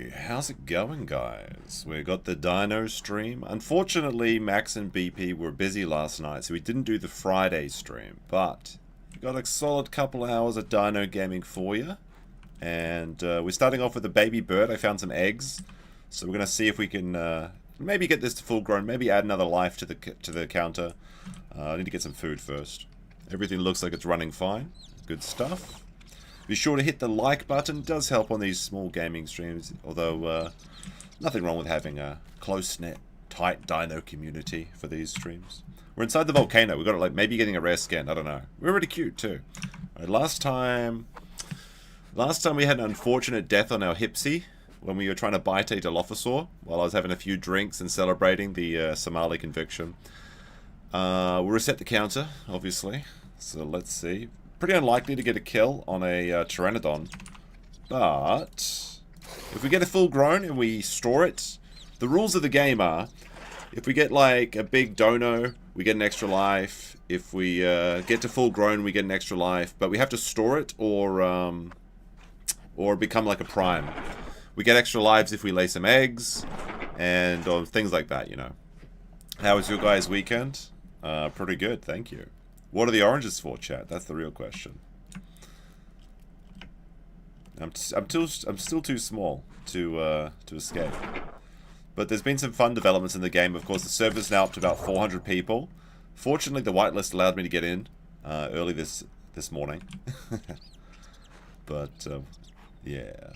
Hey, how's it going, guys? We got the Dino stream. Unfortunately, Max and BP were busy last night, so we didn't do the Friday stream, but we got a solid couple hours of Dino gaming for you. And we're starting off with a baby bird. I found some eggs, so we're going to see if we can maybe get this to full grown, maybe add another life to the counter. I need to get some food first. Everything looks like it's running fine. Good stuff. Be sure to hit the like button. It does help on these small gaming streams, although nothing wrong with having a close-knit, tight dino community for these streams. We're inside the volcano. We've got like maybe getting a rare skin. I don't know. We're really cute too. Right, last time we had an unfortunate death on our Hipsy when we were trying to bite a Dilophosaur while I was having a few drinks and celebrating the Somali conviction. We'll reset the counter, obviously. So let's see. Pretty unlikely to get a kill on a pteranodon, but if we get a full grown and we store it, the rules of the game are, if we get like a big dono, we get an extra life. If we get to full grown, we get an extra life, but we have to store it or become like a prime. We get extra lives if we lay some eggs and or things like that, you know. How was your guys' weekend? Pretty good, thank you. What are the oranges for, chat? That's the real question. I'm still too small to escape. But there's been some fun developments in the game. Of course, the server's now up to about 400 people. Fortunately, the whitelist allowed me to get in early this morning. But yeah,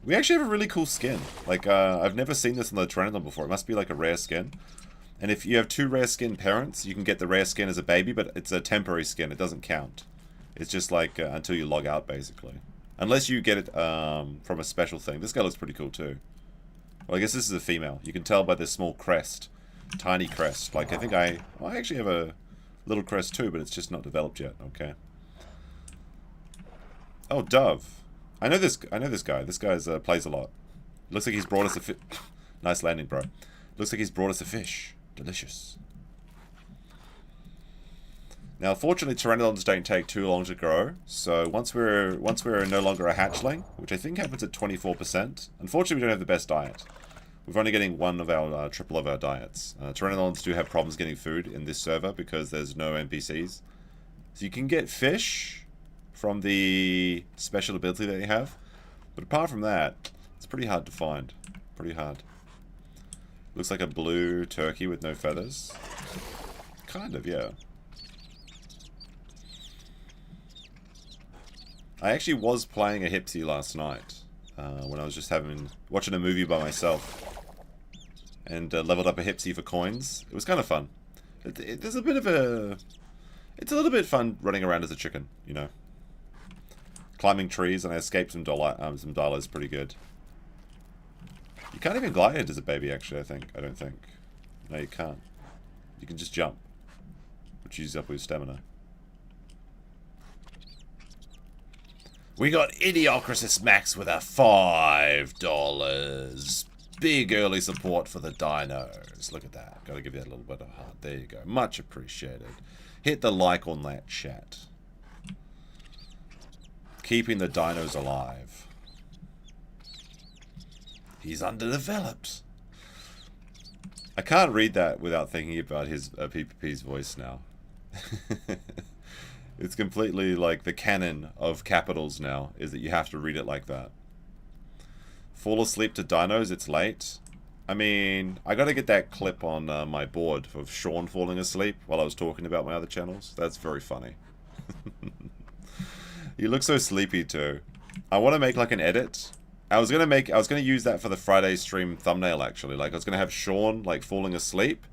we actually have a really cool skin. Like I've never seen this on the Pteranodon before. It must be like a rare skin. And if you have 2 rare skin parents, you can get the rare skin as a baby, but it's a temporary skin. It doesn't count. It's just like until you log out, basically. Unless you get it from a special thing. This guy looks pretty cool, too. Well, I guess this is a female. You can tell by this small crest. Tiny crest. Like, I think I actually have a little crest, too, but it's just not developed yet. Okay. Oh, Dove. I know this guy. This guy's plays a lot. Looks like he's brought us a fish. Nice landing, bro. Looks like he's brought us a fish. Delicious. Now, fortunately, pteranodons don't take too long to grow. So once we're no longer a hatchling, which I think happens at 24%. Unfortunately, we don't have the best diet. We're only getting one of our triple of our diets. Pteranodons do have problems getting food in this server because there's no NPCs. So you can get fish from the special ability that you have, but apart from that, it's pretty hard to find. Pretty hard. Looks like a blue turkey with no feathers. Kind of, yeah. I actually was playing a Hipsy last night when I was just watching a movie by myself, and leveled up a Hipsy for coins. It was kind of fun. It's a little bit fun running around as a chicken, you know. Climbing trees, and I escaped some dilos pretty good. You can't even glide as a baby, actually, I don't think. No, you can't. You can just jump, which uses up your stamina. We got Idiocrasis Max with a $5. Big early support for the dinos. Look at that. Gotta give you that little bit of heart. There you go. Much appreciated. Hit the like on that, chat. Keeping the dinos alive. He's underdeveloped. I can't read that without thinking about his PPP's voice now. It's completely like the canon of capitals now, is that you have to read it like that. Fall asleep to dinos, it's late. I mean, I gotta get that clip on my board of Sean falling asleep while I was talking about my other channels. That's very funny. You look so sleepy too. I want to make like an edit. I was gonna use that for the Friday stream thumbnail, actually. Like, I was gonna have Sean, like, falling asleep,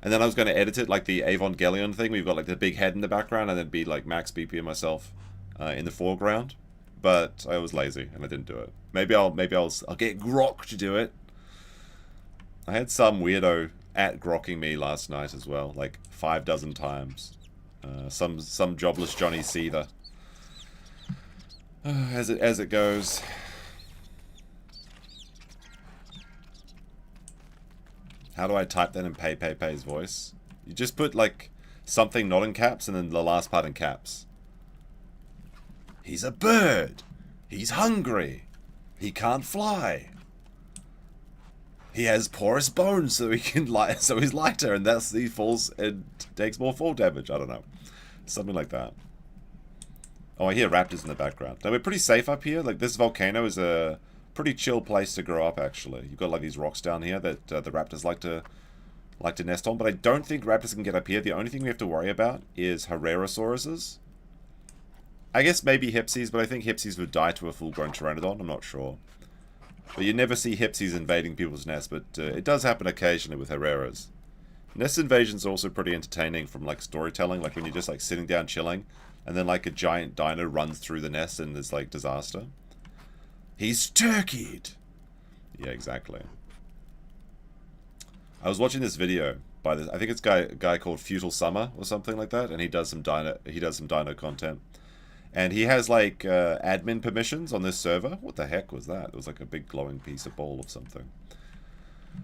and then I was gonna edit it like the Evangelion thing. We've got, like, the big head in the background, and then be, like, Max, BP, and myself in the foreground. But I was lazy, and I didn't do it. Maybe I'll get Grok to do it. I had some weirdo @grokking me last night as well, like, 5 dozen times. Some jobless Johnny Seether. As it goes. How do I type that in Pay's voice? You just put, like, something not in caps and then the last part in caps. He's a bird. He's hungry. He can't fly. He has porous bones, so he can light. So he's lighter, and that's he falls and takes more fall damage. I don't know, something like that. Oh, I hear raptors in the background. Now we're pretty safe up here. Like this volcano is a pretty chill place to grow up. Actually, you've got like these rocks down here that the raptors like to nest on. But I don't think raptors can get up here. The only thing we have to worry about is Herrasauruses. I guess maybe Hipsies, but I think Hipsies would die to a full-grown pteranodon. I'm not sure. But you never see Hipsies invading people's nests, but it does happen occasionally with Herreras. Nest invasions are also pretty entertaining from like storytelling, like when you're just like sitting down chilling, and then like a giant dino runs through the nest and there's like disaster. He's turkeyed! Yeah, exactly. I was watching this video by this, I think it's a guy called Futile Summer or something like that, and he does some dino content. And he has like admin permissions on this server. What the heck was that? It was like a big glowing piece of ball of something.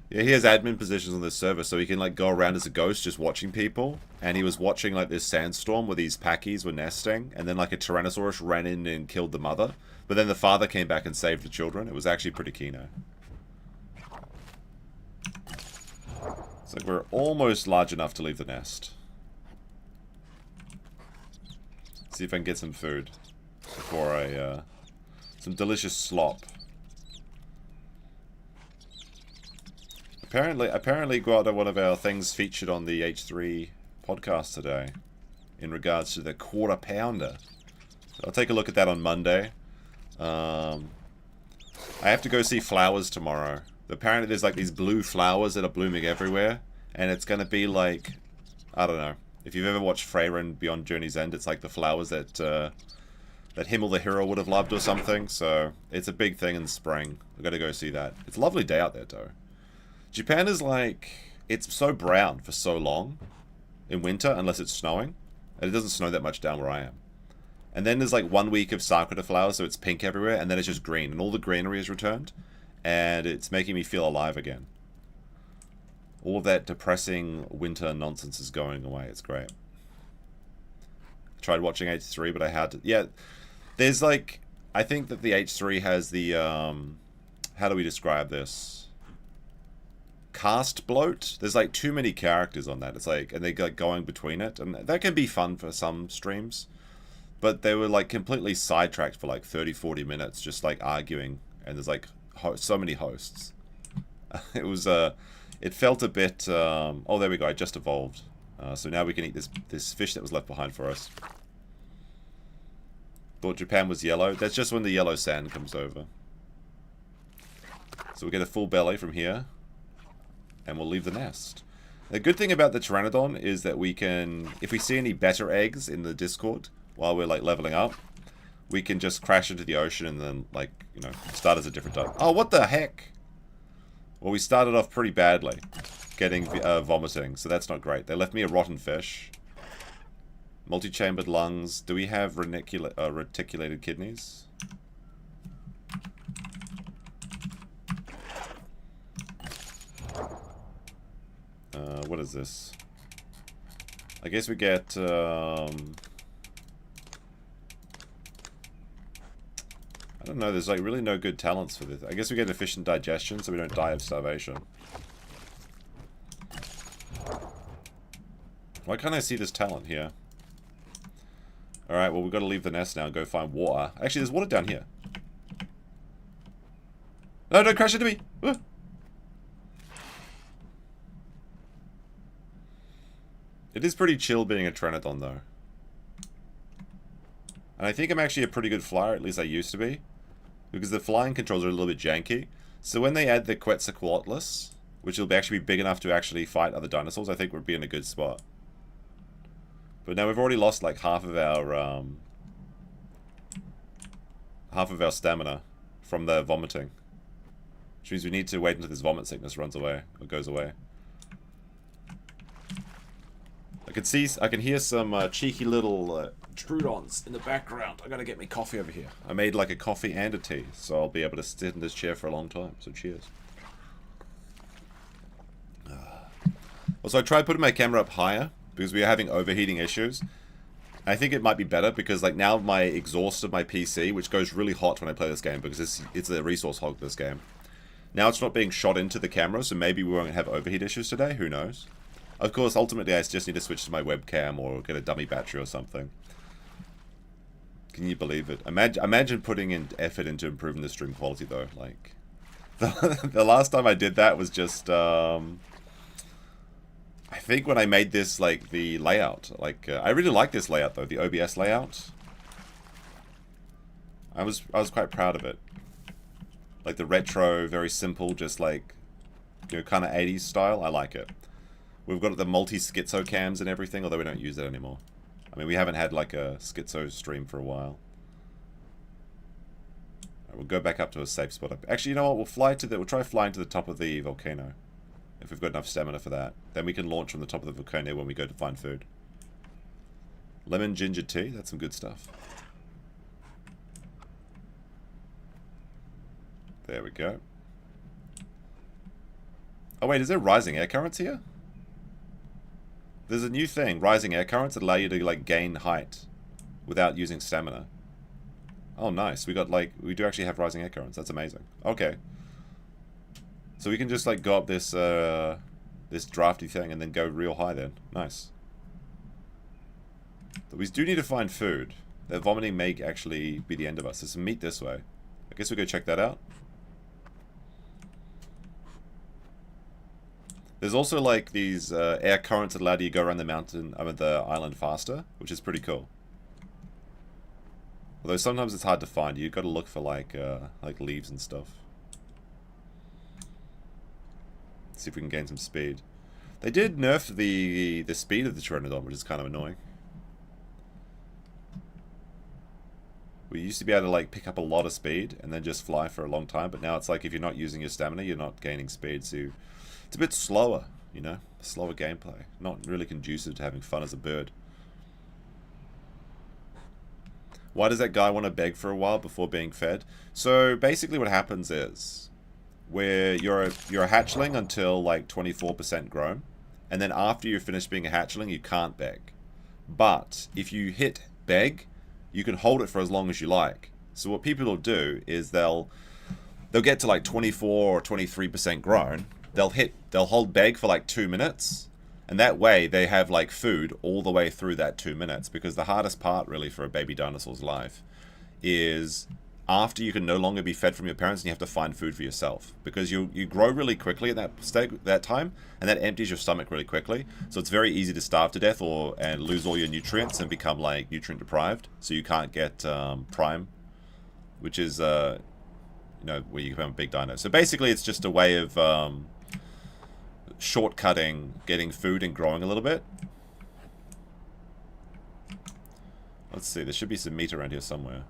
Yeah, he has admin positions on this server, so he can like go around as a ghost just watching people. And he was watching like this sandstorm where these Pachys were nesting, and then like a Tyrannosaurus ran in and killed the mother. But then the father came back and saved the children. It was actually pretty keen. It's like we're almost large enough to leave the nest. See if I can get some food before I, some delicious slop. Apparently got one of our things featured on the H3 podcast today in regards to the quarter pounder. I'll take a look at that on Monday. I have to go see flowers tomorrow. Apparently there's like these blue flowers that are blooming everywhere, and it's going to be like, I don't know. If you've ever watched Freyren Beyond Journey's End, it's like the flowers that that Himmel the hero would have loved or something. So it's a big thing in spring. We've got to go see that. It's a lovely day out there, though. Japan is like, it's so brown for so long in winter, unless it's snowing. And it doesn't snow that much down where I am. And then there's like 1 week of sakura flowers, so it's pink everywhere, and then it's just green. And all the greenery is returned. And it's making me feel alive again. All of that depressing winter nonsense is going away. It's great. I tried watching H3, but I had to... Yeah, there's like... I think that the H3 has the... how do we describe this? Cast bloat? There's like too many characters on that. It's like... And they're like going between it. And that can be fun for some streams. But they were like completely sidetracked for like 30-40 minutes. Just like arguing. And there's like so many hosts. It was... It felt a bit... oh, there we go. I just evolved. So now we can eat this fish that was left behind for us. Thought Japan was yellow. That's just when the yellow sand comes over. So we get a full belly from here. And we'll leave the nest. The good thing about the pteranodon is that we can... If we see any better eggs in the Discord while we're like leveling up, we can just crash into the ocean and then like, you know, start as a different type. Oh, what the heck? Well, we started off pretty badly, getting vomiting, so that's not great. They left me a rotten fish. Multi-chambered lungs. Do we have reticulated kidneys? What is this? I guess we get... I don't know, there's like really no good talents for this. I guess we get efficient digestion so we don't die of starvation. Why can't I see this talent here? Alright, well we've got to leave the nest now and go find water. Actually, there's water down here. No, don't crash into me! Ah. It is pretty chill being a pteranodon though. And I think I'm actually a pretty good flyer, at least I used to be. Because the flying controls are a little bit janky. So when they add the Quetzalcoatlus, which will actually be big enough to actually fight other dinosaurs, I think we'll be in a good spot. But now we've already lost like half of our stamina from the vomiting. Which means we need to wait until this vomit sickness runs away, or goes away. I can hear some cheeky little Trudons in the background. I gotta get me coffee over here. I made like a coffee and a tea, so I'll be able to sit in this chair for a long time. So cheers. Also, I tried putting my camera up higher because we are having overheating issues. I think it might be better because like now my exhaust of my PC, which goes really hot when I play this game because it's a resource hog this game. Now it's not being shot into the camera, so maybe we won't have overheat issues today. Who knows? Of course, ultimately, I just need to switch to my webcam or get a dummy battery or something. Can you believe it? Imagine putting in effort into improving the stream quality, though. Like, the last time I did that was just, I think when I made this, like, the layout. Like, I really like this layout, though, the OBS layout. I was quite proud of it. Like, the retro, very simple, just like, you know, kind of 80s style. I like it. We've got the multi-schizo cams and everything, although we don't use it anymore. I mean, we haven't had, like, a schizo stream for a while. Right, we'll go back up to a safe spot. Actually, you know what? We'll try flying to the top of the volcano. If we've got enough stamina for that. Then we can launch from the top of the volcano when we go to find food. Lemon ginger tea. That's some good stuff. There we go. Oh, wait. Is there rising air currents here? There's a new thing, rising air currents, that allow you to, like, gain height without using stamina. Oh, nice. We do actually have rising air currents. That's amazing. Okay. So we can just, like, go up this, this drafty thing and then go real high then. Nice. But we do need to find food. That vomiting may actually be the end of us. There's some meat this way. I guess we'll go check that out. There's also, like, these air currents that allow you to go around the mountain, the island faster, which is pretty cool. Although sometimes it's hard to find. You've got to look for, like leaves and stuff. See if we can gain some speed. They did nerf the speed of the pteranodon, which is kind of annoying. We used to be able to, like, pick up a lot of speed and then just fly for a long time, but now it's like if you're not using your stamina, you're not gaining speed, so it's a bit slower, you know? Slower gameplay. Not really conducive to having fun as a bird. Why does that guy want to beg for a while before being fed? So basically what happens is, where you're a hatchling until like 24% grown, and then after you're finished being a hatchling, you can't beg. But if you hit beg, you can hold it for as long as you like. So what people will do is they'll get to like 24 or 23% grown. They'll hold beg for like 2 minutes, and that way they have like food all the way through that 2 minutes, because the hardest part really for a baby dinosaur's life is after you can no longer be fed from your parents and you have to find food for yourself, because you grow really quickly at that time, and that empties your stomach really quickly, so it's very easy to starve to death and lose all your nutrients and become like nutrient deprived, so you can't get prime, which is you know, where you become a big dino. So basically it's just a way of shortcutting getting food and growing a little bit. Let's see, there should be some meat around here somewhere.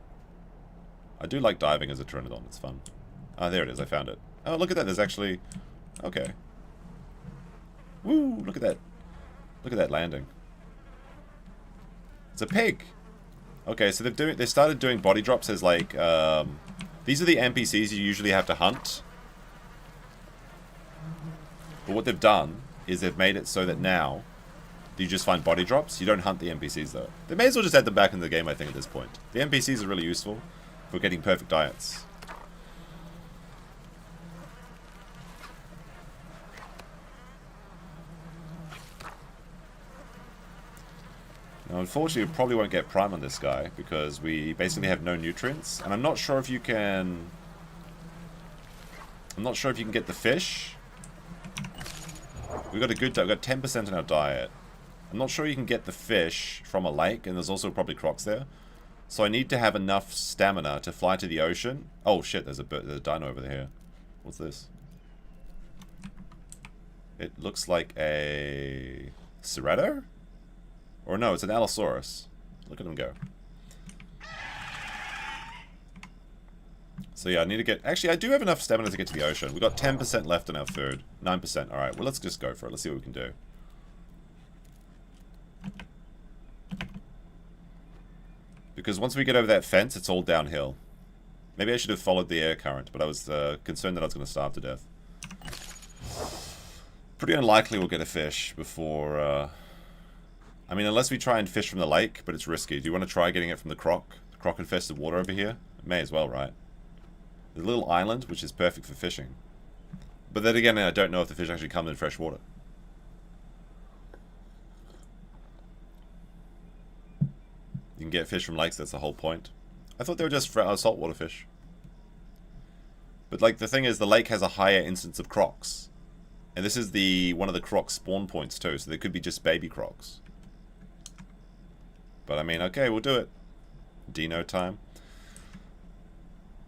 I do like diving as a pteranodon, it's fun. Ah, there it is, I found it. Oh, look at that, there's actually... Okay. Woo, look at that. Look at that landing. It's a pig! Okay, so they started doing body drops as like, these are the NPCs you usually have to hunt. But what they've done is they've made it so that now you just find body drops. You don't hunt the NPCs though. They may as well just add them back in the game, I think, at this point. The NPCs are really useful for getting perfect diets. Now, unfortunately, we probably won't get prime on this guy because we basically have no nutrients, and I'm not sure if you can get the fish. We've got we've got 10% in our diet. I'm not sure you can get the fish from a lake, and there's also probably crocs there. So I need to have enough stamina to fly to the ocean. Oh shit, there's a dino over there. What's this? It looks like a Ceratosaurus? Or no, it's an Allosaurus. Look at him go. So yeah, I need to get... Actually, I do have enough stamina to get to the ocean. We've got 10% left in our food. 9%. Alright, well, let's just go for it. Let's see what we can do. Because once we get over that fence, it's all downhill. Maybe I should have followed the air current, but I was concerned that I was going to starve to death. Pretty unlikely we'll get a fish before... I mean, unless we try and fish from the lake, but it's risky. Do you want to try getting it from the croc-infested water over here? May as well, right? The little island, which is perfect for fishing. But then again, I don't know if the fish actually come in fresh water. You can get fish from lakes, that's the whole point. I thought they were just saltwater fish. But like the thing is, the lake has a higher instance of crocs. And this is one of the croc spawn points too, so there could be just baby crocs. But I mean, okay, we'll do it. Dino time.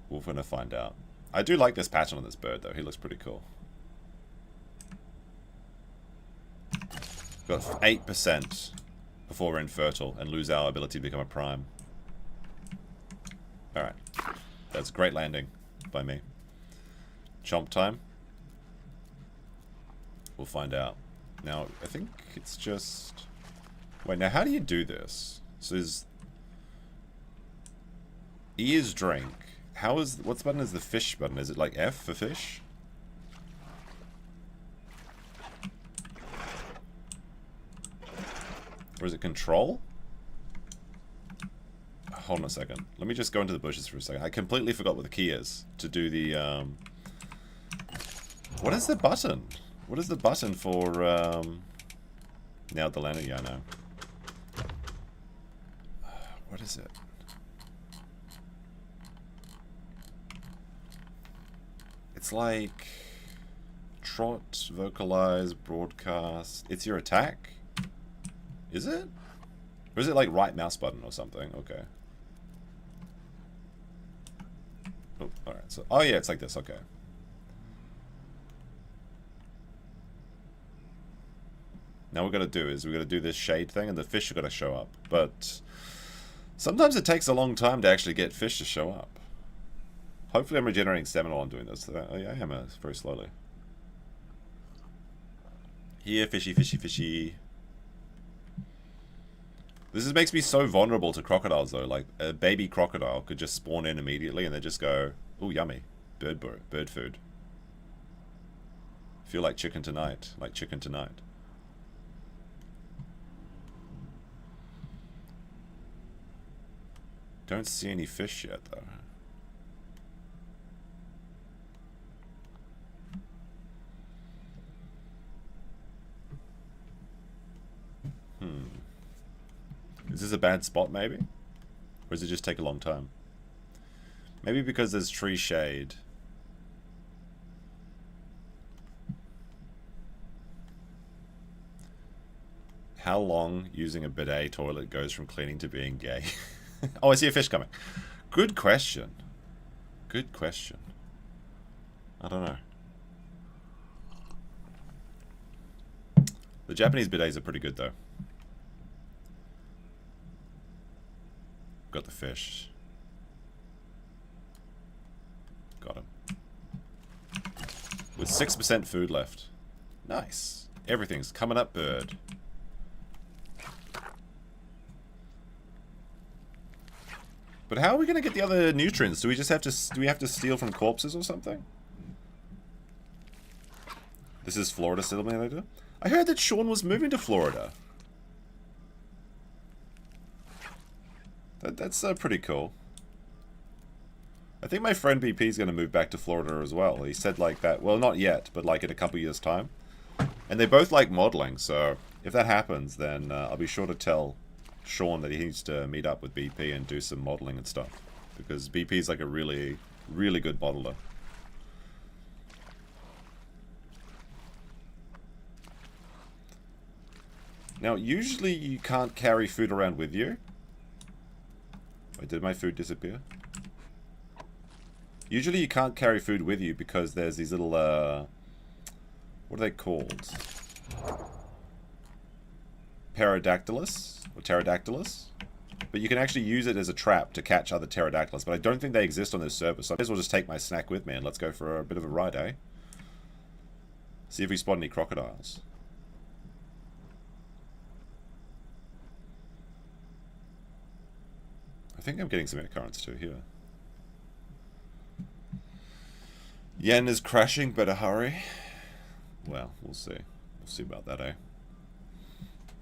We're gonna find out. I do like this pattern on this bird though, he looks pretty cool. Got 8% before we're infertile and lose our ability to become a prime. Alright. That's a great landing by me. Chomp time. We'll find out. Now, I think it's just... Wait, now how do you do this? So is... E is drink. How is... What's button is the fish button? Is it like F for fish? Or is it control? Hold on a second. Let me just go into the bushes for a second. I completely forgot what the key is to do the... What is the button? What is the button for... Now the landing? Yeah, I know. What is it? It's like... Trot, vocalize, broadcast... It's your attack? Is it? Or is it like right mouse button or something? Okay. Oh, alright. So, oh yeah, it's like this. Okay. Now what we're going to do is we're going to do this shade thing and the fish are going to show up. But sometimes it takes a long time to actually get fish to show up. Hopefully I'm regenerating stamina while I'm doing this. Oh yeah, I am very slowly. Here, fishy, fishy, fishy. This makes me so vulnerable to crocodiles though. Like a baby crocodile could just spawn in immediately and they just go, "Ooh, yummy, bird food. Feel like chicken tonight, like chicken tonight." Don't see any fish yet though. Is this a bad spot, maybe? Or does it just take a long time? Maybe because there's tree shade. How long using a bidet toilet goes from cleaning to being gay? Oh, I see a fish coming. Good question. Good question. I don't know. The Japanese bidets are pretty good, though. Got the fish. Got him. With 6% food left. Nice. Everything's coming up, bird. But how are we going to get the other nutrients? Do we just have to... Do we have to steal from corpses or something? This is Florida Simulator? I heard that Sean was moving to Florida. That's pretty cool. I think my friend BP is going to move back to Florida as well. He said like that. Well, not yet, but like in a couple years' time. And they both like modeling, so if that happens, then I'll be sure to tell Sean that he needs to meet up with BP and do some modeling and stuff. Because BP is like a really, really good modeler. Now, usually you can't carry food around with you. Wait, did my food disappear? Usually you can't carry food with you because there's these little, what are they called? Pterodactylus? Or pterodactylus? But you can actually use it as a trap to catch other pterodactylus, but I don't think they exist on this server, so I guess we'll just take my snack with me and let's go for a bit of a ride, eh? See if we spot any crocodiles. I think I'm getting some air currents too here. Yen is crashing, better hurry. Well, we'll see. We'll see about that, eh?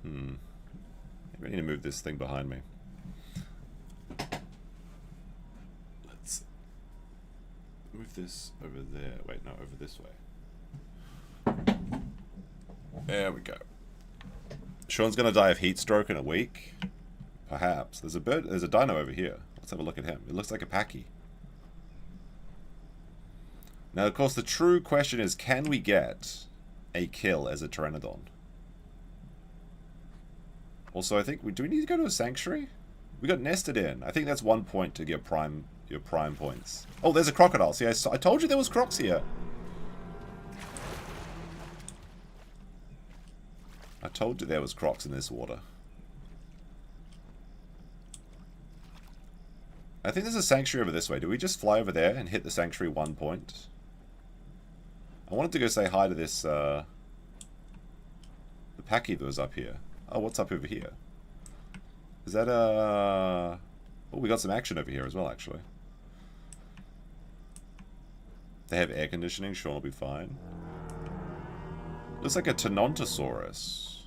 Maybe I need to move this thing behind me. Let's move this over there. Wait, no, over this way. There we go. Sean's gonna die of heat stroke in a week. Perhaps. There's a bird. There's a dino over here. Let's have a look at him. It looks like a Pachy. Now, of course, the true question is, can we get a kill as a pteranodon? Also, I think do we need to go to a sanctuary? We got nested in. I think that's 1 point to get your prime points. Oh, there's a crocodile. See, I told you there was crocs here. I told you there was crocs in this water. I think there's a sanctuary over this way. Do we just fly over there and hit the sanctuary 1 point? I wanted to go say hi to this, the Pachy that was up here. Oh, what's up over here? Is that a... Oh, we got some action over here as well, actually. They have air conditioning. Sean will be fine. Looks like a Pteranodontosaurus.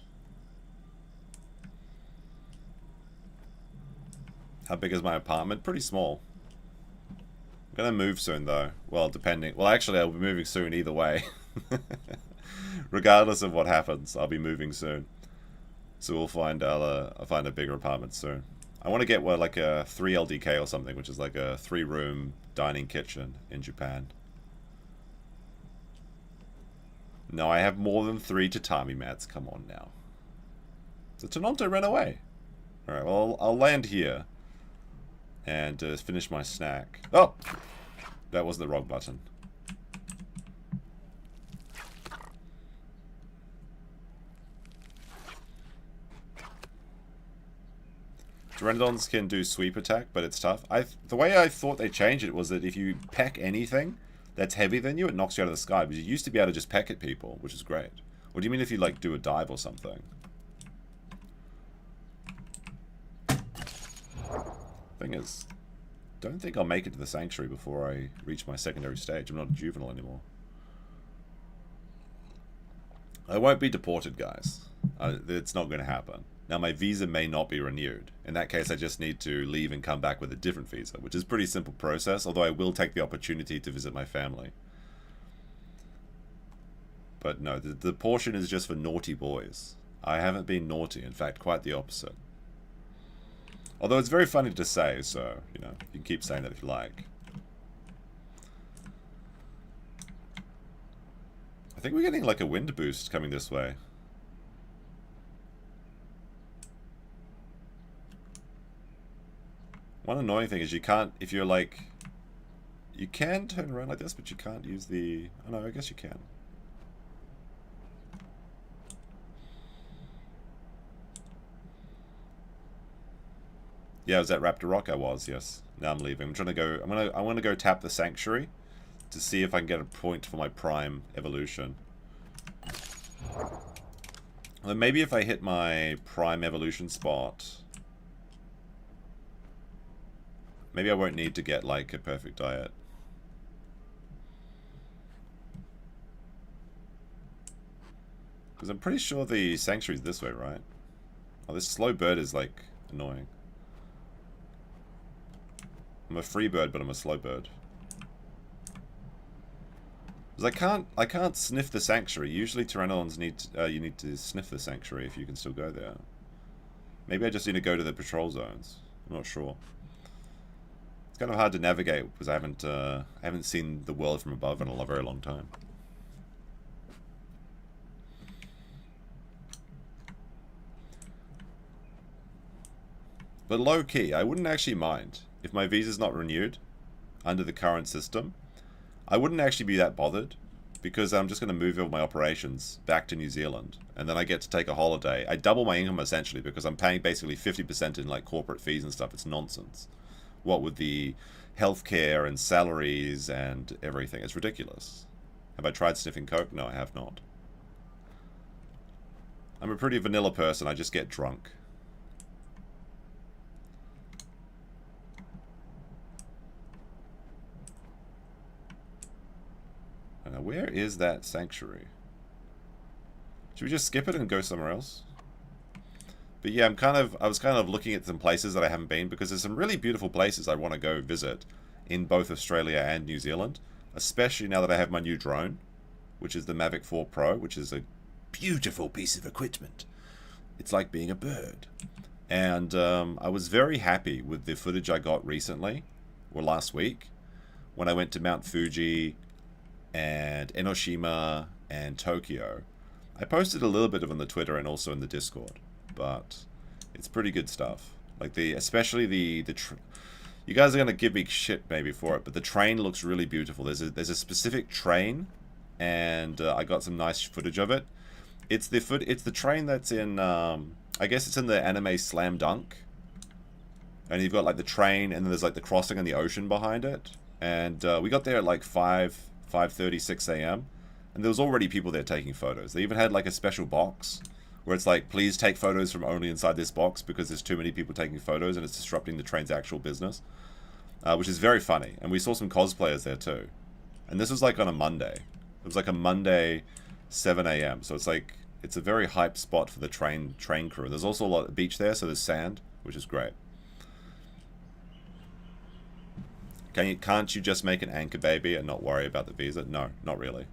How big is my apartment? Pretty small. I'm gonna move soon, though. Well, depending... Well, actually, I'll be moving soon either way. Regardless of what happens, I'll be moving soon. So we'll find I'll find a bigger apartment soon. I want to get like a 3 LDK or something, which is like a 3-room dining kitchen in Japan. No, I have more than 3 tatami mats. Come on now. The Tononto ran away. Alright, well, I'll land here. And finish my snack. Oh! That was the wrong button. Pteranodons can do sweep attack, but it's tough. The way I thought they changed it was that if you peck anything that's heavier than you, it knocks you out of the sky. But you used to be able to just peck at people, which is great. What do you mean if you, like, do a dive or something? Thing is, don't think I'll make it to the sanctuary before I reach my secondary stage. I'm not a juvenile anymore. I won't be deported, guys. It's not going to happen. Now, my visa may not be renewed. In that case, I just need to leave and come back with a different visa, which is a pretty simple process, although I will take the opportunity to visit my family. But no, the portion is just for naughty boys. I haven't been naughty, in fact, quite the opposite. Although it's very funny to say, so, you know, you can keep saying that if you like. I think we're getting like a wind boost coming this way. One annoying thing is you can't, if you're like, you can turn around like this, but you can't use the, oh no, I guess you can. Yeah, was that Raptor Rock? I was, yes. Now I'm leaving. I'm trying to go, I want to go tap the Sanctuary to see if I can get a point for my Prime evolution. Then maybe if I hit my Prime evolution spot, maybe I won't need to get, like, a perfect diet. Because I'm pretty sure the Sanctuary's this way, right? Oh, this slow bird is, like, annoying. I'm a free bird, but I'm a slow bird. Because I can't sniff the Sanctuary. Usually Pteranodons need, you need to sniff the Sanctuary if you can still go there. Maybe I just need to go to the patrol zones. I'm not sure. It's kind of hard to navigate because I haven't seen the world from above in a very long time. But low key, I wouldn't actually mind if my visa's not renewed under the current system. I wouldn't actually be that bothered because I'm just going to move all my operations back to New Zealand and then I get to take a holiday. I double my income essentially because I'm paying basically 50% in like corporate fees and stuff. It's nonsense. What with the healthcare and salaries and everything. It's ridiculous. Have I tried sniffing coke? No, I have not. I'm a pretty vanilla person. I just get drunk. Now, where is that sanctuary? Should we just skip it and go somewhere else? But yeah, I was kind of looking at some places that I haven't been because there's some really beautiful places I want to go visit in both Australia and New Zealand, especially now that I have my new drone. which is the Mavic 4 Pro, which is a beautiful piece of equipment. It's like being a bird. And I was very happy with the footage I got recently, or last week, when I went to Mount Fuji and Enoshima and Tokyo. I posted a little bit of it on the Twitter and also in the Discord, but it's pretty good stuff. Like especially the you guys are gonna give me shit maybe for it, but the train looks really beautiful. There's a specific train, and I got some nice footage of it. It's the train that's in I guess it's in the anime Slam Dunk, and you've got like the train, and then there's like the crossing and the ocean behind it. And we got there at like 5:30, 6 a.m. and there was already people there taking photos. They even had like a special box where it's like, please take photos from only inside this box because there's too many people taking photos and it's disrupting the train's actual business, which is very funny. And we saw some cosplayers there too. And this was like on a Monday. It was like a Monday, 7 a.m. So it's like, it's a very hype spot for the train crew. There's also a lot of beach there, so there's sand, which is great. Can't you just make an anchor baby and not worry about the visa? No, not really.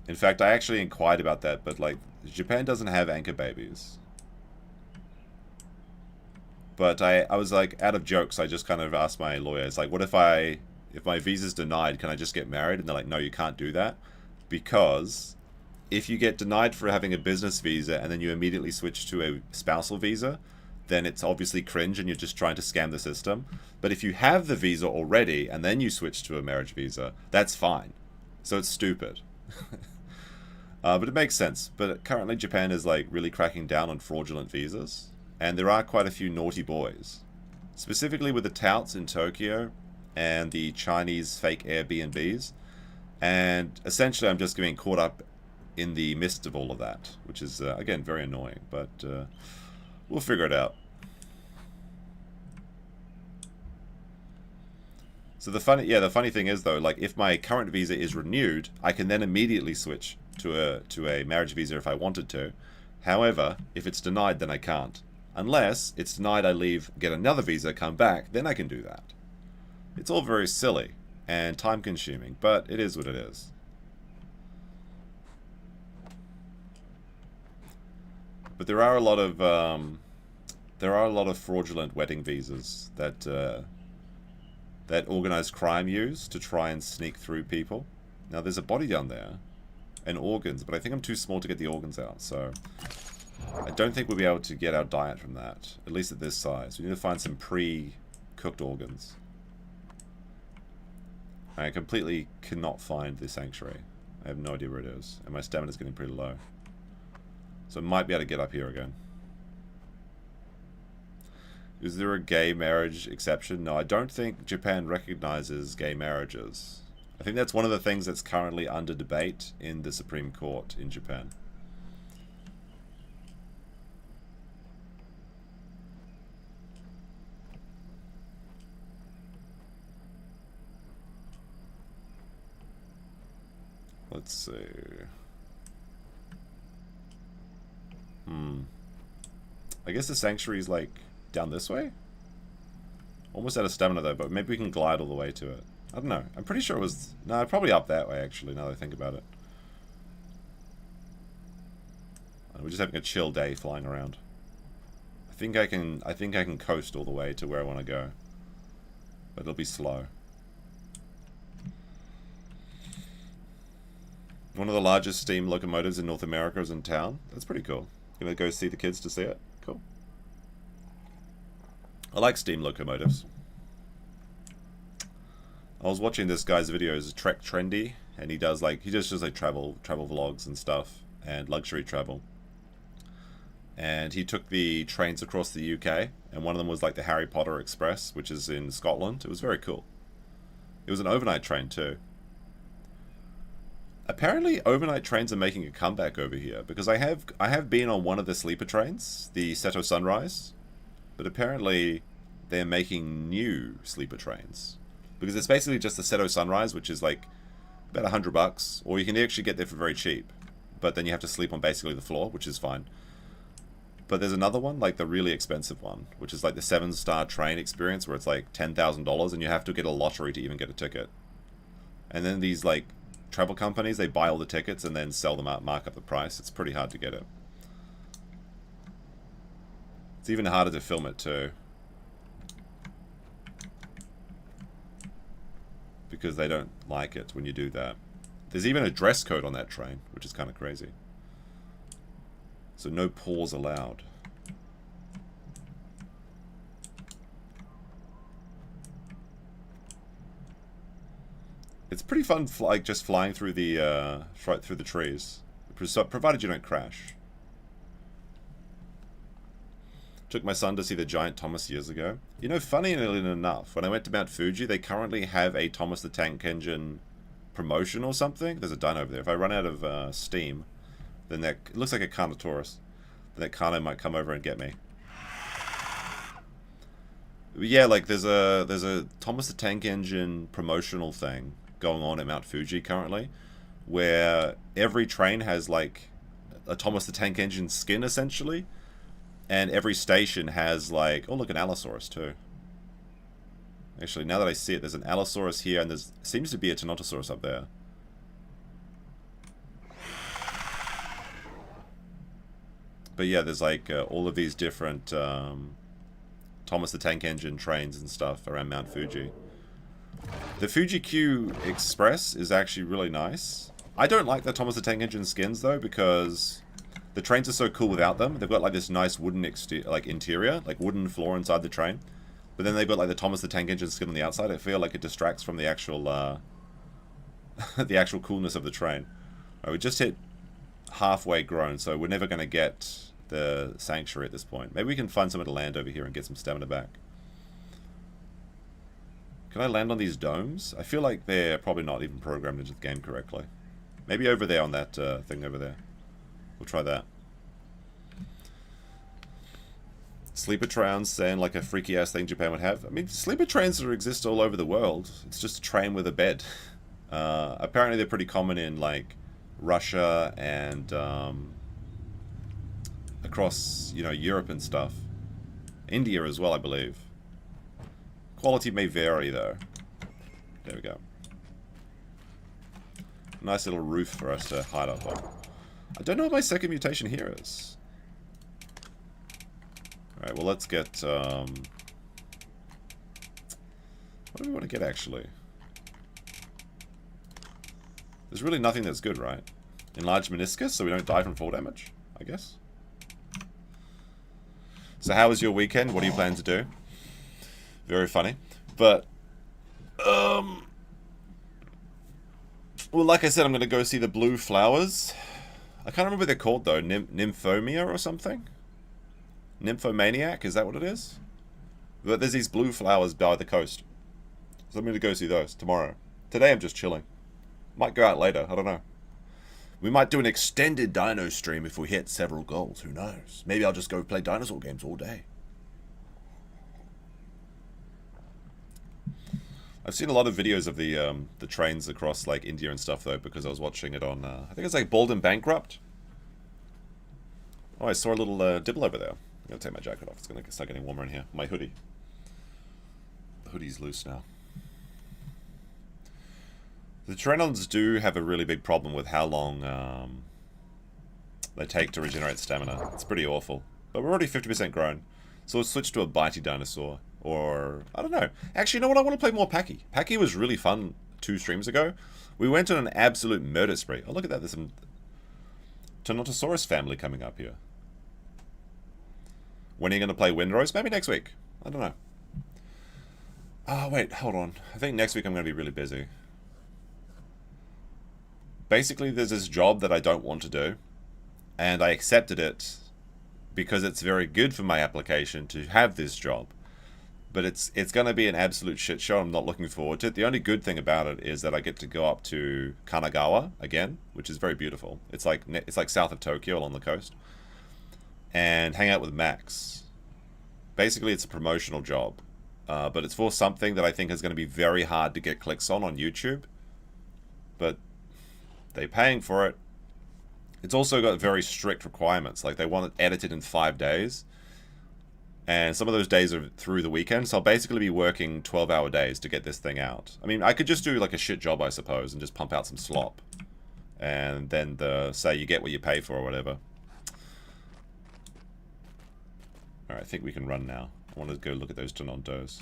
In fact, I actually inquired about that, but like, Japan doesn't have anchor babies. But I was like, out of jokes, I just kind of asked my lawyer, it's like, what if my visa's denied, can I just get married? And they're like, no, you can't do that. Because if you get denied for having a business visa and then you immediately switch to a spousal visa, then it's obviously cringe and you're just trying to scam the system. But if you have the visa already and then you switch to a marriage visa, that's fine. So it's stupid. But it makes sense. But currently Japan is like really cracking down on fraudulent visas. And there are quite a few naughty boys. Specifically with the touts in Tokyo and the Chinese fake Airbnbs. And essentially I'm just getting caught up in the midst of all of that, which is, again, very annoying. But we'll figure it out. So the funny thing is though, like if my current visa is renewed, I can then immediately switch to a marriage visa if I wanted to. However, if it's denied, then I can't. Unless it's denied, I leave, get another visa, come back, then I can do that. It's all very silly and time-consuming, but it is what it is. But there are a lot of fraudulent wedding visas that that organized crime use to try and sneak through people. Now there's a body down there and organs, but I think I'm too small to get the organs out, so I don't think we'll be able to get our diet from that, at least at this size. We need to find some pre-cooked organs. I completely cannot find the sanctuary. I have no idea where it is, and my stamina's getting pretty low. So I might be able to get up here again. Is there a gay marriage exception? No, I don't think Japan recognizes gay marriages. I think that's one of the things that's currently under debate in the Supreme Court in Japan. Let's see. I guess the sanctuary's like down this way? Almost out of stamina though, but maybe we can glide all the way to it. I don't know. I'm pretty sure it was... No, probably up that way actually, now that I think about it. We're just having a chill day flying around. I think I can coast all the way to where I want to go. But it'll be slow. One of the largest steam locomotives in North America is in town. That's pretty cool. Gonna go see the kids to see it. Cool. I like steam locomotives. I was watching this guy's videos, Trek Trendy, and he does like just like travel vlogs and stuff and luxury travel. And he took the trains across the UK, and one of them was like the Harry Potter Express, which is in Scotland. It was very cool. It was an overnight train too. Apparently, overnight trains are making a comeback over here, because I have been on one of the sleeper trains, the Seto Sunrise, but apparently they're making new sleeper trains, because it's basically just the Seto Sunrise, which is like about $100, or you can actually get there for very cheap, but then you have to sleep on basically the floor, which is fine. But there's another one, like the really expensive one, which is like the 7-star train experience, where it's like $10,000 and you have to get a lottery to even get a ticket. And then these like travel companies, they buy all the tickets and then sell them out, mark up the price. It's pretty hard to get it. It's even harder to film it too, because they don't like it when you do that. There's even a dress code on that train, which is kind of crazy. So no pause allowed. It's pretty fun, like just flying through the right through the trees, provided you don't crash. Took my son to see the giant Thomas years ago. You know, funny enough, when I went to Mount Fuji, they currently have a Thomas the Tank Engine promotion or something. There's a dino over there. If I run out of steam, then that it looks like a Carnotaurus. Then that Carno might come over and get me. But yeah, like there's a Thomas the Tank Engine promotional thing going on at Mount Fuji currently, where every train has like a Thomas the Tank Engine skin essentially, and every station has like, oh look, an Allosaurus too. Actually, now that I see it, there's an Allosaurus here, and there seems to be a Tyrannosaurus up there. But yeah, there's like all of these different Thomas the Tank Engine trains and stuff around Mount Fuji. The Fuji Q Express is actually really nice. I don't like the Thomas the Tank Engine skins though, because the trains are so cool without them. They've got like this nice wooden interior, like wooden floor inside the train. But then they've got like the Thomas the Tank Engine skin on the outside. I feel like it distracts from the actual the actual coolness of the train. Right, we just hit halfway grown, so we're never going to get the sanctuary at this point. Maybe we can find somewhere to land over here and get some stamina back. Can I land on these domes? I feel like they're probably not even programmed into the game correctly. Maybe over there on that thing over there. We'll try that. Sleeper trains sound like a freaky ass thing Japan would have. I mean, sleeper trains exist all over the world. It's just a train with a bed. Apparently they're pretty common in like Russia and across, you know, Europe and stuff. India as well, I believe. Quality may vary though. There we go. Nice little roof for us to hide up on. I don't know what my second mutation here is. Alright, well let's get, what do we want to get actually? There's really nothing that's good, right? Enlarged meniscus, so we don't die from fall damage, I guess. So how was your weekend? What do you plan to do? Very funny. But, well, like I said, I'm going to go see the blue flowers. I can't remember what they're called, though. Nymphomia or something? Nymphomaniac, is that what it is? But there's these blue flowers by the coast. So I'm going to go see those tomorrow. Today I'm just chilling. Might go out later, I don't know. We might do an extended dino stream if we hit several goals, who knows? Maybe I'll just go play dinosaur games all day. I've seen a lot of videos of the trains across like India and stuff though, because I was watching it on, I think it's like Bald and Bankrupt. Oh, I saw a little dibble over there. I'm going to take my jacket off. It's going to start getting warmer in here. My hoodie. The hoodie's loose now. The pteranodons do have a really big problem with how long they take to regenerate stamina. It's pretty awful. But we're already 50% grown. So we'll switch to a bitey dinosaur. Or, I don't know. Actually, you know what? I want to play more Pachy. Pachy was really fun 2 streams ago. We went on an absolute murder spree. Oh, look at that. There's some Tyrannosaurus family coming up here. When are you going to play Windrose? Maybe next week. I don't know. Oh, wait. Hold on. I think next week I'm going to be really busy. Basically, there's this job that I don't want to do. And I accepted it because it's very good for my application to have this job. But it's going to be an absolute shit show. I'm not looking forward to it. The only good thing about it is that I get to go up to Kanagawa again, which is very beautiful. It's like south of Tokyo along the coast. And hang out with Max. Basically, it's a promotional job. But it's for something that I think is going to be very hard to get clicks on YouTube. But they're paying for it. It's also got very strict requirements. Like, they want it edited in 5 days. And some of those days are through the weekend, so I'll basically be working 12-hour days to get this thing out. I mean, I could just do like a shit job, I suppose, and just pump out some slop. And then say you get what you pay for or whatever. Alright, I think we can run now. I want to go look at those pteranodons.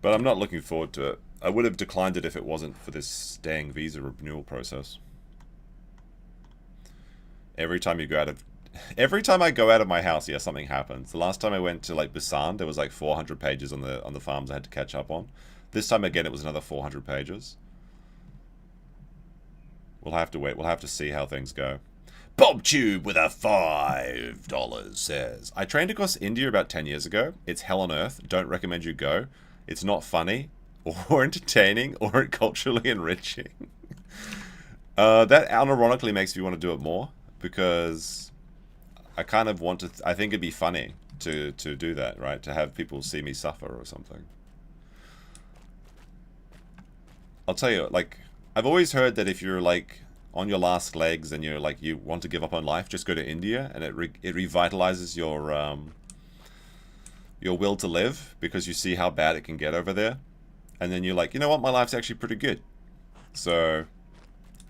But I'm not looking forward to it. I would have declined it if it wasn't for this dang visa renewal process. Every time I go out of my house, yeah, something happens. The last time I went to like Busan, there was like 400 pages on the farms I had to catch up on. This time again, it was another 400 pages. We'll have to wait. We'll have to see how things go. BobTube with a $5 says, I trained across India about 10 years ago. It's hell on earth. Don't recommend you go. It's not funny or entertaining or culturally enriching. That unironically makes me want to do it more because I kind of want to... I think it'd be funny to do that, right? To have people see me suffer or something. I'll tell you, like, I've always heard that if you're, like, on your last legs and you're, like, you want to give up on life, just go to India and it revitalizes your will to live because you see how bad it can get over there. And then you're like, you know what? My life's actually pretty good. So,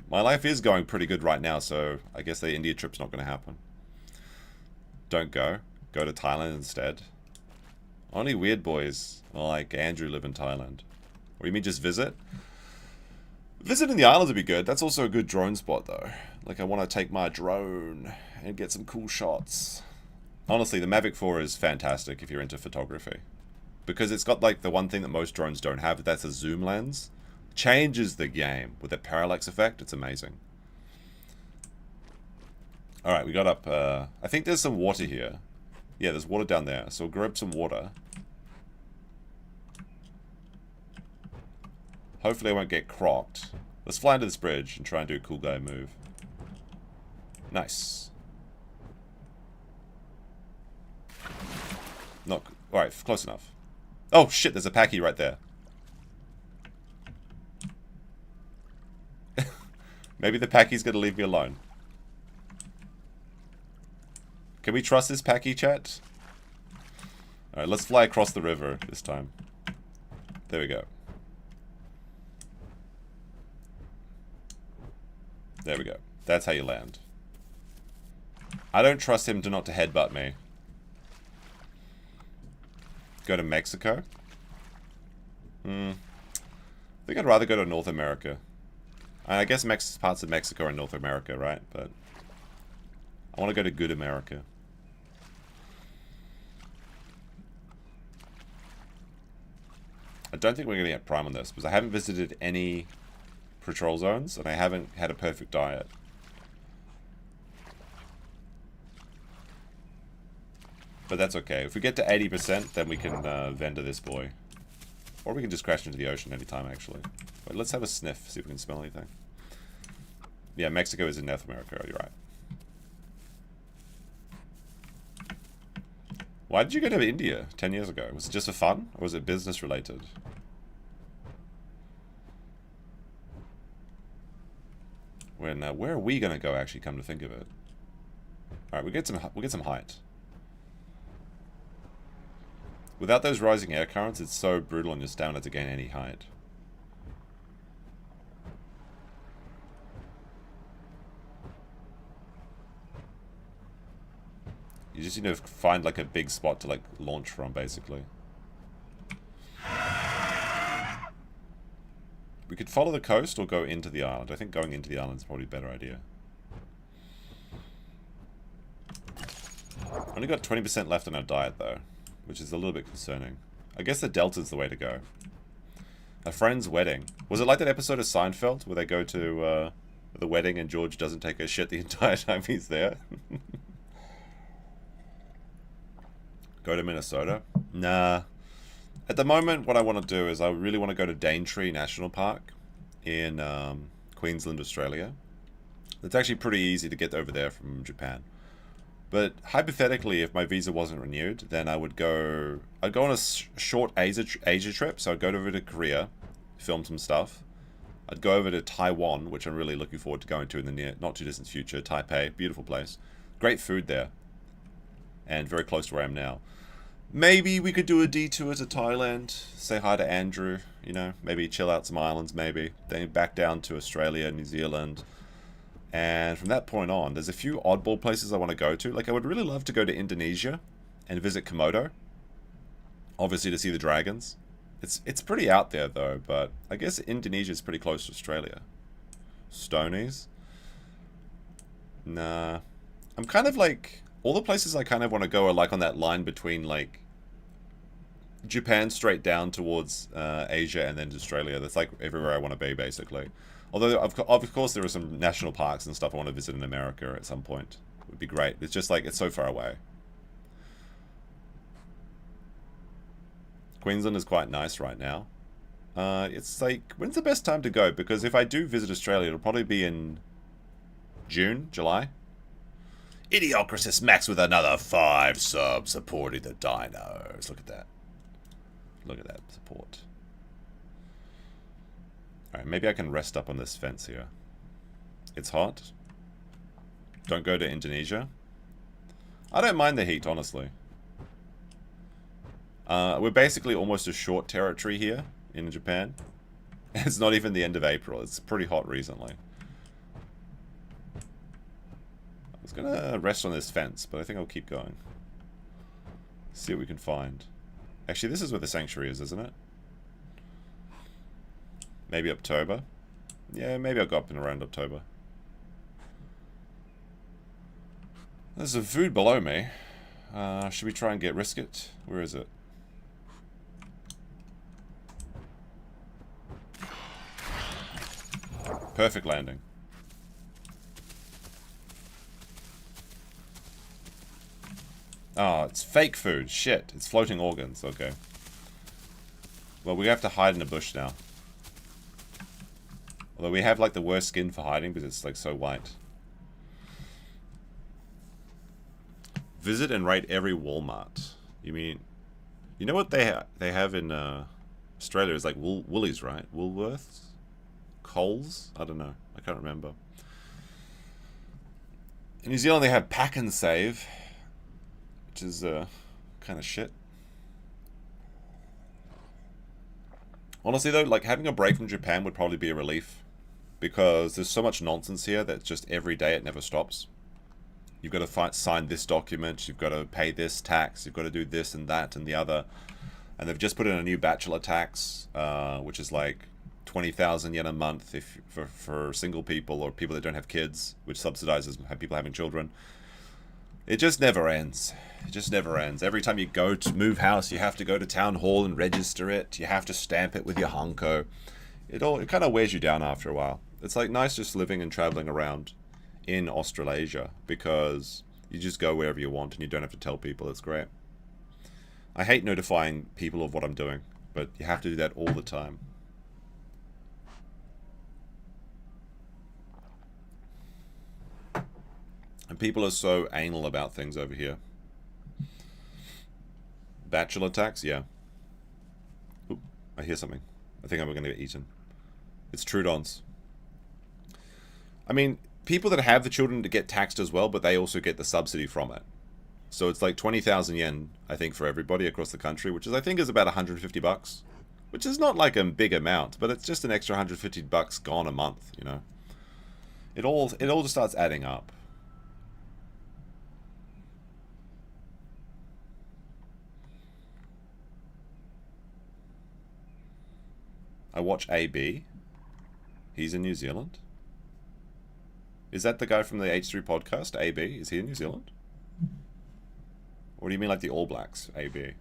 my life is going pretty good right now, so I guess the India trip's not going to happen. Don't go. Go to Thailand instead. Only weird boys like Andrew live in Thailand. What do you mean just visit? Visiting the islands would be good. That's also a good drone spot though. Like I want to take my drone and get some cool shots. Honestly, the Mavic 4 is fantastic if you're into photography. Because it's got like the one thing that most drones don't have, that's a zoom lens. Changes the game with the parallax effect. It's amazing. Alright, we got up, I think there's some water here. Yeah, there's water down there, so we'll grab some water. Hopefully I won't get crocked. Let's fly into this bridge and try and do a cool guy move. Nice. Not... Alright, close enough. Oh shit, there's a Pachy right there. Maybe the Pachy's gonna leave me alone. Can we trust this Pachy, chat? Alright, let's fly across the river this time. There we go. There we go. That's how you land. I don't trust him not to headbutt me. Go to Mexico? I think I'd rather go to North America. I guess parts of Mexico are North America, right? But I want to go to good America. I don't think we're going to get Prime on this, because I haven't visited any patrol zones, and I haven't had a perfect diet. But that's okay. If we get to 80%, then we can vendor this boy. Or we can just crash into the ocean anytime, actually. But let's have a sniff, see if we can smell anything. Yeah, Mexico is in North America, you're right. Why did you go to India 10 years ago? Was it just for fun? Or was it business related? Where are we gonna go, actually, come to think of it? Alright, we'll get some height. Without those rising air currents, it's so brutal on your stamina to gain any height. You just need to find like a big spot to like launch from, basically. We could follow the coast or go into the island. I think going into the island is probably a better idea. Only got 20% left on our diet though, which is a little bit concerning. I guess the Delta's the way to go. A friend's wedding. Was it like that episode of Seinfeld where they go to the wedding and George doesn't take a shit the entire time he's there? Go to Minnesota? Nah. At the moment, what I want to do is I really want to go to Daintree National Park in Queensland, Australia. It's actually pretty easy to get over there from Japan. But hypothetically, if my visa wasn't renewed, then I'd go on a short Asia trip. So I'd go over to Korea, film some stuff, I'd go over to Taiwan, which I'm really looking forward to going to in the near, not too distant future. Taipei, beautiful place. Great food there. And very close to where I am now. Maybe we could do a detour to Thailand. Say hi to Andrew, you know. Maybe chill out some islands, maybe. Then back down to Australia, New Zealand. And from that point on, there's a few oddball places I want to go to. Like, I would really love to go to Indonesia and visit Komodo. Obviously to see the dragons. It's pretty out there, though, but I guess Indonesia is pretty close to Australia. Stonies? Nah. I'm kind of like... All the places I kind of want to go are like on that line between, like, Japan straight down towards Asia and then to Australia. That's like everywhere I want to be, basically. Although, of course, there are some national parks and stuff I want to visit in America at some point. It would be great. It's just like, it's so far away. Queensland is quite nice right now. It's like, when's the best time to go? Because if I do visit Australia, it'll probably be in June, July. Idiocracy Max with another 5 subs supporting the dinos. Look at that. Look at that support. Alright, maybe I can rest up on this fence here. It's hot. Don't go to Indonesia. I don't mind the heat, honestly. We're basically almost a short territory here in Japan. It's not even the end of April. It's pretty hot recently. I was gonna rest on this fence, but I think I'll keep going. See what we can find. Actually, this is where the sanctuary is, isn't it? Maybe October? Yeah, maybe I'll go up and around October. There's some food below me. Should we try and risk it? Where is it? Perfect landing. Oh, it's fake food. Shit. It's floating organs. Okay. Well, we have to hide in a bush now. Although we have, like, the worst skin for hiding because it's, like, so white. Visit and rate every Walmart. You mean... You know what they have in Australia is, like, Woolies, right? Woolworths? Coles? I don't know. I can't remember. In New Zealand, they have Pack and Save, which is kind of shit. Honestly, though, like, having a break from Japan would probably be a relief, because there's so much nonsense here that just every day it never stops. You've got to sign this document, you've got to pay this tax, you've got to do this and that and the other. And they've just put in a new bachelor tax, which is like 20,000 yen a month if for single people or people that don't have kids, which subsidizes people having children. It just never ends. It just never ends. Every time you go to move house, you have to go to town hall and register it. You have to stamp it with your hunko. It kind of wears you down after a while. It's like nice just living and traveling around in Australasia because you just go wherever you want and you don't have to tell people. It's great. I hate notifying people of what I'm doing, but you have to do that all the time. And people are so anal about things over here. Bachelor tax? Yeah. Oop, I hear something. I think I'm going to get eaten. It's Trudons. I mean, people that have the children to get taxed as well, but they also get the subsidy from it. So it's like 20,000 yen, I think, for everybody across the country, which is, I think, is about 150 bucks. Which is not like a big amount, but it's just an extra 150 bucks gone a month, you know. It all just starts adding up. I watch AB. He's in New Zealand. Is that the guy from the H3 podcast, AB? Is he in New Zealand? Or do you mean like the All Blacks, AB?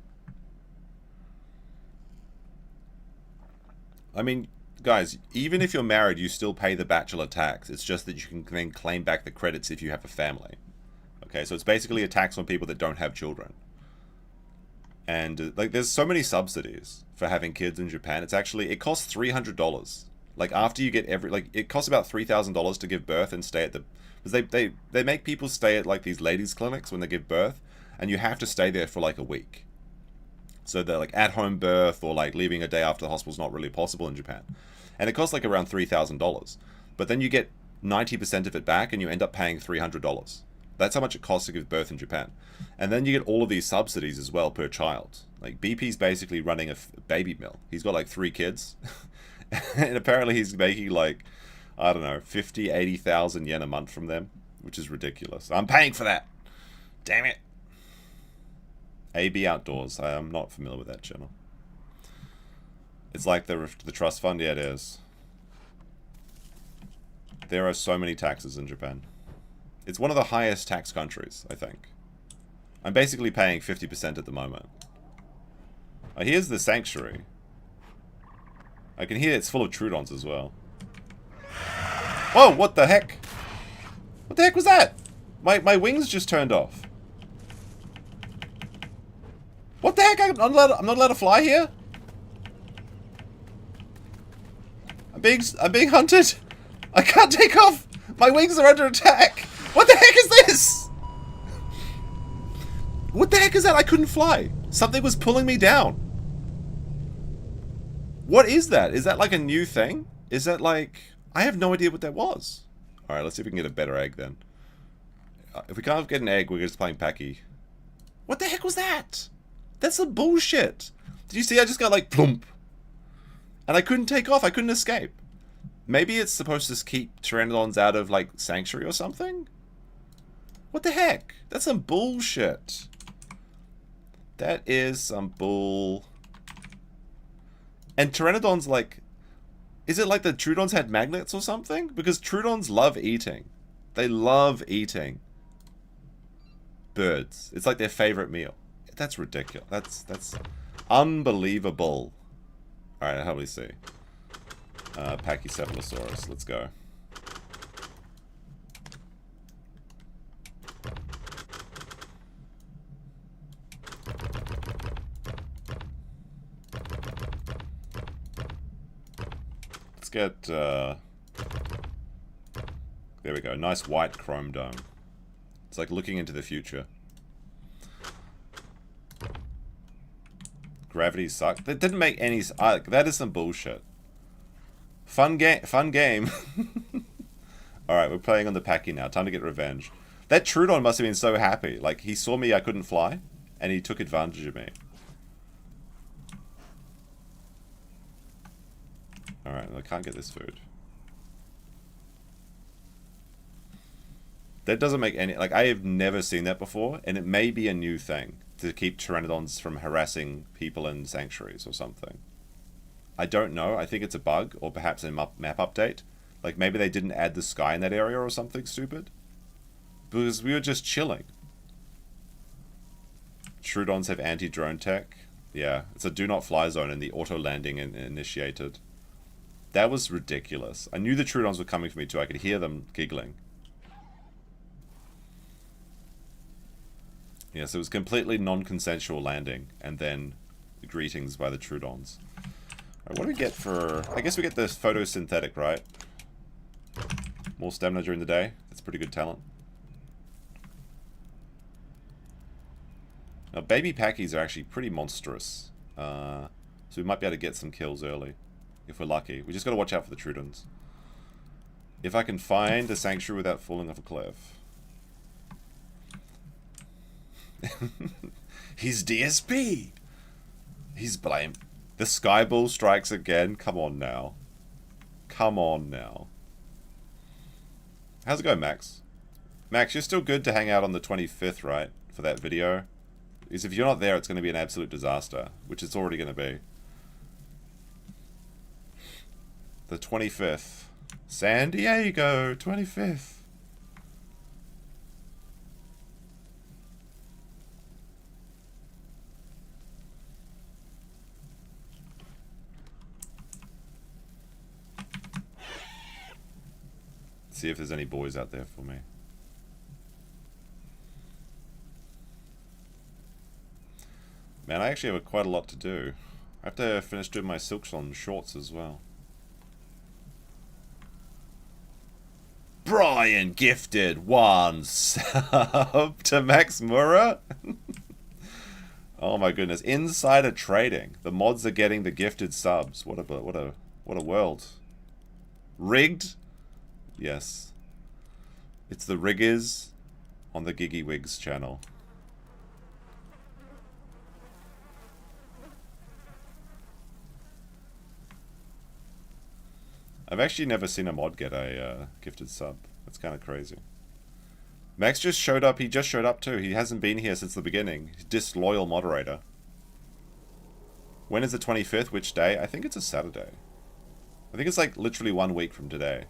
I mean, guys, even if you're married, you still pay the bachelor tax. It's just that you can then claim back the credits if you have a family. Okay, so it's basically a tax on people that don't have children. And, like, there's so many subsidies for having kids in Japan. It's actually, it costs $300. Like, after you get it costs about $3,000 to give birth and stay at the... Because they make people stay at, like, these ladies' clinics when they give birth, and you have to stay there for, like, a week. So they're like at-home birth or like leaving a day after the hospital is not really possible in Japan. And it costs like around $3,000. But then you get 90% of it back and you end up paying $300. That's how much it costs to give birth in Japan. And then you get all of these subsidies as well per child. Like BP's basically running a baby mill. He's got like 3 kids. And apparently he's making like, I don't know, 50, 80,000 yen a month from them, which is ridiculous. I'm paying for that. Damn it. AB Outdoors. I am not familiar with that channel. It's like the trust fund. Yeah, it is. There are so many taxes in Japan. It's one of the highest tax countries, I think. I'm basically paying 50% at the moment. Oh, here's the sanctuary. I can hear it's full of Trudons as well. Whoa, what the heck? What the heck was that? My wings just turned off. What the heck? I'm not allowed to fly here? I'm being hunted. I can't take off. My wings are under attack. What the heck is this? What the heck is that? I couldn't fly. Something was pulling me down. What is that? Is that like a new thing? Is that like... I have no idea what that was. Alright, let's see if we can get a better egg then. If we can't get an egg, we're just playing Pachy. What the heck was that? That's some bullshit. Did you see? I just got like plump. And I couldn't take off. I couldn't escape. Maybe it's supposed to keep pteranodons out of like sanctuary or something? What the heck? That's some bullshit. That is some bull. And pteranodons like... Is it like the Trudons had magnets or something? Because Trudons love eating. They love eating birds. It's like their favorite meal. That's ridiculous. That's unbelievable. Alright, how do we see? Pachycephalosaurus. Let's go. Let's get... there we go. Nice white chrome dome. It's like looking into the future. Gravity sucked. That didn't make any... that is some bullshit. Fun game. Alright, we're playing on the Pachy now. Time to get revenge. That Trudon must have been so happy. Like, he saw me, I couldn't fly, and he took advantage of me. Alright, I can't get this food. That doesn't make any... Like, I have never seen that before, and it may be a new thing to keep pteranodons from harassing people in sanctuaries or something. I don't know. I think it's a bug, or perhaps a map update. Like, maybe they didn't add the sky in that area or something stupid. Because we were just chilling. Trudons have anti-drone tech. Yeah, it's a do-not-fly zone and the auto-landing initiated. That was ridiculous. I knew the Trudons were coming for me too. I could hear them giggling. Yes, it was completely non-consensual landing, and then greetings by the Trudons. Alright, what do we get for... I guess we get the photosynthetic, right? More stamina during the day. That's pretty good talent. Now, baby Pachys are actually pretty monstrous. So we might be able to get some kills early. If we're lucky. We just gotta watch out for the Trudons. If I can find a sanctuary without falling off a cliff. He's DSP! He's blamed. The Sky Bull strikes again? Come on now. Come on now. How's it going, Max? Max, you're still good to hang out on the 25th, right? For that video? Because if you're not there, it's going to be an absolute disaster. Which it's already going to be. The 25th. San Diego, 25th. See if there's any boys out there for me. Man, I actually have quite a lot to do. I have to finish doing my Silkshon shorts as well. Brian gifted one sub to Max Mura. Oh my goodness. Insider trading. The mods are getting the gifted subs. What a world. Rigged? Yes. It's the riggers on the Giggywig's channel. I've actually never seen a mod get a gifted sub. That's kind of crazy. Max just showed up. He just showed up too. He hasn't been here since the beginning. Disloyal moderator. When is the 25th? Which day? I think it's a Saturday. I think it's like literally 1 week from today.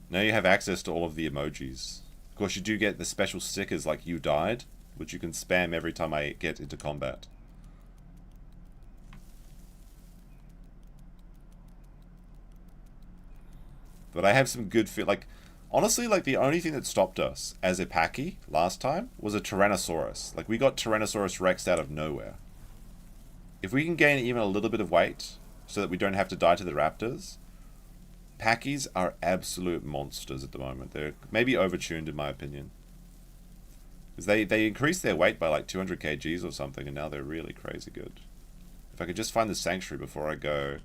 Now you have access to all of the emojis. Of course, you do get the special stickers like "You died," which you can spam every time I get into combat. But I have some good feel. Like, honestly, like the only thing that stopped us as a Pachy last time was a Tyrannosaurus. Like, we got Tyrannosaurus Rex out of nowhere. If we can gain even a little bit of weight so that we don't have to die to the raptors, Pachys are absolute monsters at the moment. They're maybe overtuned in my opinion. Because they increased their weight by like 200 kgs or something, and now they're really crazy good. If I could just find the sanctuary before I go.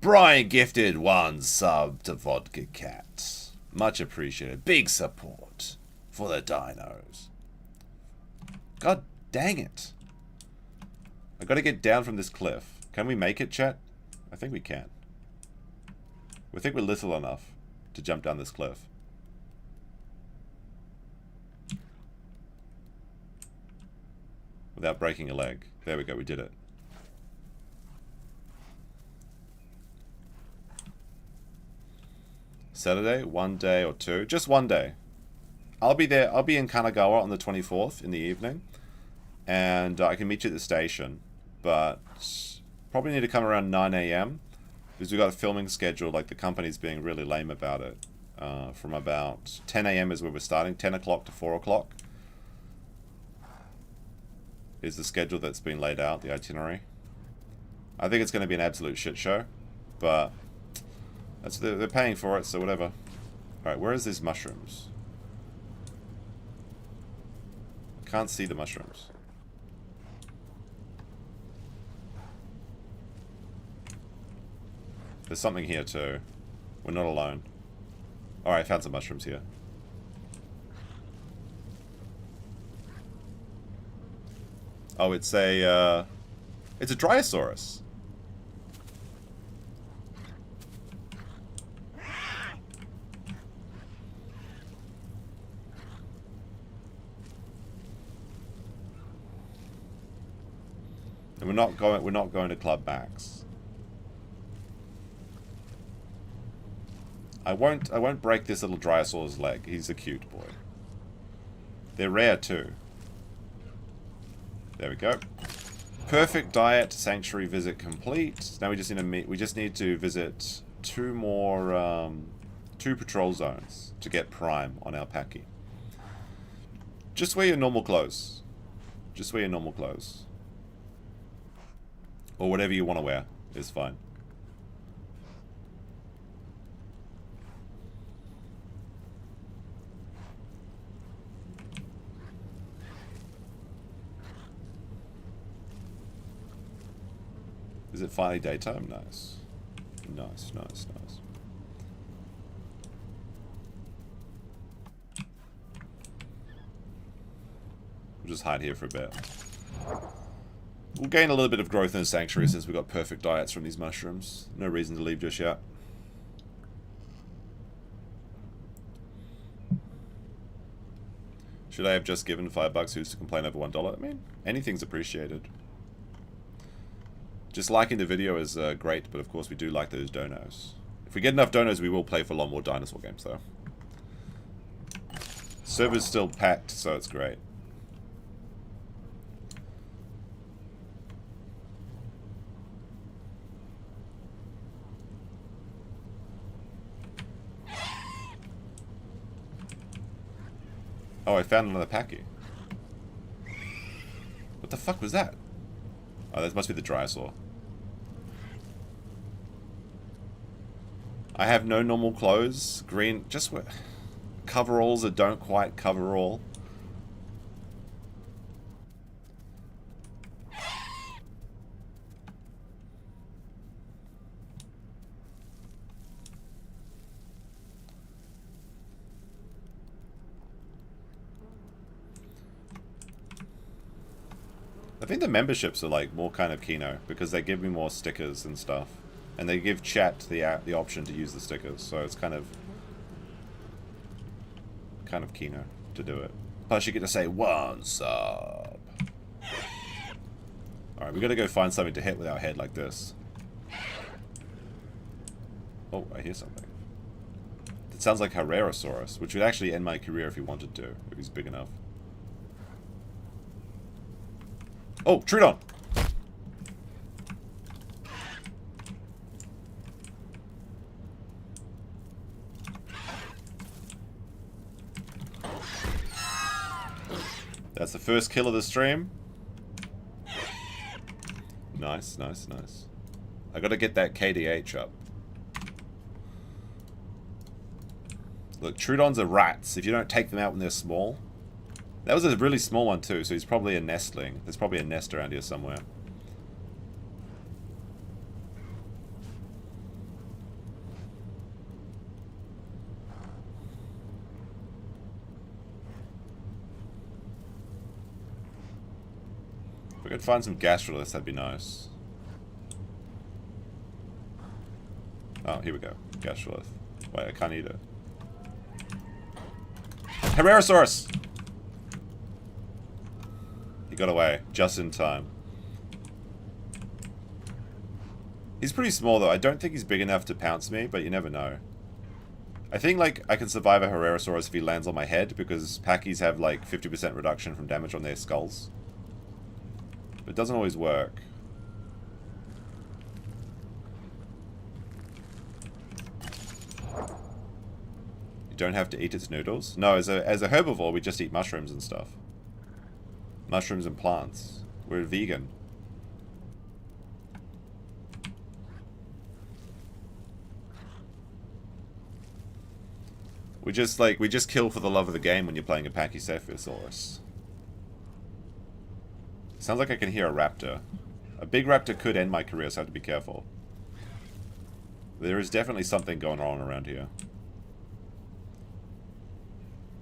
Brian gifted 1 sub to Vodka Cat. Much appreciated. Big support for the dinos. God dang it. I gotta get down from this cliff. Can we make it, chat? I think we can. We think we're little enough to jump down this cliff. Without breaking a leg. There we go, we did it. Saturday, 1 day or 2. Just 1 day. I'll be there. I'll be in Kanagawa on the 24th in the evening. And I can meet you at the station. But probably need to come around 9 AM. Because we've got a filming schedule, like the company's being really lame about it. From about 10 AM is where we're starting. 10 o'clock to 4 o'clock is the schedule that's been laid out, the itinerary. I think it's going to be an absolute shit show. But they're paying for it, so whatever. Alright, where is these mushrooms? Can't see the mushrooms. There's something here too. We're not alone. Alright, found some mushrooms here. Oh, it's a Dryosaurus. And we're not going to Club Max. I won't break this little Dryosaur's leg. He's a cute boy. They're rare too. There we go. Perfect diet sanctuary visit complete. Now we just need to visit 2 more 2 patrol zones to get prime on our Pachy. Just wear your normal clothes. Just wear your normal clothes. Or whatever you want to wear is fine. Is it finally daytime? Nice. Nice, nice, nice. We'll just hide here for a bit. We'll gain a little bit of growth in the sanctuary since we've got perfect diets from these mushrooms. No reason to leave just yet. Should I have just given $5 who's to complain over $1? I mean, anything's appreciated. Just liking the video is great, but of course we do like those donos. If we get enough donos, we will play for a lot more dinosaur games, though. Server's still packed, so it's great. Oh, I found another Pachy. What the fuck was that? Oh, that must be the Dryosaur. I have no normal clothes. Green, just coveralls that don't quite cover all. I think the memberships are like more kind of keno because they give me more stickers and stuff, and they give chat the option to use the stickers, so it's kind of keno to do it. Plus you get to say "What's up?" All right, we got to go find something to hit with our head like this. Oh, I hear something. It sounds like Herrerasaurus, which would actually end my career if he wanted to, if he's big enough. Oh, Trudon! That's the first kill of the stream. Nice, nice, nice. I gotta get that KDH up. Look, Trudons are rats if you don't take them out when they're small. That was a really small one too, so he's probably a nestling. There's probably a nest around here somewhere. If we could find some gastroliths, that'd be nice. Oh, here we go. Gastrolith. Wait, I can't eat it. Herrerasaurus! He got away, just in time. He's pretty small though. I don't think he's big enough to pounce me, but you never know. I think like I can survive a Herrerasaurus if he lands on my head, because Pachys have like 50% reduction from damage on their skulls. But it doesn't always work. You don't have to eat its noodles. No, as a herbivore, we just eat mushrooms and stuff. Mushrooms and plants. We're vegan. We just kill for the love of the game when you're playing a Pachycephalosaurus. Sounds like I can hear a raptor. A big raptor could end my career, so I have to be careful. There is definitely something going on around here.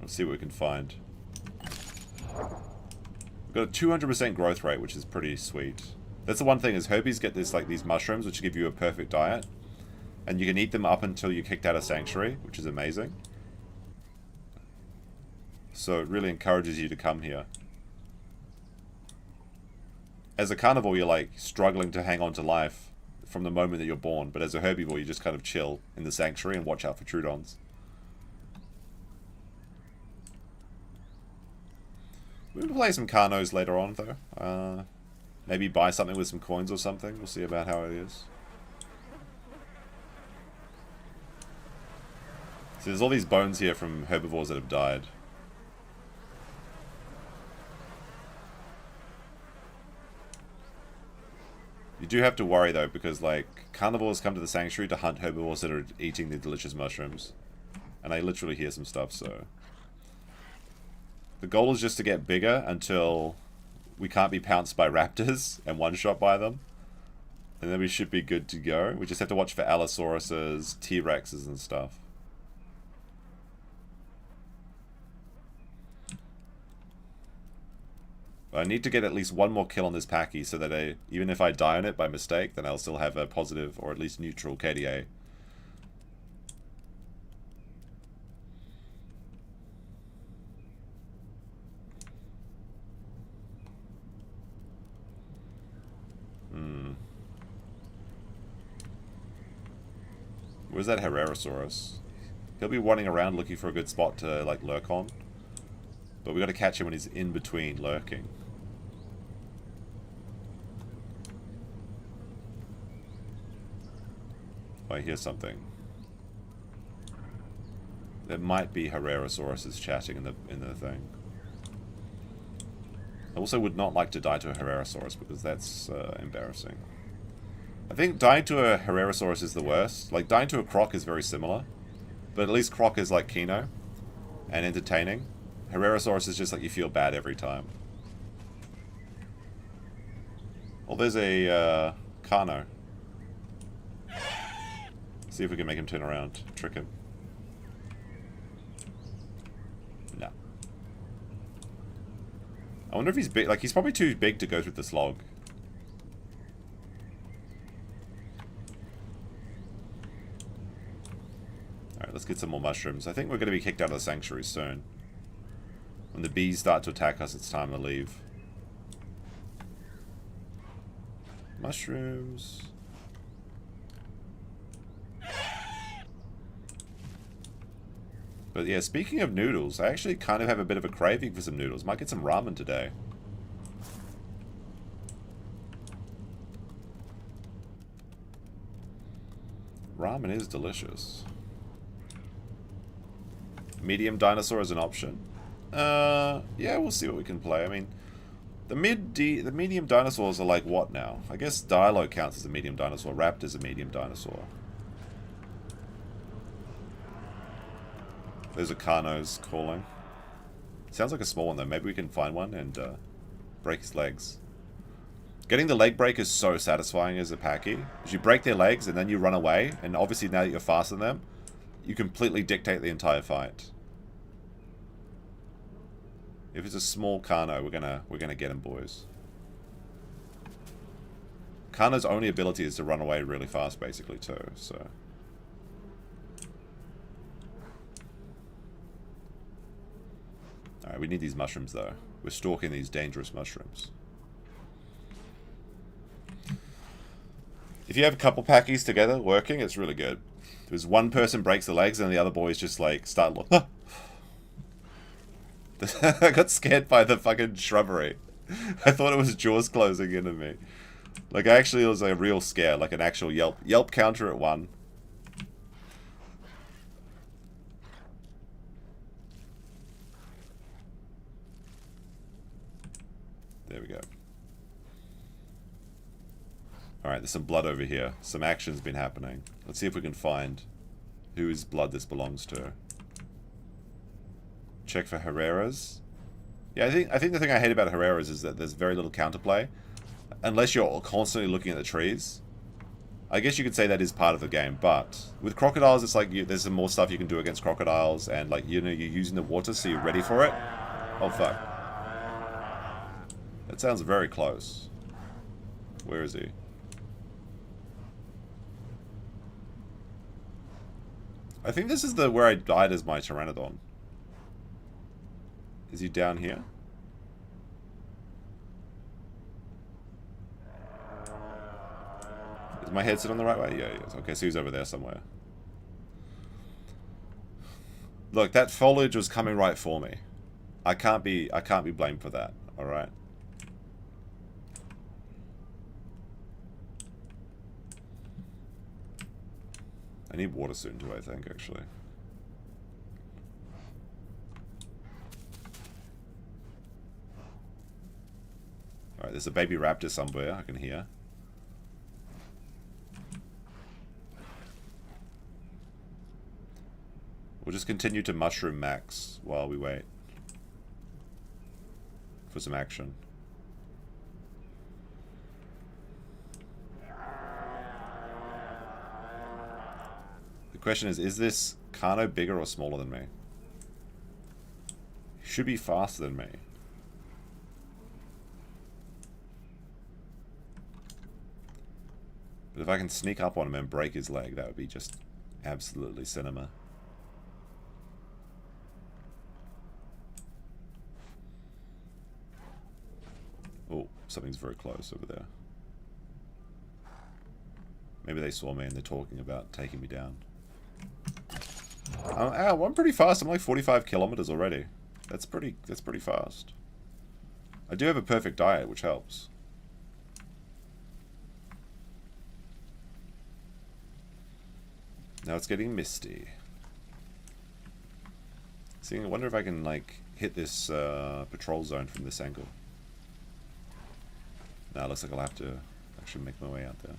Let's see what we can find. We've got a 200% growth rate, which is pretty sweet. That's the one thing, is herbies get this like these mushrooms, which give you a perfect diet. And you can eat them up until you're kicked out of Sanctuary, which is amazing. So it really encourages you to come here. As a carnivore, you're like struggling to hang on to life from the moment that you're born. But as a herbivore, you just kind of chill in the Sanctuary and watch out for Trudons. We'll play some Carnos later on, though. Maybe buy something with some coins or something. We'll see about how it is. So there's all these bones here from herbivores that have died. You do have to worry, though, because, like, carnivores come to the Sanctuary to hunt herbivores that are eating the delicious mushrooms. And I literally hear some stuff, so... The goal is just to get bigger until we can't be pounced by raptors and one-shot by them. And then we should be good to go. We just have to watch for Allosauruses, T-Rexes and stuff. But I need to get at least one more kill on this Pachy so that even if I die on it by mistake, then I'll still have a positive or at least neutral KDA. Where's that Herrerasaurus? He'll be running around looking for a good spot to like lurk on. But we got to catch him when he's in between lurking. Oh, I hear something. There might be Herrerasauruses chatting in the thing. I also would not like to die to a Herrerasaurus because that's embarrassing. I think dying to a Herrerasaurus is the worst. Like, dying to a Croc is very similar. But at least Croc is, like, Kino. And entertaining. Herrerasaurus is just like you feel bad every time. Well, there's a, Carno. See if we can make him turn around. Trick him. No. I wonder if he's big. Like, he's probably too big to go through this log. Alright, let's get some more mushrooms. I think we're going to be kicked out of the sanctuary soon. When the bees start to attack us, it's time to leave. Mushrooms. But yeah, speaking of noodles, I actually kind of have a bit of a craving for some noodles. Might get some ramen today. Ramen is delicious. Medium dinosaur is an option. Yeah, we'll see what we can play. I mean, the medium dinosaurs are like what now? I guess Dilo counts as a medium dinosaur. Raptor's a medium dinosaur. There's a Carno's calling. Sounds like a small one though. Maybe we can find one and break his legs. Getting the leg break is so satisfying as a Pachy. Because you break their legs and then you run away, and obviously now that you're faster than them, you completely dictate the entire fight. If it's a small Carno, we're gonna get him, boys. Carno's only ability is to run away really fast, basically, too. So, all right, we need these mushrooms, though. We're stalking these dangerous mushrooms. If you have a couple Packies together working, it's really good. Because one person breaks the legs and the other boys just like start. I got scared by the fucking shrubbery. I thought it was jaws closing into me. Like, actually, it was a real scare, like an actual yelp. Yelp counter at 1. There we go. Alright, there's some blood over here. Some action's been happening. Let's see if we can find whose blood this belongs to. Check for Herras. Yeah, I think the thing I hate about Herras is that there's very little counterplay. Unless you're constantly looking at the trees. I guess you could say that is part of the game, but with crocodiles, it's like there's some more stuff you can do against crocodiles, and like, you know, you're using the water, so you're ready for it. Oh, fuck. That sounds very close. Where is he? I think this is the where I died as my pteranodon. Is he down here? Is my headset on the right way? Yeah, he is. Okay, so he's over there somewhere. Look, that foliage was coming right for me. I can't be blamed for that. All right. I need water soon too, I think, actually. Alright, there's a baby raptor somewhere I can hear. We'll just continue to mushroom max while we wait for some action. The question is this Carno bigger or smaller than me? He should be faster than me. But if I can sneak up on him and break his leg, that would be just absolutely cinema. Oh, something's very close over there. Maybe they saw me and they're talking about taking me down. I'm pretty fast. I'm like 45 kilometers already. That's pretty fast. I do have a perfect diet, which helps. Now it's getting misty. See, I wonder if I can like hit this patrol zone from this angle. Nah, looks like I'll have to actually make my way out there.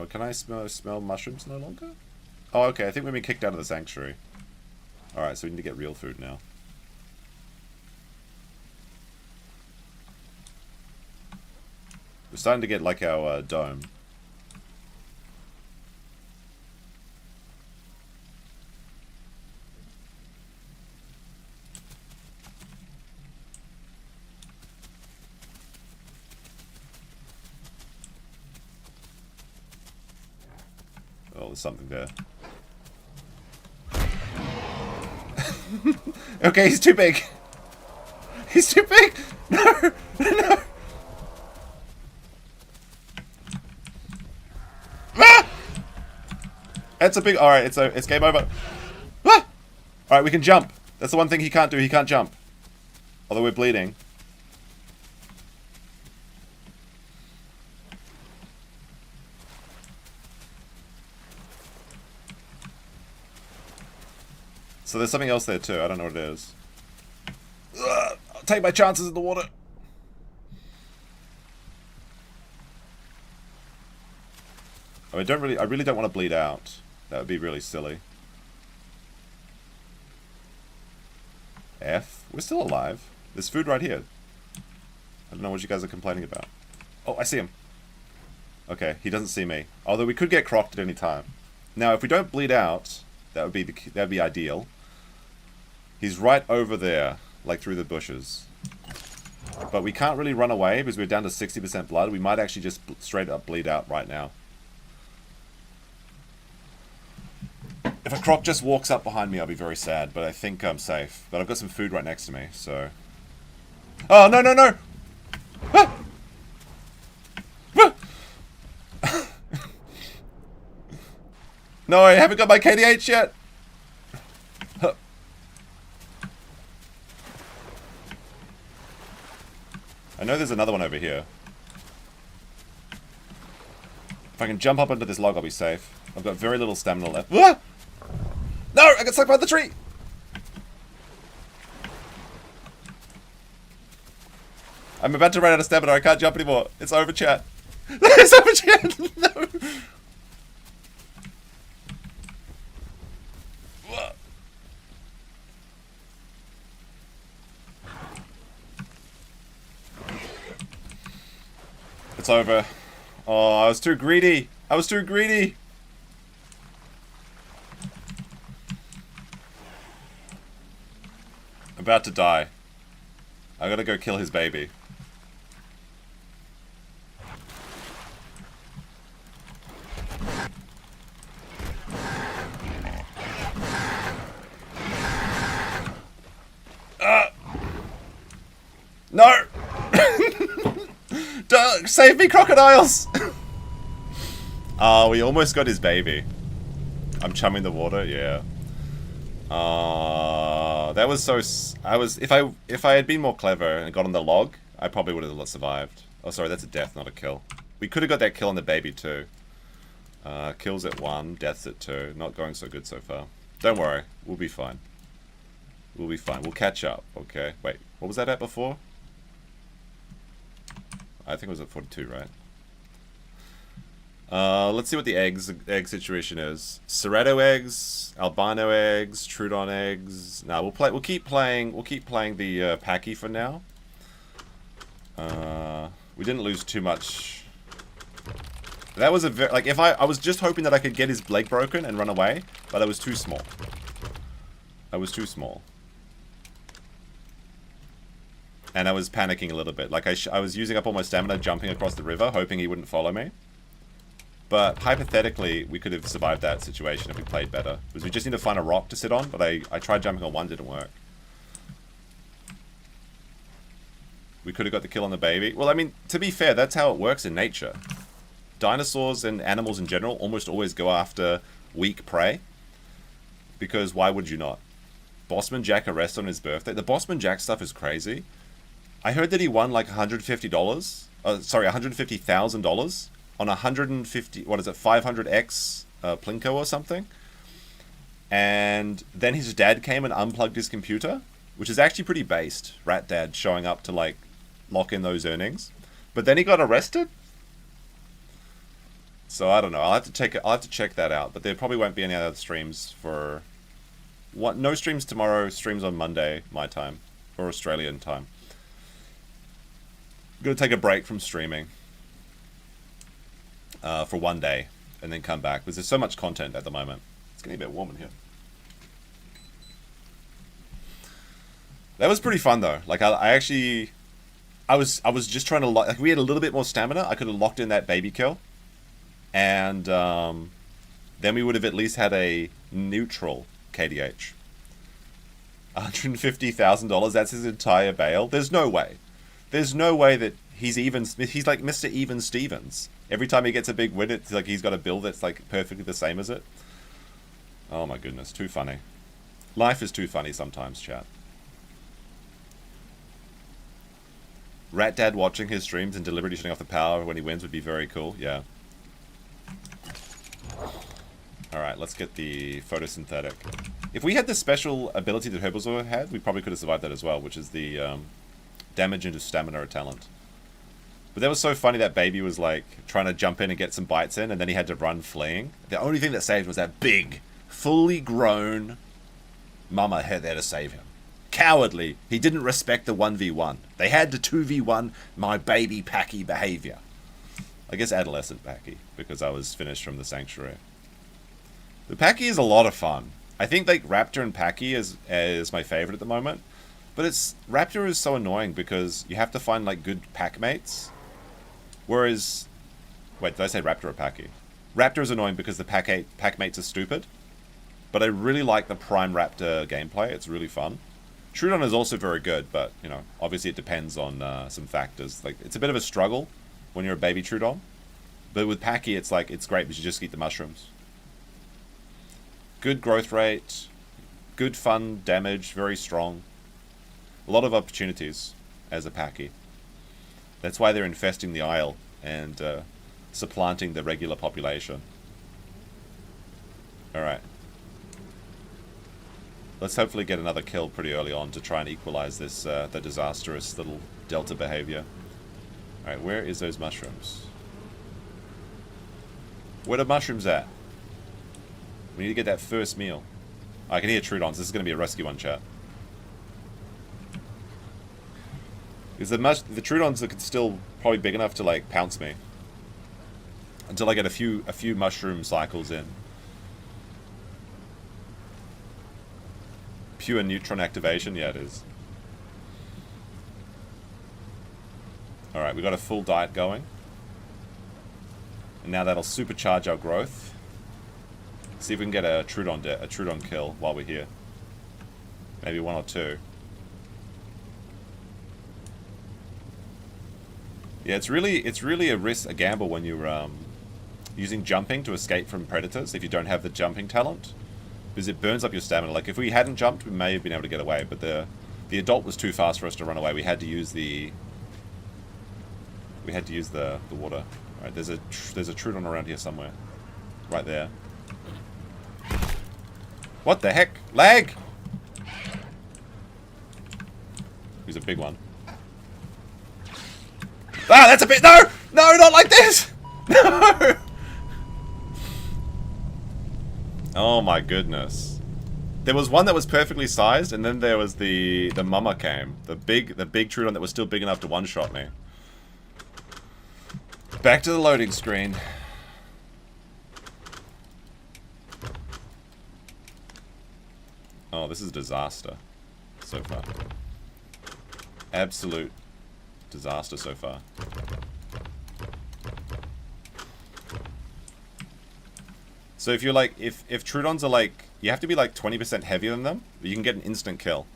Oh, can I smell mushrooms no longer? Oh, okay. I think we've been kicked out of the sanctuary. Alright, so we need to get real food now. We're starting to get like our dome. Oh, there's something there. Okay, he's too big. He's too big. No, no. Ah! That's a big. All right, it's game over. Ah! All right, we can jump. That's the one thing he can't do. He can't jump. Although we're bleeding. So there's something else there too. I don't know what it is. Ugh, I'll take my chances in the water. I really don't want to bleed out. That would be really silly. F? We're still alive. There's food right here. I don't know what you guys are complaining about. Oh, I see him. Okay, he doesn't see me. Although we could get crocked at any time. Now, if we don't bleed out, that'd be ideal. He's right over there, like through the bushes. But we can't really run away because we're down to 60% blood. We might actually just straight up bleed out right now. If a croc just walks up behind me, I'll be very sad, but I think I'm safe. But I've got some food right next to me, so... Oh, no, no, no! Ah! Ah! No, I haven't got my KDH yet! Huh. I know there's another one over here. If I can jump up into this log, I'll be safe. I've got very little stamina left. Ah! No! I got stuck by the tree! I'm about to run out of stamina. I can't jump anymore. It's over, chat. It's over, chat! No! It's over. Oh, I was too greedy. I was too greedy. I'm about to die. I gotta go kill his baby. No! Save me, crocodiles! We almost got his baby. I'm chumming the water, yeah. That was so... If I had been more clever and got on the log, I probably would have survived. Oh, sorry, that's a death, not a kill. We could have got that kill on the baby, too. Kills at 1, deaths at 2. Not going so good so far. Don't worry, we'll be fine. We'll be fine. We'll catch up, okay? Wait, what was that at before? I think it was at 42, right? Let's see what the egg situation is. Cerreto eggs, albino eggs, Trudon eggs. Nah, we'll keep playing the Pachy for now. We didn't lose too much. That was a very, like, I was just hoping that I could get his leg broken and run away, but I was too small. I was too small. And I was panicking a little bit. Like, I was using up all my stamina jumping across the river, hoping he wouldn't follow me. But, hypothetically, we could have survived that situation if we played better. Because we just need to find a rock to sit on, but I tried jumping on one, didn't work. We could have got the kill on the baby. Well, I mean, to be fair, that's how it works in nature. Dinosaurs and animals in general almost always go after weak prey. Because why would you not? Bossman Jack arrested on his birthday. The Bossman Jack stuff is crazy. I heard that he won like $150. Sorry, $150,000 on 150. What is it? 500X Plinko or something. And then his dad came and unplugged his computer, which is actually pretty based. Rat Dad showing up to like lock in those earnings. But then he got arrested. So I don't know. I'll have to check that out. But there probably won't be any other streams for what? No streams tomorrow. Streams on Monday, my time, or Australian time. I'm gonna take a break from streaming for one day, and then come back because there's so much content at the moment. It's getting a bit warm in here. That was pretty fun though. Like I was just trying to lock. Like, we had a little bit more stamina. I could have locked in that baby kill, and then we would have at least had a neutral KDH. $150,000. That's his entire bail. There's no way. There's no way that he's like Mr. Even Stevens. Every time he gets a big win, it's like he's got a build that's like perfectly the same as it. Oh my goodness, too funny. Life is too funny sometimes, chat. Rat Dad watching his streams and deliberately shutting off the power when he wins would be very cool. Yeah. Alright, let's get the photosynthetic. If we had the special ability that Herbosaur had, we probably could have survived that as well, which is the damage into stamina or talent. But that was so funny, that baby was like trying to jump in and get some bites in, and then he had to run fleeing. The only thing that saved was that big, fully grown mama head there to save him. Cowardly. He didn't respect the 1v1. They had to 2v1 my baby Pachy behavior. I guess adolescent Pachy, because I was finished from the sanctuary. The Pachy is a lot of fun. I think like Raptor and Pachy is my favorite at the moment. But Raptor is so annoying because you have to find like good pack mates. Whereas, wait, did I say Raptor or Pachy? Raptor is annoying because the pack mates are stupid. But I really like the Prime Raptor gameplay. It's really fun. Troodon is also very good, but, you know, obviously it depends on some factors. Like, it's a bit of a struggle when you're a baby Troodon. But with Pachy, it's like, it's great because you just eat the mushrooms. Good growth rate. Good fun damage. Very strong. A lot of opportunities as a Pachy. That's why they're infesting the Isle and supplanting the regular population. Alright. Let's hopefully get another kill pretty early on to try and equalize this, the disastrous little delta behavior. Alright, where is those mushrooms? Where are the mushrooms at? We need to get that first meal. Oh, I can hear Troodons. This is going to be a rescue one, chat. Because the Troodons are still probably big enough to, like, pounce me. Until I get a few mushroom cycles in. Pure neutron activation? Yeah, it is. Alright, we got a full diet going. And now that'll supercharge our growth. See if we can get a Troodon kill while we're here. Maybe one or two. Yeah, it's really a gamble when you're using jumping to escape from predators if you don't have the jumping talent. Because it burns up your stamina. Like, if we hadn't jumped, we may have been able to get away, but the adult was too fast for us to run away. We had to use the water. Alright, there's a Troodon around here somewhere. Right there. What the heck? Lag! He's a big one. Ah, that's a bit... No! No, not like this! No! Oh my goodness. There was one that was perfectly sized, and then there was the mama came. The big Troodon that was still big enough to one-shot me. Back to the loading screen. Oh, this is a disaster so far. Absolute disaster so far. So if you're like, if Troodons are like, you have to be like 20% heavier than them, you can get an instant kill.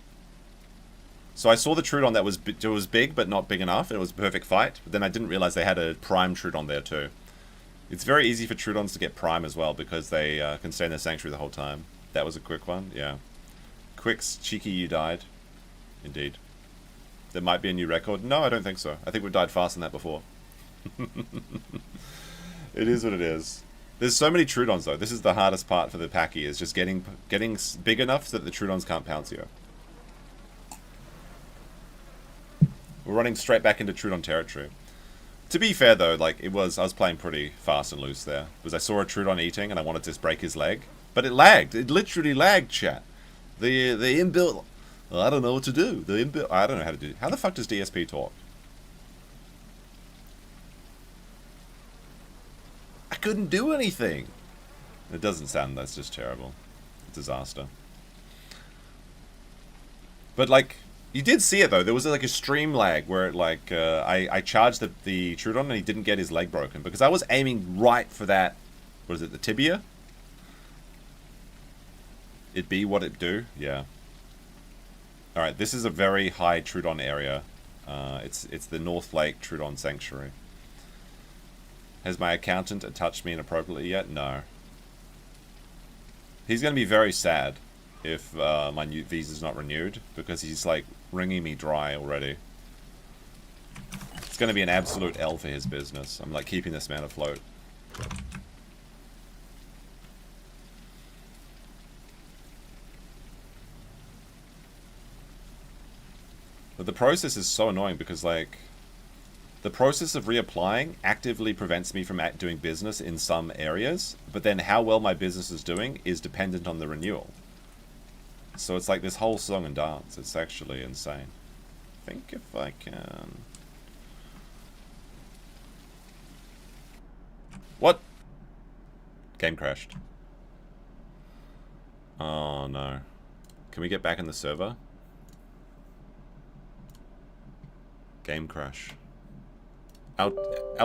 So I saw the Troodon that was big, but not big enough. It was a perfect fight, but then I didn't realize they had a Prime Troodon there too. It's very easy for Troodons to get Prime as well, because they can stay in their sanctuary the whole time. That was a quick one, yeah. Quicks, cheeky, you died. Indeed. There might be a new record. No, I don't think so. I think we've died faster than that before. It is what it is. There's so many Troodons though. This is the hardest part for the Pachy, is just getting big enough so that the Troodons can't pounce you. We're running straight back into Troodon territory. To be fair though, like I was playing pretty fast and loose there. Because I saw a Trudon eating and I wanted to break his leg. But it lagged. It literally lagged, chat. The inbuilt... Well, I don't know what to do. The inbuilt... I don't know how to do... How the fuck does DSP talk? I couldn't do anything. It doesn't sound... That's just terrible. Disaster. But like... You did see it though. There was like a stream lag where it like... I charged the Trudon and he didn't get his leg broken. Because I was aiming right for that... What is it? The tibia? It be what it do? Yeah. Alright, this is a very high Trudon area. It's the North Lake Trudon Sanctuary. Has my accountant touched me inappropriately yet? No. He's going to be very sad if my new visa's not renewed, because he's like wringing me dry already. It's going to be an absolute L for his business. I'm like keeping this man afloat. But the process is so annoying because, like, the process of reapplying actively prevents me from doing business in some areas, but then how well my business is doing is dependent on the renewal. So it's like this whole song and dance. It's actually insane. I think if I can... What? Game crashed. Oh, no. Can we get back in the server? Game crash. Our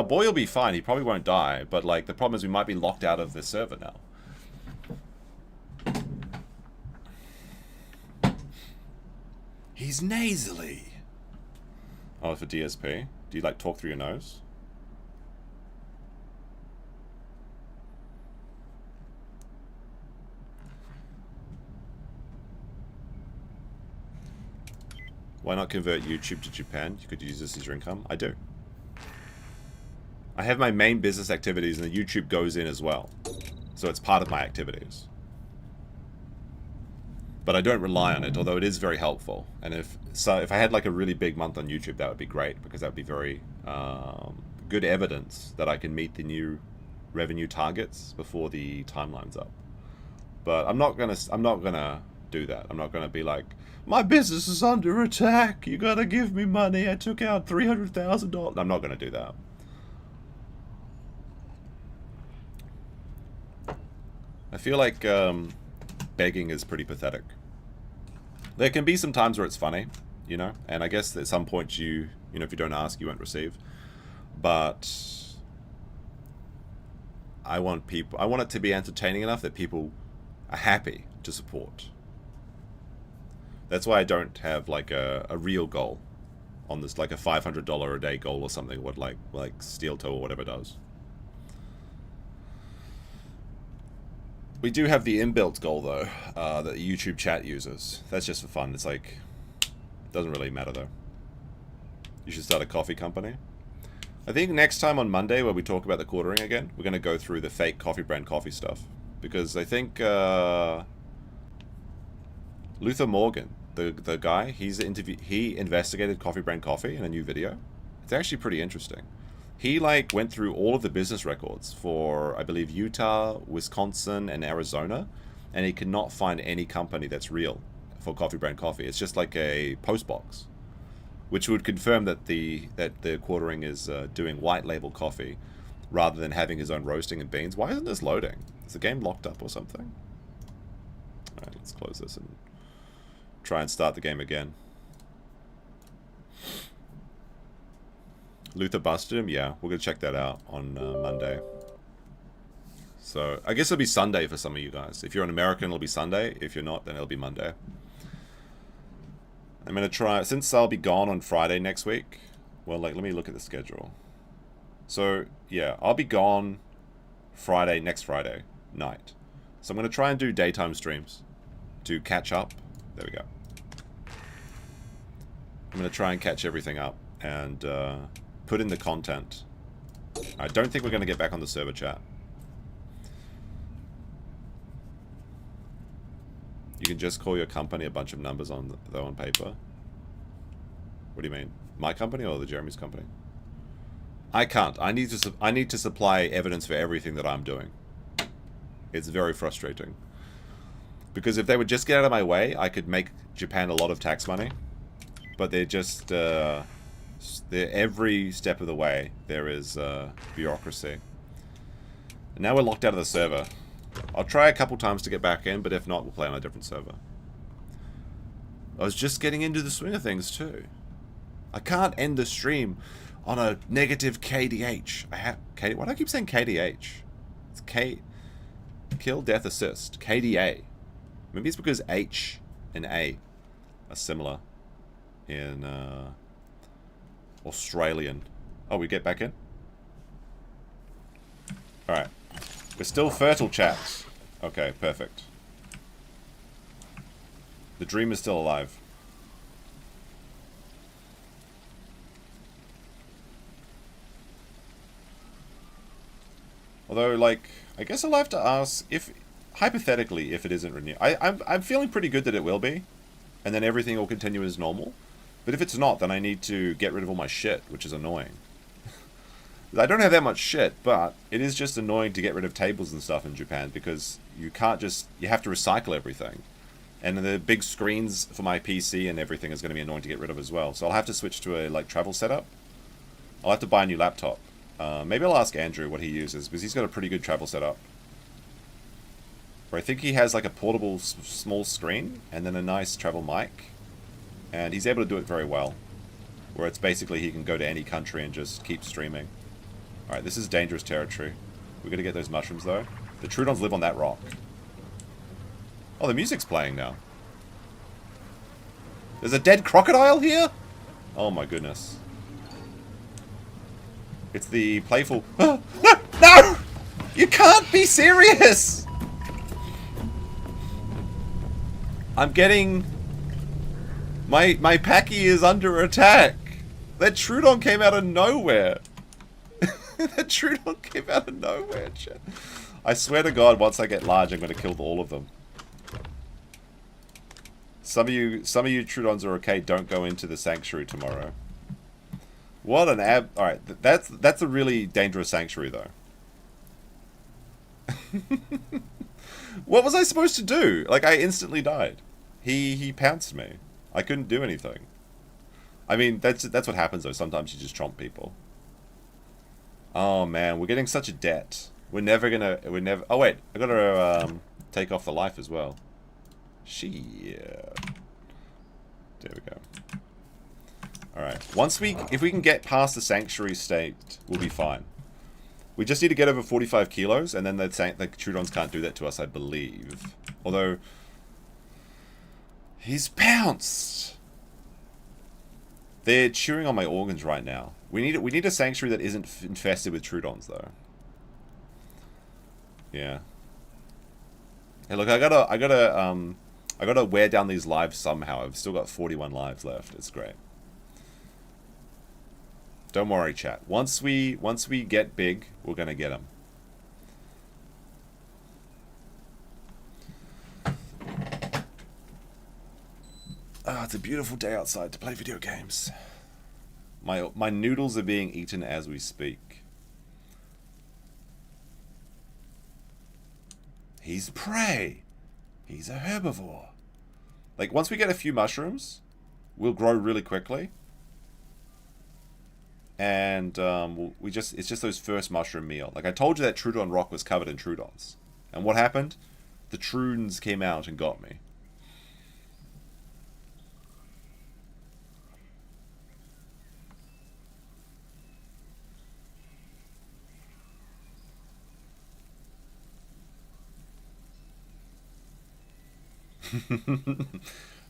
boy will be fine. He probably won't die. But, like, the problem is we might be locked out of the server now. He's nasally. Oh, for DSP? Do you, like, talk through your nose? Why not convert YouTube to Japan? You could use this as your income. I do. I have my main business activities and the YouTube goes in as well. So it's part of my activities. But I don't rely on it, although it is very helpful. And if I had like a really big month on YouTube, that would be great, because that would be very good evidence that I can meet the new revenue targets before the timeline's up. But I'm not gonna do that. I'm not gonna be like, my business is under attack. You gotta give me money. I took out $300,000. I'm not gonna do that. I feel like begging is pretty pathetic. There can be some times where it's funny, you know, and I guess at some point you know, if you don't ask, you won't receive. But I want it to be entertaining enough that people are happy to support. That's why I don't have like a real goal on this, like a $500 a day goal or something, what like Steel Toe or whatever does. We do have the inbuilt goal though, that the YouTube chat uses. That's just for fun. It's like, doesn't really matter though. You should start a coffee company. I think next time on Monday, where we talk about the quartering again, we're going to go through the fake coffee brand coffee stuff. Because I think Luther Morgan, the guy, he investigated coffee brand coffee in a new video. It's actually pretty interesting. He like went through all of the business records for, I believe, Utah, Wisconsin, and Arizona, and he could not find any company that's real for coffee brand coffee. It's just like a post box, which would confirm that the quartering is doing white label coffee rather than having his own roasting and beans. Why isn't this loading? Is the game locked up or something? Alright, let's close this and try and start the game again. Luther busted him? Yeah, we're going to check that out on Monday. So, I guess it'll be Sunday for some of you guys. If you're an American, it'll be Sunday. If you're not, then it'll be Monday. I'm going to try, since I'll be gone on Friday next week, well, like, let me look at the schedule. So, yeah, I'll be gone next Friday night. So I'm going to try and do daytime streams to catch up. There we go. I'm going to try and catch everything up and put in the content. I don't think we're going to get back on the server chat. You can just call your company a bunch of numbers on paper. What do you mean? My company or the Jeremy's company? I can't. I need to supply evidence for everything that I'm doing. It's very frustrating. Because if they would just get out of my way, I could make Japan a lot of tax money. But they're just, they're every step of the way, there is bureaucracy. And now we're locked out of the server. I'll try a couple times to get back in, but if not, we'll play on a different server. I was just getting into the swing of things, too. I can't end the stream on a negative KDH. Why do I keep saying KDH? It's Kill, Death, Assist. KDA. Maybe it's because H and A are similar in Australian. Oh, we get back in? Alright. We're still fertile, chat. Okay, perfect. The dream is still alive. Although, like, I guess I'll have to ask if, hypothetically, if it isn't renewed. I'm feeling pretty good that it will be, and then everything will continue as normal. But if it's not, then I need to get rid of all my shit, which is annoying. I don't have that much shit, but it is just annoying to get rid of tables and stuff in Japan, because you can't just, you have to recycle everything. And the big screens for my PC and everything is going to be annoying to get rid of as well. So I'll have to switch to a, like, travel setup. I'll have to buy a new laptop. Maybe I'll ask Andrew what he uses, because he's got a pretty good travel setup. Where I think he has like a portable small screen, and then a nice travel mic. And he's able to do it very well. Where it's basically he can go to any country and just keep streaming. Alright, this is dangerous territory. We're gonna get those mushrooms though. The Troodons live on that rock. Oh, the music's playing now. There's a dead crocodile here? Oh my goodness. It's the playful... No! No! You can't be serious! I'm getting... My Pachy is under attack. That Troodon came out of nowhere. That Troodon came out of nowhere, chat. I swear to God, once I get large, I'm going to kill all of them. Some of you Troodons are okay. Don't go into the sanctuary tomorrow. What an ab... Alright, that's a really dangerous sanctuary, though. What was I supposed to do? Like, I instantly died. He pounced me. I couldn't do anything. I mean, that's what happens, though. Sometimes you just tromp people. Oh, man. We're getting such a debt. We're never... Oh, wait. I gotta take off the life as well. Shit. There we go. Alright, if we can get past the sanctuary state, we'll be fine. We just need to get over 45 kilos, and then the Troodons can't do that to us, I believe. Although, he's pounced! They're chewing on my organs right now. We need a sanctuary that isn't infested with Troodons, though. Yeah. Hey, look, I gotta wear down these lives somehow. I've still got 41 lives left. It's great. Don't worry, chat. Once we get big, we're gonna get them. Ah, it's a beautiful day outside to play video games. My noodles are being eaten as we speak. He's prey. He's a herbivore. Like, once we get a few mushrooms, we'll grow really quickly. And it's just those first mushroom meal. Like I told you that Troodon rock was covered in Troodons. And what happened? The Troons came out and got me.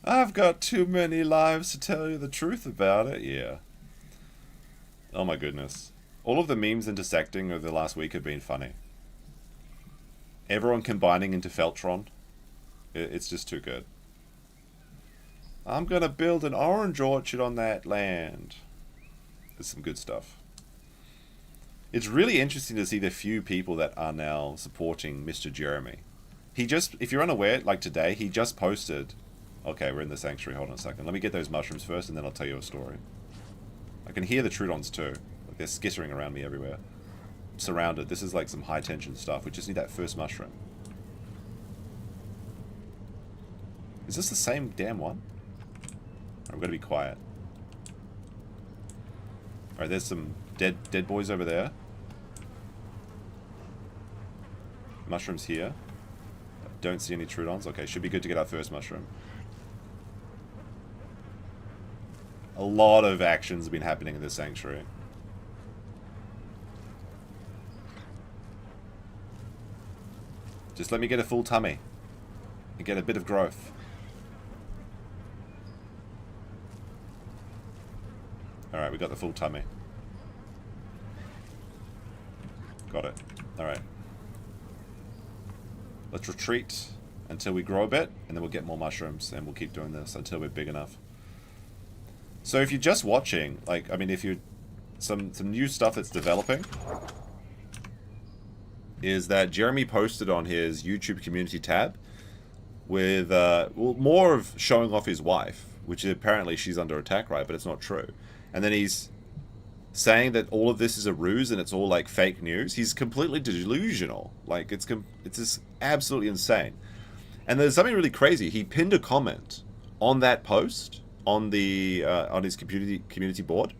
I've got too many lives to tell you the truth about it, yeah. Oh my goodness. All of the memes intersecting over the last week have been funny. Everyone combining into Feltron. It's just too good. I'm gonna build an orange orchard on that land. There's some good stuff. It's really interesting to see the few people that are now supporting Mr. Jeremy. He just, if you're unaware, like today, he just posted... Okay, we're in the sanctuary. Hold on a second. Let me get those mushrooms first, and then I'll tell you a story. I can hear the Troodons too. they're skittering around me everywhere. I'm surrounded. This is like some high tension stuff. We just need that first mushroom. Is this the same damn one? I'm gonna be quiet. Alright, there's some dead boys over there. Mushrooms here. Don't see any Trudons. Okay, should be good to get our first mushroom. A lot of actions have been happening in this sanctuary. Just let me get a full tummy and get a bit of growth. Alright, we got the full tummy. Got it. Alright. Let's retreat until we grow a bit, and then we'll get more mushrooms, and we'll keep doing this until we're big enough. So if you're just watching, like, I mean, if you... Some new stuff that's developing is that Jeremy posted on his YouTube community tab with, well, more of showing off his wife, which apparently she's under attack, right? But it's not true. And then he's saying that all of this is a ruse and it's all like fake news. He's completely delusional. Like, it's just absolutely insane. And there's something really crazy. He pinned a comment on that post on the on his community board,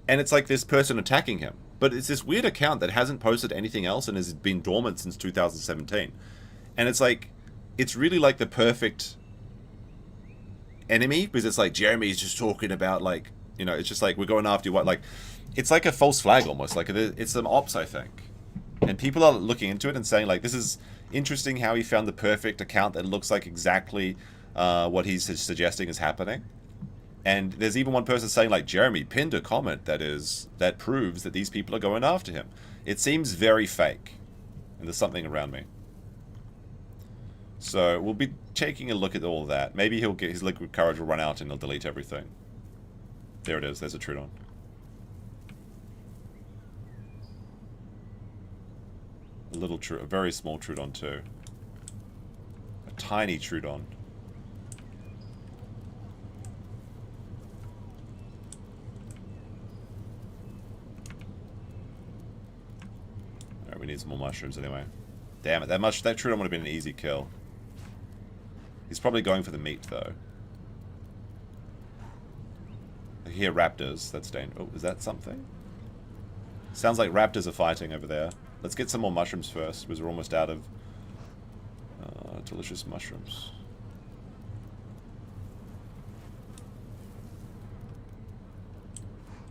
and it's like this person attacking him. But it's this weird account that hasn't posted anything else and has been dormant since 2017. And it's like, it's really like the perfect enemy, because it's like Jeremy's just talking about, like, you know, it's just like we're going after you. What, like, it's like a false flag almost. Like, it's some ops, I think. And people are looking into it and saying, like, this is interesting how he found the perfect account that looks like exactly what he's suggesting is happening. And there's even one person saying, like, Jeremy pinned a comment that proves that these people are going after him. It seems very fake. And there's something around me. So we'll be taking a look at all of that. Maybe he'll get his liquid courage will run out and he'll delete everything. There it is. There's a Trudon. A very small Trudon too. A tiny Trudon. Alright, we need some more mushrooms anyway. Damn it, that Trudon would have been an easy kill. He's probably going for the meat though. I hear raptors. That's dangerous. Oh, is that something? Sounds like raptors are fighting over there. Let's get some more mushrooms first, because we're almost out of delicious mushrooms.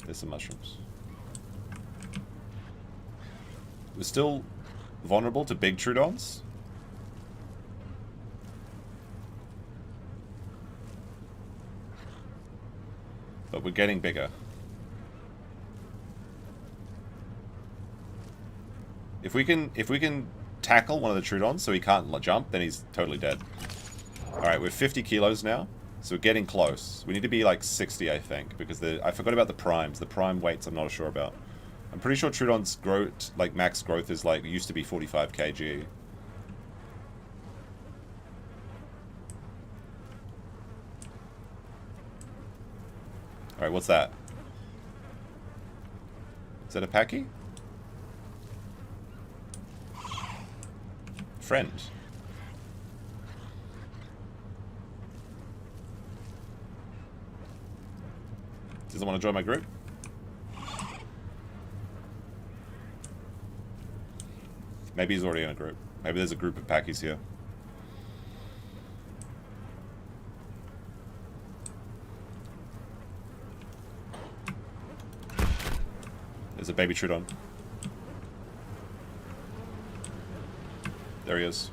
There's some mushrooms. We're still vulnerable to big Trudons. But we're getting bigger. If we can tackle one of the Trudons so he can't jump, then he's totally dead. Alright, we're 50 kilos now, so we're getting close. We need to be like 60, I think, because I forgot about the primes. The prime weights I'm not sure about. I'm pretty sure Trudon's growth, like max growth, is like, used to be 45 kg. Alright, what's that? Is that a Pachy? Friend. Doesn't want to join my group? Maybe he's already in a group. Maybe there's a group of Pachys here. There's a baby Trudon. There he is.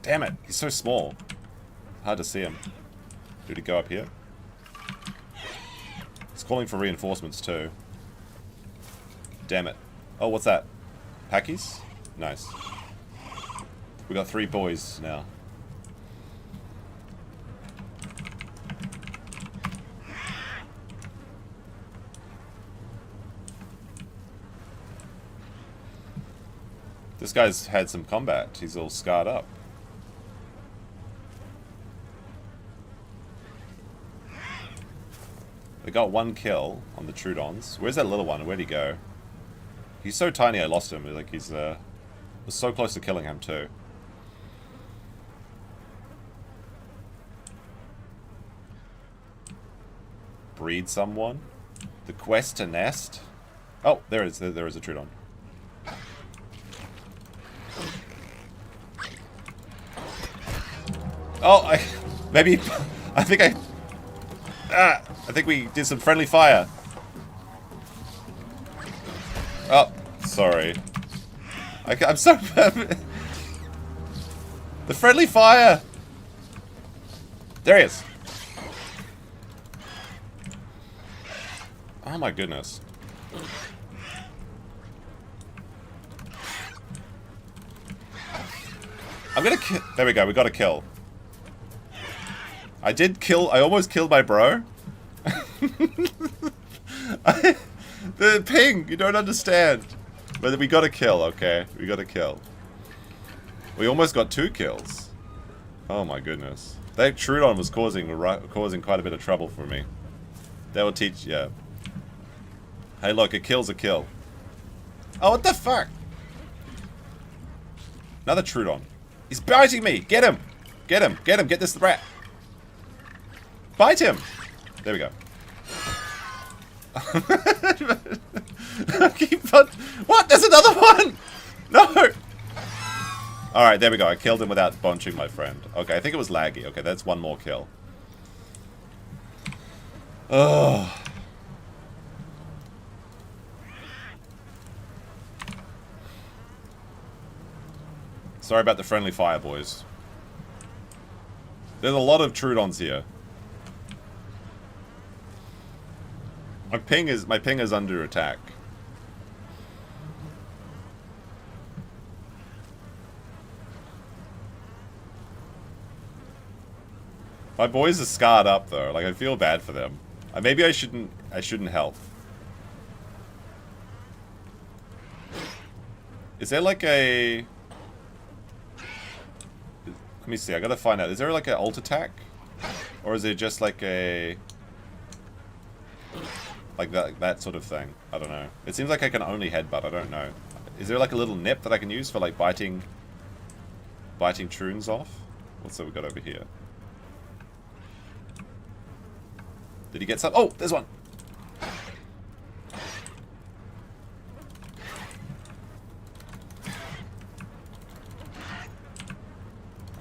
Damn it, he's so small. Hard to see him. Did he go up here? He's calling for reinforcements too. Damn it. Oh, what's that? Pachys? Nice. We got 3 boys now. This guy's had some combat. He's all scarred up. They got one kill on the Troodons. Where's that little one? Where'd he go? He's so tiny I lost him. Like he's was so close to killing him too. Breed someone. The quest to nest. Oh, there is a Troodon. Oh, I think we did some friendly fire. Oh, sorry. I'm so the friendly fire. There he is. Oh my goodness. I'm gonna kill. There we go. We got a kill. I almost killed my bro. The ping, you don't understand. But we got a kill, okay? We got a kill. We almost got 2 kills. Oh my goodness. That Troodon was causing quite a bit of trouble for me. That will teach, yeah. Hey look, a kill's a kill. Oh, what the fuck? Another Troodon. He's biting me! Get him! Get him! Get him! Get this rat! Bite him! There we go. What? There's another one! No! Alright, there we go. I killed him without bunching my friend. Okay, I think it was laggy. Okay, that's one more kill. Oh. Sorry about the friendly fire, boys. There's a lot of Troodons here. My ping is under attack. My boys are scarred up though. Like I feel bad for them. Maybe I shouldn't help. Is there like a... Let me see, I gotta find out. Is there like an ult attack? Or is it just like a... Like that sort of thing? I don't know. It seems like I can only headbutt, I don't know. Is there like a little nip that I can use for like biting troons off? What's that we got over here? Did he get some? Oh, there's one!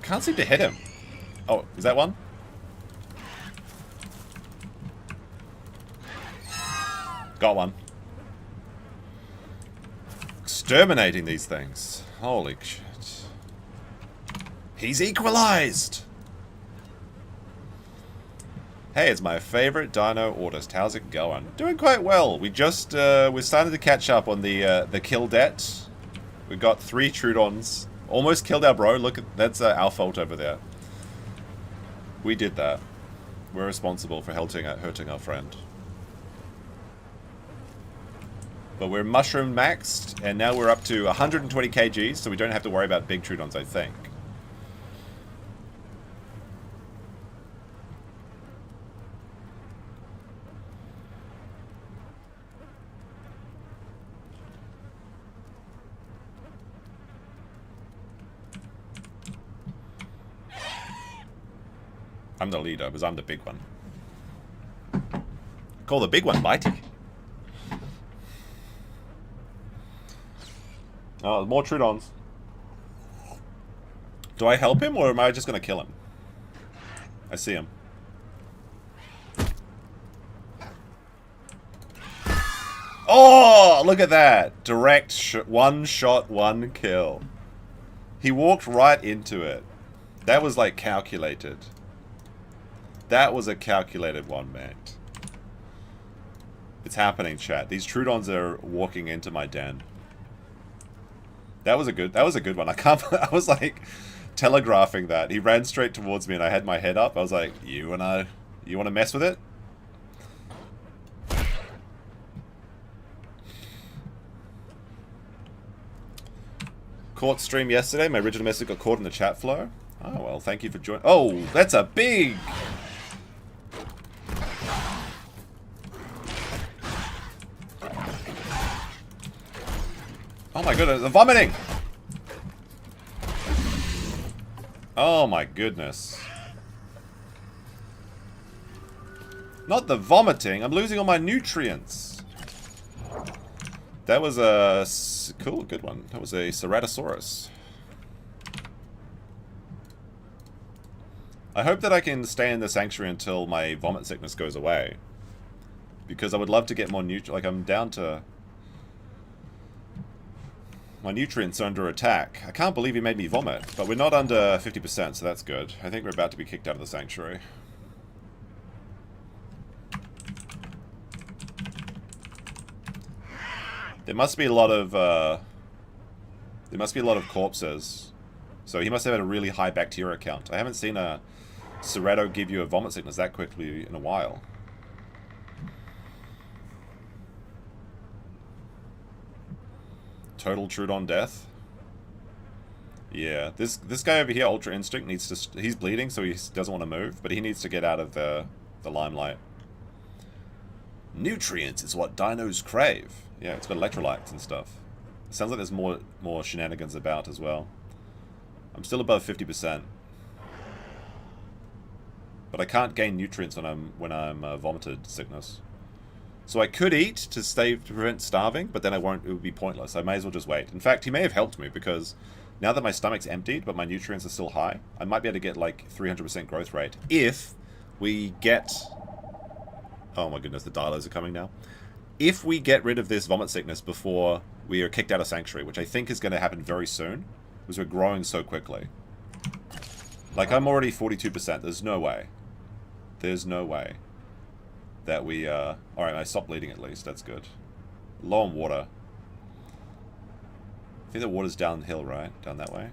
Can't seem to hit him. Oh, is that one? Got one. Exterminating these things. Holy shit. He's equalized! Hey, it's my favorite dino artist. How's it going? Doing quite well. We just, we're starting to catch up on the kill debt. We got 3 Troodons. Almost killed our bro. Look, that's our fault over there. We did that. We're responsible for hurting our friend. But we're mushroom maxed, and now we're up to 120 kgs, so we don't have to worry about big Troodons, I think. I'm the leader, because I'm the big one. Call the big one Pachy. Oh, more Troodons. Do I help him, or am I just going to kill him? I see him. Oh, look at that. Direct one shot, one kill. He walked right into it. That was like calculated. That was a calculated one, mate. It's happening, chat. These Troodons are walking into my den. That was a good one. I was like telegraphing that. He ran straight towards me and I had my head up. I was like, you want to mess with it? Caught stream yesterday. My original message got caught in the chat flow. Oh, well, thank you for joining. Oh, that's a big... Oh my goodness, I'm vomiting! Oh my goodness. Not the vomiting, I'm losing all my nutrients. That was a... cool, good one. That was a Ceratosaurus. I hope that I can stay in the sanctuary until my vomit sickness goes away. Because I would love to get more like, I'm down to... My nutrients are under attack. I can't believe he made me vomit. But we're not under 50%, so that's good. I think we're about to be kicked out of the sanctuary. There must be a lot of... there must be a lot of corpses. So he must have had a really high bacteria count. I haven't seen a Cerato give you a vomit sickness that quickly in a while. Total Trudon death. Yeah, this guy over here, Ultra Instinct, needs to... He's bleeding, so he doesn't want to move, but he needs to get out of the limelight. Nutrients is what dinos crave. Yeah, it's got electrolytes and stuff. Sounds like there's more shenanigans about as well. I'm still above 50%. But I can't gain nutrients when I'm vomited sickness. So I could eat to prevent starving, but then it would be pointless. I may as well just wait. In fact, he may have helped me because now that my stomach's emptied, but my nutrients are still high, I might be able to get like 300% growth rate if we get... Oh my goodness, the dilos are coming now. If we get rid of this vomit sickness before we are kicked out of Sanctuary, which I think is going to happen very soon, because we're growing so quickly. Like, I'm already 42%. There's no way. There's no way that we, Alright, I stopped bleeding at least. That's good. Low on water. I think the water's downhill, right? Down that way.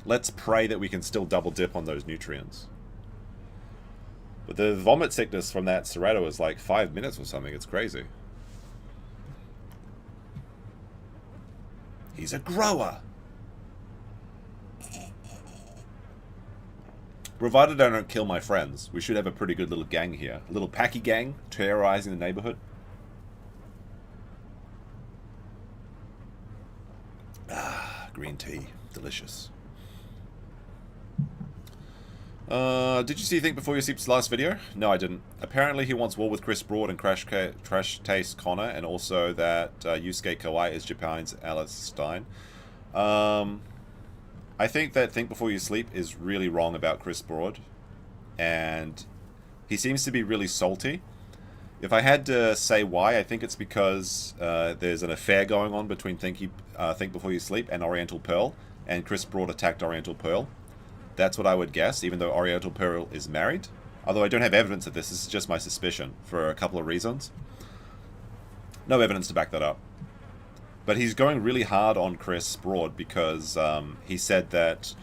Let's pray that we can still double dip on those nutrients. But the vomit sickness from that Cerato is like 5 minutes or something. It's crazy. He's a grower. Provided I don't kill my friends, we should have a pretty good little gang here. A little Pachy gang terrorizing the neighborhood. Ah, green tea. Delicious. Did you see Think Before You Sleep's last video? No, I didn't. Apparently he wants war with Chris Broad and Crash Taste Connor, and also that Yusuke Kawai is Japan's Alice Stein. I think that Think Before You Sleep is really wrong about Chris Broad, and he seems to be really salty. If I had to say why, I think it's because there's an affair going on between Think Before You Sleep and Oriental Pearl, and Chris Broad attacked Oriental Pearl. That's what I would guess, even though Oriental Pearl is married. Although I don't have evidence of this, this is just my suspicion, for a couple of reasons. No evidence to back that up. But he's going really hard on Chris Broad because he said that,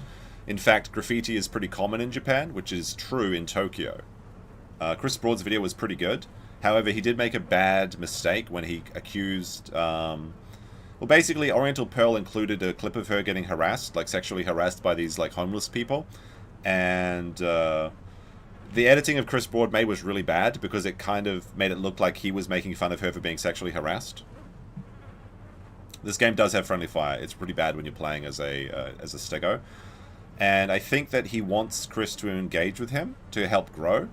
in fact, graffiti is pretty common in Japan, which is true in Tokyo. Chris Broad's video was pretty good. However, he did make a bad mistake when he accused... well, basically, Oriental Pearl included a clip of her getting harassed, like sexually harassed by these like homeless people. And the editing of Chris Broad made was really bad because it kind of made it look like he was making fun of her for being sexually harassed. This game does have friendly fire. It's pretty bad when you're playing as a stego. And I think that he wants Chris to engage with him to help grow.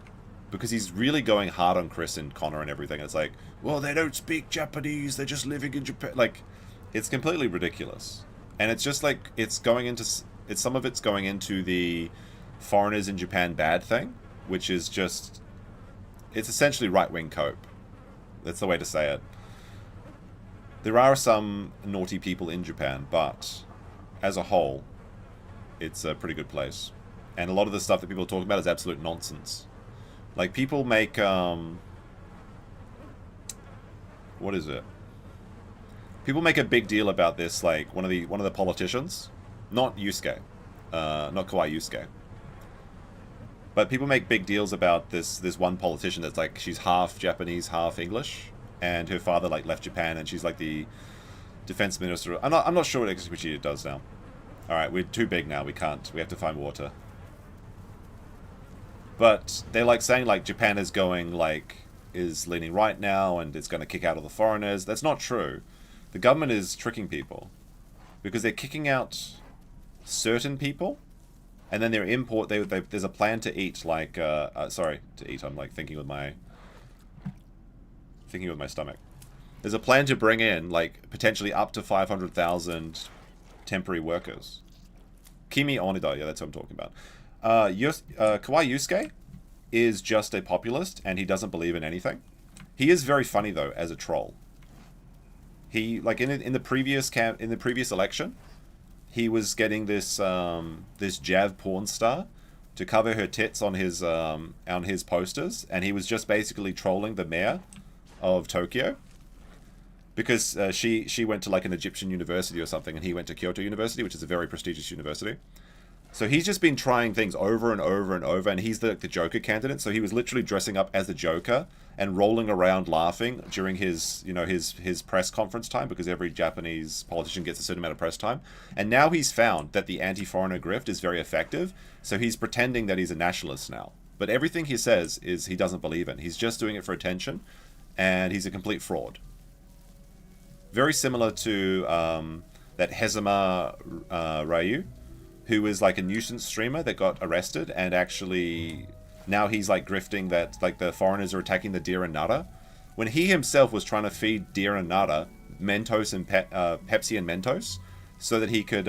Because he's really going hard on Chris and Connor and everything. It's like, well, they don't speak Japanese. They're just living in Japan. Like, it's completely ridiculous. And it's just like, some of it's going into the foreigners in Japan bad thing. Which is just, it's essentially right-wing cope. That's the way to say it. There are some naughty people in Japan, but as a whole, it's a pretty good place. And a lot of the stuff that people are talking about is absolute nonsense. Like, people make, what is it? People make a big deal about this, like, one of the politicians. Not Yusuke. Not Kawaii Yusuke. But people make big deals about this one politician that's, like, she's half Japanese, half English. And her father, like, left Japan, and she's, like, the Defense Minister. I'm not sure what Executive does now. Alright, we're too big now. We can't. We have to find water. But they're like saying like Japan is going like is leaning right now and it's going to kick out all the foreigners. That's not true. The government is tricking people because they're kicking out certain people, and then they're there's a plan to eat like sorry, to eat. I'm like thinking with my stomach. There's a plan to bring in like potentially up to 500,000 temporary workers. Kimi Onida, yeah, that's what I'm talking about. Kawai Yusuke is just a populist, and he doesn't believe in anything. He is very funny though as a troll. He like in the previous election, he was getting this this Jav porn star to cover her tits on his posters, and he was just basically trolling the mayor of Tokyo because she went to like an Egyptian university or something, and he went to Kyoto University, which is a very prestigious university. So he's just been trying things over and over and over, and he's the Joker candidate. So he was literally dressing up as the Joker and rolling around laughing during his press conference time, because every Japanese politician gets a certain amount of press time. And now he's found that the anti-foreigner grift is very effective, so he's pretending that he's a nationalist now. But everything he says is he doesn't believe in. He's just doing it for attention, and he's a complete fraud. Very similar to that Hezama Ryu, who was like a nuisance streamer that got arrested, and actually now he's like grifting that like the foreigners are attacking the deer and nada, when he himself was trying to feed deer and nada Mentos and Pepsi and Mentos so that he could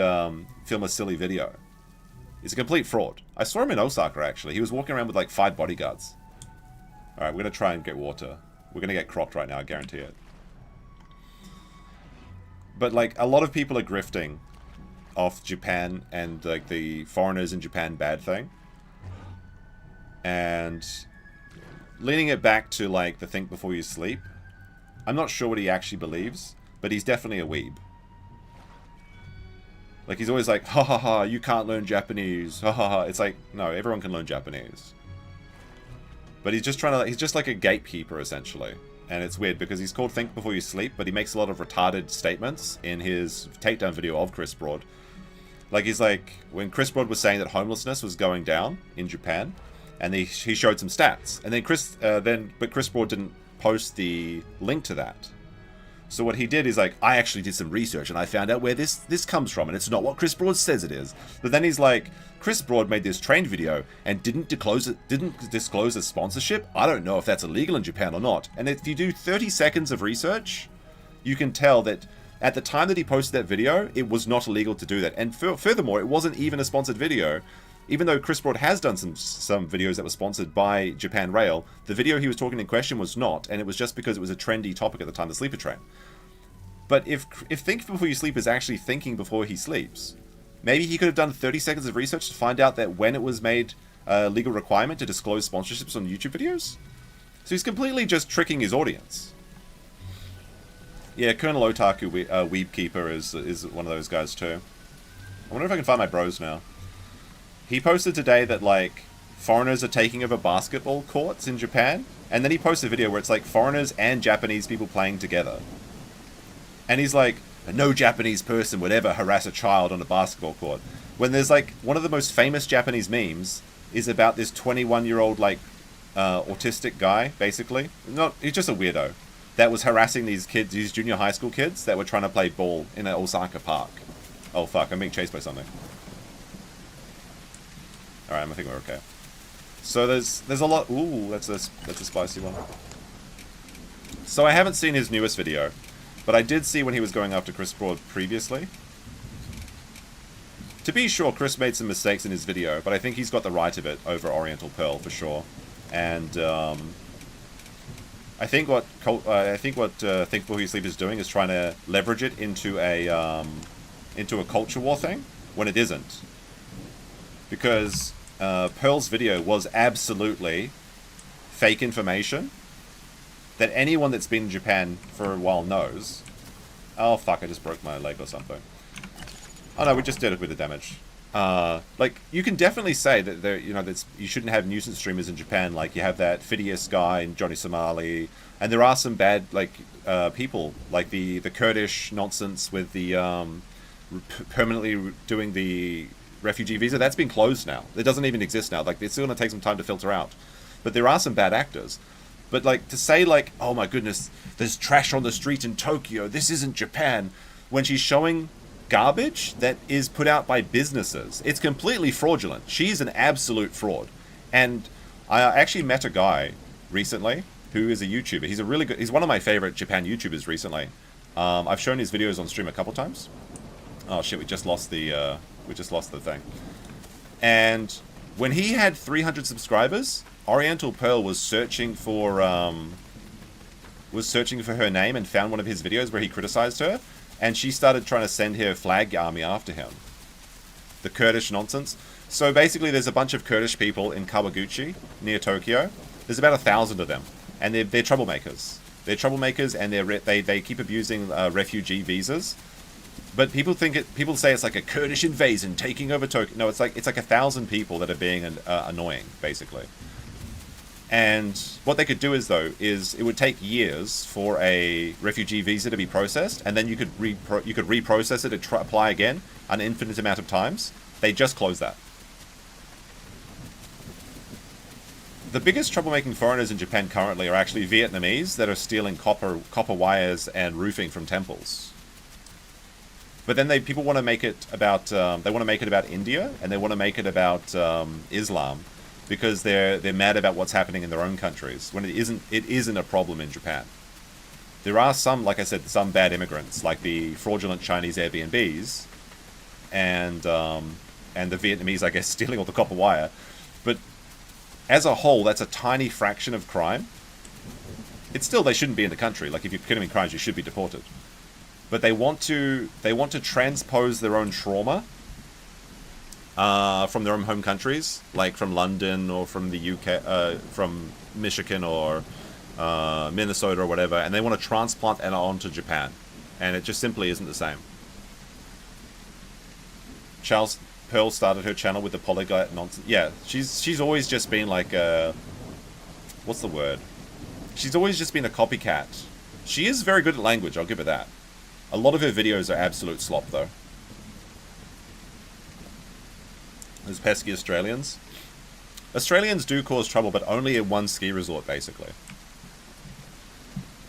film a silly video. He's a complete fraud. I saw him in Osaka actually. He was walking around with like 5 bodyguards. Alright, we're gonna try and get water. We're gonna get cropped right now, I guarantee it. But like a lot of people are grifting off Japan and like the foreigners in Japan bad thing, and leaning it back to like the think before you sleep. I'm not sure what he actually believes, but he's definitely a weeb. Like he's always like, ha ha ha, you can't learn Japanese, ha ha ha. It's like, no, everyone can learn Japanese. But he's just trying to, he's just like a gatekeeper essentially. And it's weird because he's called Think Before You Sleep, but he makes a lot of retarded statements in his takedown video of Chris Broad. Like, he's like, when Chris Broad was saying that homelessness was going down in Japan, and he showed some stats, and then Chris Broad didn't post the link to that. So what he did is like, I actually did some research and I found out where this comes from, and it's not what Chris Broad says it is. But then he's like, Chris Broad made this train video and didn't disclose a sponsorship. I don't know if that's illegal in Japan or not. And if you do 30 seconds of research, you can tell that at the time that he posted that video, it was not illegal to do that. And furthermore, it wasn't even a sponsored video. Even though Chris Broad has done some videos that were sponsored by Japan Rail, the video he was talking in question was not, and it was just because it was a trendy topic at the time, the sleeper train. But if Think Before You Sleep is actually thinking before he sleeps, maybe he could have done 30 seconds of research to find out that when it was made a legal requirement to disclose sponsorships on YouTube videos. So he's completely just tricking his audience. Yeah, Colonel Otaku Weebkeeper is one of those guys too. I wonder if I can find my bros now. He posted today that, like, foreigners are taking over basketball courts in Japan. And then he posted a video where it's, like, foreigners and Japanese people playing together. And he's like, no Japanese person would ever harass a child on a basketball court. When there's, like, one of the most famous Japanese memes is about this 21-year-old, like, autistic guy, basically. He's just a weirdo. That was harassing these kids, these junior high school kids that were trying to play ball in an Osaka park. Oh, fuck, I'm being chased by something. Alright, I think we're okay. So there's a lot... Ooh, that's a spicy one. So I haven't seen his newest video, but I did see when he was going after Chris Broad previously. To be sure, Chris made some mistakes in his video, but I think he's got the right of it over Oriental Pearl for sure. And I think what Think Before You Sleep is doing is trying to leverage it into a culture war thing when it isn't. Because Pearl's video was absolutely fake information that anyone that's been in Japan for a while knows. Oh fuck, I just broke my leg or something. Oh no, we just did a bit of damage. like you can definitely say that there, you know, that's you shouldn't have nuisance streamers in Japan. Like you have that Phidias guy and Johnny Somali, and there are some bad like people like the Kurdish nonsense with the permanently doing the refugee visa. That's been closed now. It doesn't even exist now. Like it's still going to take some time to filter out, but there are some bad actors. But like to say like, oh my goodness, there's trash on the street in Tokyo. This isn't Japan. When she's showing garbage that is put out by businesses, it's completely fraudulent. She's an absolute fraud. And I actually met a guy recently who is a YouTuber. He's a really good. He's one of my favorite Japan YouTubers recently. I've shown his videos on stream a couple times. Oh shit, we just lost the thing. And when he had 300 subscribers, Oriental Pearl was searching for her name and found one of his videos where he criticized her, and she started trying to send her flag army after him. The Kurdish nonsense. So basically, there's a bunch of Kurdish people in Kawaguchi near Tokyo. There's about 1,000 of them, and they're troublemakers. They're troublemakers, and they keep abusing refugee visas. But people say it's like a Kurdish invasion taking over Tokyo. No, it's like 1,000 people that are being annoying, basically. And what they could do is it would take years for a refugee visa to be processed, and then you could reprocess it and apply again an infinite amount of times. They just closed that. The biggest troublemaking foreigners in Japan currently are actually Vietnamese that are stealing copper wires and roofing from temples. But then people want to make it about India, and they want to make it about Islam, because they're mad about what's happening in their own countries when it isn't a problem in Japan. There are some, like I said, some bad immigrants, like the fraudulent Chinese Airbnbs, and the Vietnamese, I guess, stealing all the copper wire. But as a whole, that's a tiny fraction of crime. It's still, they shouldn't be in the country. Like if you're committing crimes, you should be deported. But they want to transpose their own trauma from their own home countries, like from London or from the UK, from Michigan or Minnesota or whatever, and they want to transplant it onto Japan, and it just simply isn't the same. Charles Pearl started her channel with the polyglot nonsense. Yeah, she's always just been like what's the word? She's always just been a copycat. She is very good at language, I'll give her that. A lot of her videos are absolute slop, though. Those pesky Australians. Australians do cause trouble, but only at one ski resort, basically.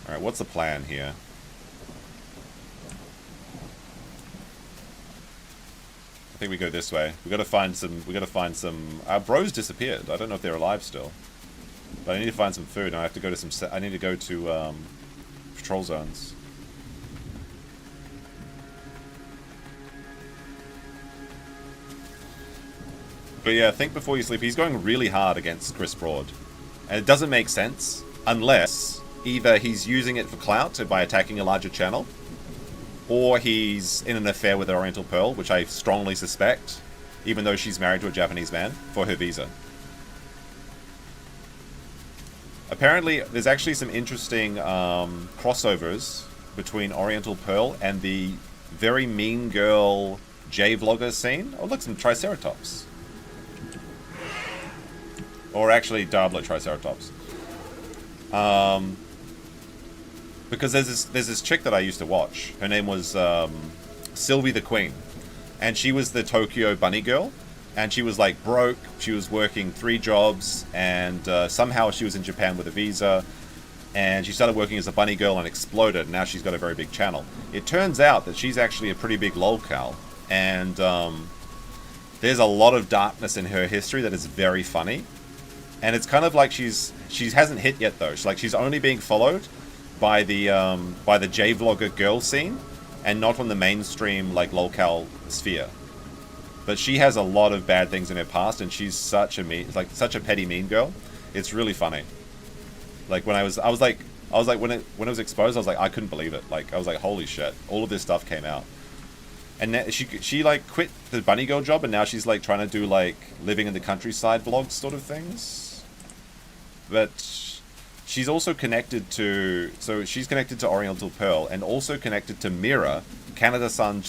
Alright, what's the plan here? I think we go this way. We gotta find some... Our bros disappeared. I don't know if they're alive still. But I need to find some food, and I have to go to I need to go to, patrol zones. But yeah, think before you sleep. He's going really hard against Chris Broad. And it doesn't make sense unless either he's using it for clout by attacking a larger channel, or he's in an affair with Oriental Pearl, which I strongly suspect, even though she's married to a Japanese man, for her visa. Apparently, there's actually some interesting crossovers between Oriental Pearl and the very mean girl J-vlogger scene. Oh, look, some Triceratops. Or actually, Diablo Triceratops. Because there's this chick that I used to watch. Her name was Sylvie the Queen. And she was the Tokyo bunny girl. And she was like broke. She was working 3 jobs. And somehow she was in Japan with a visa. And she started working as a bunny girl and exploded. And now she's got a very big channel. It turns out that she's actually a pretty big lolcow. And there's a lot of darkness in her history that is very funny. And it's kind of like she hasn't hit yet though. She's only being followed by the J-vlogger girl scene, and not on the mainstream like lolcow sphere. But she has a lot of bad things in her past, and she's such a petty mean girl. It's really funny. Like when I was like when it was exposed, I was like, I couldn't believe it. Like I was like, holy shit, all of this stuff came out. And now she like quit the bunny girl job, and now she's like trying to do like living in the countryside vlogs sort of things. But she's also connected to... So she's connected to Oriental Pearl, and also connected to Mira, Canada-san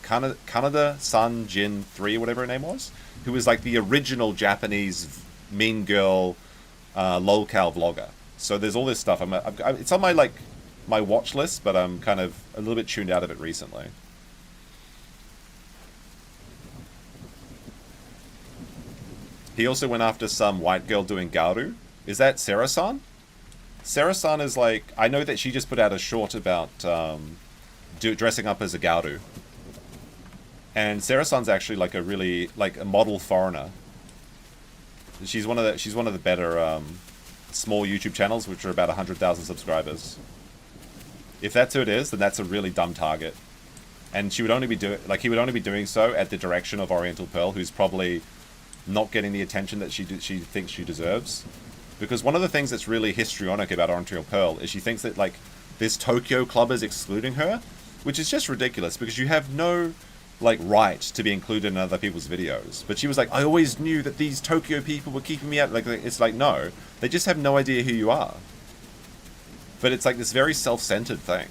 Kanada Sun Jin 3, whatever her name was, who was like the original Japanese mean girl lolcow vlogger. So there's all this stuff. It's on my my watch list, but I'm kind of a little bit tuned out of it recently. He also went after some white girl doing Garu. Is that Sarah-san? Sarah-san is like... I know that she just put out a short about dressing up as a Garu. And Sarah-san's actually like a really... like a model foreigner. She's one of the better small YouTube channels, which are about 100,000 subscribers. If that's who it is, then that's a really dumb target. And she would only be he would only be doing so at the direction of Oriental Pearl, who's probably not getting the attention that she thinks she deserves. Because one of the things that's really histrionic about Oriental Pearl is she thinks that like this Tokyo club is excluding her, which is just ridiculous because you have no like right to be included in other people's videos. But she was like, I always knew that these Tokyo people were keeping me out. Like, it's like, no, they just have no idea who you are. But it's like this very self-centered thing.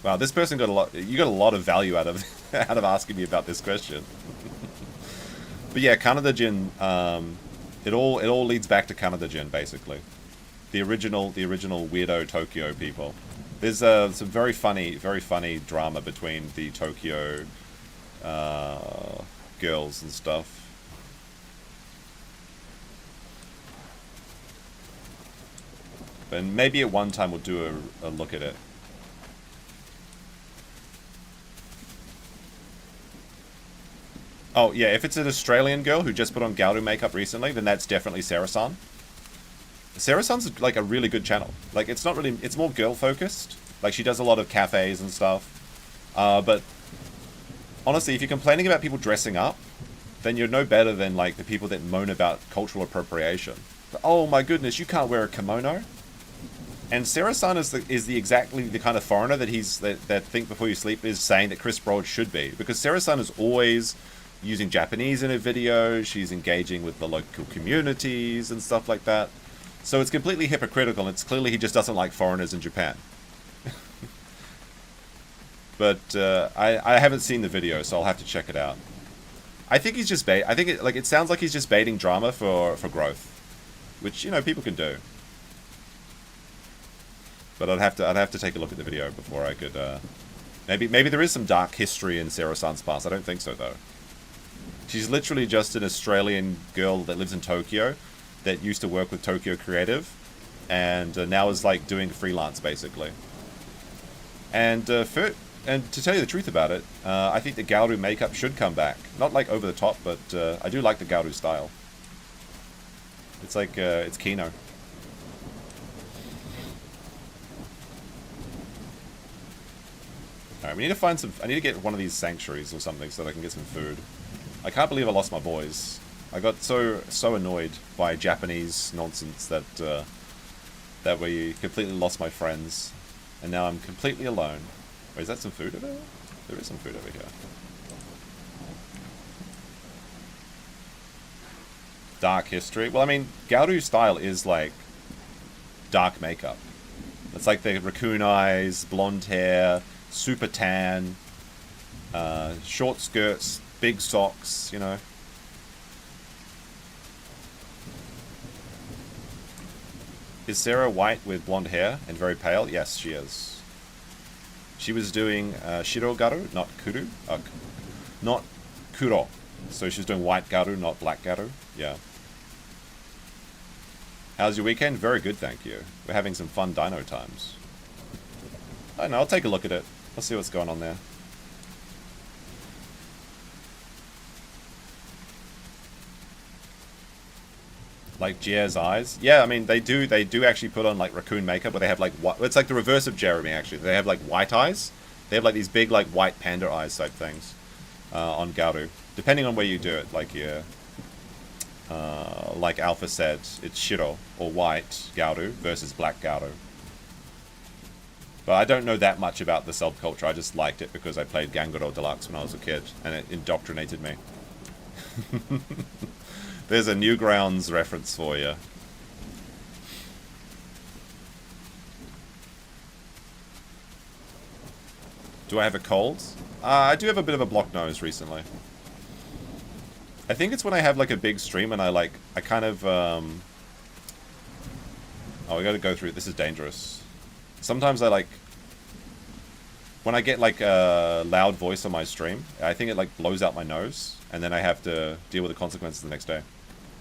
Wow, this person got a lot. You got a lot of value out of out of asking me about this question. But yeah, Kanada Jin. It all leads back to Kanada Jin, basically. The original weirdo Tokyo people. There's some very funny drama between the Tokyo girls and stuff. And maybe at one time we'll do a look at it. Oh yeah, if it's an Australian girl who just put on Gauru makeup recently, then that's definitely Sarah-san. Sarah-san's like a really good channel. Like it's not really, it's more girl focused. Like she does a lot of cafes and stuff. But honestly, if you're complaining about people dressing up, then you're no better than like the people that moan about cultural appropriation. But, oh my goodness, you can't wear a kimono. And Sarah-san is exactly the kind of foreigner that that Think Before You Sleep is saying that Chris Broad should be, because Sarah-san is always using Japanese in her videos. She's engaging with the local communities and stuff like that. So it's completely hypocritical. It's clearly he just doesn't like foreigners in Japan. But I haven't seen the video, so I'll have to check it out. I think he's just it sounds like he's just baiting drama for growth, which people can do. But I'd have to take a look at the video before I could. Maybe there is some dark history in Sarah-san's past. I don't think so though. She's literally just an Australian girl that lives in Tokyo, that used to work with Tokyo Creative, and now is like doing freelance basically. And to tell you the truth about it, I think the Gauru makeup should come back. Not like over the top, but I do like the Gauru style. It's like it's Kino. Alright, we need to find some... I need to get one of these sanctuaries or something so that I can get some food. I can't believe I lost my boys. I got so annoyed by Japanese nonsense that that we completely lost my friends. And now I'm completely alone. Wait, is that some food over there? There is some food over here. Dark history. Well, I mean, Gauru style is like dark makeup. It's like the raccoon eyes, blonde hair, super tan, short skirts, big socks, Is Sarah white with blonde hair and very pale? Yes, she is. She was doing Shiro Garu, not Kuru. Not Kuro. So she's doing white Garu, not black Garu. Yeah. How's your weekend? Very good, thank you. We're having some fun dino times. I don't know, I'll take a look at it. Let's see what's going on there. Like Jer's eyes. Yeah, I mean they do actually put on like raccoon makeup, where they have like it's like the reverse of Jeremy actually. They have like white eyes. They have like these big like white panda eyes type things on Gauru. Depending on where you do it, like like Alpha said, it's Shiro or white Gauru versus black Gauru. But I don't know that much about the subculture. I just liked it because I played Ganguro Deluxe when I was a kid, and it indoctrinated me. There's a Newgrounds reference for you. Do I have a cold? I do have a bit of a blocked nose recently. I think it's when I have like a big stream and I kind of oh, we gotta go through, this is dangerous. Sometimes I like, when I get like a loud voice on my stream, I think it like blows out my nose, and then I have to deal with the consequences the next day.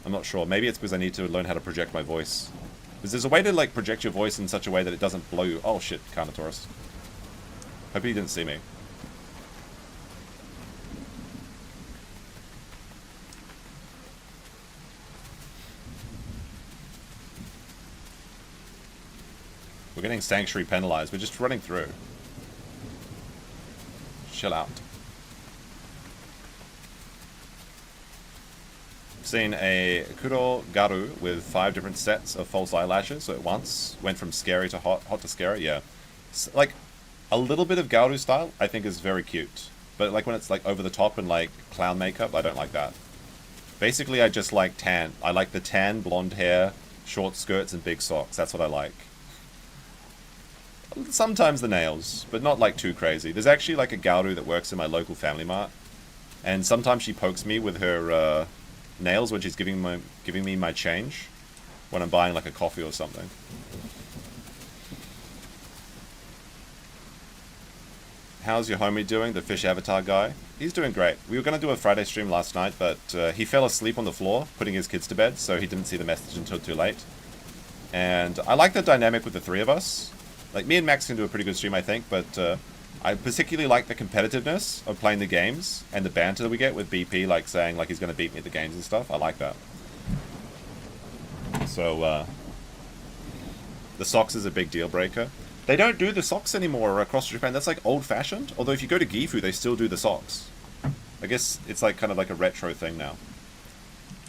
I'm not sure. Maybe it's because I need to learn how to project my voice. Because there's a way to like project your voice in such a way that it doesn't blow you. Oh shit, Carnotaurus. Hope he didn't see me. We're getting sanctuary penalized. We're just running through. Chill out. I've seen a Kuro Garu with 5 different sets of false eyelashes at once. Went from scary to hot, hot to scary, yeah. Like, a little bit of Garu style, I think is very cute. But like when it's like over the top and like clown makeup, I don't like that. Basically, I just like tan. I like the tan, blonde hair, short skirts, and big socks. That's what I like. Sometimes the nails, but not like too crazy. There's actually like a Gauru that works in my local family mart, and sometimes she pokes me with her nails when she's giving me my change when I'm buying like a coffee or something. How's your homie doing, the fish avatar guy? He's doing great. We were going to do a Friday stream last night, but he fell asleep on the floor putting his kids to bed, so he didn't see the message until too late. And I like the dynamic with the 3 of us. Like, me and Max can do a pretty good stream, I think, but I particularly like the competitiveness of playing the games and the banter that we get with BP, like, saying, like, he's going to beat me at the games and stuff. I like that. So, the socks is a big deal breaker. They don't do the socks anymore across Japan. That's, like, old-fashioned. Although, if you go to Gifu, they still do the socks. I guess it's, like, kind of like a retro thing now.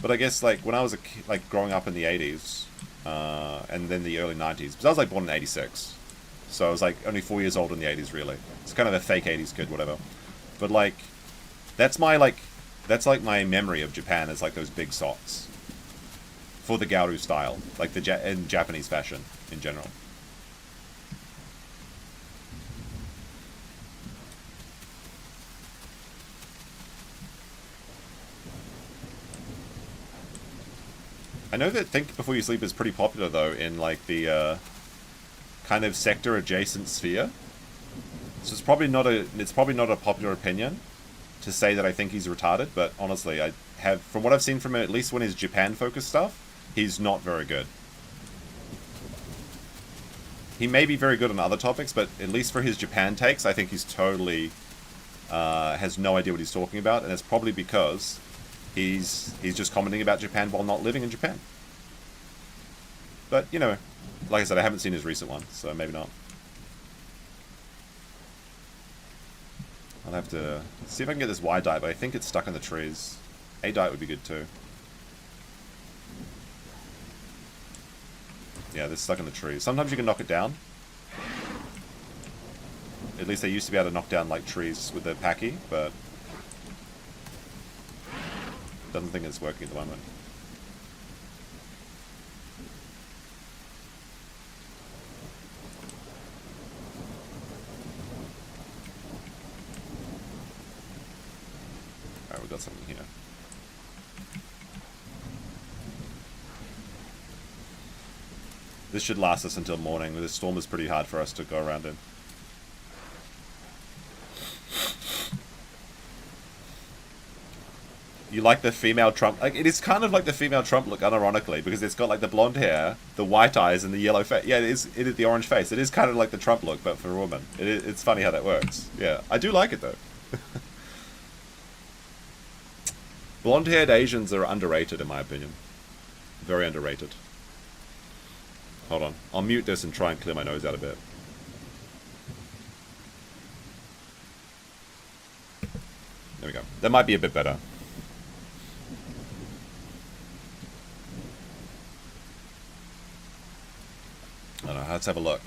But I guess, like, when I was, like, growing up in the 80s, and then the early 90s, because I was, like, born in 86. So I was like only 4 years old in the 80s, really. It's kind of a fake 80s kid, whatever. But like, that's my my memory of Japan is like those big socks for the Gauru style, like the in Japanese fashion in general. I know that Think Before You Sleep is pretty popular though in like the kind of sector adjacent sphere. So it's probably not a popular opinion to say that I think he's retarded, but honestly, I have, from what I've seen from him, at least when his Japan focused stuff, he's not very good. He may be very good on other topics, but at least for his Japan takes, I think he's totally has no idea what he's talking about, and it's probably because he's just commenting about Japan while not living in Japan. But, you know, like I said, I haven't seen his recent one, so maybe not. I'll have to see if I can get this Y dye, but I think it's stuck in the trees. A dye would be good too. Yeah, this is stuck in the trees. Sometimes you can knock it down. At least they used to be able to knock down like trees with the Pachy, but doesn't think it's working at the moment. Alright, we've got something here. This should last us until morning. This storm is pretty hard for us to go around in. You like the female Trump? Like, it is kind of like the female Trump look, unironically, because it's got like the blonde hair, the white eyes, and the yellow face. Yeah, it is the orange face. It is kind of like the Trump look, but for a woman. It's funny how that works. Yeah, I do like it though. Blonde-haired Asians are underrated, in my opinion. Very underrated. Hold on. I'll mute this and try and clear my nose out a bit. There we go. That might be a bit better. I don't know. Let's have a look.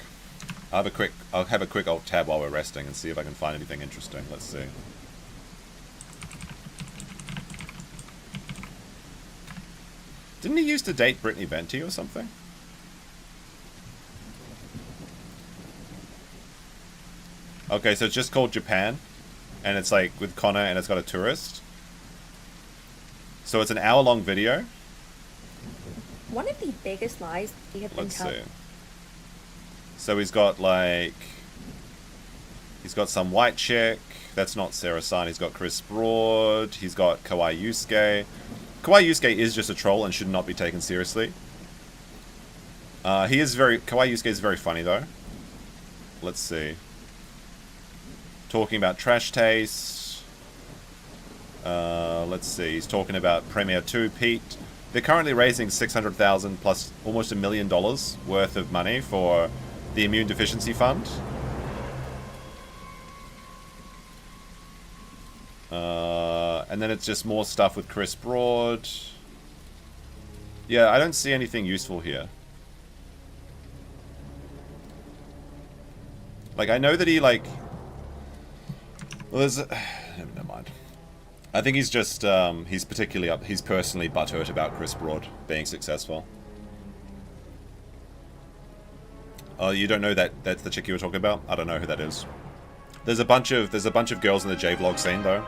I'll have a quick alt tab while we're resting and see if I can find anything interesting. Let's see. Didn't he used to date Brittany Venti or something? Okay, so it's just called Japan. And it's like with Connor and it's got a tourist. So it's an hour-long video. One of the biggest lies we have been telling. Let's see. So he's got like... He's got some white chick. That's not Sarah-san. He's got Chris Broad. He's got Kawaii Yusuke. Kawaii Yusuke is just a troll and should not be taken seriously. Kawaii Yusuke is very funny though. Let's see. Talking about trash taste. Let's see. He's talking about Premier 2 Pete. They're currently raising $600,000 plus almost $1 million worth of money for the Immune Deficiency Fund. And then it's just more stuff with Chris Broad. Yeah, I don't see anything useful here. Like, I know that he, like... Well, there's... Never mind. I think he's just, he's personally butthurt about Chris Broad being successful. Oh, you don't know that's the chick you were talking about? I don't know who that is. There's a bunch of girls in the J-vlog scene, though.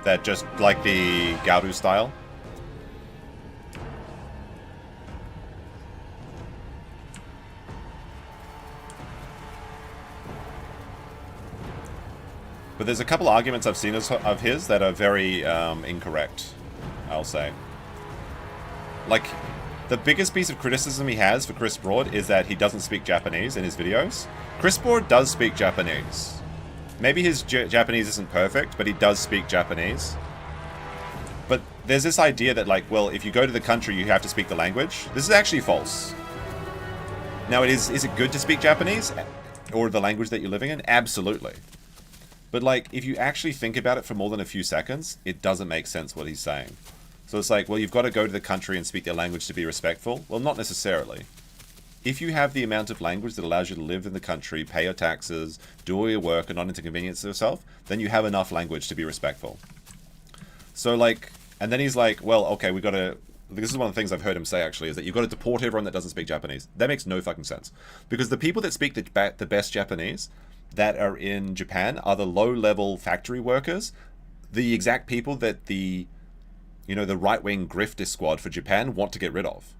That just like the Gauru style. But there's a couple arguments I've seen of his that are very incorrect, I'll say. Like, the biggest piece of criticism he has for Chris Broad is that he doesn't speak Japanese in his videos. Chris Broad does speak Japanese. Maybe his Japanese isn't perfect, but he does speak Japanese. But there's this idea that, like, well, if you go to the country, you have to speak the language. This is actually false. Now, is it good to speak Japanese? Or the language that you're living in? Absolutely. But, like, if you actually think about it for more than a few seconds, it doesn't make sense what he's saying. So it's like, well, you've got to go to the country and speak their language to be respectful. Well, not necessarily. If you have the amount of language that allows you to live in the country, pay your taxes, do all your work, and not inconvenience yourself, then you have enough language to be respectful. So, like, and then he's like, well, okay, we got to... This is one of the things I've heard him say, actually, is that you've got to deport everyone that doesn't speak Japanese. That makes no fucking sense. Because the people that speak the best Japanese that are in Japan are the low-level factory workers, the exact people that the right-wing grifter squad for Japan want to get rid of.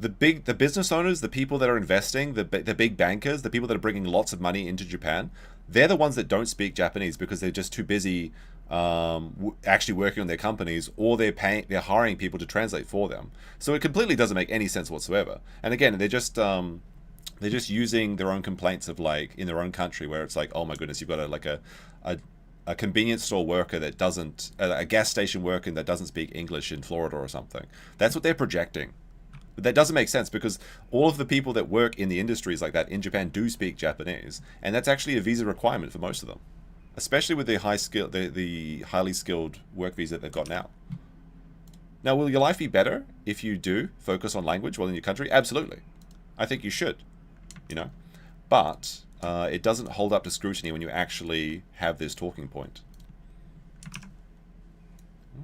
The business owners, the people that are investing, the big bankers, the people that are bringing lots of money into Japan, they're the ones that don't speak Japanese because they're just too busy actually working on their companies, or they're hiring people to translate for them. So it completely doesn't make any sense whatsoever. And again, they're just using their own complaints of, like, in their own country, where it's like, oh my goodness, you've got a convenience store worker that doesn't, a gas station worker that doesn't speak English in Florida or something. That's what they're projecting. But that doesn't make sense, because all of the people that work in the industries like that in Japan do speak Japanese, and that's actually a visa requirement for most of them, especially with the highly skilled work visa that they've got now. Now, will your life be better if you do focus on language while in your country? Absolutely. I think you should, but it doesn't hold up to scrutiny when you actually have this talking point.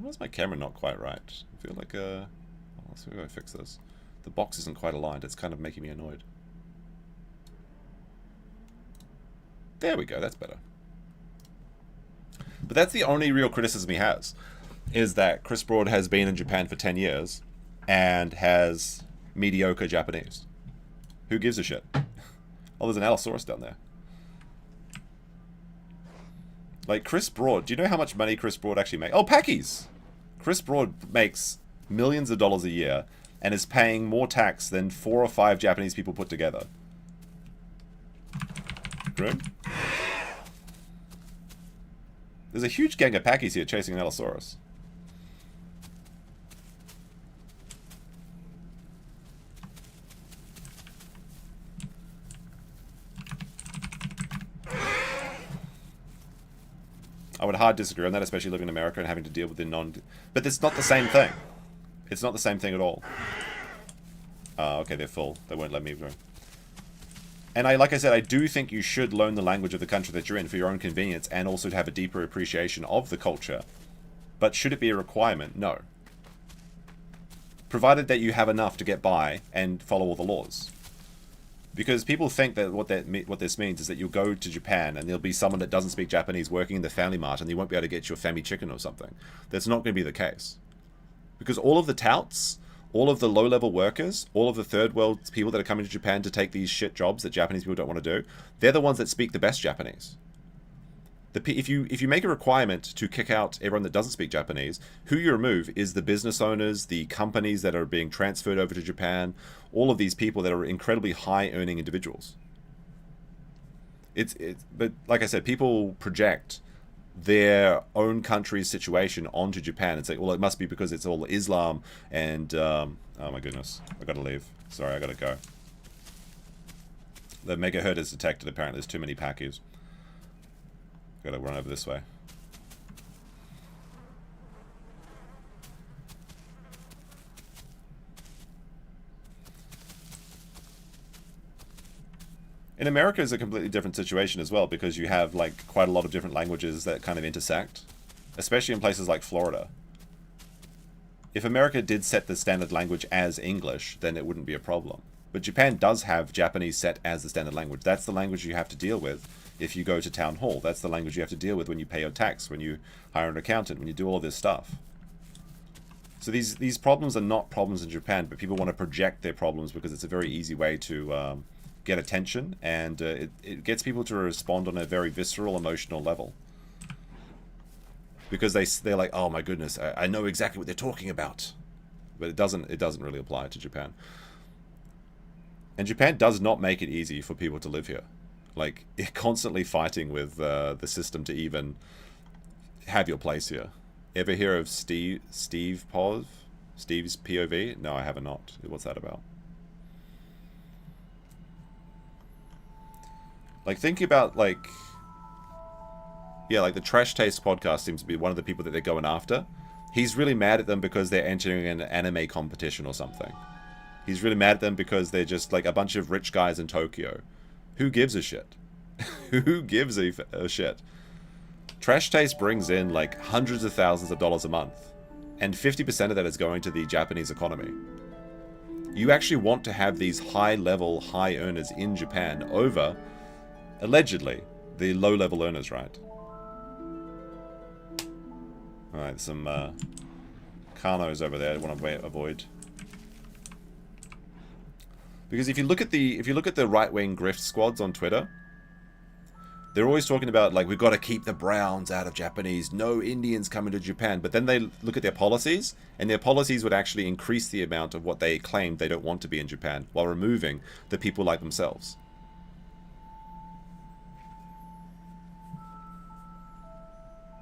Why is my camera not quite right? I feel like let's see if I fix this. The box isn't quite aligned. It's kind of making me annoyed. There we go. That's better. But that's the only real criticism he has, is that Chris Broad has been in Japan for 10 years and has mediocre Japanese. Who gives a shit? Oh, there's an Allosaurus down there. Like, Chris Broad, do you know how much money Chris Broad actually makes? Oh, Pachy's! Chris Broad makes millions of dollars a year and is paying more tax than 4 or 5 Japanese people put together. Grim? There's a huge gang of Pachy's here chasing an Allosaurus. I would hard disagree on that, especially living in America and having to deal with the But it's not the same thing. It's not the same thing at all. Okay, they're full. They won't let me go. And like I said, I do think you should learn the language of the country that you're in for your own convenience, and also to have a deeper appreciation of the culture. But should it be a requirement? No. Provided that you have enough to get by and follow all the laws. Because people think that what this means is that you'll go to Japan and there'll be someone that doesn't speak Japanese working in the Family Mart and you won't be able to get you a Fami chicken or something. That's not going to be the case. Because all of the touts, all of the low-level workers, all of the third world people that are coming to Japan to take these shit jobs that Japanese people don't want to do, they're the ones that speak the best Japanese. If you make a requirement to kick out everyone that doesn't speak Japanese, who you remove is the business owners, the companies that are being transferred over to Japan, all of these people that are incredibly high-earning individuals. But like I said, people project their own country's situation onto Japan and say, well, it must be because it's all Islam and... oh my goodness, I gotta leave. Sorry, I gotta go. The megahertz is detected, apparently. There's too many Pachys. Gotta run over this way. In America is a completely different situation as well, because you have like quite a lot of different languages that kind of intersect, especially in places like Florida. If America did set the standard language as English, then it wouldn't be a problem. But Japan does have Japanese set as the standard language. That's the language you have to deal with if you go to town hall. That's the language you have to deal with when you pay your tax, when you hire an accountant, when you do all of this stuff. So these problems are not problems in Japan, but people want to project their problems because it's a very easy way to get attention, and it gets people to respond on a very visceral, emotional level. Because they're like, oh my goodness, I know exactly what they're talking about. But it doesn't really apply to Japan. And Japan does not make it easy for people to live here. Like, you're constantly fighting with the system to even have your place here. Ever hear of Steve Pov? Steve's POV? No, I have not. What's that about? Like, think about, like... Yeah, like the Trash Taste podcast seems to be one of the people that they're going after. He's really mad at them because they're entering an anime competition or something. He's really mad at them because they're just like a bunch of rich guys in Tokyo. Who gives a shit? Who gives a shit? Trash Taste brings in like hundreds of thousands of dollars a month. And 50% of that is going to the Japanese economy. You actually want to have these high-level, high earners in Japan over, allegedly, the low-level earners, right? Alright, some Carnos over there I want to avoid. Because if you look at the right-wing grift squads on Twitter, they're always talking about, like, we've got to keep the browns out of Japanese, no Indians coming to Japan. But then they look at their policies, and their policies would actually increase the amount of what they claim they don't want to be in Japan, while removing the people like themselves.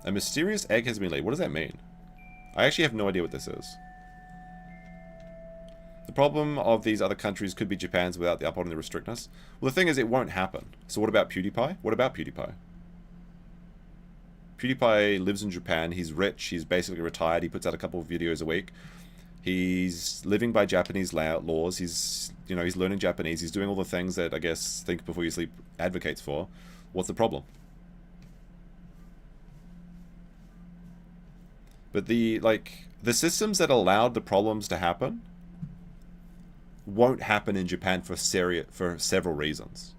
A mysterious egg has been laid. What does that mean? I actually have no idea what this is. The problem of these other countries could be Japan's without the upholding the restrictness. Well, the thing is, it won't happen. So what about PewDiePie? What about PewDiePie? PewDiePie lives in Japan. He's rich. He's basically retired. He puts out a couple of videos a week. He's living by Japanese laws. He's learning Japanese. He's doing all the things that, I guess, Think Before You Sleep advocates for. What's the problem? But the systems that allowed the problems to happen won't happen in Japan for several reasons.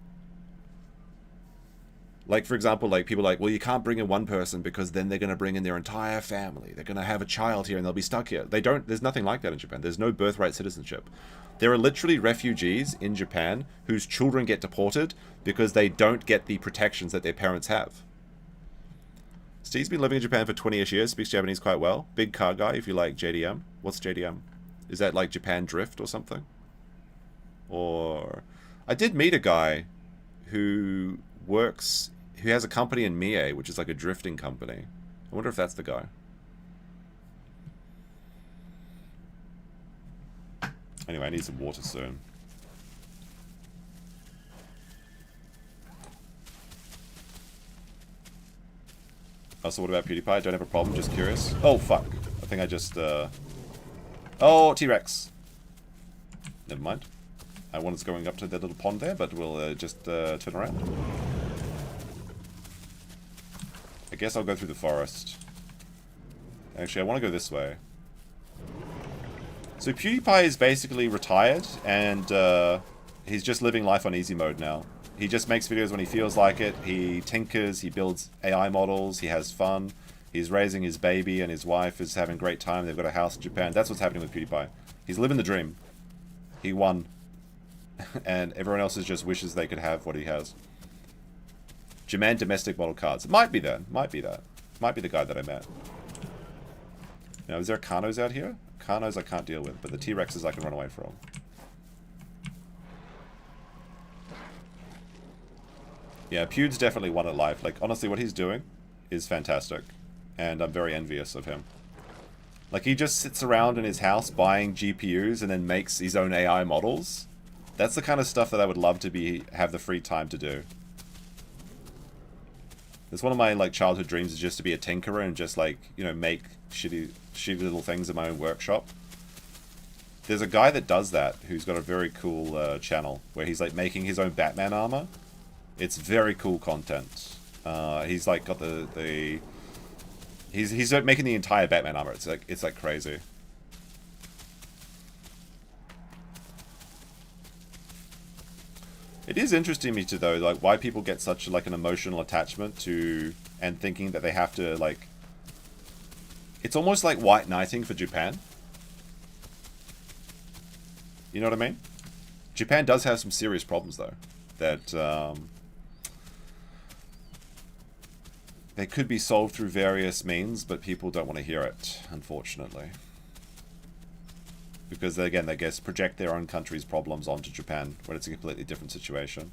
Like, for example, like people are like, well, you can't bring in one person because then they're going to bring in their entire family. They're going to have a child here and they'll be stuck here. There's nothing like that in Japan. There's no birthright citizenship. There are literally refugees in Japan whose children get deported because they don't get the protections that their parents have. Steve's been living in Japan for 20-ish years, speaks Japanese quite well. Big car guy if you like JDM. What's JDM? Is that like Japan Drift or something? Or... I did meet a guy who has a company in Mie, which is like a drifting company. I wonder if that's the guy. Anyway, I need some water soon. Oh, so what about PewDiePie? I don't have a problem, just curious. Oh, fuck. I think I just, Oh, T-Rex. Never mind. One is going up to the little pond there, but we'll just turn around. I guess I'll go through the forest. Actually, I want to go this way. So PewDiePie is basically retired, and He's just living life on easy mode now. He just makes videos when he feels like it. He tinkers, he builds AI models, he has fun. He's raising his baby and his wife is having a great time. They've got a house in Japan. That's what's happening with PewDiePie. He's living the dream. He won. And everyone else just wishes they could have what he has. Japan domestic model cards. It might be that. Might be that. Might be the guy that I met. Now, is there Carnos out here? Carnos I can't deal with, but the T-Rexes I can run away from. Yeah, Pew's definitely won at life. Like, honestly, what he's doing is fantastic. And I'm very envious of him. Like, he just sits around in his house buying GPUs and then makes his own AI models. That's the kind of stuff that I would love to have the free time to do. It's one of my, like, childhood dreams is just to be a tinkerer and just, like, you know, make shitty little things in my own workshop. There's a guy that does that who's got a very cool channel where he's, like, making his own Batman armor. It's very cool content. He's like got he's making the entire Batman armor. It's like crazy. It is interesting to me too, though, like why people get such like an emotional attachment to and thinking that they have to like. It's almost like white knighting for Japan. You know what I mean? Japan does have some serious problems though. That they could be solved through various means, but people don't want to hear it, unfortunately. Because, again, they guess project their own country's problems onto Japan, when it's a completely different situation.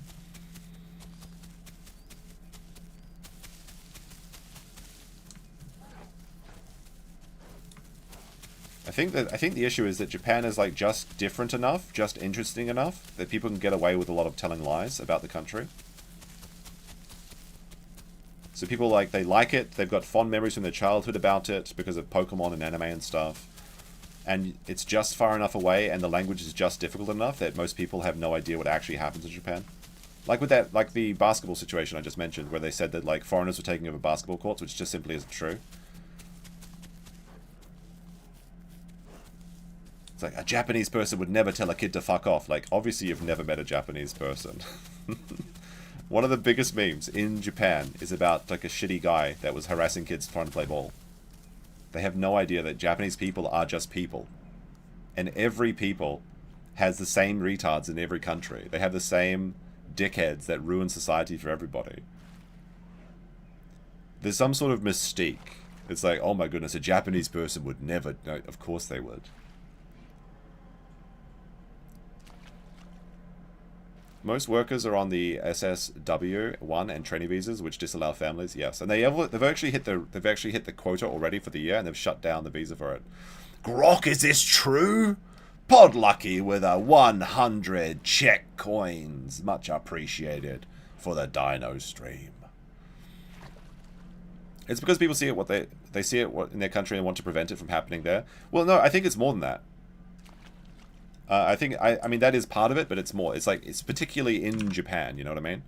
I think the issue is that Japan is, like, just different enough, just interesting enough, that people can get away with a lot of telling lies about the country. So people they like it, they've got fond memories from their childhood about it because of Pokemon and anime and stuff. And it's just far enough away and the language is just difficult enough that most people have no idea what actually happens in Japan. Like with that, like the basketball situation I just mentioned, where they said that like foreigners were taking over basketball courts, which just simply isn't true. It's like, a Japanese person would never tell a kid to fuck off. Like, obviously you've never met a Japanese person. One of the biggest memes in Japan is about like a shitty guy that was harassing kids trying to play ball. They have no idea that Japanese people are just people. And every people has the same retards in every country. They have the same dickheads that ruin society for everybody. There's some sort of mystique. It's like, oh my goodness, a Japanese person would never... No, of course they would. Most workers are on the SSW-1 and trainee visas, which disallow families. Yes, and they've actually hit the quota already for the year, and they've shut down the visa for it. Grok, is this true? Pod Lucky with a 100 Czech coins, much appreciated for the Dino stream. It's because people see it they see it in their country and want to prevent it from happening there. Well, no, I think it's more than that. I mean, that is part of it, but it's more. It's like, it's particularly in Japan, you know what I mean?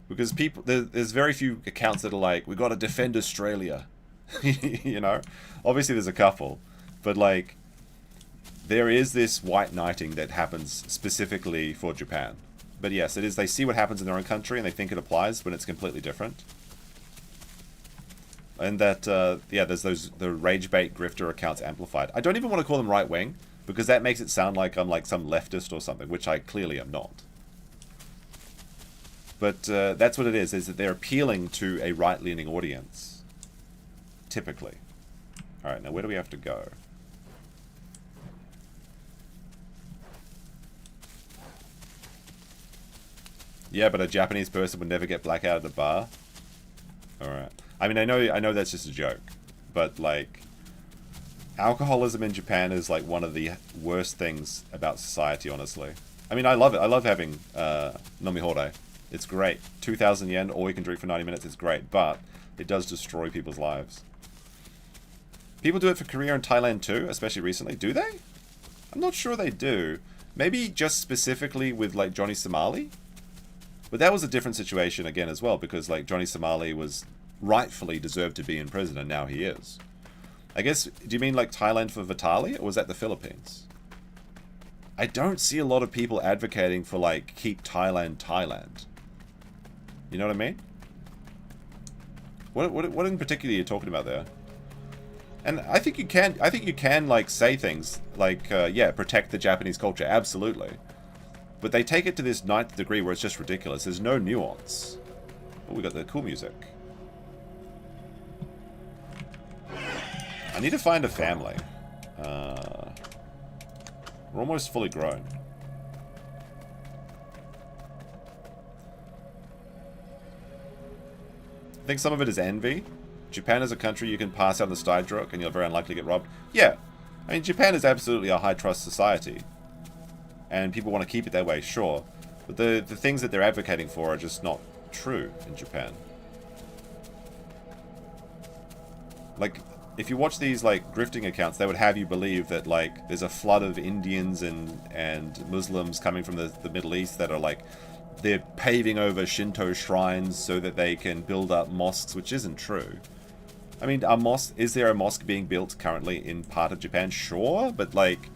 Because people, there's very few accounts that are like, we got to defend Australia. You know? Obviously there's a couple. But like, there is this white knighting that happens specifically for Japan. But yes, it is, they see what happens in their own country and they think it applies when it's completely different. And that, yeah, there's the rage bait grifter accounts amplified. I don't even want to call them right wing, because that makes it sound like I'm like some leftist or something, which I clearly am not. But that's what it is that they're appealing to a right-leaning audience. Typically. Alright, now where do we have to go? Yeah, but a Japanese person would never get blackout at a bar. Alright. I mean, I know that's just a joke, but like, alcoholism in Japan is like one of the worst things about society, honestly. I mean, I love it. I love having nomihore. It's great. 2,000 yen, all you can drink for 90 minutes, it's great, but it does destroy people's lives. People do it for Korea and Thailand too, especially recently. Do they? I'm not sure they do. Maybe just specifically with like Johnny Somali? But that was a different situation again as well, because like Johnny Somali was rightfully deserved to be in prison, and now he is. I guess, do you mean like Thailand for Vitali, or was that the Philippines? I don't see a lot of people advocating for, like, keep Thailand, Thailand. You know what I mean? What in particular are you talking about there? And I think you can, like, say things like, yeah, protect the Japanese culture, absolutely. But they take it to this 9th degree where it's just ridiculous. There's no nuance. Oh, we got the cool music. I need to find a family. We're almost fully grown. I think some of it is envy. Japan is a country you can pass out the Stydrook and you're very unlikely to get robbed. Yeah. I mean, Japan is absolutely a high-trust society. And people want to keep it that way, sure. But the things that they're advocating for are just not true in Japan. Like, if you watch these, like, grifting accounts, they would have you believe that, like, there's a flood of Indians and Muslims coming from the Middle East that are, like, they're paving over Shinto shrines so that they can build up mosques, which isn't true. I mean, is there a mosque being built currently in part of Japan? Sure, but, like,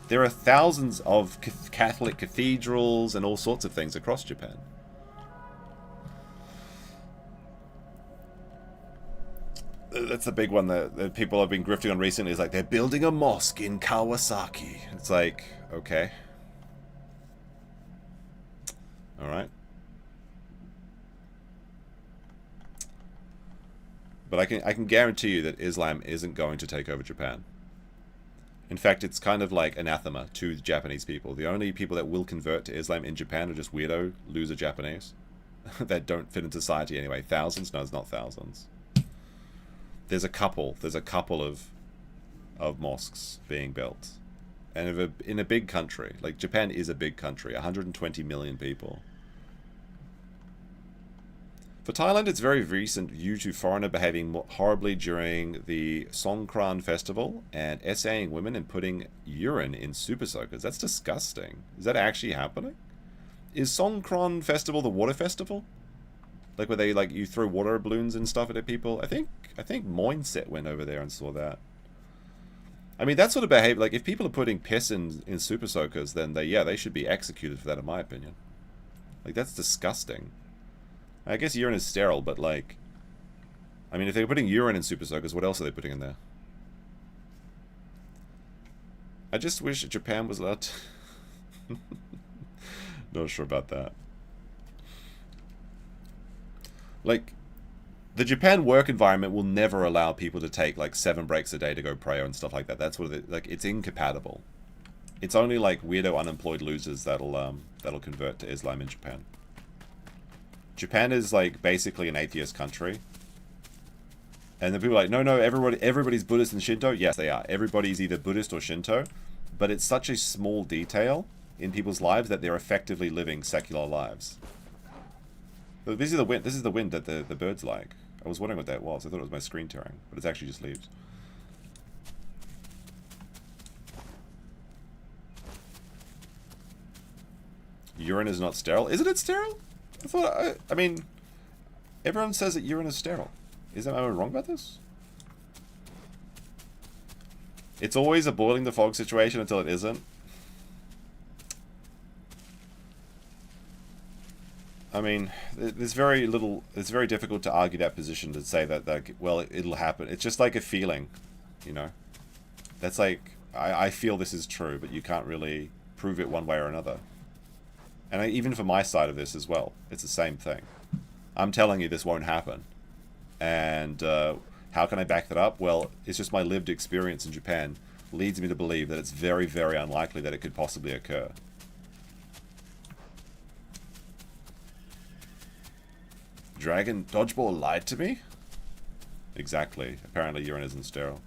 there are thousands of Catholic cathedrals and all sorts of things across Japan. That's the big one that people have been grifting on recently, is like, they're building a mosque in Kawasaki. It's like, okay. Alright. But I can guarantee you that Islam isn't going to take over Japan. In fact, it's kind of like anathema to the Japanese people. The only people that will convert to Islam in Japan are just weirdo, loser Japanese. That don't fit in society anyway. Thousands? No, it's not thousands. There's a couple of mosques being built. And in a big country, like Japan is a big country, 120 million people. For Thailand, it's very recent due to foreigner behaving horribly during the Songkran festival and essaying women and putting urine in super soakers. That's disgusting. Is that actually happening? Is Songkran festival the water festival? Like where they, like, you throw water balloons and stuff at people? I think Moinset went over there and saw that. I mean, that sort of behavior, like, if people are putting piss in super soakers, then they should be executed for that, in my opinion. Like, that's disgusting. I guess urine is sterile, but, like, I mean, if they're putting urine in super soakers, what else are they putting in there? I just wish Japan was allowed to... Not sure about that. Like, the Japan work environment will never allow people to take, like, 7 breaks a day to go prayer and stuff like that. That's what it, like, it's incompatible. It's only, like, weirdo unemployed losers that'll convert to Islam in Japan. Japan is, like, basically an atheist country. And then people are like, no, everybody's Buddhist and Shinto. Yes, they are. Everybody's either Buddhist or Shinto. But it's such a small detail in people's lives that they're effectively living secular lives. This is the wind. This is the wind that the birds like. I was wondering what that was. I thought it was my screen tearing, but it's actually just leaves. Urine is not sterile. Isn't it sterile? I mean, everyone says that urine is sterile. Am I wrong about this? It's always a boiling the fog situation until it isn't. I mean, there's very little. It's very difficult to argue that position to say that, like, well, it'll happen. It's just like a feeling, you know. That's like, I feel this is true, but you can't really prove it one way or another. And even for my side of this as well, it's the same thing. I'm telling you this won't happen. And how can I back that up? Well, it's just my lived experience in Japan leads me to believe that it's very, very unlikely that it could possibly occur. Dragon Dodgeball lied to me? Exactly. Apparently urine isn't sterile.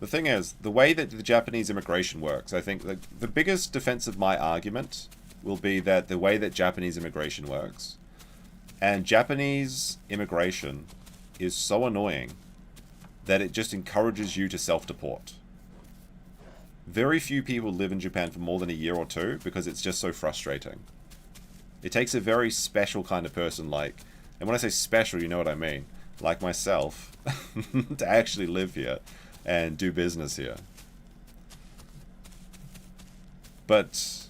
The thing is, the way that the Japanese immigration works, I think the biggest defense of my argument will be that the way that Japanese immigration works, and Japanese immigration is so annoying that it just encourages you to self-deport. Very few people live in Japan for more than a year or two because it's just so frustrating. It takes a very special kind of person, like, and when I say special, you know what I mean. like myself, to actually live here and do business here. But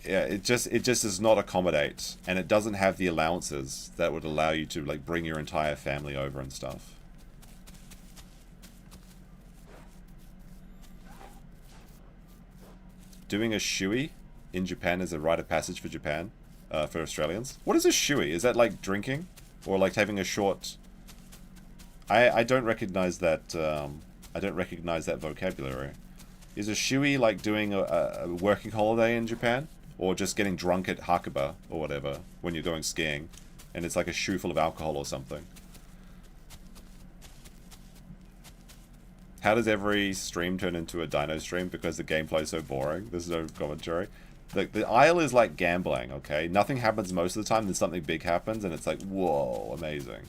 yeah, it just does not accommodate, and it doesn't have the allowances that would allow you to like bring your entire family over and stuff. Doing a shui in Japan is a rite of passage for Japan, for Australians. What is a shui? Is that like drinking, or like having a short? I don't recognize that. I don't recognize that vocabulary. Is a shui like doing a working holiday in Japan, or just getting drunk at Hakuba or whatever when you're going skiing, and it's like a shoe full of alcohol or something? How does every stream turn into a dino stream because the gameplay is so boring? There's no commentary. The Isle is like gambling, okay? Nothing happens most of the time, then something big happens, and it's like, whoa, amazing.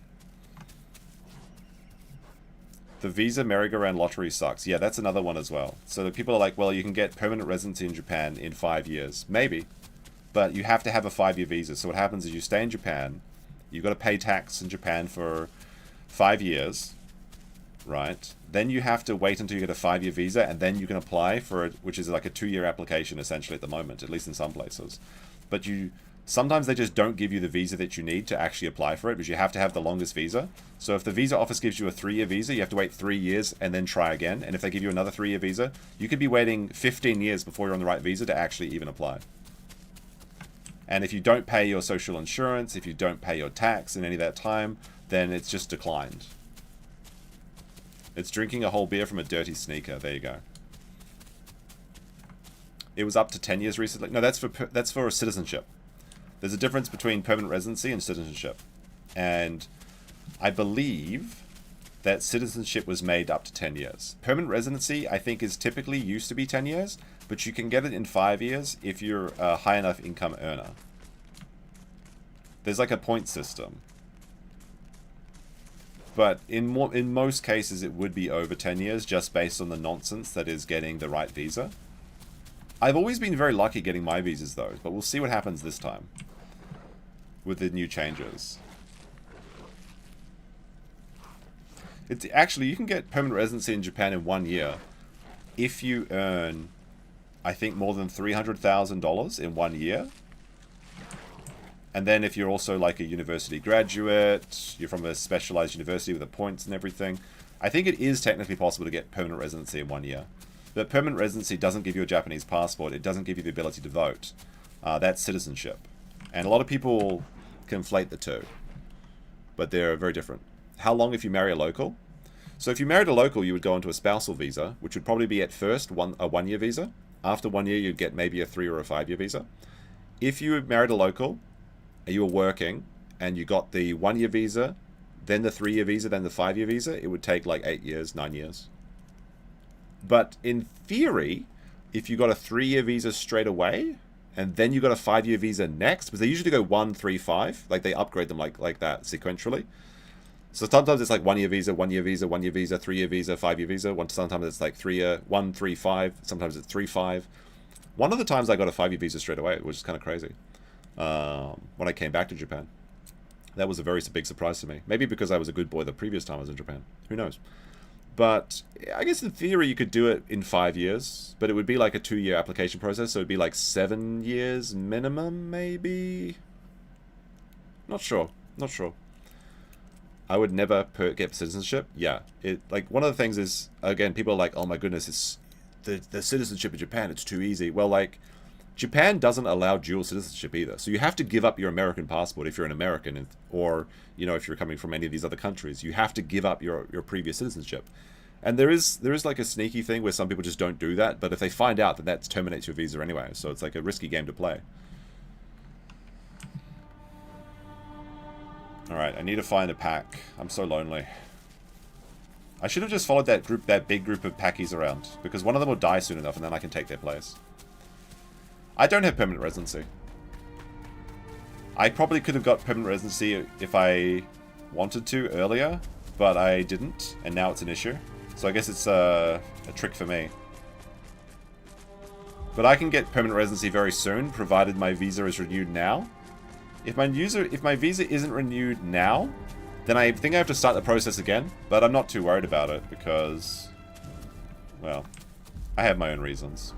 The Visa merry-go-round lottery sucks. Yeah, that's another one as well. So the people are like, well, you can get permanent residency in Japan in 5 years. Maybe. But you have to have a 5-year visa. So what happens is you stay in Japan, you've got to pay tax in Japan for 5 years, right? Then you have to wait until you get a 5-year visa, and then you can apply for it, which is like a 2-year application essentially at the moment, at least in some places. But sometimes they just don't give you the visa that you need to actually apply for it, because you have to have the longest visa. So if the visa office gives you a 3-year visa, you have to wait 3 years and then try again. And if they give you another 3-year visa, you could be waiting 15 years before you're on the right visa to actually even apply. And if you don't pay your social insurance, if you don't pay your tax in any of that time, then it's just declined. It's drinking a whole beer from a dirty sneaker. There you go. It was up to 10 years recently. No, that's for citizenship. There's a difference between permanent residency and citizenship. And I believe that citizenship was made up to 10 years. Permanent residency, I think, is typically used to be 10 years, but you can get it in 5 years if you're a high enough income earner. There's like a point system. But in most cases, it would be over 10 years, just based on the nonsense that is getting the right visa. I've always been very lucky getting my visas, though, but we'll see what happens this time with the new changes. It's actually, you can get permanent residency in Japan in 1 year if you earn, I think, more than $300,000 in 1 year. And then if you're also like a university graduate, you're from a specialized university with the points and everything, I think it is technically possible to get permanent residency in 1 year. But permanent residency doesn't give you a Japanese passport. It doesn't give you the ability to vote. That's citizenship. And a lot of people conflate the two. But they're very different. How long if you marry a local? So if you married a local, you would go into a spousal visa, which would probably be at first a 1 year visa. After 1 year, you'd get maybe a 3 or a 5 year visa. If you married a local, you were working, and you got the 1 year visa, then the 3 year visa, then the 5 year visa, it would take like 8 years, 9 years. But in theory, if you got a 3 year visa straight away, and then you got a 5 year visa next, because they usually go 1, 3, 5, like they upgrade them like that sequentially. So sometimes it's like 1 year visa, 1 year visa, 1 year visa, 3 year visa, 5 year visa. Sometimes it's like 3 year, 1, 3, 5. Sometimes it's 3, 5. One of the times I got a 5 year visa straight away, which is kind of crazy. When I came back to Japan. That was a very big surprise to me. Maybe because I was a good boy the previous time I was in Japan. Who knows? But I guess in theory you could do it in 5 years, but it would be like a 2 year application process, so it'd be like 7 years minimum, maybe? Not sure. Not sure. I would never get citizenship. Yeah. Like, one of the things is, again, people are like, oh my goodness, it's the citizenship in Japan, it's too easy. Well, like, Japan doesn't allow dual citizenship either. So you have to give up your American passport if you're an American, or, you know, if you're coming from any of these other countries. You have to give up your previous citizenship. And there is like a sneaky thing where some people just don't do that, but if they find out, then that terminates your visa anyway. So it's like a risky game to play. Alright, I need to find a pack. I'm so lonely. I should have just followed that big group of Pachys around, because one of them will die soon enough and then I can take their place. I don't have permanent residency. I probably could have got permanent residency if I wanted to earlier, but I didn't, and now it's an issue. So I guess it's a trick for me. But I can get permanent residency very soon, provided my visa is renewed now. If my visa isn't renewed now, then I think I have to start the process again. But I'm not too worried about it because, well, I have my own reasons.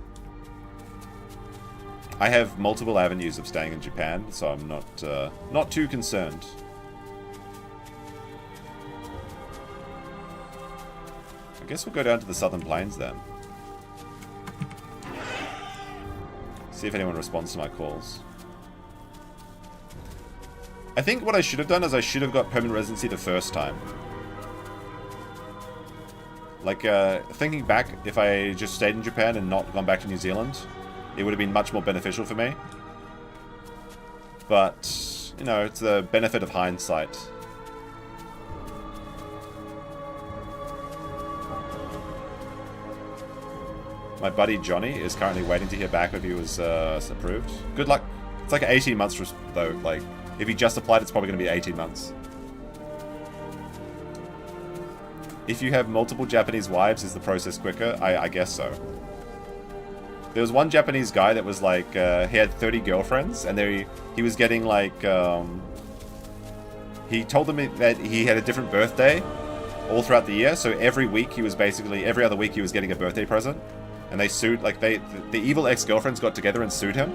I have multiple avenues of staying in Japan, so I'm not too concerned. I guess we'll go down to the southern plains then. See if anyone responds to my calls. I think what I should have done is I should have got permanent residency the first time. Like, thinking back, if I just stayed in Japan and not gone back to New Zealand, it would have been much more beneficial for me. But, you know, it's the benefit of hindsight. My buddy Johnny is currently waiting to hear back if he was approved. Good luck. It's like 18 months though. Like, if he just applied, it's probably going to be 18 months. If you have multiple Japanese wives, is the process quicker? I guess so. There was one Japanese guy that was like, he had 30 girlfriends, and he was getting like, he told them that he had a different birthday all throughout the year, so every week he was basically, every other week he was getting a birthday present. And they sued, like, the evil ex-girlfriends got together and sued him.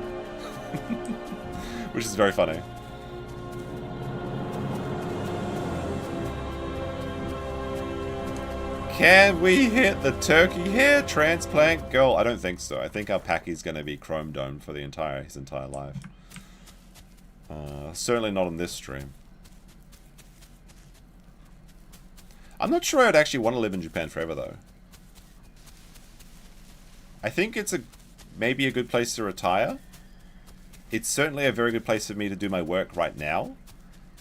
Which is very funny. Can we hit the turkey hair transplant goal? I don't think so. I think our Pachy's going to be chrome domed for his entire life. Certainly not on this stream. I'm not sure I'd actually want to live in Japan forever, though. I think it's maybe a good place to retire. It's certainly a very good place for me to do my work right now.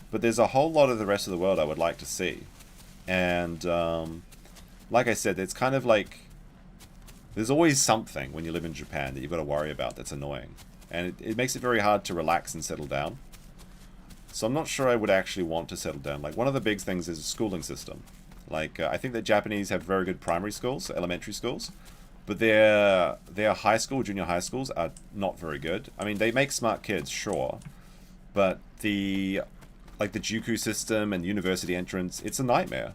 But there's a whole lot of the rest of the world I would like to see. And, like I said, it's kind of like, there's always something when you live in Japan that you've got to worry about that's annoying. And it makes it very hard to relax and settle down. So I'm not sure I would actually want to settle down. Like, one of the big things is the schooling system. Like, I think that Japanese have very good primary schools, elementary schools. But their high school, junior high schools are not very good. I mean, they make smart kids, sure. But the Juku system and university entrance, it's a nightmare.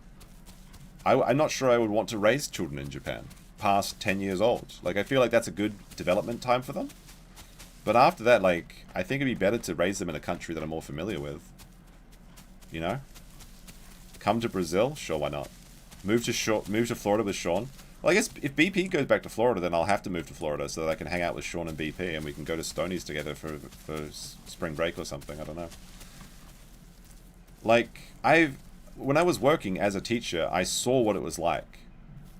I'm not sure I would want to raise children in Japan past 10 years old. Like, I feel like that's a good development time for them. But after that, like, I think it'd be better to raise them in a country that I'm more familiar with. You know? Come to Brazil? Sure, why not? Move to Florida with Sean. Well, I guess if BP goes back to Florida, then I'll have to move to Florida so that I can hang out with Sean and BP and we can go to Stonies together for spring break or something. I don't know. Like, when I was working as a teacher, I saw what it was like.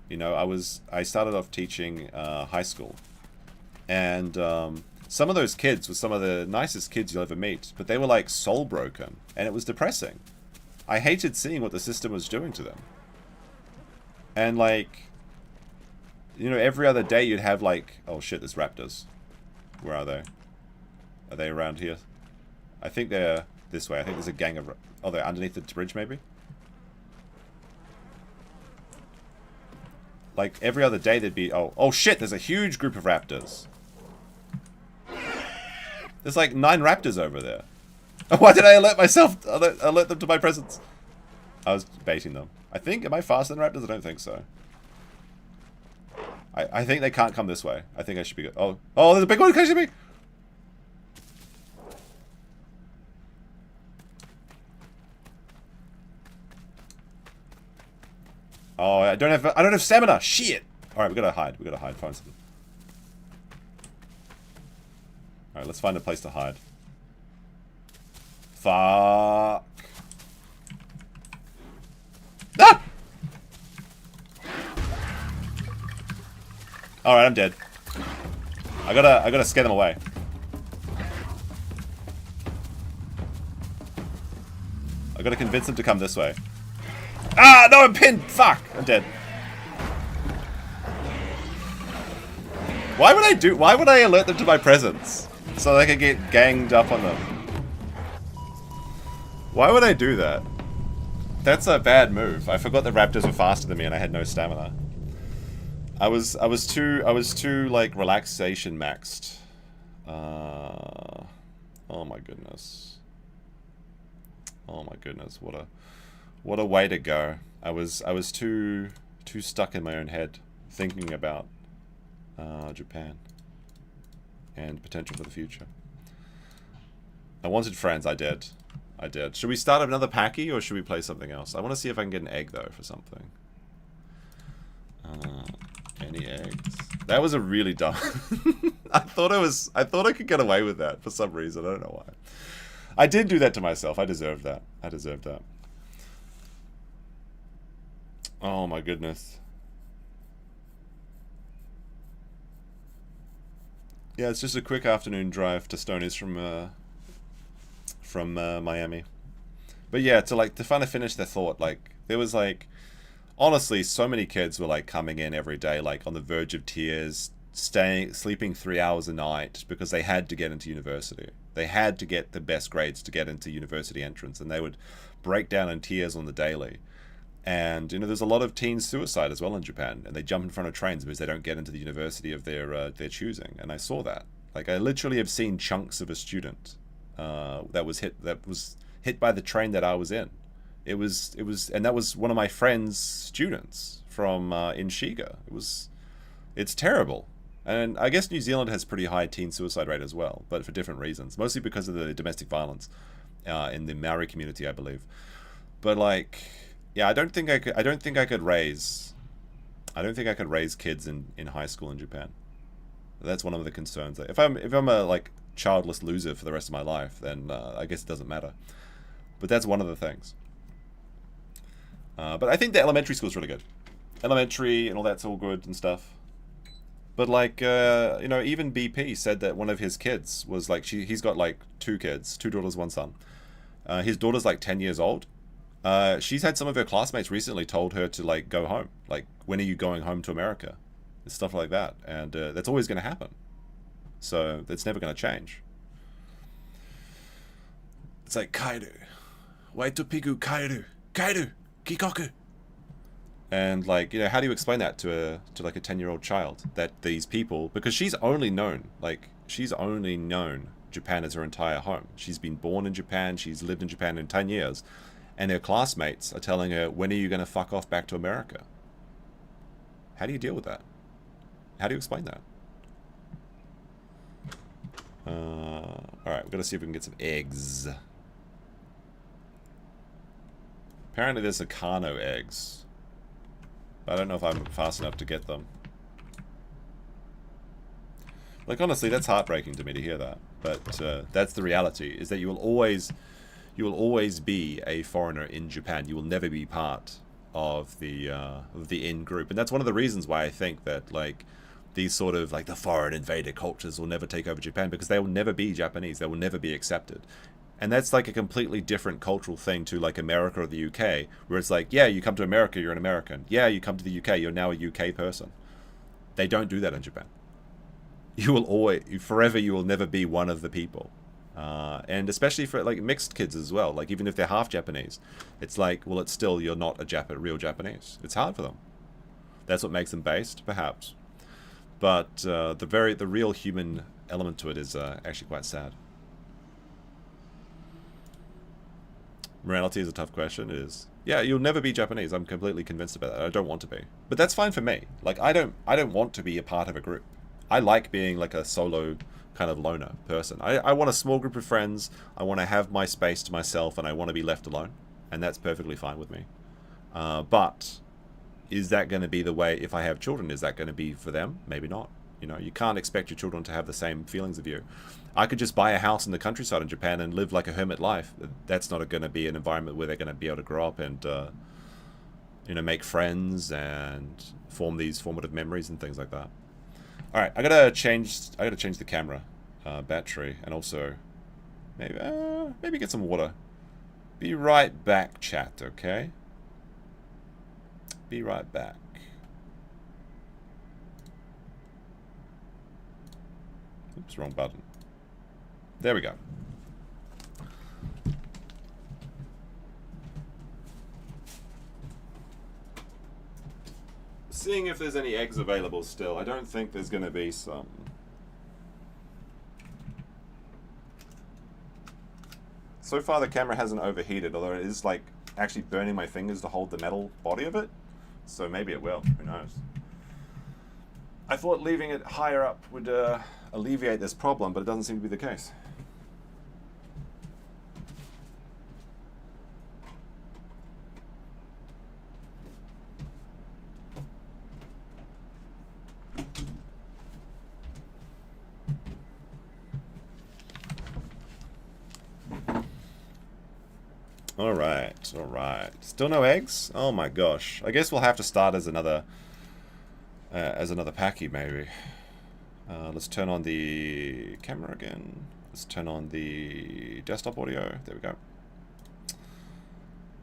You know, I started off teaching high school. And some of those kids were some of the nicest kids you'll ever meet, but they were like soul broken, and it was depressing. I hated seeing what the system was doing to them. And like, you know, every other day you'd have like, oh shit, there's raptors. Where are they? Are they around here? I think they're this way. I think there's a gang of... Oh, they're underneath the bridge, maybe? Like, every other day there'd be... Oh shit, there's a huge group of raptors. There's like 9 raptors over there. Why did I alert myself? Alert them to my presence. I was baiting them. I think... Am I faster than raptors? I don't think so. I think they can't come this way. I think I should be good. Oh, there's a big one catching me! Oh, I don't have stamina. Shit. All right, we gotta hide. Find something. All right, let's find a place to hide. Fuck. Ah! All right, I'm dead. I gotta scare them away. I gotta convince them to come this way. Ah, no, I'm pinned! Fuck! I'm dead. Why would I alert them to my presence? So they could get ganged up on them. Why would I do that? That's a bad move. I forgot the raptors were faster than me and I had no stamina. I was too like relaxation maxed. Oh my goodness. Oh my goodness, what a way to go. I was too stuck in my own head thinking about Japan and potential for the future. I wanted friends. I did. Should we start another Pachy or should we play something else? I want to see if I can get an egg though for something. Any eggs? That was a really dumb. I thought I could get away with that for some reason. I don't know why. I did do that to myself. I deserved that. Oh my goodness. Yeah, it's just a quick afternoon drive to Stonies from Miami. But yeah, to kind of finish their thought, like there was like honestly so many kids were like coming in every day like on the verge of tears, sleeping 3 hours a night because they had to get into university. They had to get the best grades to get into university entrance, and they would break down in tears on the daily. And there's a lot of teen suicide as well in Japan, and they jump in front of trains because they don't get into the university of their choosing. And I saw that. Like I literally have seen chunks of a student that was hit by the train that I was in. And that was one of my friend's students from in Shiga. It's terrible. And I guess New Zealand has pretty high teen suicide rate as well, but for different reasons, mostly because of the domestic violence in the Maori community, I believe. But like, yeah, I don't think I could raise kids in high school in Japan. That's one of the concerns. If I'm a like childless loser for the rest of my life, then I guess it doesn't matter. But that's one of the things. But I think the elementary school is really good. Elementary and all that's all good and stuff. But like, even BP said that one of his kids was like, he's got like 2 kids, 2 daughters, 1 son. His daughter's like 10 years old. She's had some of her classmates recently told her to like go home. Like, when are you going home to America? And stuff like that. And that's always going to happen. So that's never going to change. It's like, Kairu. Waitopigu Kairu. Kairu. Kikoku. And like, how do you explain that to like a 10-year-old child? That these people, because she's only known Japan as her entire home. She's been born in Japan. She's lived in Japan in 10 years. And her classmates are telling her, when are you going to fuck off back to America? How do you deal with that? How do you explain that? Alright, we've got to see if we can get some eggs. Apparently there's Volcano eggs. I don't know if I'm fast enough to get them. Like, honestly, that's heartbreaking to me to hear that. But that's the reality, is that you will always be a foreigner in Japan. You will never be part of the in group. And that's one of the reasons why I think that, like, these sort of, like, the foreign invader cultures will never take over Japan, because they will never be Japanese. They will never be accepted. And that's like a completely different cultural thing to like America or the UK, where it's like, yeah, you come to America, you're an American. Yeah, you come to the UK, you're now a UK person. They don't do that in Japan. You will never be one of the people. And especially for like mixed kids as well, like even if they're half Japanese, it's like, well, it's still, you're not a real Japanese. It's hard for them. That's what makes them based, perhaps. But the real human element to it is actually quite sad. Morality is a tough question. It is. Yeah, you'll never be Japanese. I'm completely convinced about that. I don't want to be. But that's fine for me. Like, I don't want to be a part of a group. I like being like a solo kind of loner person. I want a small group of friends. I want to have my space to myself, and I want to be left alone. And that's perfectly fine with me. But is that going to be the way, if I have children, is that going to be for them? Maybe not. You can't expect your children to have the same feelings of you. I could just buy a house in the countryside in Japan and live like a hermit life. That's not going to be an environment where they're going to be able to grow up and, make friends and form these formative memories and things like that. All right, I gotta change the camera battery, and also maybe get some water. Be right back, chat. Okay. Be right back. Oops, wrong button. There we go. Seeing if there's any eggs available still. I don't think there's going to be some. It's So far the camera hasn't overheated, although it is like actually burning my fingers to hold the metal body of it. So maybe it will. Who knows? I thought leaving it higher up would alleviate this problem, but it doesn't seem to be the case. Alright, alright. Still no eggs? Oh my gosh. I guess we'll have to start as another Pachy, maybe. Let's turn on the camera again. Let's turn on the desktop audio. There we go.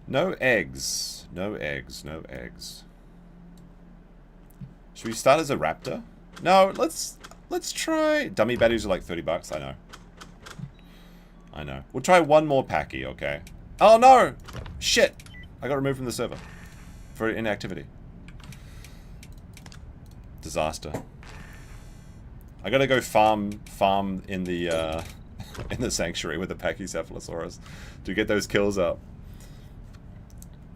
No eggs. No eggs. No eggs. Should we start as a raptor? No, let's try... Dummy batteries are like $30, I know. I know. We'll try one more Pachy, okay? Oh no! Shit! I got removed from the server. For inactivity. Disaster. I gotta go farm in the in the sanctuary with the Pachycephalosaurus to get those kills up.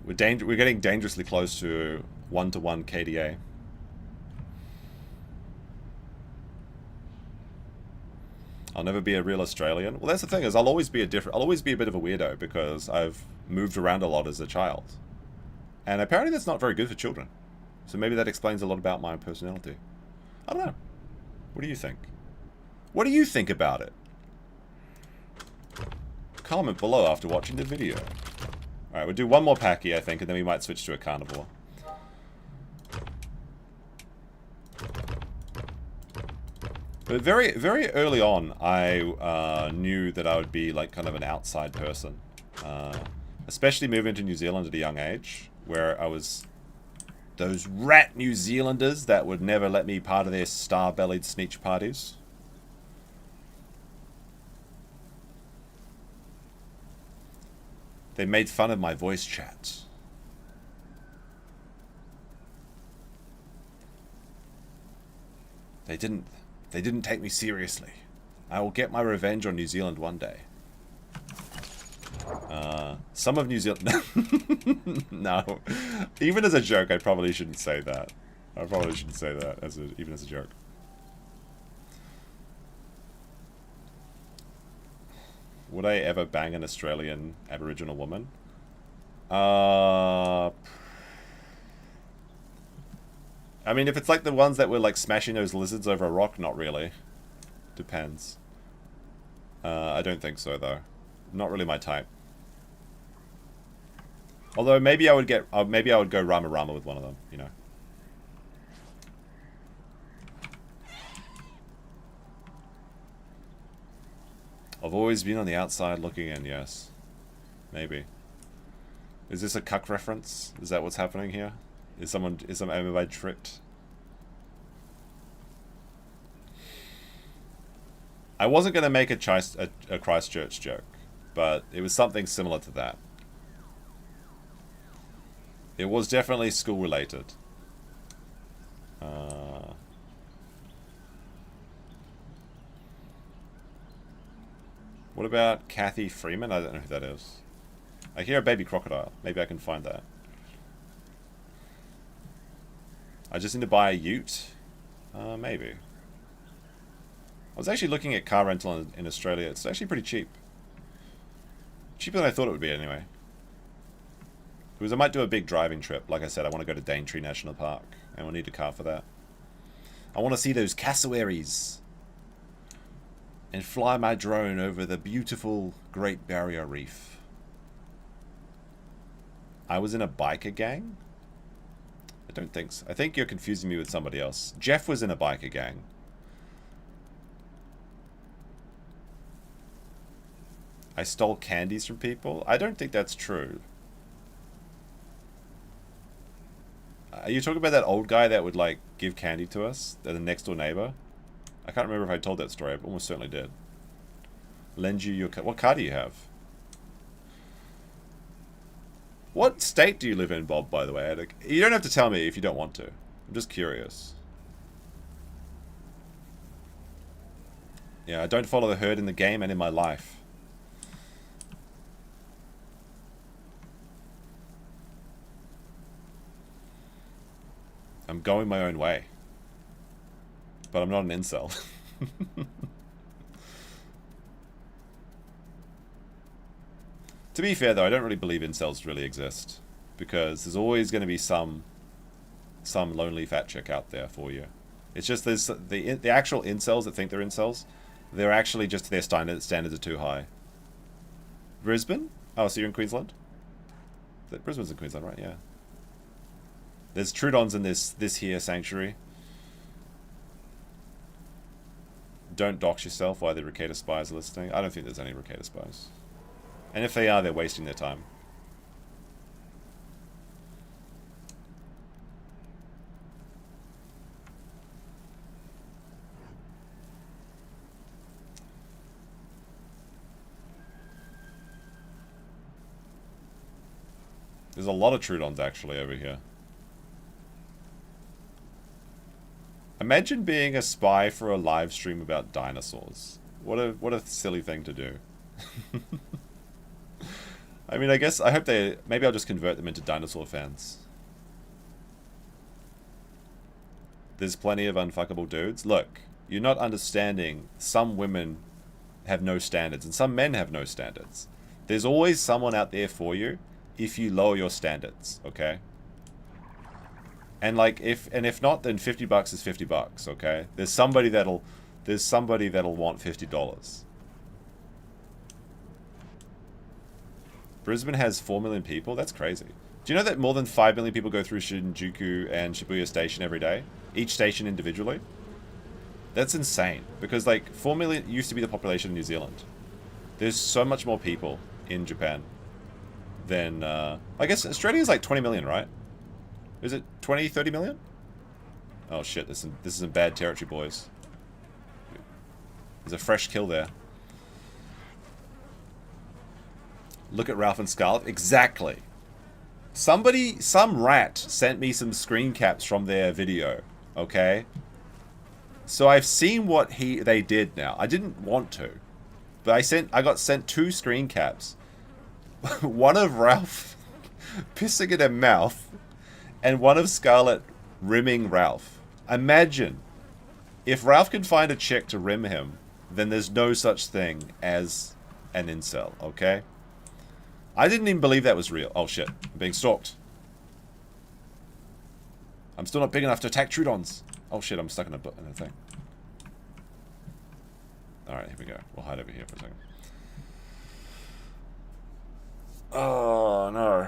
We're getting dangerously close to 1-to-1 KDA. I'll never be a real Australian. Well, that's the thing, is I'll always be a bit of a weirdo because I've moved around a lot as a child. And apparently that's not very good for children. So maybe that explains a lot about my personality. I don't know. What do you think? What do you think about it? Comment below after watching the video. Alright, we'll do one more Pachy, I think, and then we might switch to a carnivore. But very, very early on, I knew that I would be like kind of an outside person. Especially moving to New Zealand at a young age, where I was those rat New Zealanders that would never let me part of their star-bellied sneech parties. They made fun of my voice chats. They didn't take me seriously. I will get my revenge on New Zealand one day. Some of New Zealand... No. Even as a joke, I probably shouldn't say that. I probably shouldn't say that, even as a joke. Would I ever bang an Australian Aboriginal woman? I mean, if it's like the ones that were like smashing those lizards over a rock, not really. Depends. I don't think so, though. Not really my type. Although maybe I would go Rama Rama with one of them, you know. I've always been on the outside looking in, yes. Maybe. Is this a cuck reference? Is that what's happening here? Is some everybody tricked? I wasn't going to make a Christchurch joke, but it was something similar to that. It was definitely school related. What about Kathy Freeman? I don't know who that is. I hear a baby crocodile. Maybe I can find that. I just need to buy a ute? Maybe. I was actually looking at car rental in Australia. It's actually pretty cheap. Cheaper than I thought it would be, anyway. Because I might do a big driving trip. Like I said, I want to go to Daintree National Park. And we'll need a car for that. I want to see those cassowaries. And fly my drone over the beautiful Great Barrier Reef. I was in a biker gang? I don't think so. I think you're confusing me with somebody else. Jeff was in a biker gang. I stole candies from people? I don't think that's true. Are you talking about that old guy that would, like, give candy to us? The next door neighbor? I can't remember if I told that story. I almost certainly did. Lend you your car. What car do you have? What state do you live in, Bob, by the way? You don't have to tell me if you don't want to. I'm just curious. Yeah, I don't follow the herd in the game and in my life. I'm going my own way. But I'm not an incel. To be fair, though, I don't really believe incels really exist. Because there's always going to be some lonely fat chick out there for you. It's just there's the actual incels that think they're incels, they're actually just their standards are too high. Brisbane? Oh, so you're in Queensland? Brisbane's in Queensland, right? Yeah. There's Trudons in this here sanctuary. Don't dox yourself while the Ricada spies are listening. I don't think there's any Ricada spies. And if they are, they're wasting their time. There's a lot of Trudons actually over here. Imagine being a spy for a live stream about dinosaurs. What a silly thing to do. I mean, I hope maybe I'll just convert them into dinosaur fans. There's plenty of unfuckable dudes. Look, you're not understanding. Some women have no standards and some men have no standards. There's always someone out there for you if you lower your standards, okay? And like if not, then $50 is $50, okay? There's somebody that'll want $50. Brisbane has 4 million people? That's crazy. Do you know that more than 5 million people go through Shinjuku and Shibuya Station every day? Each station individually? That's insane. Because like 4 million used to be the population of New Zealand. There's so much more people in Japan than I guess Australia's like 20 million, right? Is it 20, 30 million? Oh shit, this is in bad territory, boys. There's a fresh kill there. Look at Ralph and Scarlet. Exactly. Some rat sent me some screen caps from their video, okay? So I've seen what they did now. I didn't want to, but I got sent 2 screen caps. One of Ralph pissing in her mouth, and one of Scarlet rimming Ralph. Imagine if Ralph can find a chick to rim him, then there's no such thing as an incel, okay? I didn't even believe that was real. Oh shit, I'm being stalked. I'm still not big enough to attack Trudons. Oh shit, I'm stuck in a thing. Alright, here we go. We'll hide over here for a second. Oh no.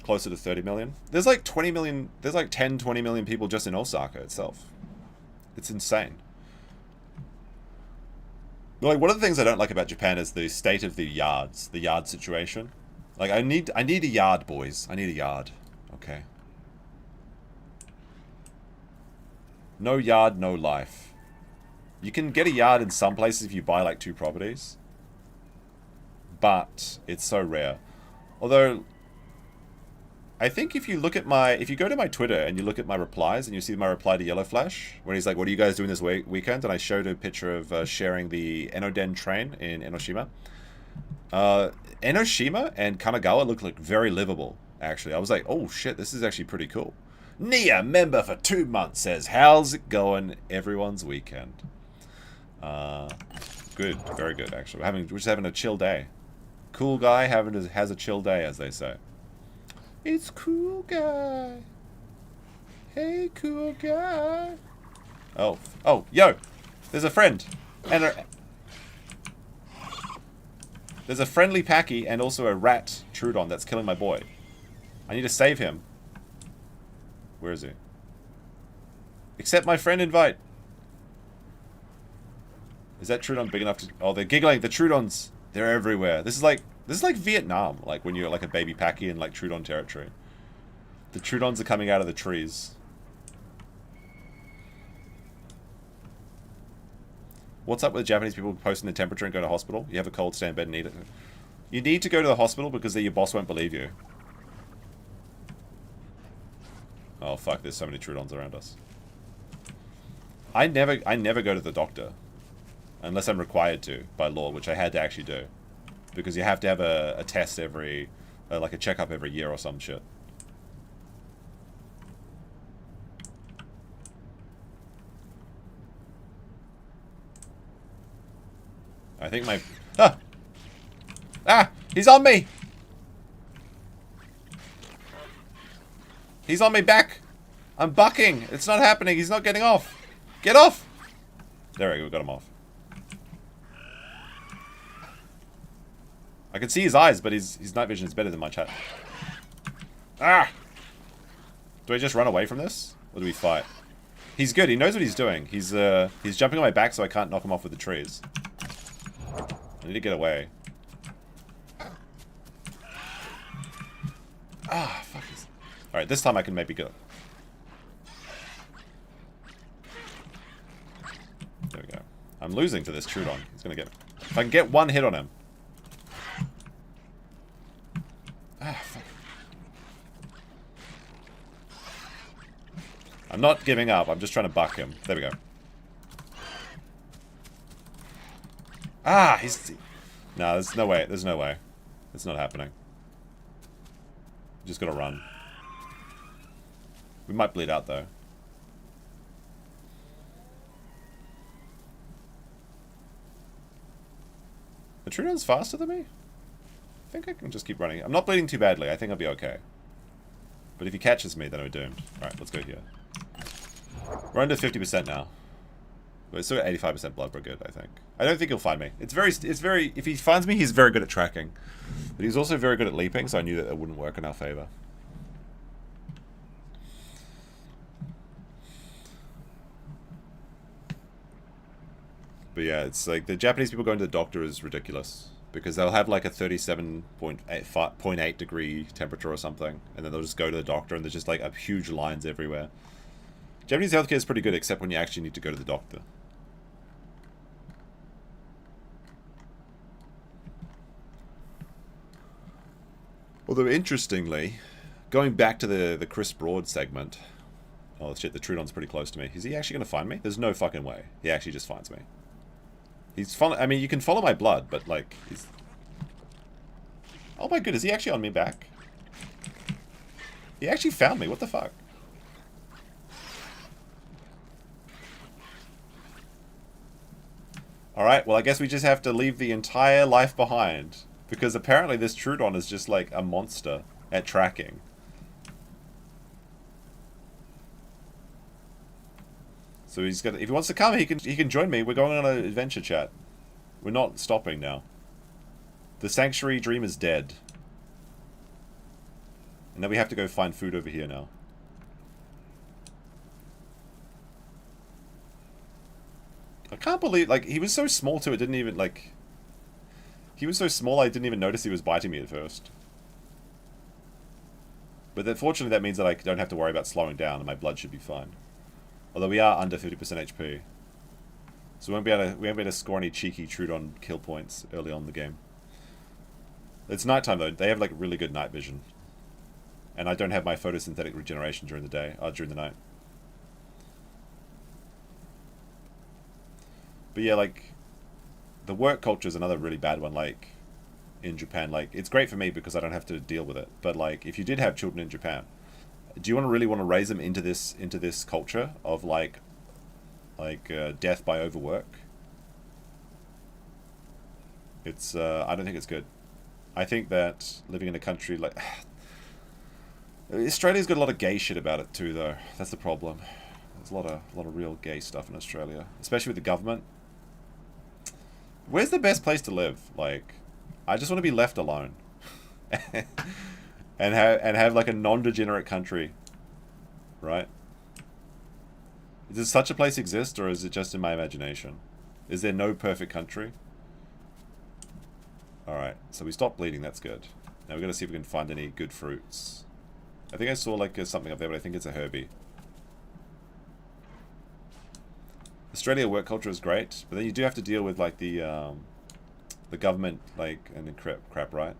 Closer to 30 million. There's like 20 million, there's like 10, 20 million people just in Osaka itself. It's insane. Like, one of the things I don't like about Japan is the state of the yards, the yard situation. Like, I need a yard, boys. I need a yard. Okay. No yard, no life. You can get a yard in some places if you buy like 2 properties. But it's so rare. Although, I think if you go to my Twitter and you look at my replies and you see my reply to Yellow Flash, where he's like, what are you guys doing this weekend? And I showed a picture of sharing the Enoden train in Enoshima. Enoshima and Kanagawa look like very livable, actually. I was like, oh shit, this is actually pretty cool. Nia, member for 2 months, says, how's it going everyone's weekend? Good, very good, actually. We're just having a chill day. Cool guy has a chill day, as they say. It's cool guy. Hey, cool guy. Oh, yo, there's a friend, and there's a friendly Pachy and also a rat Trudon that's killing my boy. I need to save him. Where is he? Accept my friend invite. Is that Trudon big enough to? Oh, they're giggling. The Trudons, they're everywhere. This is like Vietnam, like when you're like a baby Pachy in like Trudon territory. The Trudons are coming out of the trees. What's up with Japanese people posting the temperature and go to hospital? You have a cold, stay in bed and eat it. You need to go to the hospital because your boss won't believe you. Oh fuck, there's so many Trudons around us. I never go to the doctor. Unless I'm required to, by law, which I had to actually do. Because you have to have a test every, like a checkup every year or some shit. think my... Ah! Ah! He's on me! He's on me back! I'm bucking! It's not happening! He's not getting off! Get off! There we go, we got him off. I can see his eyes, but his night vision is better than my chat. Ah! Do I just run away from this? Or do we fight? He's good, he knows what he's doing. He's jumping on my back so I can't knock him off with the trees. I need to get away. Ah, fuck. Alright, this time I can maybe go. There we go. I'm losing to this Trudon. He's gonna get... If I can get one hit on him. Ah, fuck. I'm not giving up. I'm just trying to buck him. There we go. Ah, he's... No, there's no way. There's no way. It's not happening. Just gotta run. We might bleed out, though. The Trudon's faster than me? I think I can just keep running. I'm not bleeding too badly. I think I'll be okay. But if he catches me, then we're doomed. Alright, let's go here. We're under 50% now. We're still at 85% blood. We're good, I think. I don't think he'll find me. It's very... If he finds me, he's very good at tracking. But he's also very good at leaping, so I knew that it wouldn't work in our favor. But yeah, it's like the Japanese people going to the doctor is ridiculous. Because they'll have like a 37.8 degree temperature or something. And then they'll just go to the doctor and there's just like huge lines everywhere. Japanese healthcare is pretty good except when you actually need to go to the doctor. Although interestingly, going back to the Chris Broad segment. Oh shit, the Trudon's pretty close to me. Is he actually going to find me? There's no fucking way. He actually just finds me. He's I mean, you can follow my blood, but like, he's... Oh my goodness, is he actually on me back? He actually found me, what the fuck? Alright, well I guess we just have to leave the entire life behind. Because apparently this Trudon is just like a monster at tracking. So he's got. If he wants to come, he can join me. We're going on an adventure chat. We're not stopping now. The sanctuary dream is dead. And then we have to go find food over here now. I can't believe, like, he was so small too, it didn't even, like... He was so small I didn't even notice he was biting me at first. But then, fortunately that means that I don't have to worry about slowing down and my blood should be fine. Although we are under 50% HP. So we won't be able to score any cheeky Trudon kill points early on in the game. It's nighttime though. They have like really good night vision. And I don't have my photosynthetic regeneration during the day. During the night. But yeah, like... The work culture is another really bad one, like... In Japan, like... It's great for me because I don't have to deal with it. But like, if you did have children in Japan... Do you really want to raise them into this culture of like death by overwork? It's I don't think it's good. I think that living in a country like Australia's got a lot of gay shit about it too, though. That's the problem. There's a lot of real gay stuff in Australia, especially with the government. Where's the best place to live? Like, I just want to be left alone. And have like a non-degenerate country, right? Does such a place exist, or is it just in my imagination? Is there no perfect country? Alright, so we stopped bleeding, that's good. Now we're going to see if we can find any good fruits. I think I saw like something up there, but I think it's a Herbie. Australia work culture is great, but then you do have to deal with like the government, like, and the crap, right?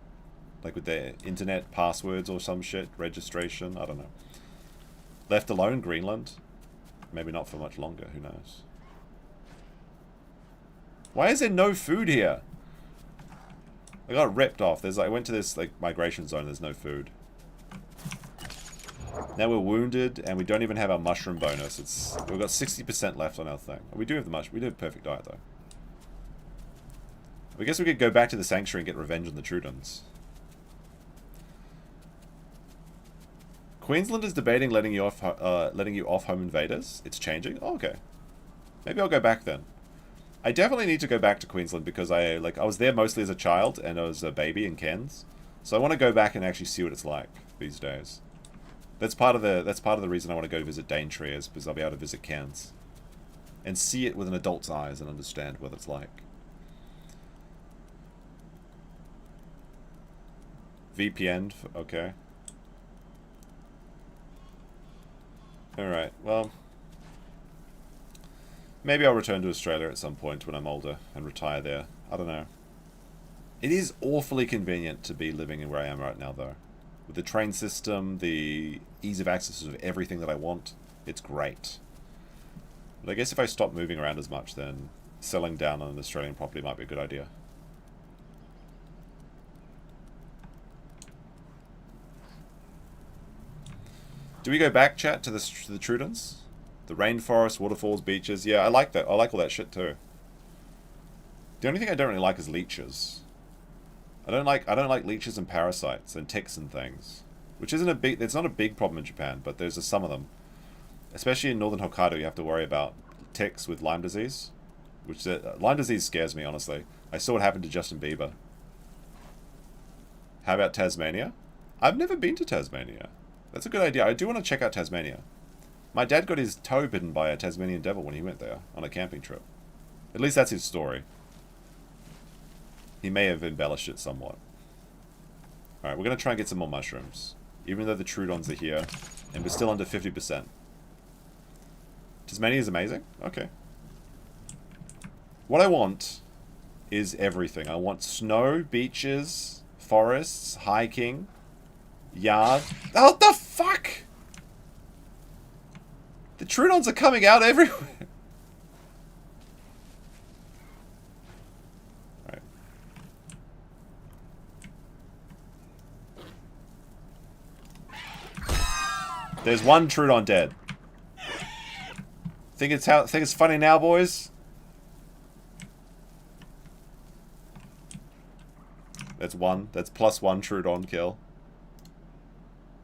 Like with their internet passwords or some shit, registration, I don't know. Left alone, Greenland. Maybe not for much longer, who knows. Why is there no food here? I got ripped off. I went to this like migration zone, there's no food. Now we're wounded and we don't even have our mushroom bonus. We've got 60% left on our thing. We do have we do have perfect diet though. I guess we could go back to the sanctuary and get revenge on the Trudons. Queensland is debating letting you off home invaders. It's changing. Oh, okay. Maybe I'll go back then. I definitely need to go back to Queensland because I was there mostly as a child and I was a baby in Cairns. So I want to go back and actually see what it's like these days. That's part of the reason I want to go visit Daintree, is because I'll be able to visit Cairns and see it with an adult's eyes and understand what it's like. VPN, okay. Alright, well, maybe I'll return to Australia at some point when I'm older and retire there. I don't know. It is awfully convenient to be living where I am right now, though. With the train system, the ease of access of everything that I want, it's great. But I guess if I stop moving around as much, then selling down on an Australian property might be a good idea. Do we go back, chat, to the Trudons? The rainforest, waterfalls, beaches. Yeah, I like that. I like all that shit too. The only thing I don't really like is leeches. I don't like leeches and parasites and ticks and things. Which isn't a big... It's not a big problem in Japan, but there's some of them. Especially in northern Hokkaido, you have to worry about ticks with Lyme disease. Which Lyme disease scares me, honestly. I saw what happened to Justin Bieber. How about Tasmania? I've never been to Tasmania. That's a good idea. I do want to check out Tasmania. My dad got his toe bitten by a Tasmanian devil when he went there on a camping trip. At least that's his story. He may have embellished it somewhat. Alright, we're going to try and get some more mushrooms. Even though the Trudons are here. And we're still under 50%. Tasmania is amazing? Okay. What I want is everything. I want snow, beaches, forests, hiking, yard. Oh, what the fuck? The Trudons are coming out everywhere. Right. There's one Trudon dead. Think it's funny now, boys? That's one. That's +1 Trudon kill.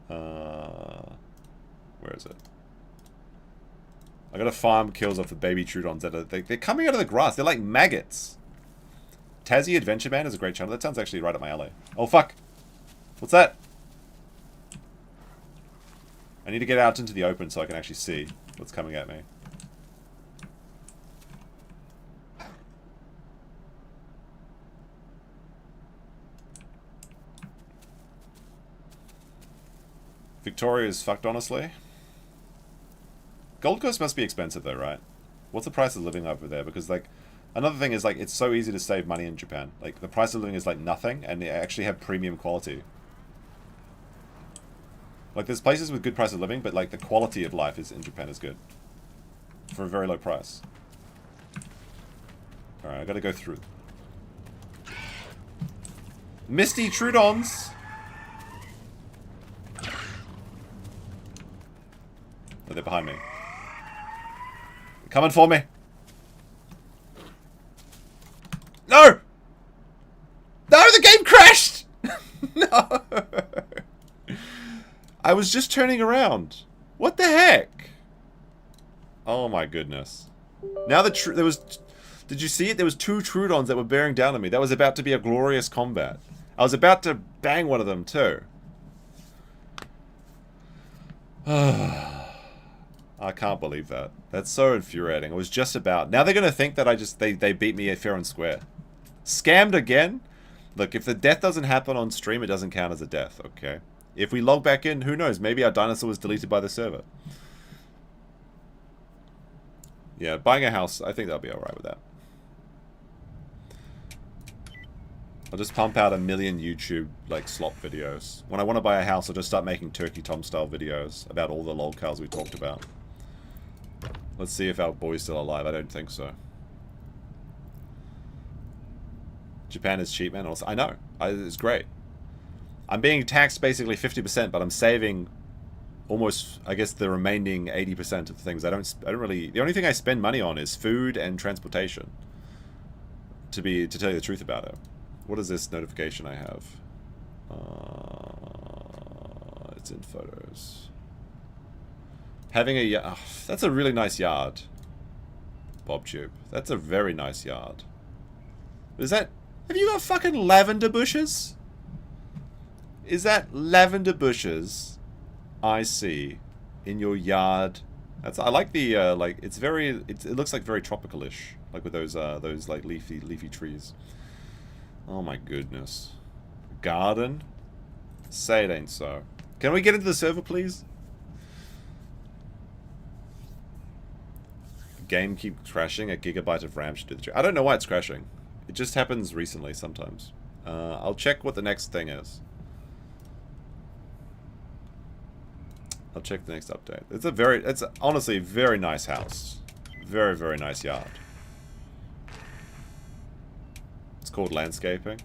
Where is it? I gotta farm kills off the baby Trudons that are... They're coming out of the grass. They're like maggots. Tassie Adventure Man is a great channel. That sounds actually right up my alley. Oh, fuck. What's that? I need to get out into the open so I can actually see what's coming at me. Victoria is fucked, honestly. Gold Coast must be expensive, though, right? What's the price of living over there? Because, like, another thing is, like, it's so easy to save money in Japan. Like, the price of living is, like, nothing, and they actually have premium quality. Like, there's places with good price of living, but, like, the quality of life in Japan is good. For a very low price. Alright, I gotta go through. Misty Trudons! Oh, they're behind me. They're coming for me. No! No, the game crashed! No! I was just turning around. What the heck? Oh my goodness. Now there was... Did you see it? There was 2 Trudons that were bearing down on me. That was about to be a glorious combat. I was about to bang one of them too. I can't believe that. That's so infuriating. It was just about... Now they're going to think that they beat me fair and square. Scammed again? Look, if the death doesn't happen on stream, it doesn't count as a death, okay? If we log back in, who knows? Maybe our dinosaur was deleted by the server. Yeah, buying a house, I think that'll be alright with that. I'll just pump out 1 million YouTube, like, slop videos. When I want to buy a house, I'll just start making Turkey Tom style videos about all the lolcows we talked about. Let's see if our boy's still alive. I don't think so. Japan is cheap, man. Also, I know. It's great. I'm being taxed basically 50%, but I'm saving almost, I guess, the remaining 80% of the things. I don't really... The only thing I spend money on is food and transportation. to tell you the truth about it. What is this notification I have? It's in photos. Having a that's a really nice yard. BobTube. That's a very nice yard. Is that... Have you got fucking lavender bushes? Is that lavender bushes I see in your yard? That's... I like the, like, it's very... it looks like very tropical-ish. Like with those like, leafy trees. Oh my goodness. Garden? Say it ain't so. Can we get into the server, please? Game keeps crashing. A gigabyte of RAM should do the trick. I don't know why it's crashing. It just happens recently sometimes. I'll check what the next thing is. I'll check the next update. It's honestly a very nice house. Very, very nice yard. It's called landscaping.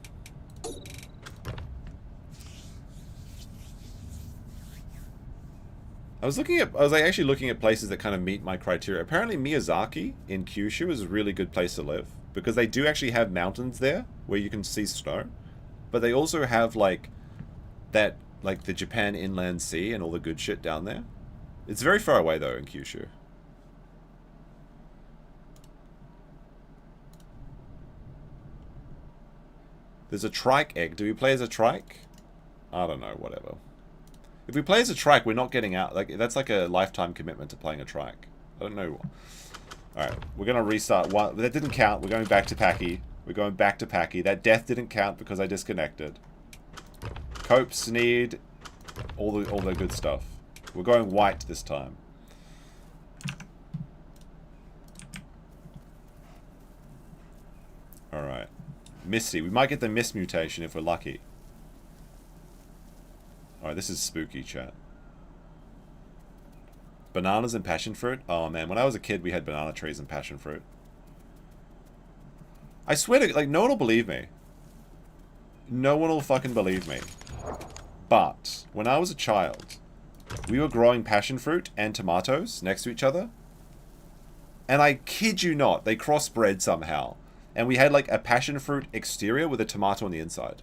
I was actually looking at places that kind of meet my criteria. Apparently Miyazaki in Kyushu is a really good place to live. Because they do actually have mountains there where you can see snow. But they also have like that, like the Japan Inland Sea and all the good shit down there. It's very far away though in Kyushu. There's a trike egg. Do we play as a trike? I don't know, whatever. If we play as a trike, we're not getting out. Like, that's like a lifetime commitment to playing a trike. I don't know. Alright, we're going to restart. One, that didn't count. We're going back to Pachy. We're going back to Pachy. That death didn't count because I disconnected. Cope, Sneed, all the good stuff. We're going white this time. Alright. Misty. We might get the Mist mutation if we're lucky. Alright, this is spooky, chat. Bananas and passion fruit? Oh man, when I was a kid we had banana trees and passion fruit. I swear to... like, no one will believe me. No one will fucking believe me. But, when I was a child, we were growing passion fruit and tomatoes next to each other. And I kid you not, they crossbred somehow. And we had like a passion fruit exterior with a tomato on the inside.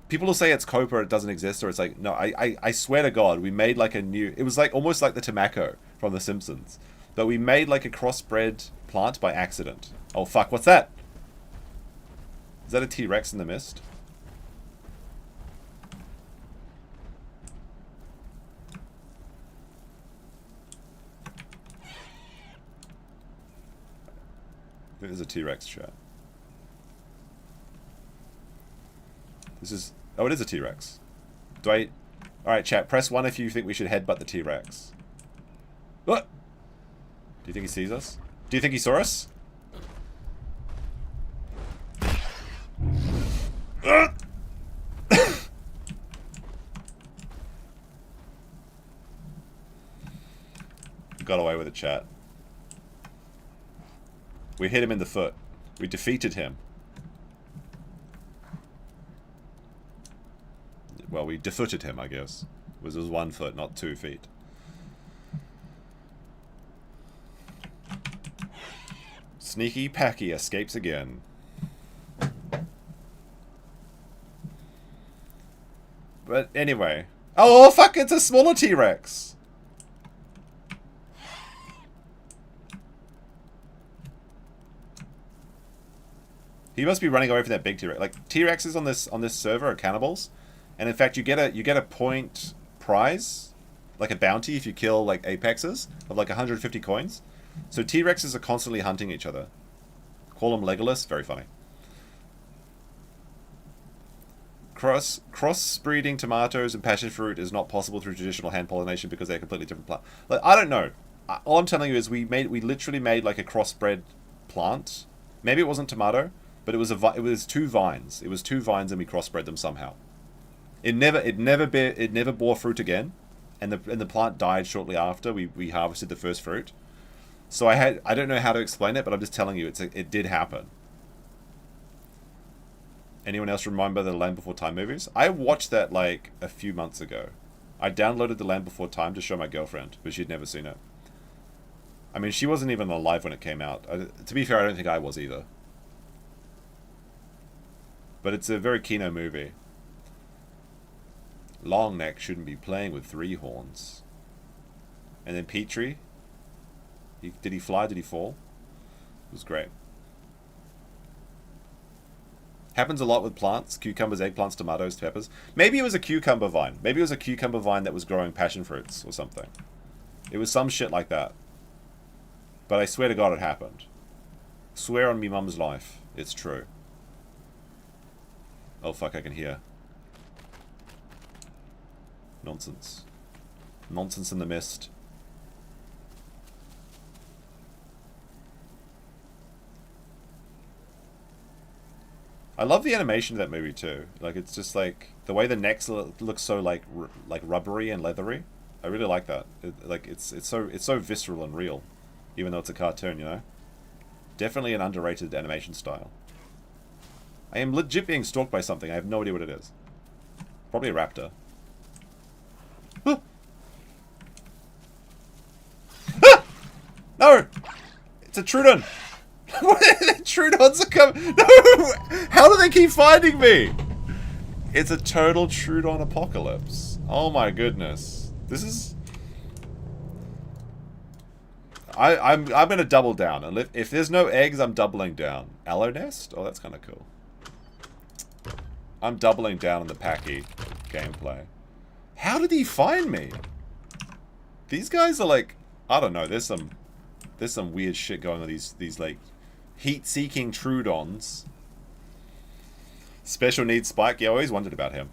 People will say it's cope or it doesn't exist, or it's like, no, I swear to God, we made like a new... It was like almost like the tobacco from The Simpsons. But we made like a crossbred plant by accident. Oh fuck, what's that? Is that a T-Rex in the mist? I think there's a T-Rex, chat. This is... Oh, it is a T-Rex. Do I... Alright, chat, press 1 if you think we should headbutt the T-Rex. What? Do you think he sees us? Do you think he saw us? Got away with it, chat. We hit him in the foot. We defeated him. Well, we defooted him, I guess. It was 1 foot, not 2 feet. Sneaky Pachy escapes again. But anyway. Oh, fuck, it's a smaller T-Rex! He must be running away from that big T-Rex. Like, T-Rexes on this server are cannibals. And in fact, you get a point prize, like a bounty if you kill like apexes of like 150 coins. So T-Rexes are constantly hunting each other. Call them Legolas, very funny. Crossbreeding tomatoes and passion fruit is not possible through traditional hand pollination because they're completely different plants. Like, I don't know. All I'm telling you is we literally made like a crossbred plant. Maybe it wasn't tomato, but it was 2 vines. It was 2 vines and we crossbred them somehow. It never bore fruit again, and the plant died shortly after we harvested the first fruit. So I don't know how to explain it, but I'm just telling you it did happen. Anyone else remember the Land Before Time movies? I watched that like a few months ago. I downloaded the Land Before Time to show my girlfriend, but she'd never seen it. I mean, she wasn't even alive when it came out. To be fair, I don't think I was either. But it's a very Kino movie. Longneck shouldn't be playing with 3 horns. And then Petrie. Did he fly? Did he fall? It was great. Happens a lot with plants. Cucumbers, eggplants, tomatoes, peppers. Maybe it was a cucumber vine. Maybe it was a cucumber vine that was growing passion fruits or something. It was some shit like that. But I swear to God it happened. Swear on me mum's life. It's true. Oh fuck, I can hear. Nonsense. Nonsense in the mist. I love the animation of that movie too. Like, it's just like the way the necks look so like rubbery and leathery. I really like that. It's so visceral and real, even though it's a cartoon. You know, definitely an underrated animation style. I am legit being stalked by something. I have no idea what it is. Probably a raptor. Ah! Ah! No! It's a Trudon! What are the Trudons are coming? No! How do they keep finding me? It's a total Trudon apocalypse. Oh my goodness. This is... I'm gonna double down. And if there's no eggs, I'm doubling down. Aloe nest? Oh, that's kind of cool. I'm doubling down on the Pachy gameplay. How did he find me? These guys are like, I don't know. There's some weird shit going on. These like heat-seeking Trudons. Special needs Spike. Yeah, I always wondered about him.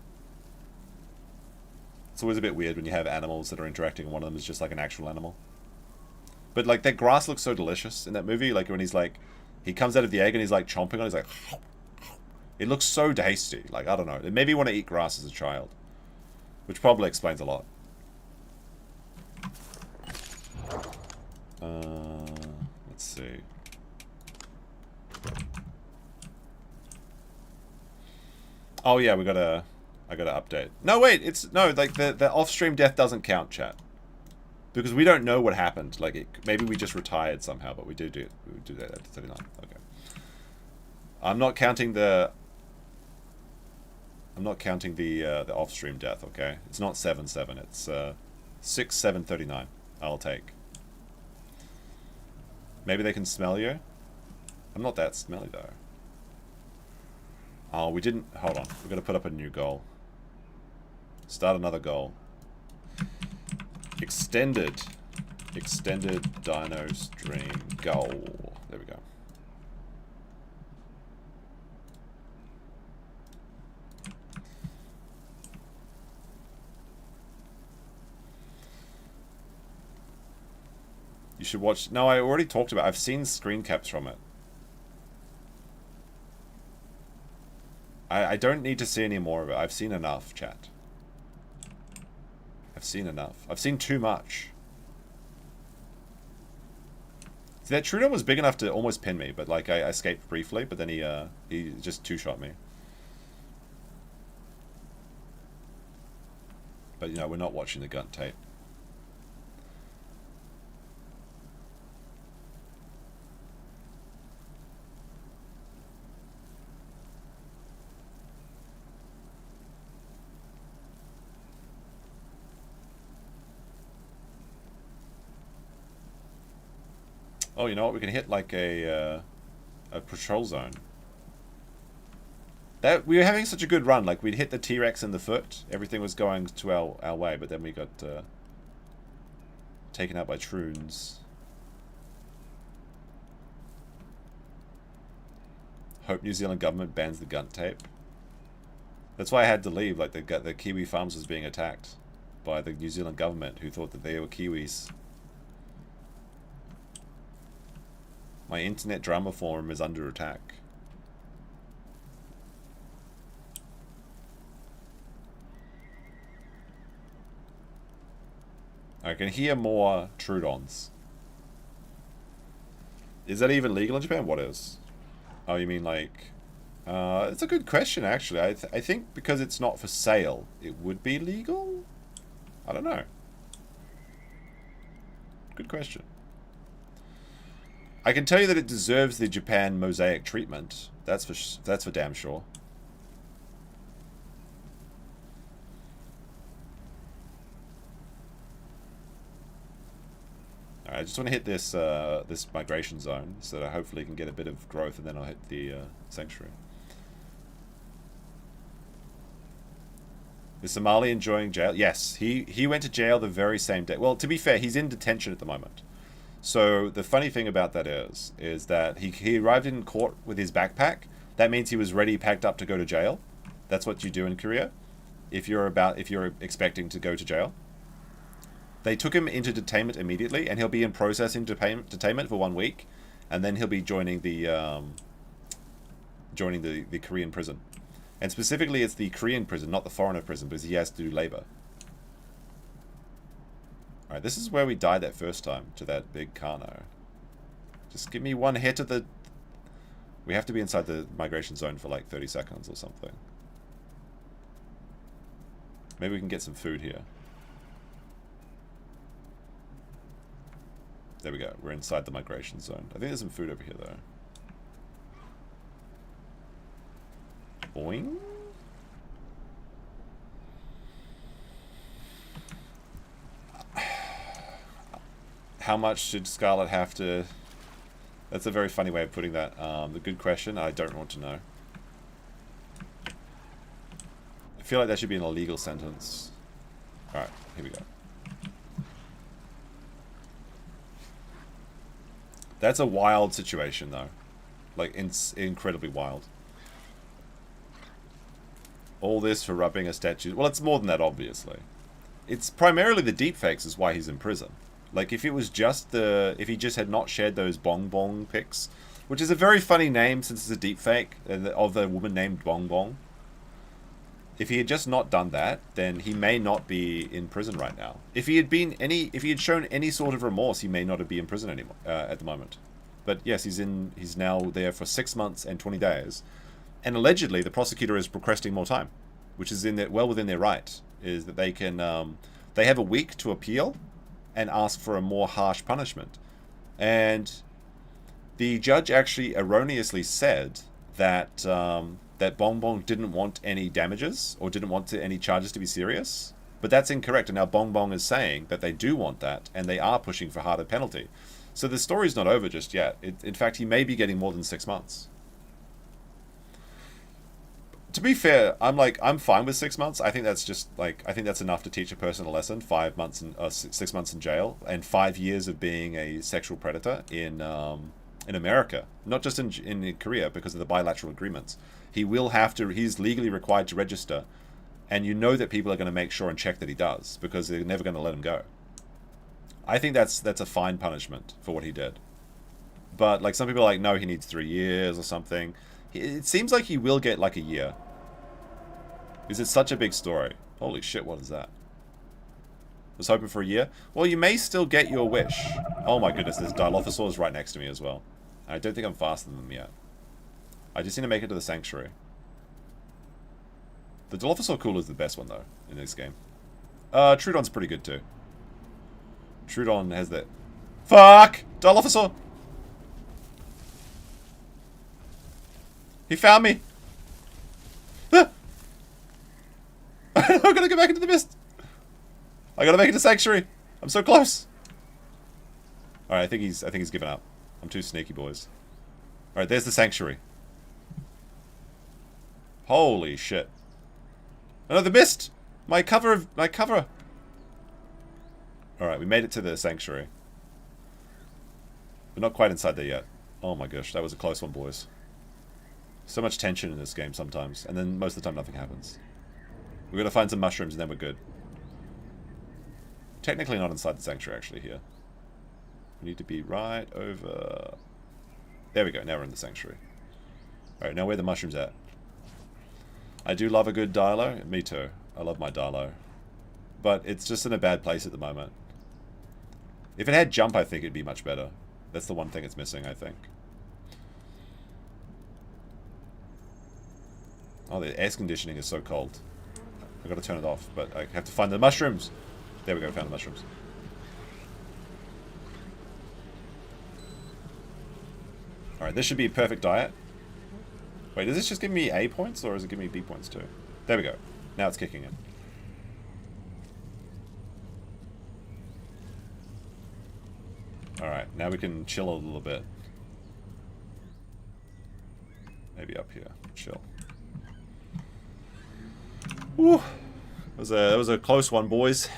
It's always a bit weird when you have animals that are interacting and one of them is just like an actual animal. But like that grass looks so delicious in that movie. Like when he's like, he comes out of the egg and he's like chomping on it. He's like, it looks so tasty. Like, I don't know. It made me want to eat grass as a child. Which probably explains a lot. Let's see. Oh yeah, I gotta update. No wait, it's no, like the off-stream death doesn't count, chat. Because we don't know what happened. Like maybe we just retired somehow, but we do that at 39. Okay. I'm not counting the off-stream death, okay? It's not 7-7, it's 6-7-39. I'll take. Maybe they can smell you? I'm not that smelly though. Oh, we didn't... Hold on. We're going to put up a new goal. Start another goal. Extended Dino Stream goal. There we go. You should watch... No, I already talked about it. I've seen screen caps from it. I don't need to see any more of it. I've seen enough, chat. I've seen enough. I've seen too much. See, that Trudon was big enough to almost pin me, but like I escaped briefly, but then he just two-shot me. But you know, we're not watching the gun tape. Oh, you know what? We can hit like a patrol zone. That we were having such a good run. Like we'd hit the T-Rex in the foot. Everything was going to our way, but then we got taken out by Troons. Hope New Zealand government bans the gun tape. That's why I had to leave. Like the Kiwi farms was being attacked by the New Zealand government, who thought that they were Kiwis. My internet drama forum is under attack. I can hear more Trudons. Is that even legal in Japan? What is? Oh, you mean like... it's a good question, actually. I think because it's not for sale, it would be legal? I don't know. Good question. I can tell you that it deserves the Japan mosaic treatment. That's for damn sure. Alright, I just want to hit this this migration zone so that I hopefully can get a bit of growth, and then I'll hit the sanctuary. Is Somali enjoying jail? Yes, he went to jail the very same day. Well, to be fair, he's in detention at the moment. So the funny thing about that is that he arrived in court with his backpack. That means he was ready, packed up to go to jail. That's what you do in Korea if you're expecting to go to jail. They took him into detainment immediately, and he'll be in processing detainment for 1 week, and then he'll be joining the Korean prison. And specifically, it's the Korean prison, not the foreigner prison, because he has to do labor. Alright, this is where we died that first time, to that big Kano. Just give me one hit of the... We have to be inside the migration zone for like 30 seconds or something. Maybe we can get some food here. There we go. We're inside the migration zone. I think there's some food over here, though. Boing. How much should Scarlet have to... That's a very funny way of putting that. The good question. I don't want to know. I feel like that should be an illegal sentence. Alright, here we go. That's a wild situation, though. Like, incredibly wild. All this for rubbing a statue. Well, it's more than that, obviously. It's primarily the deepfakes is why he's in prison. Like, if it was just if he just had not shared those Bong Bong pics, which is a very funny name since it's a deepfake of the woman named Bong Bong. If he had just not done that, then he may not be in prison right now. If he had shown any sort of remorse, he may not be in prison anymore at the moment. But yes, he's now there for 6 months and 20 days, and allegedly the prosecutor is requesting more time, which is well within their right. Is that they can they have a week to appeal and ask for a more harsh punishment, and the judge actually erroneously said that that Bong Bong didn't want any damages or didn't want any charges to be serious. But that's incorrect, and now Bong Bong is saying that they do want that, and they are pushing for harder penalty. So the story's not over just yet. In fact, he may be getting more than 6 months. To be fair, I'm fine with 6 months. I think that's enough to teach a person a lesson. 5 months and 6 months in jail, and 5 years of being a sexual predator in America, not just in Korea because of the bilateral agreements. He's legally required to register, and you know that people are going to make sure and check that he does, because they're never going to let him go. I think that's a fine punishment for what he did. But like some people are like, no, he needs 3 years or something. It seems like he will get like a year. Because it's such a big story. Holy shit, what is that? Was hoping for a year? Well, you may still get your wish. Oh my goodness, there's Dilophosaurs right next to me as well. I don't think I'm faster than them yet. I just need to make it to the sanctuary. The Dilophosaur Cooler is the best one, though, in this game. Troodon's pretty good, too. Troodon has that... Fuck! Dilophosaur! He found me! Ah! I'm gonna go back into the mist! I gotta make it to sanctuary! I'm so close! Alright, I think he's given up. I'm too sneaky, boys. Alright, there's the sanctuary. Holy shit. Oh no, the mist! My cover! Alright, we made it to the sanctuary. We're not quite inside there yet. Oh my gosh, that was a close one, boys. So much tension in this game sometimes, and then most of the time nothing happens. We're gonna find some mushrooms and then we're good. Technically not inside the sanctuary, actually, here. We need to be right over... There we go, now we're in the sanctuary. Alright, now where are the mushrooms at? I do love a good dilo. Me too. I love my dilo. But it's just in a bad place at the moment. If it had jump, I think it'd be much better. That's the one thing it's missing, I think. Oh, the air conditioning is so cold. I've got to turn it off, but I have to find the mushrooms. There we go, found the mushrooms. Alright, this should be a perfect diet. Wait, does this just give me A points, or does it give me B points too? There we go. Now it's kicking in. Alright, now we can chill a little bit. Maybe up here. Chill. Whew. That was a close one, boys.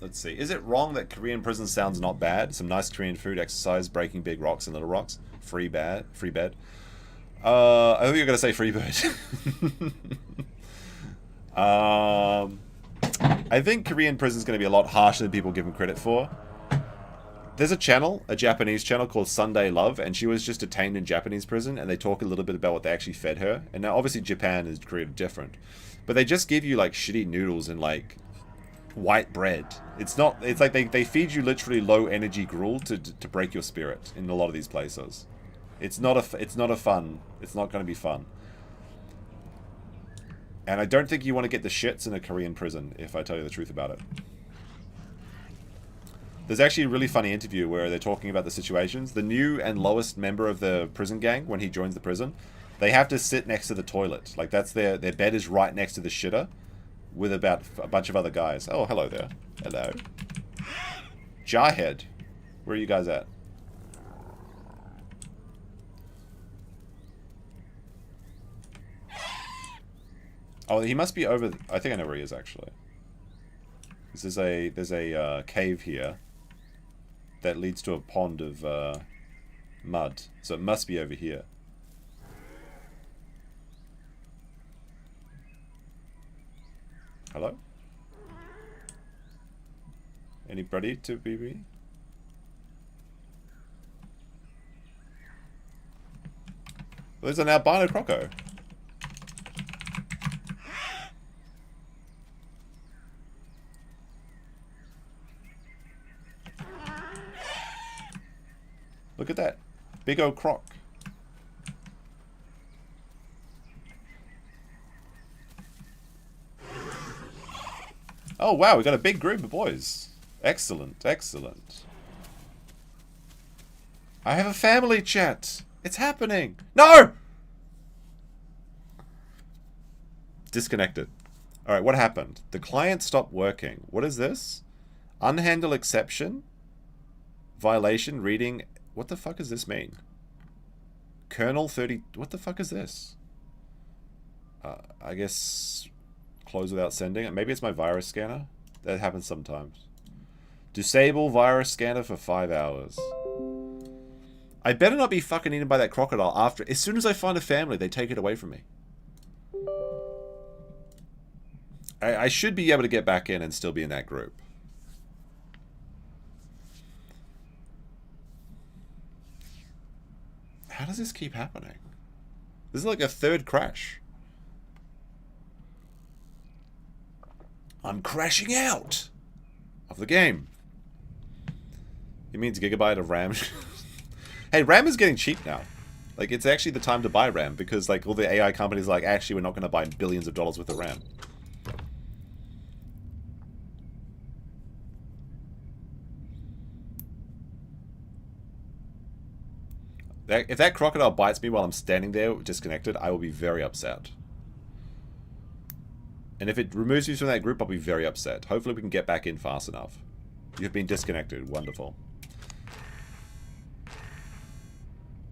Let's see. Is it wrong that Korean prison sounds not bad? Some nice Korean food, exercise, breaking big rocks and little rocks. Free bed. I think you're gonna say free bird. I think Korean prison is gonna be a lot harsher than people give them credit for. There's a channel, a Japanese channel called Sunday Love, and she was just detained in Japanese prison, and they talk a little bit about what they actually fed her. And now, obviously, Japan is Korea different, but they just give you like shitty noodles and like white bread. It's like they feed you literally low energy gruel to break your spirit in a lot of these places. It's not going to be fun. And I don't think you want to get the shits in a Korean prison, if I tell you the truth about it. There's actually a really funny interview where they're talking about the situations. The new and lowest member of the prison gang, when he joins the prison, they have to sit next to the toilet. Like, that's their bed is right next to the shitter with about a bunch of other guys. Oh, hello there. Hello. Jarhead. Where are you guys at? Oh, he must be over... I think I know where he is, actually. There's a cave here that leads to a pond of mud. So it must be over here. Hello? Anybody to BB? There's an albino croco. Look at that. Big old croc. Oh wow, we got a big group of boys. Excellent, excellent. I have a family chat. It's happening. No! Disconnected. Alright, what happened? The client stopped working. What is this? Unhandle exception? Violation reading... What the fuck does this mean? Kernel 30... What the fuck is this? I guess... Close without sending. Maybe it's my virus scanner? That happens sometimes. Disable virus scanner for 5 hours. I better not be fucking eaten by that crocodile after... As soon as I find a family, they take it away from me. I should be able to get back in and still be in that group. How does this keep happening? This is like a third crash. I'm crashing out of the game. It means gigabyte of RAM. Hey, RAM is getting cheap now. Like, it's actually the time to buy RAM because, like, all the AI companies are like, actually, we're not going to buy billions of dollars worth of RAM. If that crocodile bites me while I'm standing there disconnected, I will be very upset. And if it removes you from that group, I'll be very upset. Hopefully we can get back in fast enough. You've been disconnected. Wonderful.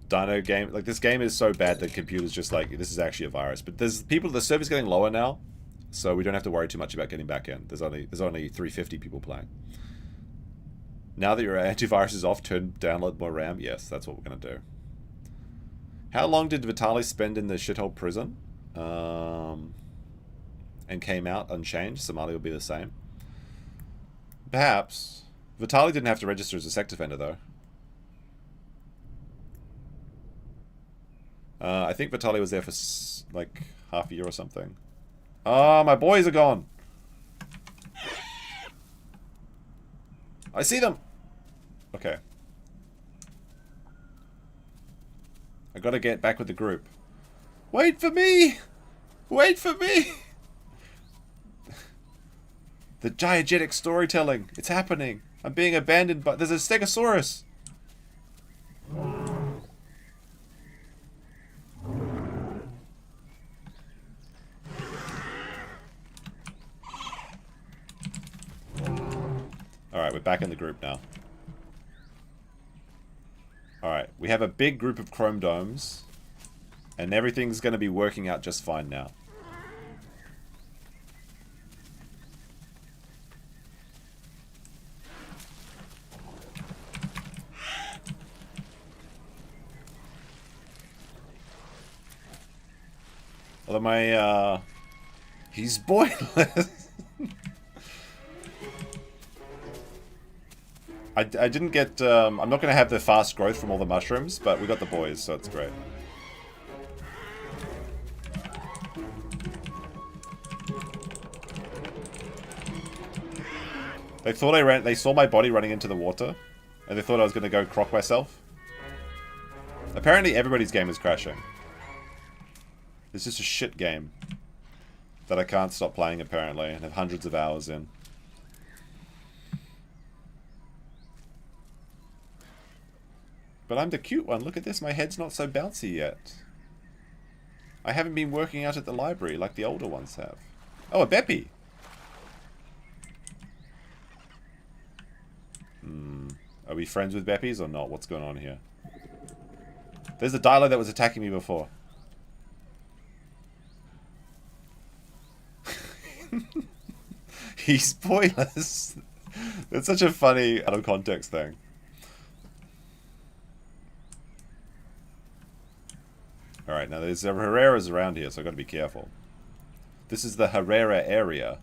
Dino game. Like, this game is so bad that computer's just like, this is actually a virus. But there's people, the server's getting lower now, so we don't have to worry too much about getting back in. There's only 350 people playing. Now that your antivirus is off, download more RAM. Yes, that's what we're going to do. How long did Vitaly spend in the shithole prison? And came out unchanged? Somali will be the same. Perhaps. Vitaly didn't have to register as a sex offender, though. I think Vitaly was there for, like, half a year or something. Oh, my boys are gone! I see them! Okay. I gotta get back with the group. Wait for me! Wait for me! The diegetic storytelling. It's happening. I'm being abandoned by... There's a Stegosaurus! Alright, we're back in the group now. Alright, we have a big group of chrome domes. And everything's going to be working out just fine now. Although my, he's boilers. I didn't get, I'm not going to have the fast growth from all the mushrooms, but we got the boys, so it's great. They thought they saw my body running into the water, and they thought I was going to go croc myself. Apparently everybody's game is crashing. It's just a shit game that I can't stop playing apparently, and have hundreds of hours in. But I'm the cute one. Look at this, my head's not so bouncy yet. I haven't been working out at the library like the older ones have. Oh, a Beppy! Are we friends with Beppies or not? What's going on here? There's a dilo that was attacking me before. He's spoilers. That's such a funny out of context thing. Alright, now there's Herras around here, so I've got to be careful. This is the Herrera area.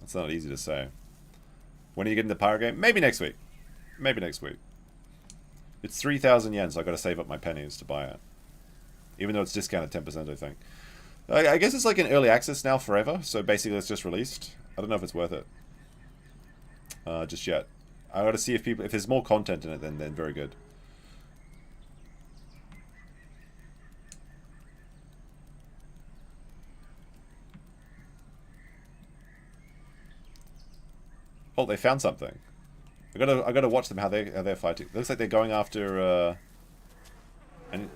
That's not easy to say. When are you getting the power game? Maybe next week. Maybe next week. It's 3,000 yen, so I've got to save up my pennies to buy it. Even though it's discounted 10%, I think. I guess it's like in early access now forever, so basically it's just released. I don't know if it's worth it. Just yet. I got to see if there's more content in it, then very good. Oh, they found something. I gotta watch them how they're fighting. It looks like they're going after and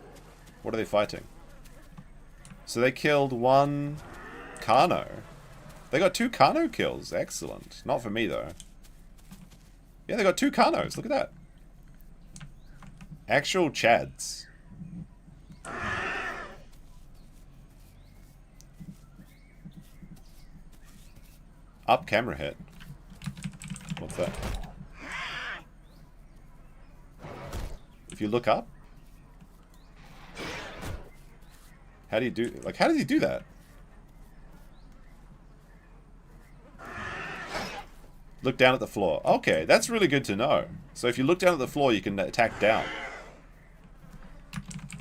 what are they fighting? So they killed one Kano. They got 2 Kano kills. Excellent. Not for me though. Yeah, they got 2 Kanos. Look at that. Actual Chads. Up camera hit. What's that? If you look up? How do you do... Like, how does he do that? Look down at the floor. Okay, that's really good to know. So if you look down at the floor, you can attack down.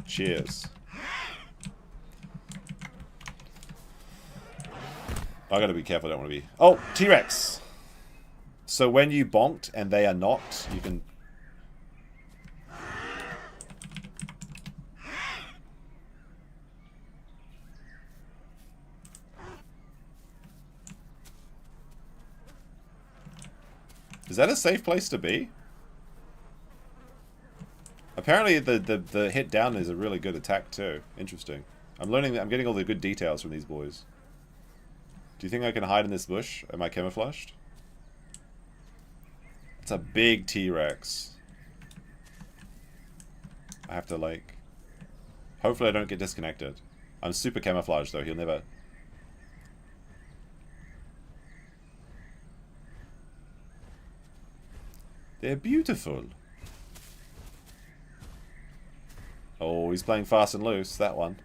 Cheers. I gotta be careful, I don't want to be... Oh, T-Rex! So when you bonked and they are not, you can... Is that a safe place to be? Apparently the hit down is a really good attack too. Interesting. I'm getting all the good details from these boys. Do you think I can hide in this bush? Am I camouflaged? It's a big T-Rex. I have to like... Hopefully I don't get disconnected. I'm super camouflaged though, he'll never... They're beautiful. Oh, he's playing fast and loose, that one.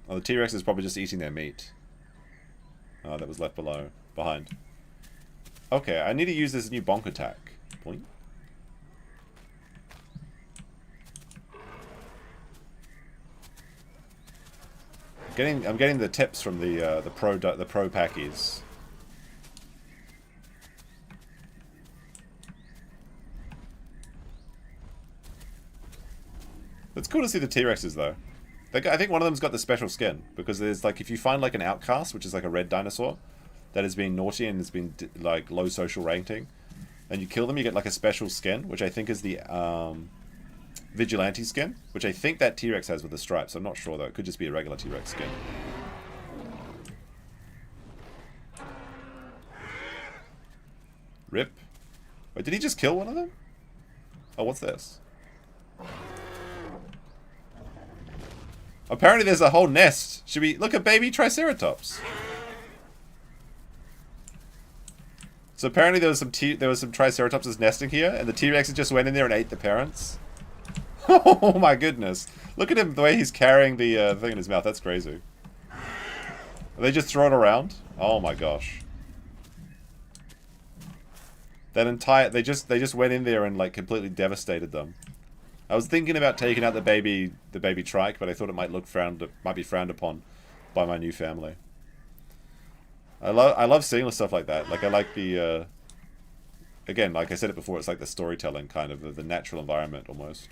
Oh, the T-Rex is probably just eating their meat. Oh, that was left behind. Okay, I need to use this new bonk attack. Point. I'm getting the tips from the pro Pachy's. It's cool to see the T-Rexes though. I think one of them's got the special skin because there's like if you find like an outcast, which is like a red dinosaur that has been naughty and has been like low social ranking, and you kill them, you get like a special skin, which I think is the Vigilante skin, which I think that T-Rex has with the stripes. I'm not sure though. It could just be a regular T-Rex skin. Rip. Wait, did he just kill one of them? Oh, what's this? Apparently there's a whole nest. Should we look at baby Triceratops? So apparently there was some Triceratopses nesting here, and the T-Rex just went in there and ate the parents. Oh my goodness! Look at him, the way he's carrying the thing in his mouth. That's crazy. They just throw it around. Oh my gosh! That entire they just went in there and like completely devastated them. I was thinking about taking out the baby trike, but I thought it might be frowned upon by my new family. I love seeing stuff like that. Like I like the again, like I said it before, it's like the storytelling kind of the natural environment almost.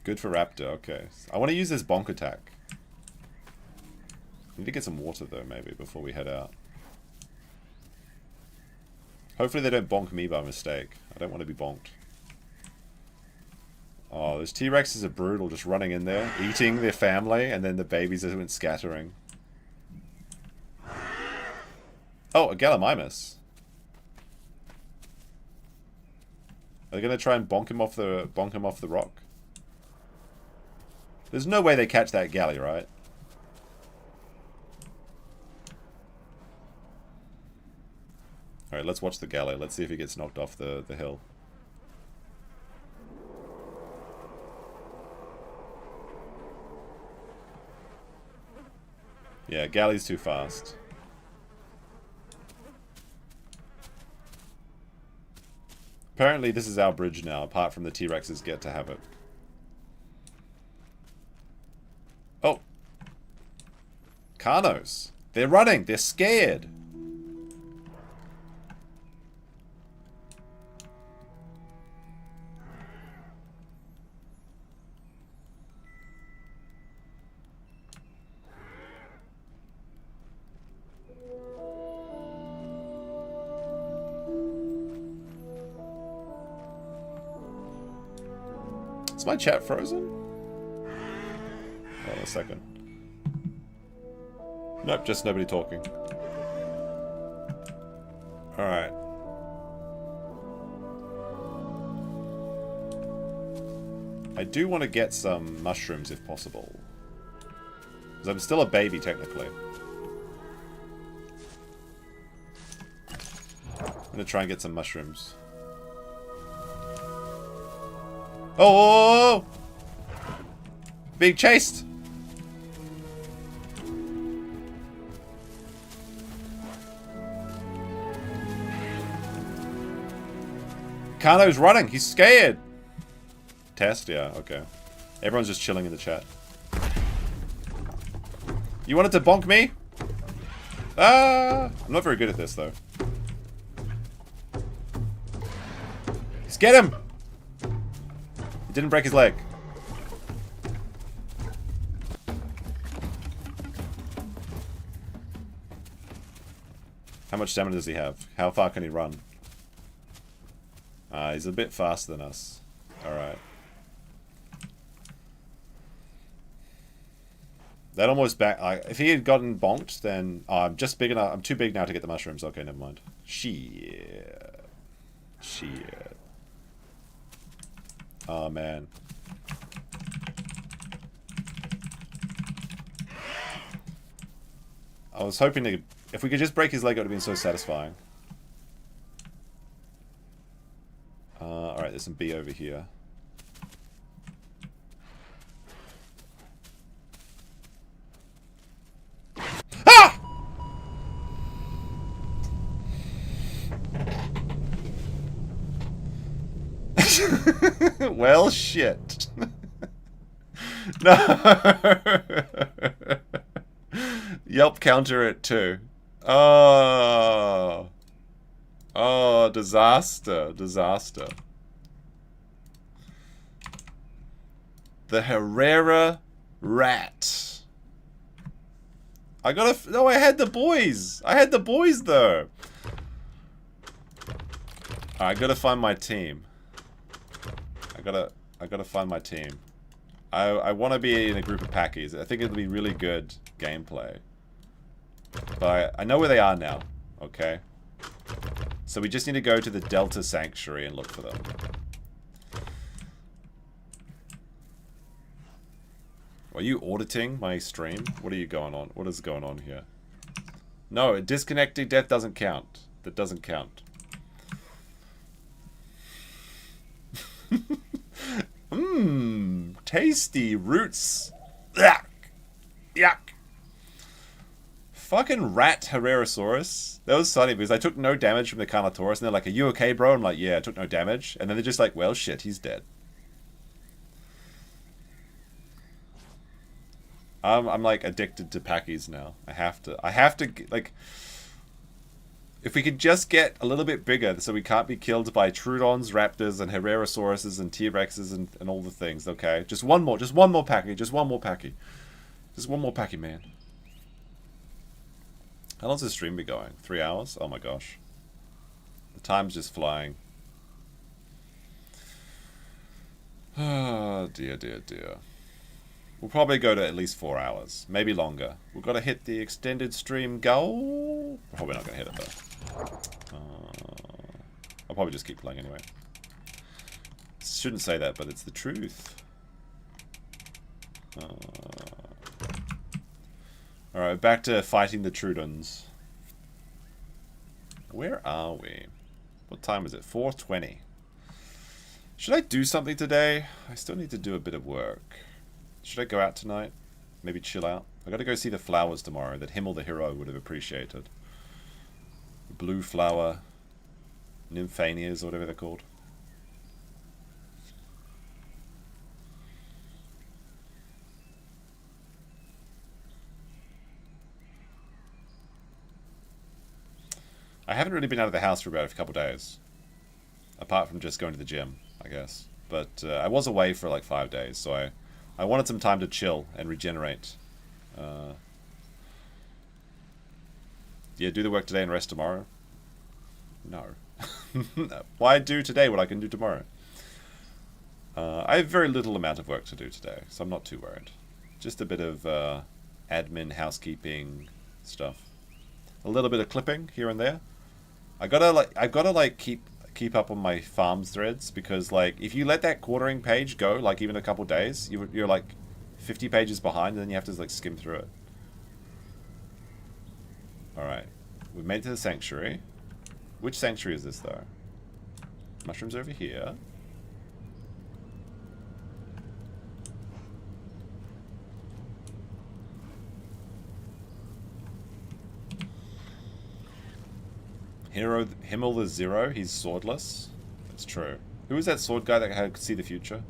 Good for raptor. Okay, I want to use this bonk attack. I need to get some water though, maybe before we head out. Hopefully they don't bonk me by mistake. I don't want to be bonked. Oh, those T-Rexes are brutal, just running in there, eating their family, and then the babies are scattering. Oh, a Gallimimus. Are they gonna try and bonk him off the rock? There's no way they catch that galley, right? Alright, let's watch the galley. Let's see if he gets knocked off the hill. Yeah, galley's too fast. Apparently this is our bridge now, apart from the T-Rexes get to have it. Oh! Carnos! They're running! They're scared! Is my chat frozen? Hold on a second. Nope, just nobody talking. Alright. I do want to get some mushrooms if possible. Because I'm still a baby, technically. I'm going to try and get some mushrooms. Oh! Being chased! Kano's running. He's scared. Test? Yeah, okay. Everyone's just chilling in the chat. You wanted to bonk me? Ah! I'm not very good at this, though. Let's get him! He didn't break his leg. How much stamina does he have? How far can he run? He's a bit faster than us. Alright. That almost back... if he had gotten bonked, then... I'm just big enough... I'm too big now to get the mushrooms. Okay, never mind. Shit. Shit. Oh, man. I was hoping to... If we could just break his leg, it would have been so satisfying. Alright, there's some bee over here. Ah! Well, shit. No. Yelp counter it too. Oh. Oh, disaster. Disaster. The Herrera rat. I gotta... No, I had the boys. I had the boys, though. I gotta find my team. I gotta find my team. I want to be in a group of Packies. I think it'll be really good gameplay. But I know where they are now. Okay. So we just need to go to the Delta Sanctuary and look for them. Are you auditing my stream? What are you going on? What is going on here? No, disconnecting death doesn't count. That doesn't count. Mmm, tasty roots. Yuck. Yuck. Fucking rat Herrerasaurus. That was funny because I took no damage from the Carnotaurus and they're like, are you okay, bro? I'm like, yeah, I took no damage. And then they're just like, well, shit, he's dead. I'm like addicted to Packies now. I have to, like, if we could just get a little bit bigger so we can't be killed by Troodons, Raptors, and Herrerasauruses, and T-Rexes, and all the things, okay? Just one more Packy, just one more Packy. Just one more Packy, man. How long's this stream be going? 3 hours? Oh my gosh. The time's just flying. Oh, dear, dear, dear. We'll probably go to at least 4 hours. Maybe longer. We've got to hit the extended stream goal. We're probably not going to hit it, though. I'll probably just keep playing anyway. Shouldn't say that, but it's the truth. Alright, back to fighting the Troodons. Where are we? What time is it? 4:20. Should I do something today? I still need to do a bit of work. Should I go out tonight? Maybe chill out? I gotta go see the flowers tomorrow that Himmel the Hero would have appreciated. Blue flower. Nymphanias, or whatever they're called. I haven't really been out of the house for about a couple days. Apart from just going to the gym, I guess. But I was away for like 5 days, so I wanted some time to chill and regenerate. Yeah, do the work today and rest tomorrow? No. Why do today what I can do tomorrow? I have very little amount of work to do today, so I'm not too worried. Just a bit of admin, housekeeping stuff. A little bit of clipping here and there. I've gotta keep up on my farms threads, because like if you let that quartering page go like even a couple days, you're like 50 pages behind, and then you have to like skim through it. Alright, we've made it to the sanctuary. Which sanctuary is this though? Mushrooms over here. Himmel the Zero, he's swordless. That's true. Who was that sword guy that could see the future?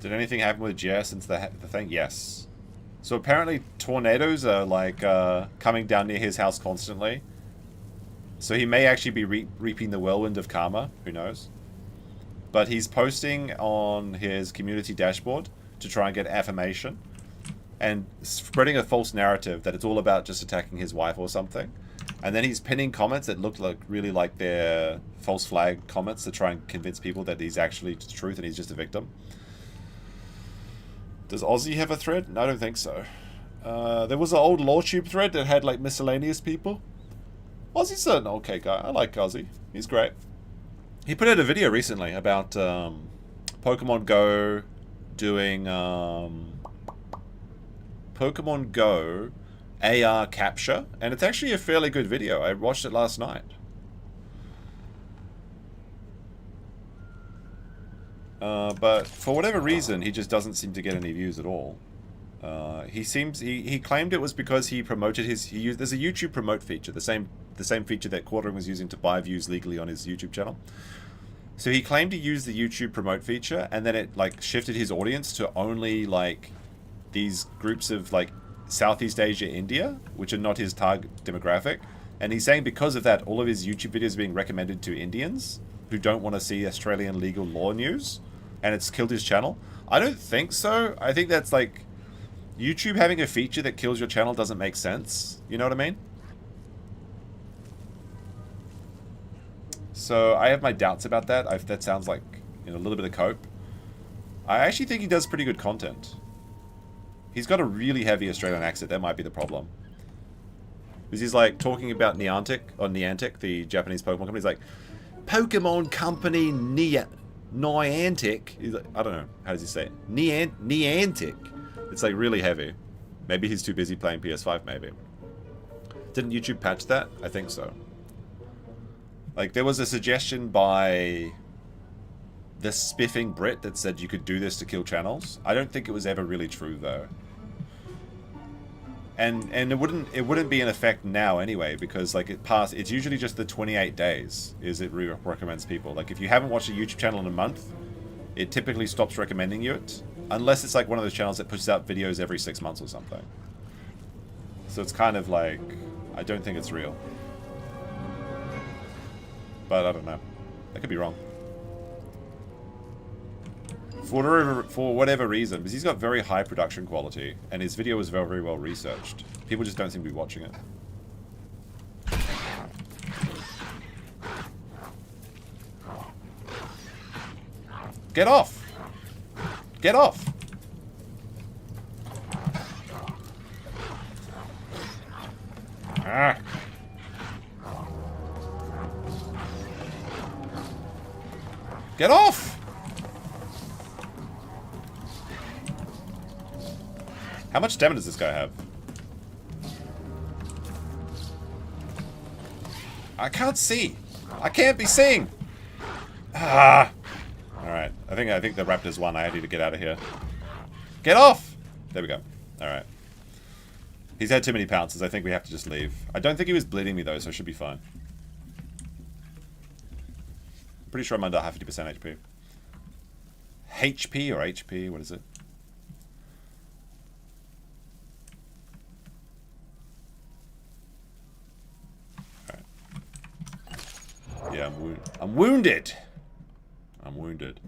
Did anything happen with Jer since the thing? Yes. So apparently tornadoes are like coming down near his house constantly. So he may actually be reaping the whirlwind of karma. Who knows? But he's posting on his community dashboard to try and get affirmation, and spreading a false narrative that it's all about just attacking his wife or something. And then he's pinning comments that look like really like they're false flag comments to try and convince people that he's actually the truth and he's just a victim. Does Aussie have a thread? No, I don't think so. There was an old LawTube thread that had like miscellaneous people. Aussie's an okay guy. I like Aussie. He's great. He put out a video recently about Pokemon Go doing Pokemon Go AR capture, and it's actually a fairly good video. I watched it last night. But for whatever reason, he just doesn't seem to get any views at all. He claimed it was because he promoted there's a YouTube promote feature, the same feature that Quartering was using to buy views legally on his YouTube channel. So he claimed to use the YouTube promote feature, and then it like shifted his audience to only like these groups of like Southeast Asia, India, which are not his target demographic. And he's saying because of that, all of his YouTube videos are being recommended to Indians who don't want to see Australian legal law news, and it's killed his channel. I don't think so. I think that's like YouTube having a feature that kills your channel doesn't make sense. You know what I mean? So I have my doubts about that. That sounds like, you know, a little bit of cope. I actually think he does pretty good content. He's got a really heavy Australian accent. That might be the problem. Because he's like talking about Niantic, the Japanese Pokemon company. He's like, Pokemon Company Niantic. He's like, I don't know. How does he say it? Niantic. It's like really heavy. Maybe he's too busy playing PS5, maybe. Didn't YouTube patch that? I think so. Like, there was a suggestion by the spiffing Brit that said you could do this to kill channels. I don't think it was ever really true, though. And it wouldn't be in effect now anyway, because like it's usually just the 28 days is it recommends people. Like if you haven't watched a YouTube channel in a month, it typically stops recommending you it, unless it's like one of those channels that pushes out videos every 6 months or something. So it's kind of like, I don't think it's real. But I don't know. I could be wrong. For whatever reason, because he's got very high production quality, and his video was very, very well researched. People just don't seem to be watching it. Get off! Get off! Ah. Get off! How much stamina does this guy have? I can't see. I can't be seeing. Ah. All right. I think the Raptors won. I need to get out of here. Get off. There we go. All right. He's had too many pounces. I think we have to just leave. I don't think he was bleeding me though, so it should be fine. Pretty sure I'm under 50% HP. HP or HP? What is it? Yeah, I'm wounded. I'm wounded.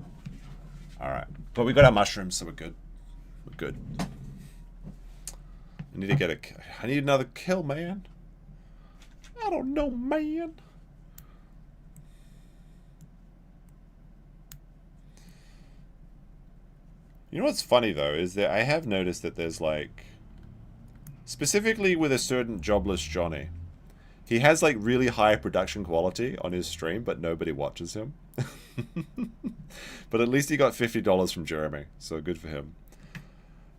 Alright. But we got our mushrooms, so we're good. We're good. I need to get I need another kill, man. I don't know, man. You know what's funny, though, is that I have noticed that there's, like... Specifically with a certain Jobless Johnny. He has, like, really high production quality on his stream, but nobody watches him. But at least he got $50 from Jeremy, so good for him.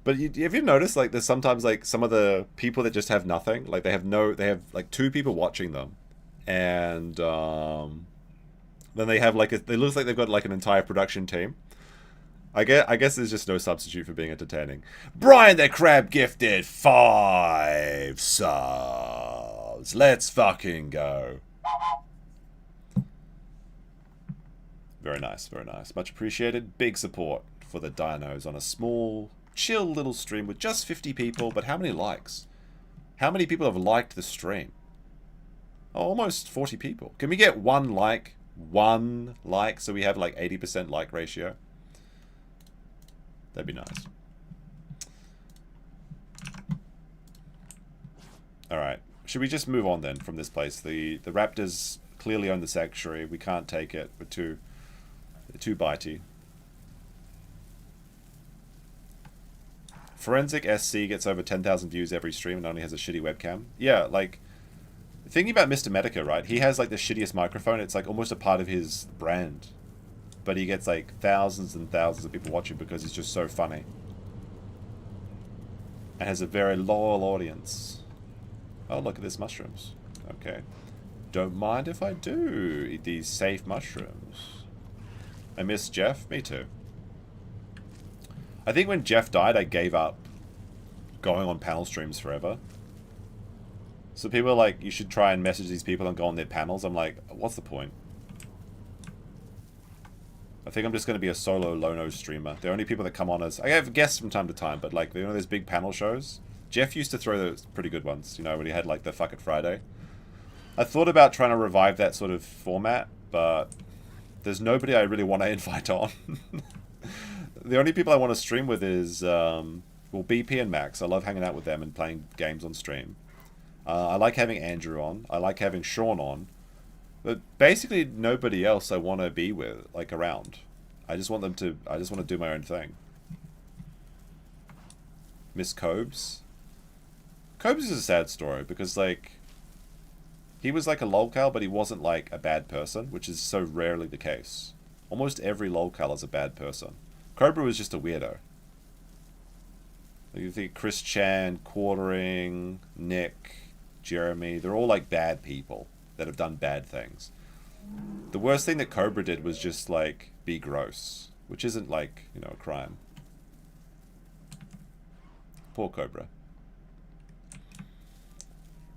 But have you noticed, like, there's sometimes, like, some of the people that just have nothing, like, they have, like, 2 people watching them. And, then they have, like, it looks like they've got, like, an entire production team. I guess there's just no substitute for being entertaining. Brian the Crab gifted 5 subs. Let's fucking go. Very nice, very nice. Much appreciated. Big support for the dinos on a small, chill little stream with just 50 people. But how many likes? How many people have liked the stream? Oh, almost 40 people. Can we get 1 like? 1 like so we have like 80% like ratio? That'd be nice. Alright. Should we just move on then from this place? The raptors clearly own the sanctuary. We can't take it. We're too bitey. Forensic SC gets over 10,000 views every stream and only has a shitty webcam. Yeah, like... Thinking about Mr. Medica, right? He has like the shittiest microphone. It's like almost a part of his brand. But he gets like thousands and thousands of people watching because he's just so funny. And has a very loyal audience. Oh, look at this mushrooms. Okay. Don't mind if I do eat these safe mushrooms. I miss Jeff. Me too. I think when Jeff died, I gave up going on panel streams forever. So people are like, you should try and message these people and go on their panels. I'm like, what's the point? I think I'm just going to be a solo Lono streamer. The only people that come on as... I have guests from time to time, but like, you know those big panel shows? Jeff used to throw those pretty good ones, you know, when he had like the Fuck It Friday. I thought about trying to revive that sort of format, but there's nobody I really want to invite on. The only people I want to stream with is, well, BP and Max. I love hanging out with them and playing games on stream. I like having Andrew on. I like having Sean on. But basically nobody else I want to be with, like, around. I just want to do my own thing. Miss Cobes. Cobes is a sad story because, like, he was like a lolcow, but he wasn't like a bad person, which is so rarely the case. Almost every lolcow is a bad person. Cobra was just a weirdo. Like, you think Chris Chan, Quartering, Nick, Jeremy, they're all like bad people that have done bad things. The worst thing that Cobra did was just like be gross, which isn't like, you know, a crime. Poor Cobra.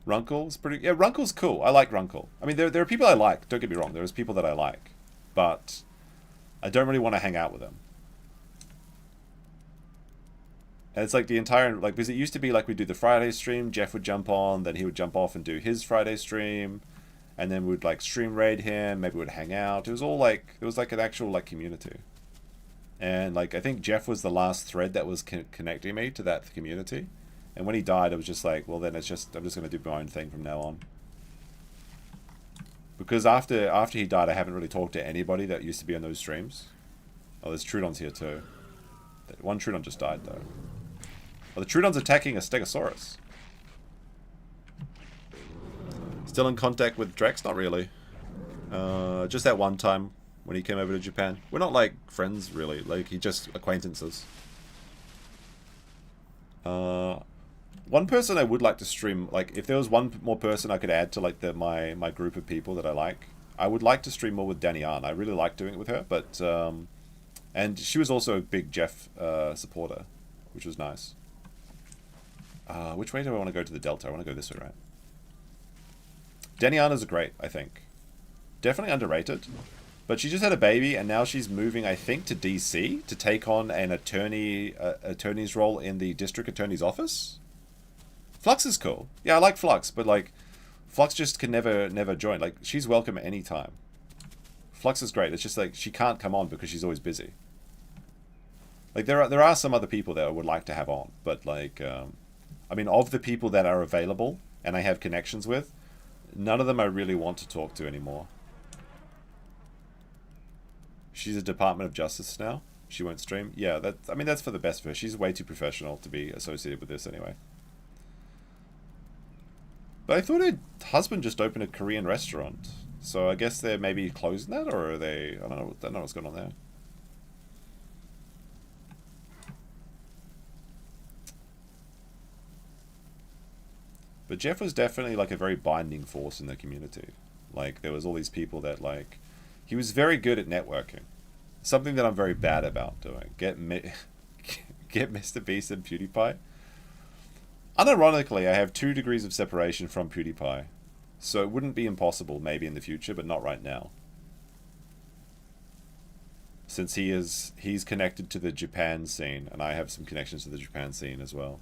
Runkle's pretty... Yeah, Runkle's cool. I like Runkle. I mean, there are people I like. Don't get me wrong. There's people that I like. But I don't really want to hang out with them. And it's like the entire... Like, because it used to be like we'd do the Friday stream. Jeff would jump on. Then he would jump off and do his Friday stream. And then we'd like stream raid him. Maybe we'd hang out. It was all like... It was like an actual like community. And like, I think Jeff was the last thread that was connecting me to that community. And when he died, it was just like, well, then it's just, I'm just going to do my own thing from now on. Because after he died, I haven't really talked to anybody that used to be on those streams. Oh, there's Trudon's here too. One Trudon just died though. Well, the Trudon's attacking a Stegosaurus. Still in contact with Drex? Not really. Just that one time when he came over to Japan. We're not like friends really, like he just acquaintances. One person I would like to stream, like, if there was one more person I could add to, like, my group of people that I like, I would like to stream more with Danianne. I really like doing it with her, but, and she was also a big Jeff supporter, which was nice. Which way do I want to go to the Delta? I want to go this way, right? Danianne is great, I think. Definitely underrated. But she just had a baby, and now she's moving, I think, to DC to take on an attorney's role in the district attorney's office. Flux is cool. Yeah, I like Flux, but like, Flux just can never join. Like, she's welcome at any time. Flux is great. It's just like she can't come on because she's always busy. Like there are some other people that I would like to have on, but like, I mean, of the people that are available and I have connections with, none of them I really want to talk to anymore. She's a Department of Justice now. She won't stream. Yeah, I mean, that's for the best for her. She's way too professional to be associated with this anyway. But I thought her husband just opened a Korean restaurant. So I guess they're maybe closing that, or are they... I don't know what's going on there. But Jeff was definitely like a very binding force in the community. Like, there was all these people that like... He was very good at networking. Something that I'm very bad about doing. Get Mr. Beast and PewDiePie. Unironically, I have 2 degrees of separation from PewDiePie. So it wouldn't be impossible maybe in the future, but not right now. Since he's connected to the Japan scene, and I have some connections to the Japan scene as well.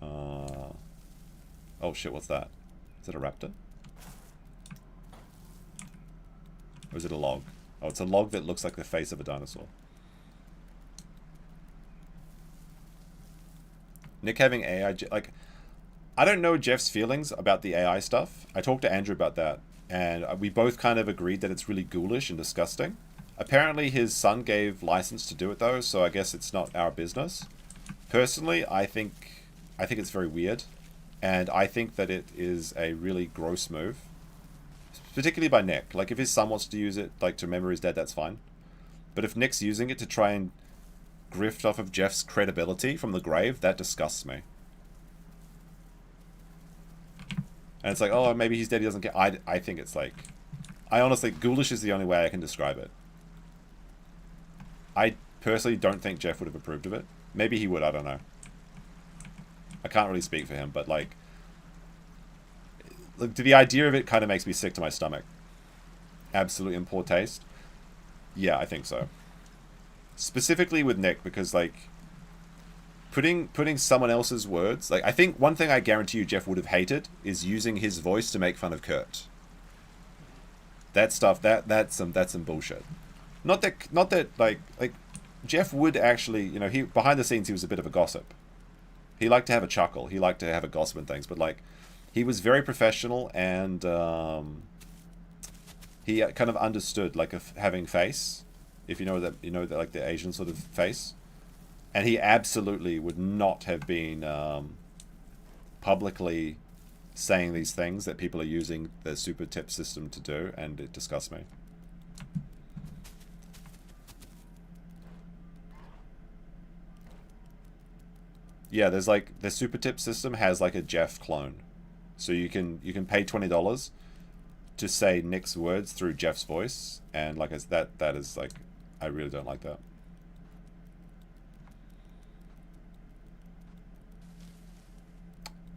Oh shit, what's that? Is it a raptor? Or is it a log? Oh, it's a log that looks like the face of a dinosaur. Nick having AI... Like, I don't know Jeff's feelings about the AI stuff. I talked to Andrew about that, and we both kind of agreed that it's really ghoulish and disgusting. Apparently his son gave license to do it, though, so I guess it's not our business. Personally, I think it's very weird, and I think that it is a really gross move. Particularly by Nick. Like, if his son wants to use it, like, to remember his dad, that's fine. But if Nick's using it to try and grift off of Jeff's credibility from the grave, that disgusts me. And it's like, oh, maybe his daddy doesn't care. I think it's like... I honestly... Ghoulish is the only way I can describe it. I personally don't think Jeff would have approved of it. Maybe he would, I don't know. I can't really speak for him, but like... Look, the idea of it kind of makes me sick to my stomach. Absolutely in poor taste. Yeah, I think so. Specifically with Nick, because like... putting someone else's words. Like, I think one thing I guarantee you Jeff would have hated is using his voice to make fun of Kurt. That stuff, that's some bullshit. Not that like Jeff would actually, you know, he behind the scenes he was a bit of a gossip. He liked to have a chuckle. He liked to have a gossip and things, but like he was very professional, and he kind of understood like having face, if you know that, you know, that like the Asian sort of face. And he absolutely would not have been publicly saying these things that people are using the super tip system to do, and it disgusts me. Yeah, there's like the super tip system has like a Jeff clone, so you can pay $20 to say Nick's words through Jeff's voice, and like that is like, I really don't like that.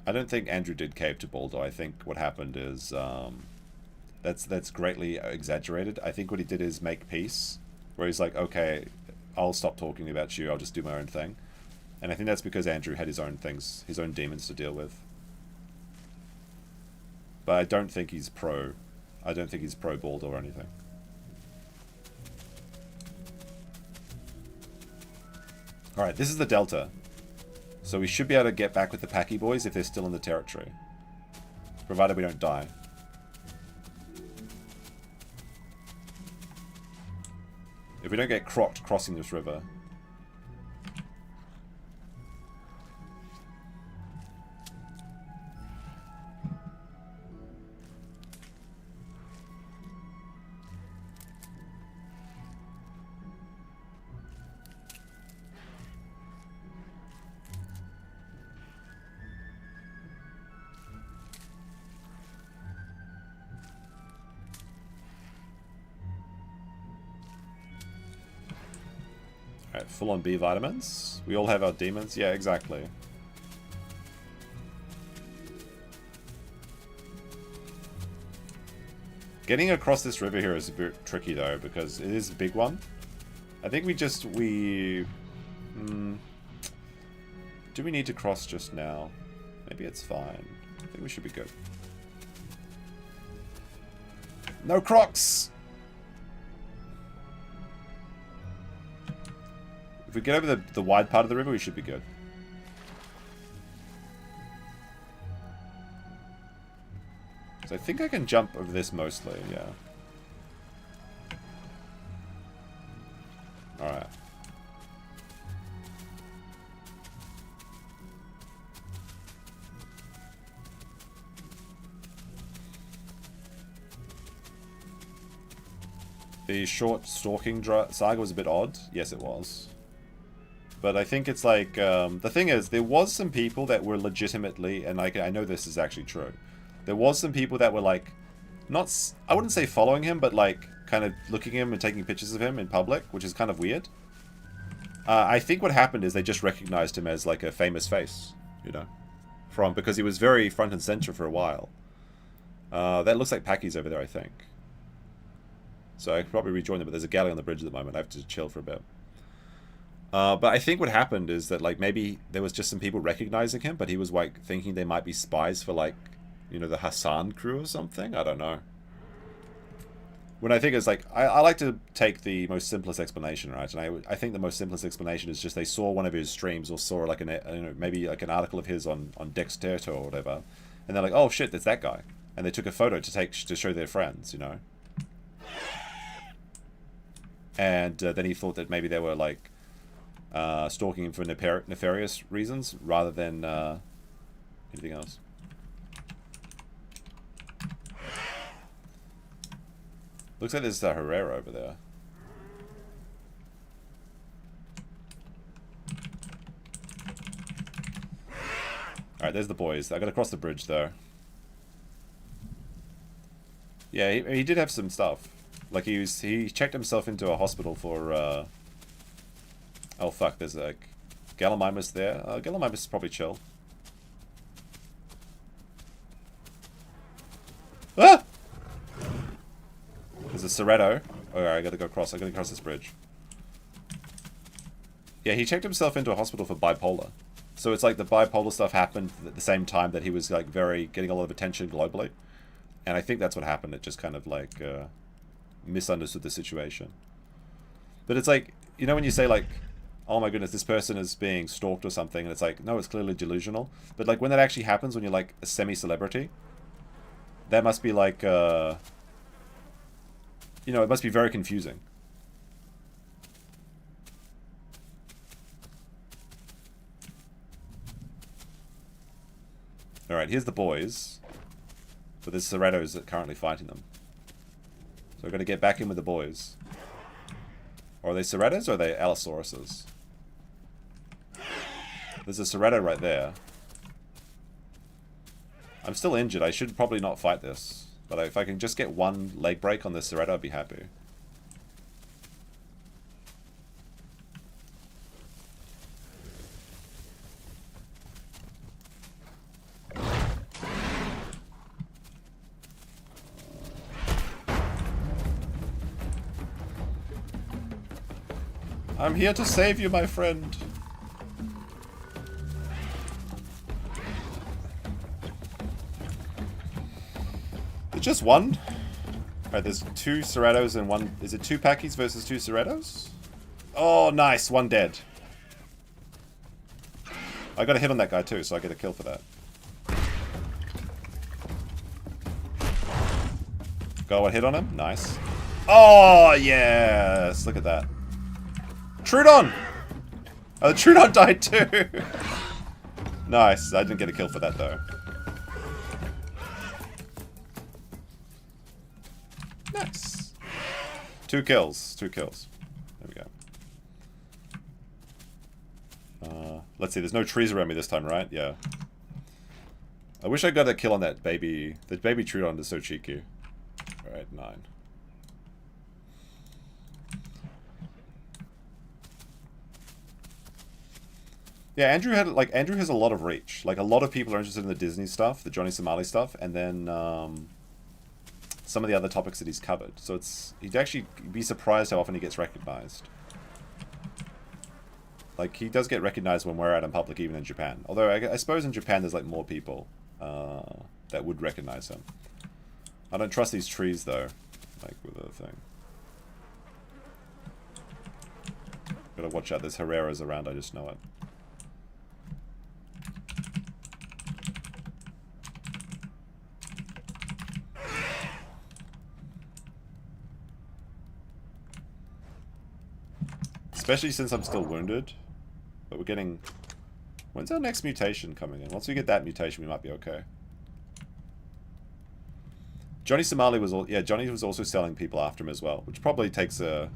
I don't think Andrew did cave to Baldo. I think what happened is that's greatly exaggerated. I think what he did is make peace, where he's like, okay, I'll stop talking about you. I'll just do my own thing. And I think that's because Andrew had his own things, his own demons to deal with. But I don't think he's pro. I don't think he's pro Baldo or anything. All right, this is the Delta. So we should be able to get back with the Pachy boys if they're still in the territory. Provided we don't die. If we don't get crocked crossing this river. Full on B vitamins. We all have our demons. Yeah, exactly. Getting across this river here is a bit tricky though, because it is a big one. I think do we need to cross just now? Maybe it's fine. I think we should be good. No Crocs! If we get over the wide part of the river, we should be good. So I think I can jump over this mostly, yeah. Alright. The short stalking saga was a bit odd. Yes, it was. But I think it's like, the thing is, there was some people that were legitimately, and I know this is actually true, there was some people that were like, I wouldn't say following him, but like, kind of looking at him and taking pictures of him in public, which is kind of weird. I think what happened is they just recognized him as like a famous face, you know, because he was very front and center for a while. That looks like Pachy's over there, I think. So I could probably rejoin them, but there's a galley on the bridge at the moment. I have to chill for a bit. But I think what happened is that like maybe there was just some people recognizing him, but he was like thinking they might be spies for like, you know, the Hassan crew or something. I don't know. When I think it's like, I like to take the most simplest explanation, right? And I think the most simplest explanation is just they saw one of his streams or saw like maybe like an article of his on Dexterto or whatever, and they're like, oh shit, that's that guy, and they took a photo to show their friends, you know. And then he thought that maybe they were like stalking him for nefarious reasons rather than anything else. Looks like there's a Herrera over there. Alright, there's the boys. I gotta cross the bridge though. Yeah, he did have some stuff. Like he checked himself into a hospital for oh fuck, there's a Gallimimus there. Gallimimus is probably chill. Ah! There's a Soretto. Alright, I gotta go across. I gotta cross this bridge. Yeah, he checked himself into a hospital for bipolar. So it's like the bipolar stuff happened at the same time that he was like getting a lot of attention globally. And I think that's what happened. It just kind of like misunderstood the situation. But it's like, you know when you say like, oh my goodness, this person is being stalked or something, and it's like, no, it's clearly delusional. But like when that actually happens, when you're like a semi-celebrity, that must be like, you know, it must be very confusing. Alright, here's the boys. But there's Cerratos that are currently fighting them. So we're going to get back in with the boys. Or are they Cerratos or are they Allosauruses? There's a Cerrato right there. I'm still injured. I should probably not fight this. But if I can just get one leg break on the Cerrato, I'd be happy. I'm here to save you, my friend. There's just one? Alright, there's two Cerratos and one... Is it two Pachys versus two Cerratos? Oh, nice. One dead. I got a hit on that guy too, so I get a kill for that. Got a hit on him? Nice. Oh, yes! Look at that. Trudon! Oh, the Trudon died too! Nice. I didn't get a kill for that though. Nice. 2 kills. 2 kills. There we go. Let's see. There's no trees around me this time, right? Yeah. I wish I got a kill on that baby. The baby Trudon is so cheeky. Alright, 9. Yeah, Andrew has a lot of reach. Like, a lot of people are interested in the Disney stuff, the Johnny Somali stuff, and then some of the other topics that he's covered. So he'd actually be surprised how often he gets recognized. Like, he does get recognized when we're out in public, even in Japan. Although, I suppose in Japan there's, like, more people that would recognize him. I don't trust these trees, though, like, with the thing. Gotta watch out, there's Herras around, I just know it. Especially since I'm still wounded. But we're getting... When's our next mutation coming in? Once we get that mutation, we might be okay. Johnny Somali was... Yeah, Johnny was also selling people after him as well. Which probably takes a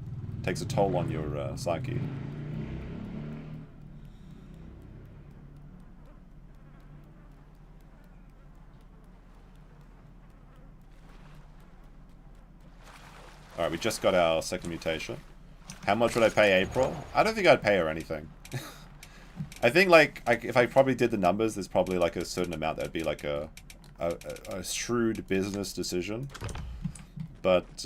toll on your psyche. Alright, we just got our second mutation. How much would I pay April? I don't think I'd pay her anything. I think, like, if I probably did the numbers, there's probably, like, a certain amount that would be, like, a shrewd business decision. But,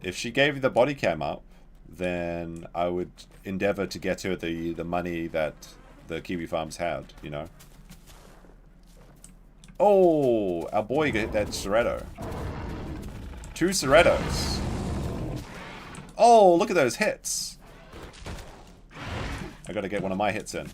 if she gave the body cam up, then I would endeavor to get her the money that the Kiwi farms had, you know? Oh, our boy hit that Cerrato. 2 Cerratos. Oh, look at those hits. I gotta get one of my hits in.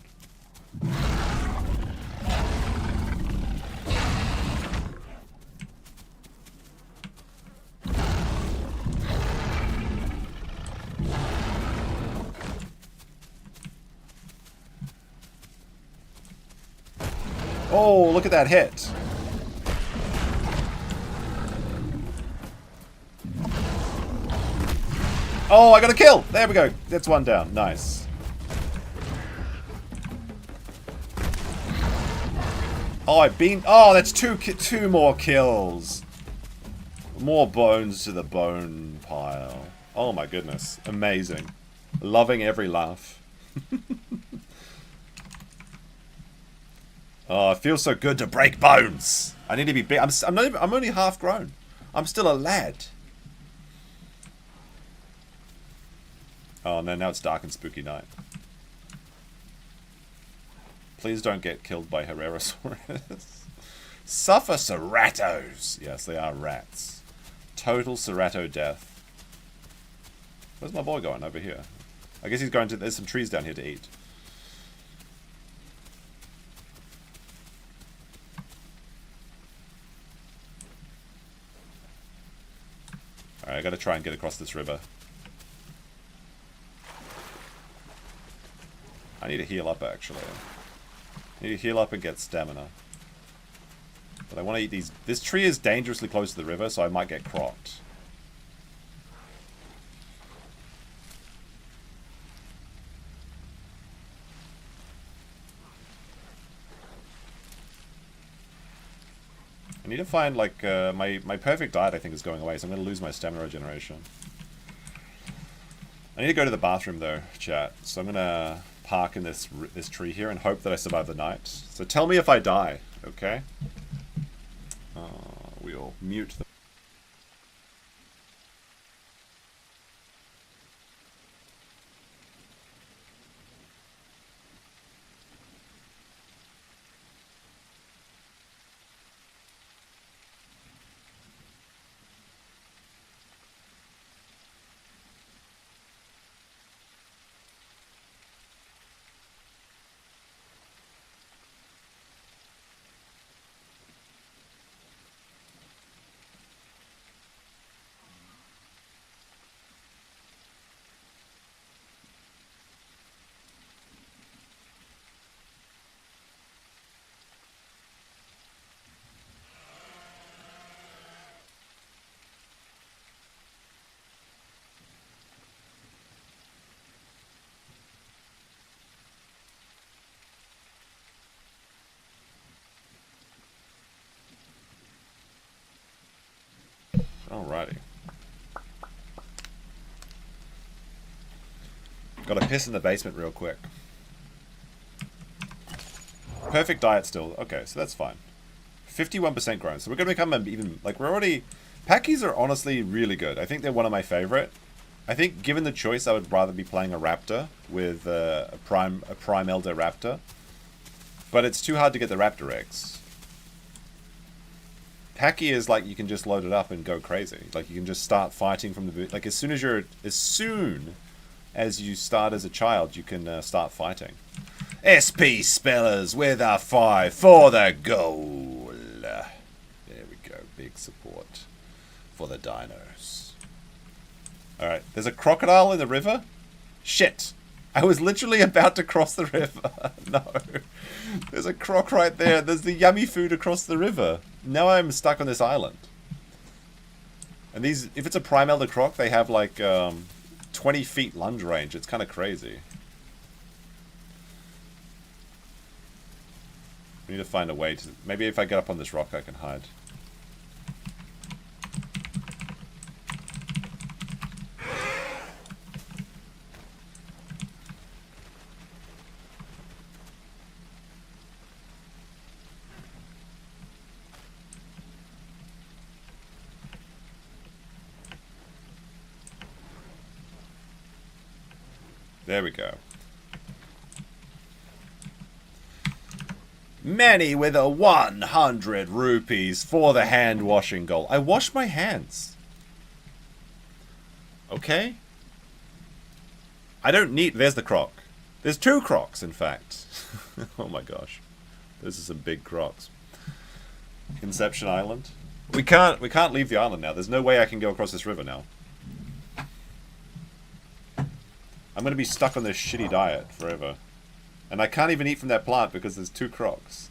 Oh, look at that hit. Oh, I got a kill! There we go. That's one down. Nice. Oh, oh, that's two more kills. More bones to the bone pile. Oh my goodness. Amazing. Loving every laugh. Oh, it feels so good to break bones. I need to be big. I'm only half grown. I'm still a lad. Oh no, now it's dark and spooky night. Please don't get killed by Herrasaurus. Suffer Ceratos! Yes, they are rats. Total Cerato death. Where's my boy going? Over here. I guess he's going to... There's some trees down here to eat. Alright, I gotta try and get across this river. I need to heal up, actually. I need to heal up and get stamina. But I want to eat these... This tree is dangerously close to the river, so I might get crocked. I need to find, like, my perfect diet, I think, is going away, so I'm going to lose my stamina regeneration. I need to go to the bathroom, though, chat. So I'm going to park in this tree here and hope that I survive the night. So tell me if I die, okay? We'll mute the... Alrighty. Gotta piss in the basement real quick. Perfect diet still. Okay, so that's fine. 51% grown. So we're gonna become even... Like, we're already... Pachys are honestly really good. I think they're one of my favorite. I think, given the choice, I would rather be playing a raptor with a prime elder raptor. But it's too hard to get the raptor eggs. Pachy is like you can just load it up and go crazy. Like you can just start fighting from the... Like as soon as you start as a child, you can start fighting. SP Spellers with a 5 for the goal. There we go. Big support for the dinos. Alright, there's a crocodile in the river? Shit. I was literally about to cross the river. No. There's a croc right there. There's the yummy food across the river. Now I'm stuck on this island. And these, if it's a prime elder croc, they have like 20 feet lunge range. It's kind of crazy. We need to find a way to... Maybe if I get up on this rock, I can hide. There we go. Manny with a 100 rupees for the hand washing goal. I wash my hands. Okay? I don't need... There's the croc. There's 2 crocs, in fact. Oh my gosh. Those are some big crocs. Inception Island. We can't leave the island now. There's no way I can go across this river now. I'm going to be stuck on this shitty diet forever. And I can't even eat from that plant because there's 2 crocs.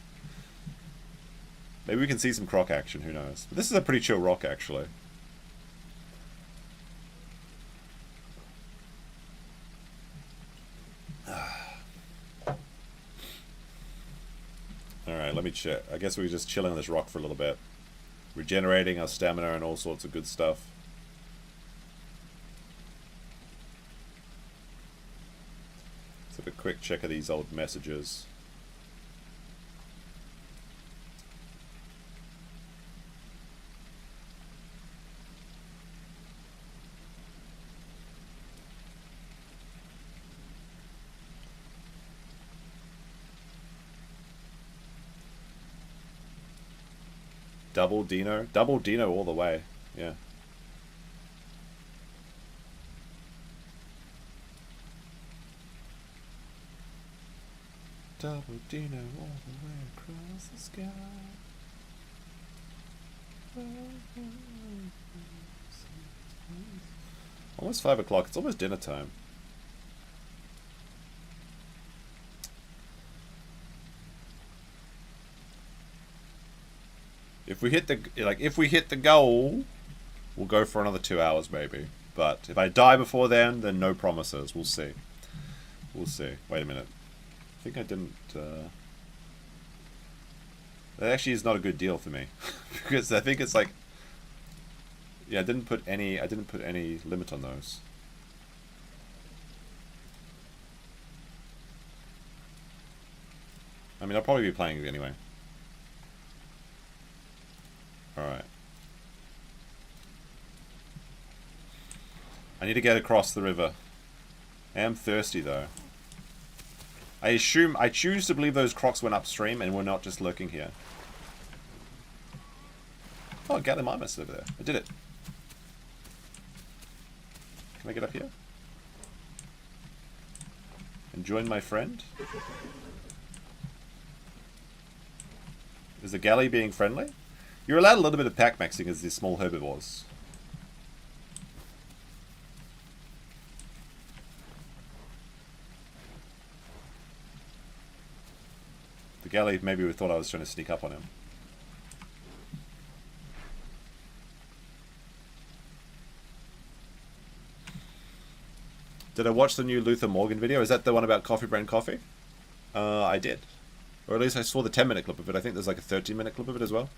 Maybe we can see some croc action, who knows. But this is a pretty chill rock, actually. Alright, let me check. I guess we're just chilling on this rock for a little bit. Regenerating our stamina and all sorts of good stuff. Let's have a quick check of these old messages. Double Dino. Double Dino all the way. Yeah. Double Dino all the way across the sky. Almost 5 o'clock. It's almost dinner time. If we hit the goal, we'll go for another 2 hours maybe. But if I die before then no promises. We'll see. We'll see. Wait a minute. I think I didn't. That actually is not a good deal for me because I think it's like. Yeah, I didn't put any limit on those. I mean, I'll probably be playing it anyway. Alright. I need to get across the river. I am thirsty though. I choose to believe those Crocs went upstream and were not just lurking here. Oh, Gallimimus over there. I did it. Can I get up here? And join my friend? Is the galley being friendly? You're allowed a little bit of pack maxing as these small herbivores. The galley maybe thought I was trying to sneak up on him. Did I watch the new Luther Morgan video? Is that the one about coffee brand coffee? I did. Or at least I saw the 10-minute clip of it. I think there's like a 13-minute clip of it as well.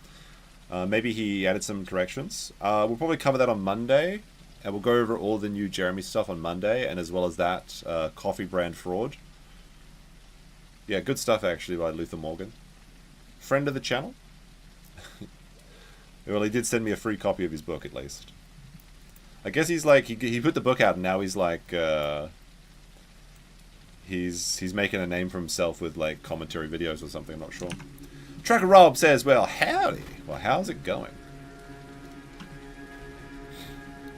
Maybe he added some corrections. We'll probably cover that on Monday. And we'll go over all the new Jeremy stuff on Monday. And as well as that, coffee brand fraud. Yeah, good stuff actually by Luther Morgan. Friend of the channel. Well, he did send me a free copy of his book at least. I guess he's like, he put the book out and now he's like, he's making a name for himself with like commentary videos or something, I'm not sure. Trucker Rob says, well, howdy. Well, how's it going?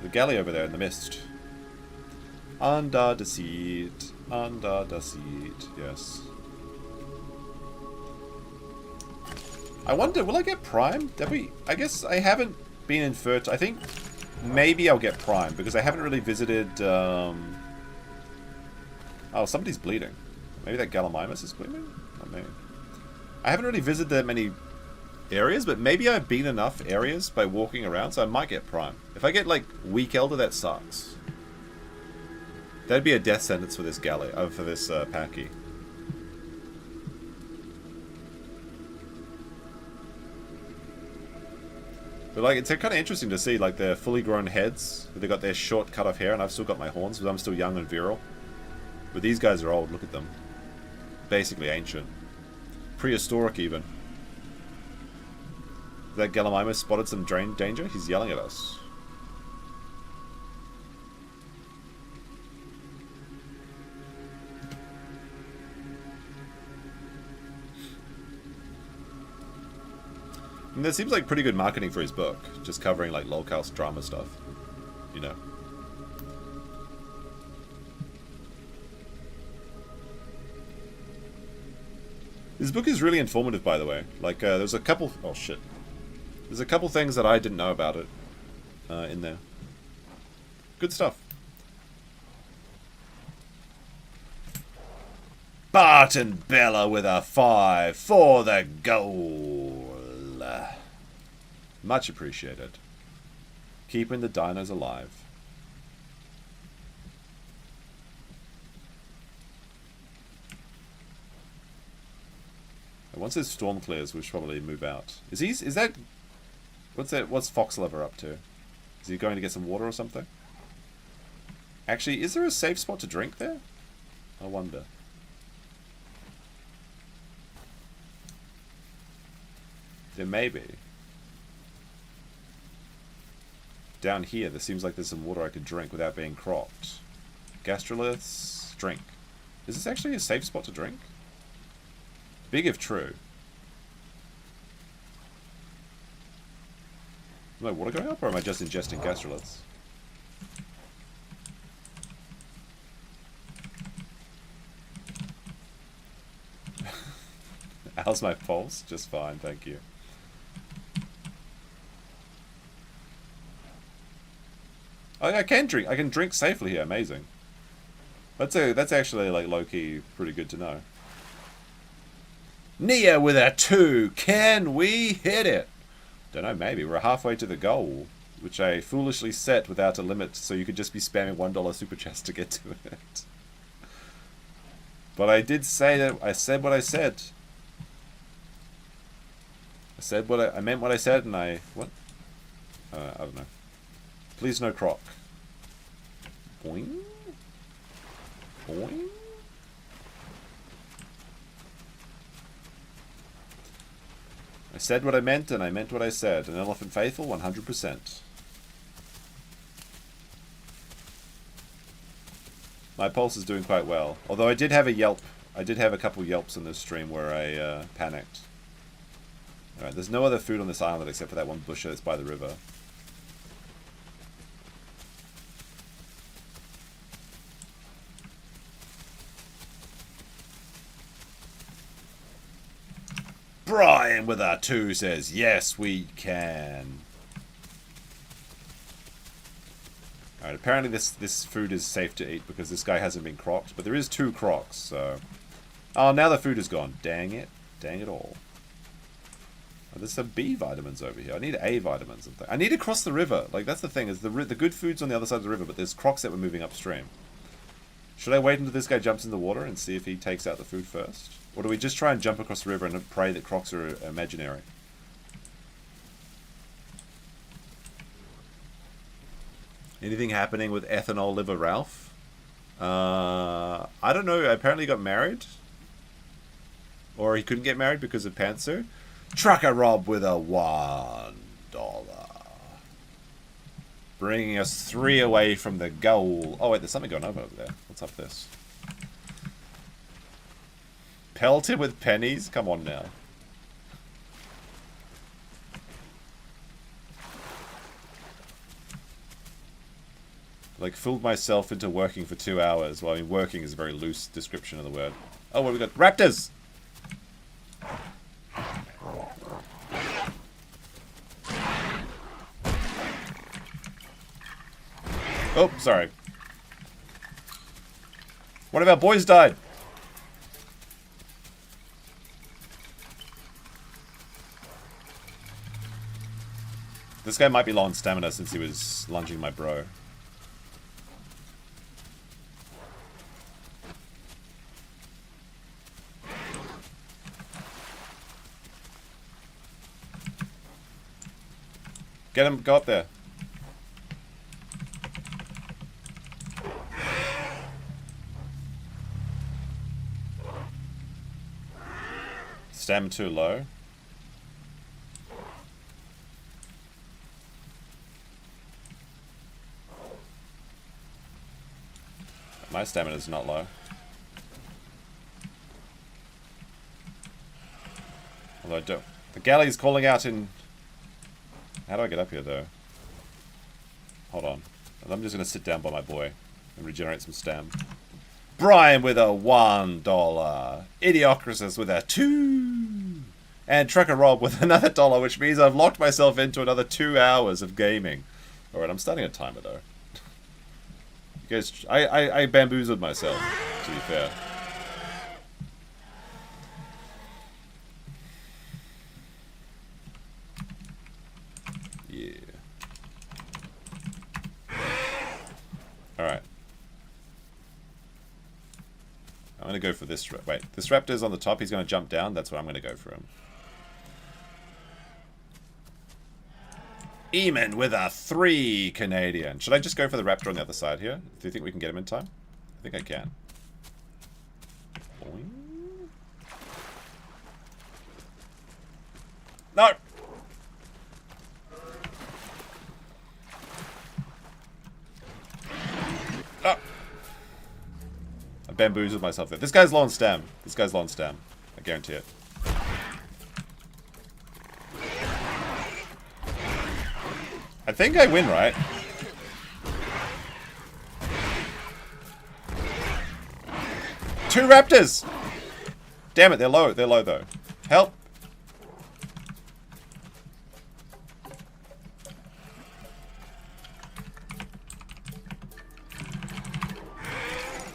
The galley over there in the mist. Under the seat. Under the seat. Yes. I wonder, will I get Prime? I guess I haven't been inferred. I think maybe I'll get Prime because I haven't really visited. Oh, somebody's bleeding. Maybe that Gallimimus is bleeding? Not me. I haven't really visited that many areas, but maybe I've been enough areas by walking around, so I might get Prime. If I get like Weak Elder, that sucks. That'd be a death sentence for this galley, for this Pachy. But like, it's kind of interesting to see like their fully grown heads. They got their short cut off hair, and I've still got my horns, but I'm still young and virile. But these guys are old. Look at them. Basically ancient, prehistoric even. That Gallimimus spotted some danger. He's yelling at us. And that seems like pretty good marketing for his book, just covering like lolcast drama stuff, you know. This book is really informative, by the way. Like, there's a couple. Oh shit! There's a couple things that I didn't know about it in there. Good stuff. Barton Bella with a 5 for the goal. Much appreciated. Keeping the dinos alive. And once this storm clears, we should probably move out. Is that... What's Foxlover up to? Is he going to get some water or something? Actually, is there a safe spot to drink there? I wonder. There may be. Down here, there seems like there's some water I could drink without being cropped. Gastroliths, drink. Is this actually a safe spot to drink? Big if true. my water going up, or am I just ingesting gastroliths? How's my pulse? Just fine, thank you. I can drink. I can drink safely here. Amazing. That's actually like low key pretty good to know. Nia with a 2. Can we hit it? Don't know. Maybe we're halfway to the goal, which I foolishly set without a limit, so you could just be spamming $1 super chest to get to it. But I did say that. I said what I said. I meant what I said, and I what? I don't know. Please no croc. Boing. Boing. I said what I meant, and I meant what I said. An elephant faithful, 100%. My pulse is doing quite well. Although I did have a yelp. I did have a couple yelps in this stream where I panicked. Alright, there's no other food on this island except for that one bush that's by the river. Brian with our 2 says, yes, we can. Alright, apparently this food is safe to eat because this guy hasn't been crocked, but there is 2 crocs, so... Oh, now the food is gone. Dang it. Dang it all. Oh, there's some B vitamins over here. I need A vitamins. I need to cross the river. Like, that's the thing, is the good food's on the other side of the river, but there's crocs that were moving upstream. Should I wait until this guy jumps in the water and see if he takes out the food first? Or do we just try and jump across the river and pray that crocs are imaginary? Anything happening with Ethanol Liver Ralph? I don't know. Apparently he got married. Or he couldn't get married because of Panther. Trucker Rob with a $1. Bringing us 3 away from the goal. Oh wait, there's something going on over there. What's up this? Pelt him with pennies? Come on now. Like, fooled myself into working for 2 hours. Well, I mean, working is a very loose description of the word. Oh, what have we got? Raptors! Oh, sorry. One of our boys died. This guy might be low on stamina since he was lunging my bro. Get him, go up there. Stam too low. My stamina's not low. Although I don't. The galley's calling out in... How do I get up here though? Hold on. I'm just gonna sit down by my boy and regenerate some stam. Brian with a $1. Idiocrasis with a 2. And Trucker Rob with another $1, which means I've locked myself into another 2 hours of gaming. Alright, I'm starting a timer though. You guys, I bamboozled myself, to be fair. Yeah. Alright. I'm going to go for this. Wait, this raptor's on the top. He's going to jump down. That's what I'm going to go for him. Eamon with a 3 Canadian. Should I just go for the raptor on the other side here? Do you think we can get him in time? I think I can. Boing. No! Oh. I bamboozled myself there. This guy's low on stam. This guy's low on stam. I guarantee it. I think I win, right? Two raptors! Damn it, they're low. They're low, though. Help!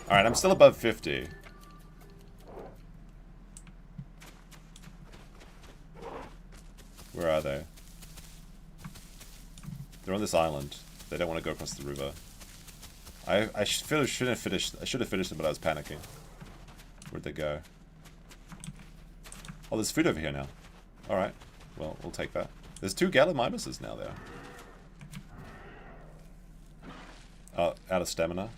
Alright, I'm still above 50. Where are they? They're on this island. They don't want to go across the river. I should have finished them, but I was panicking. Where'd they go? Oh, there's food over here now. Alright. Well, we'll take that. There's 2 Gallimimuses now there. Oh, out of stamina.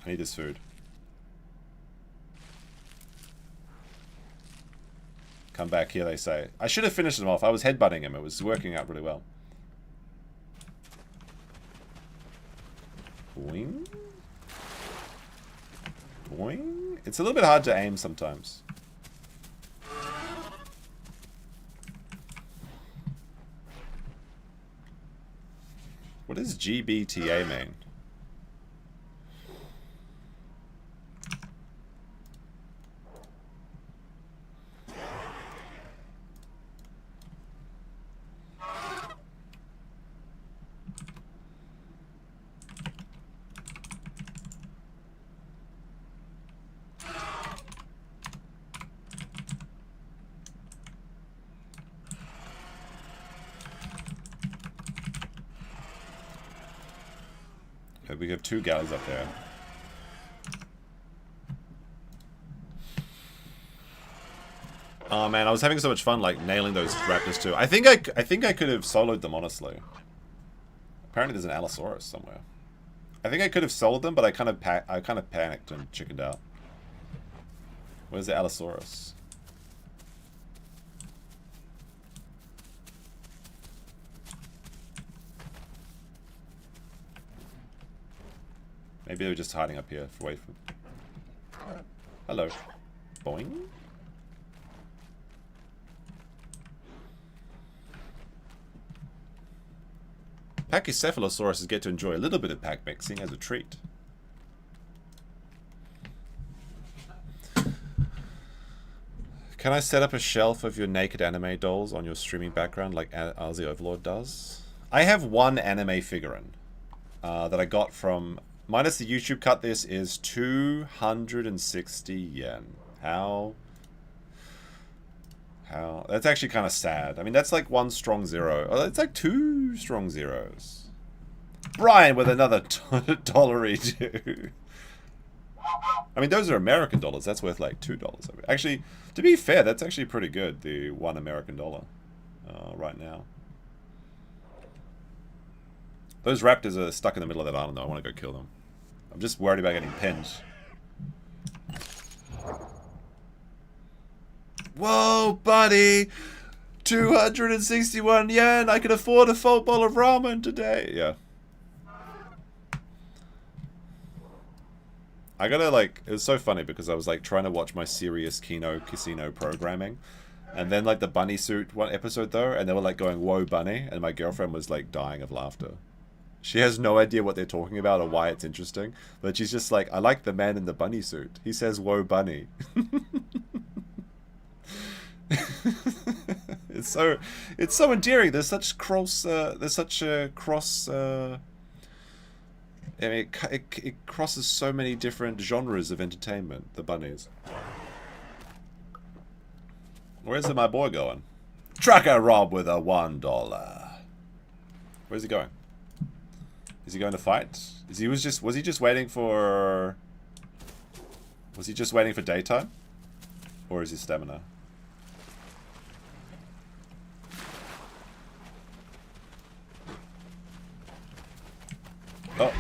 I need this food. Come back here, they say. I should have finished him off. I was headbutting him. It was working out really well. Boing. Boing. It's a little bit hard to aim sometimes. What does GBTA mean? We have 2 galleys up there. Oh man, I was having so much fun like nailing those raptors too. I think I could have soloed them, honestly. Apparently there's an Allosaurus somewhere. I think I could have soloed them, but I kind of panicked and chickened out. Where's the Allosaurus? Maybe they were just hiding up here for wait for. Hello. Boing. Pachycephalosauruses get to enjoy a little bit of pack mixing as a treat. Can I set up a shelf of your naked anime dolls on your streaming background like Aussie Overlord does? I have one anime figurine that I got from... Minus the YouTube cut, this is 260 yen. How? That's actually kind of sad. I mean, that's like 1 strong 0. Oh, that's like 2 strong 0s. Brian with another dollary too. I mean, those are American dollars. That's worth like $2. Actually, to be fair, that's actually pretty good. The $1 American dollar right now. Those raptors are stuck in the middle of that island, though. I want to go kill them. I'm just worried about getting pinned. Whoa, buddy! 261 yen! I can afford a full bowl of ramen today! Yeah. I gotta, like... It was so funny because I was, like, trying to watch my serious Casino programming. And then, like, the bunny suit one episode, though, and they were, like, going, whoa, bunny. And my girlfriend was, like, dying of laughter. She has no idea what they're talking about or why it's interesting. But she's just like, I like the man in the bunny suit. He says, whoa, bunny. It's so endearing. There's such cross, I mean, it crosses so many different genres of entertainment, the bunnies. Where's my boy going? Trucker Rob with a $1. Where's he going? Is he going to fight? Was he just waiting for... Was he just waiting for daytime? Or is he stamina? Oh.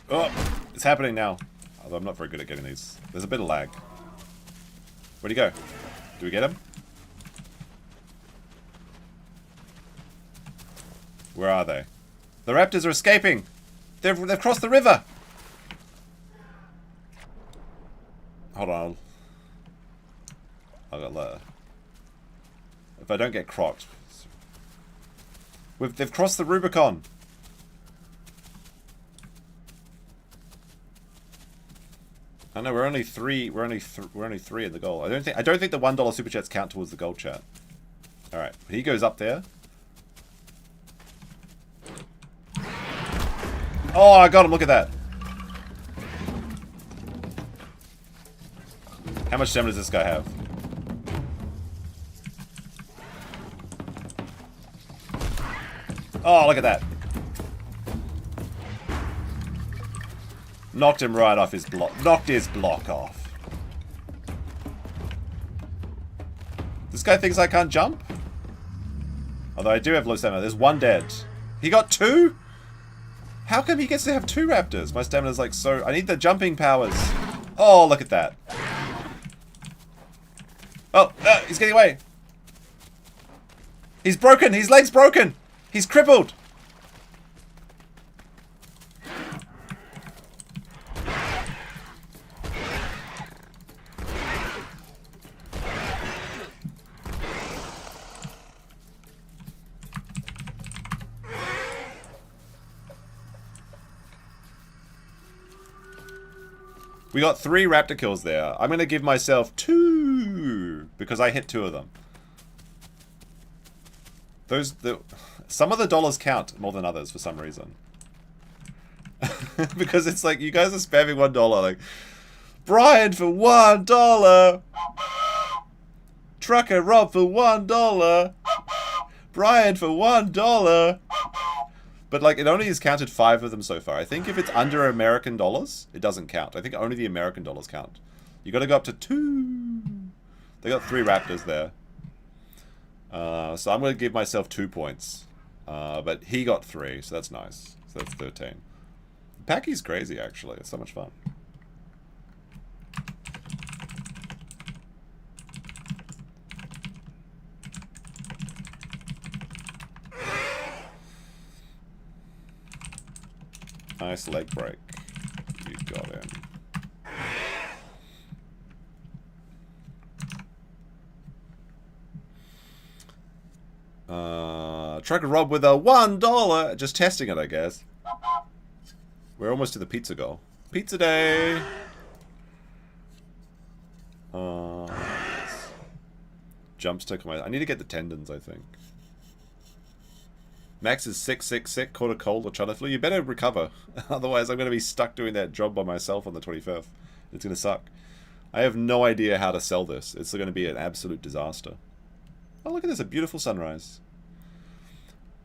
Oh, it's happening now. Although I'm not very good at getting these. There's a bit of lag. Where'd he go? Do we get him? Where are they? The raptors are escaping! They've crossed the river! Hold on. I got that. If I don't get Crocs. They've crossed the Rubicon. I know we're only three. We're only three in the goal. I don't think the $1 super chats count towards the gold chat. All right, he goes up there. Oh, I got him! Look at that. How much stamina does this guy have? Oh, look at that. Knocked him right off his block. Knocked his block off. This guy thinks I can't jump? Although I do have low stamina. There's one dead. He got two? How come he gets to have two raptors? My stamina's like so... I need the jumping powers. Oh, look at that. Oh, he's getting away. He's broken. His leg's broken. He's crippled. We got 3 raptor kills there. I'm going to give myself 2 because I hit 2 of them. Some of the dollars count more than others for some reason. Because it's like you guys are spamming $1 like Brian for $1. Trucker Rob for $1. Brian for $1. But like it only has counted 5 of them so far. I think if it's under American dollars, it doesn't count. I think only the American dollars count. You got to go up to 2. They got 3 raptors there. So I'm going to give myself 2 points. But he got 3, so that's nice. So that's 13. Pachy's crazy, actually. It's so much fun. Nice leg break. You got him. Trucker Rob with a $1. Just testing it, I guess. We're almost to the pizza goal. Pizza day! Jump stick on my... I need to get the tendons, I think. Max is sick, caught a cold or China flu. You better recover. Otherwise, I'm going to be stuck doing that job by myself on the 25th. It's going to suck. I have no idea how to sell this. It's going to be an absolute disaster. Oh, look at this. A beautiful sunrise.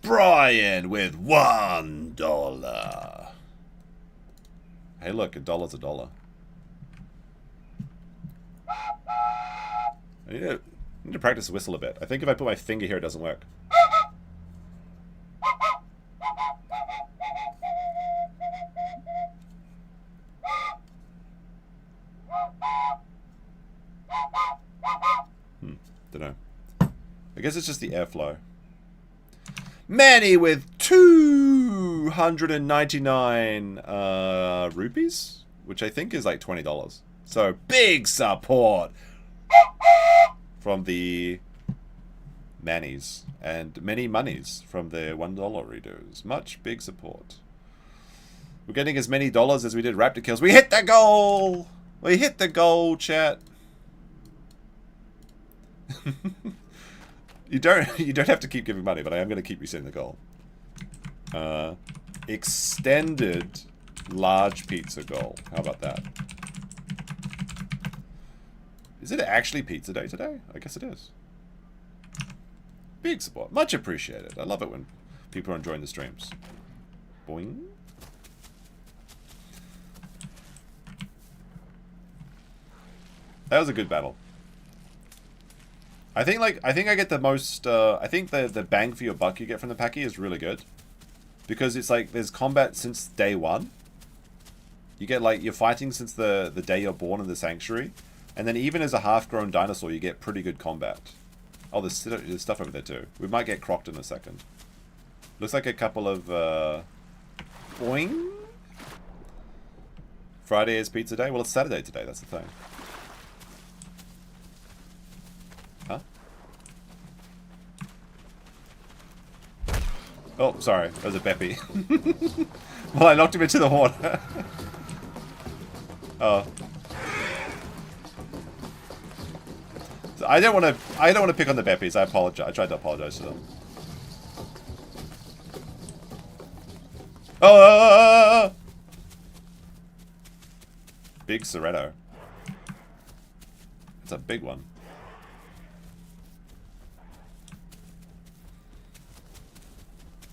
Brian with $1. Hey, look. $1's $1. I need to practice the whistle a bit. I think if I put my finger here, it doesn't work. Dunno. I guess it's just the airflow. Manny with 299 rupees, which I think is like $20. So big support from the Mannies and many monies from the $1 redos. Much big support. We're getting as many dollars as we did raptor kills. We hit the goal! We hit the goal, chat. You don't have to keep giving money, but I am going to keep resetting the goal. Extended large pizza goal. How about that? Is it actually pizza day today? I guess it is. Big support. Much appreciated. I love it when people are enjoying the streams. Boing. That was a good battle. I think I get the most I think the bang for your buck you get from the Pachy is really good. Because it's like there's combat since day 1. You get like you're fighting since the day you're born in the sanctuary. And then even as a half-grown dinosaur you get pretty good combat. Oh, there's stuff over there too. We might get crocked in a second. Looks like a couple of boing. Friday is pizza day. Well, it's Saturday today, that's the thing. Oh, sorry. That was a Beppy. Well, I knocked him into the water. Oh. So I don't want to pick on the Beppies. I apologize. I tried to apologize to them. Oh! Big Soretto. It's a big one.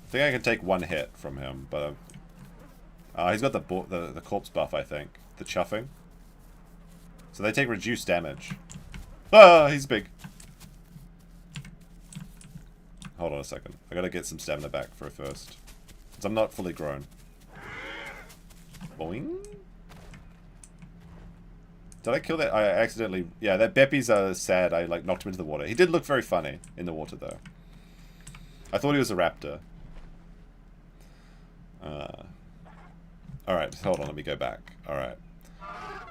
I think I can take one hit from him, but he's got the corpse buff, I think. The chuffing. So they take reduced damage. Ah, he's big. Hold on a second. I gotta get some stamina back for first. Because I'm not fully grown. Boing. Did I kill that? I accidentally... Yeah, that Beppy's sad. I like knocked him into the water. He did look very funny in the water, though. I thought he was a raptor. Alright, hold on. Let me go back. Alright.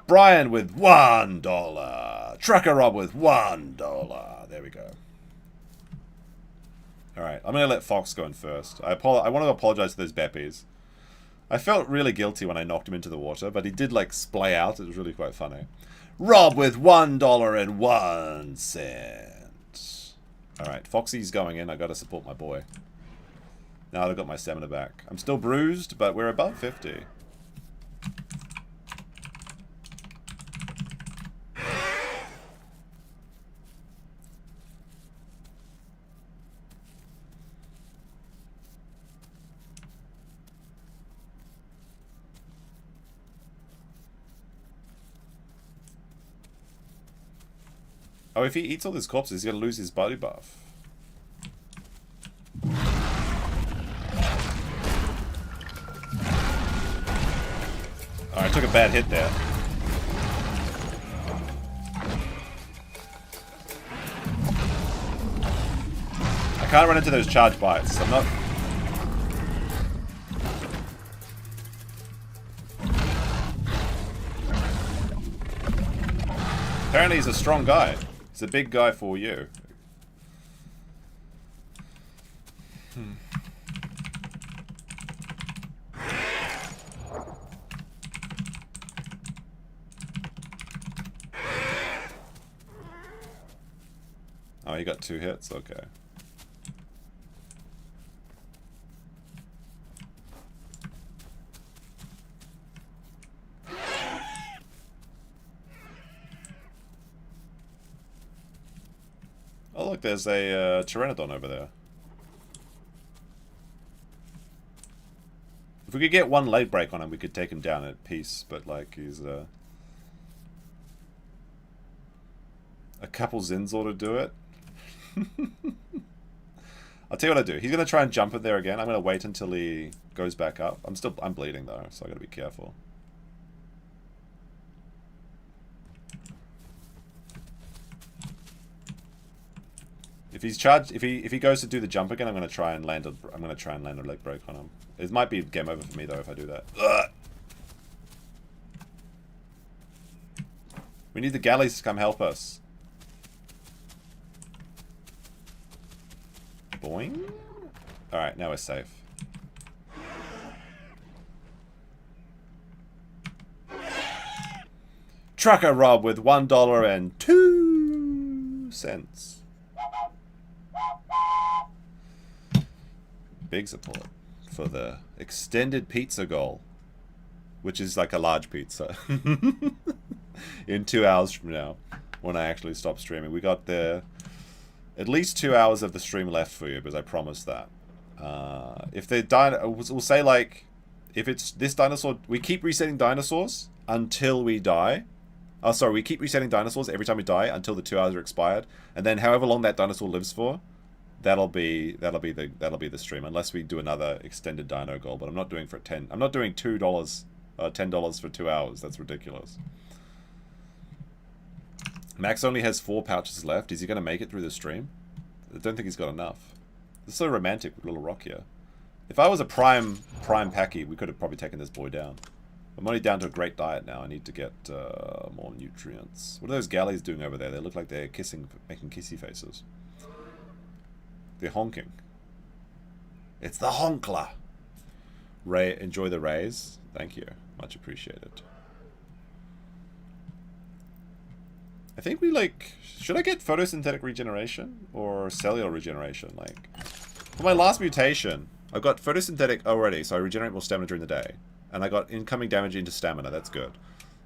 Brian with $1. Trucker Rob with $1. There we go. Alright, I'm going to let Fox go in first. I want to apologize to those Beppies. I felt really guilty when I knocked him into the water, but he did, like, splay out. It was really quite funny. Rob with $1.01. Alright, Foxy's going in. I gotta support my boy. Now that I've got my stamina back. I'm still bruised, but we're above 50. Oh, if he eats all his corpses, he's gonna lose his body buff. Oh, I took a bad hit there. I can't run into those charge bites. I'm not... Apparently he's a strong guy. He's a big guy for you. Oh, he got 2 hits? Okay. Oh look, there's a pteranodon over there. If we could get one leg break on him, we could take him down at peace, but like, he's a couple Zins ought to do it. I'll tell you what I do. He's going to try and jump in there again. I'm going to wait until he goes back up. I'm bleeding though, so I got to be careful. If he's charged, if he goes to do the jump again, I'm going to try and land a leg break on him. It might be game over for me though if I do that. Ugh. We need the galleys to come help us. Boing. Alright, now we're safe. Trucker Rob with $1.02. Big support for the extended pizza goal, which is like a large pizza. In 2 hours from now, when I actually stop streaming. We got the... at least 2 hours of the stream left for you, because I promised that. If the we'll say like, if it's this dinosaur, we keep resetting dinosaurs until we die. Oh, sorry, we keep resetting dinosaurs every time we die until the 2 hours are expired, and then however long that dinosaur lives for, that'll be the stream, unless we do another extended dino goal. But I'm not doing for $10. I'm not doing $10 for 2 hours. That's ridiculous. Max only has 4 pouches left. Is he going to make it through the stream? I don't think he's got enough. It's so romantic with little rock here. If I was a prime Pachy, we could have probably taken this boy down. I'm only down to a great diet now. I need to get more nutrients. What are those galleys doing over there? They look like they're kissing, making kissy faces. They're honking. It's the honkler. Ray, enjoy the rays. Thank you. Much appreciated. I think we like... Should I get photosynthetic regeneration or cellular regeneration? Like, for my last mutation, I've got photosynthetic already, so I regenerate more stamina during the day. And I got incoming damage into stamina. That's good.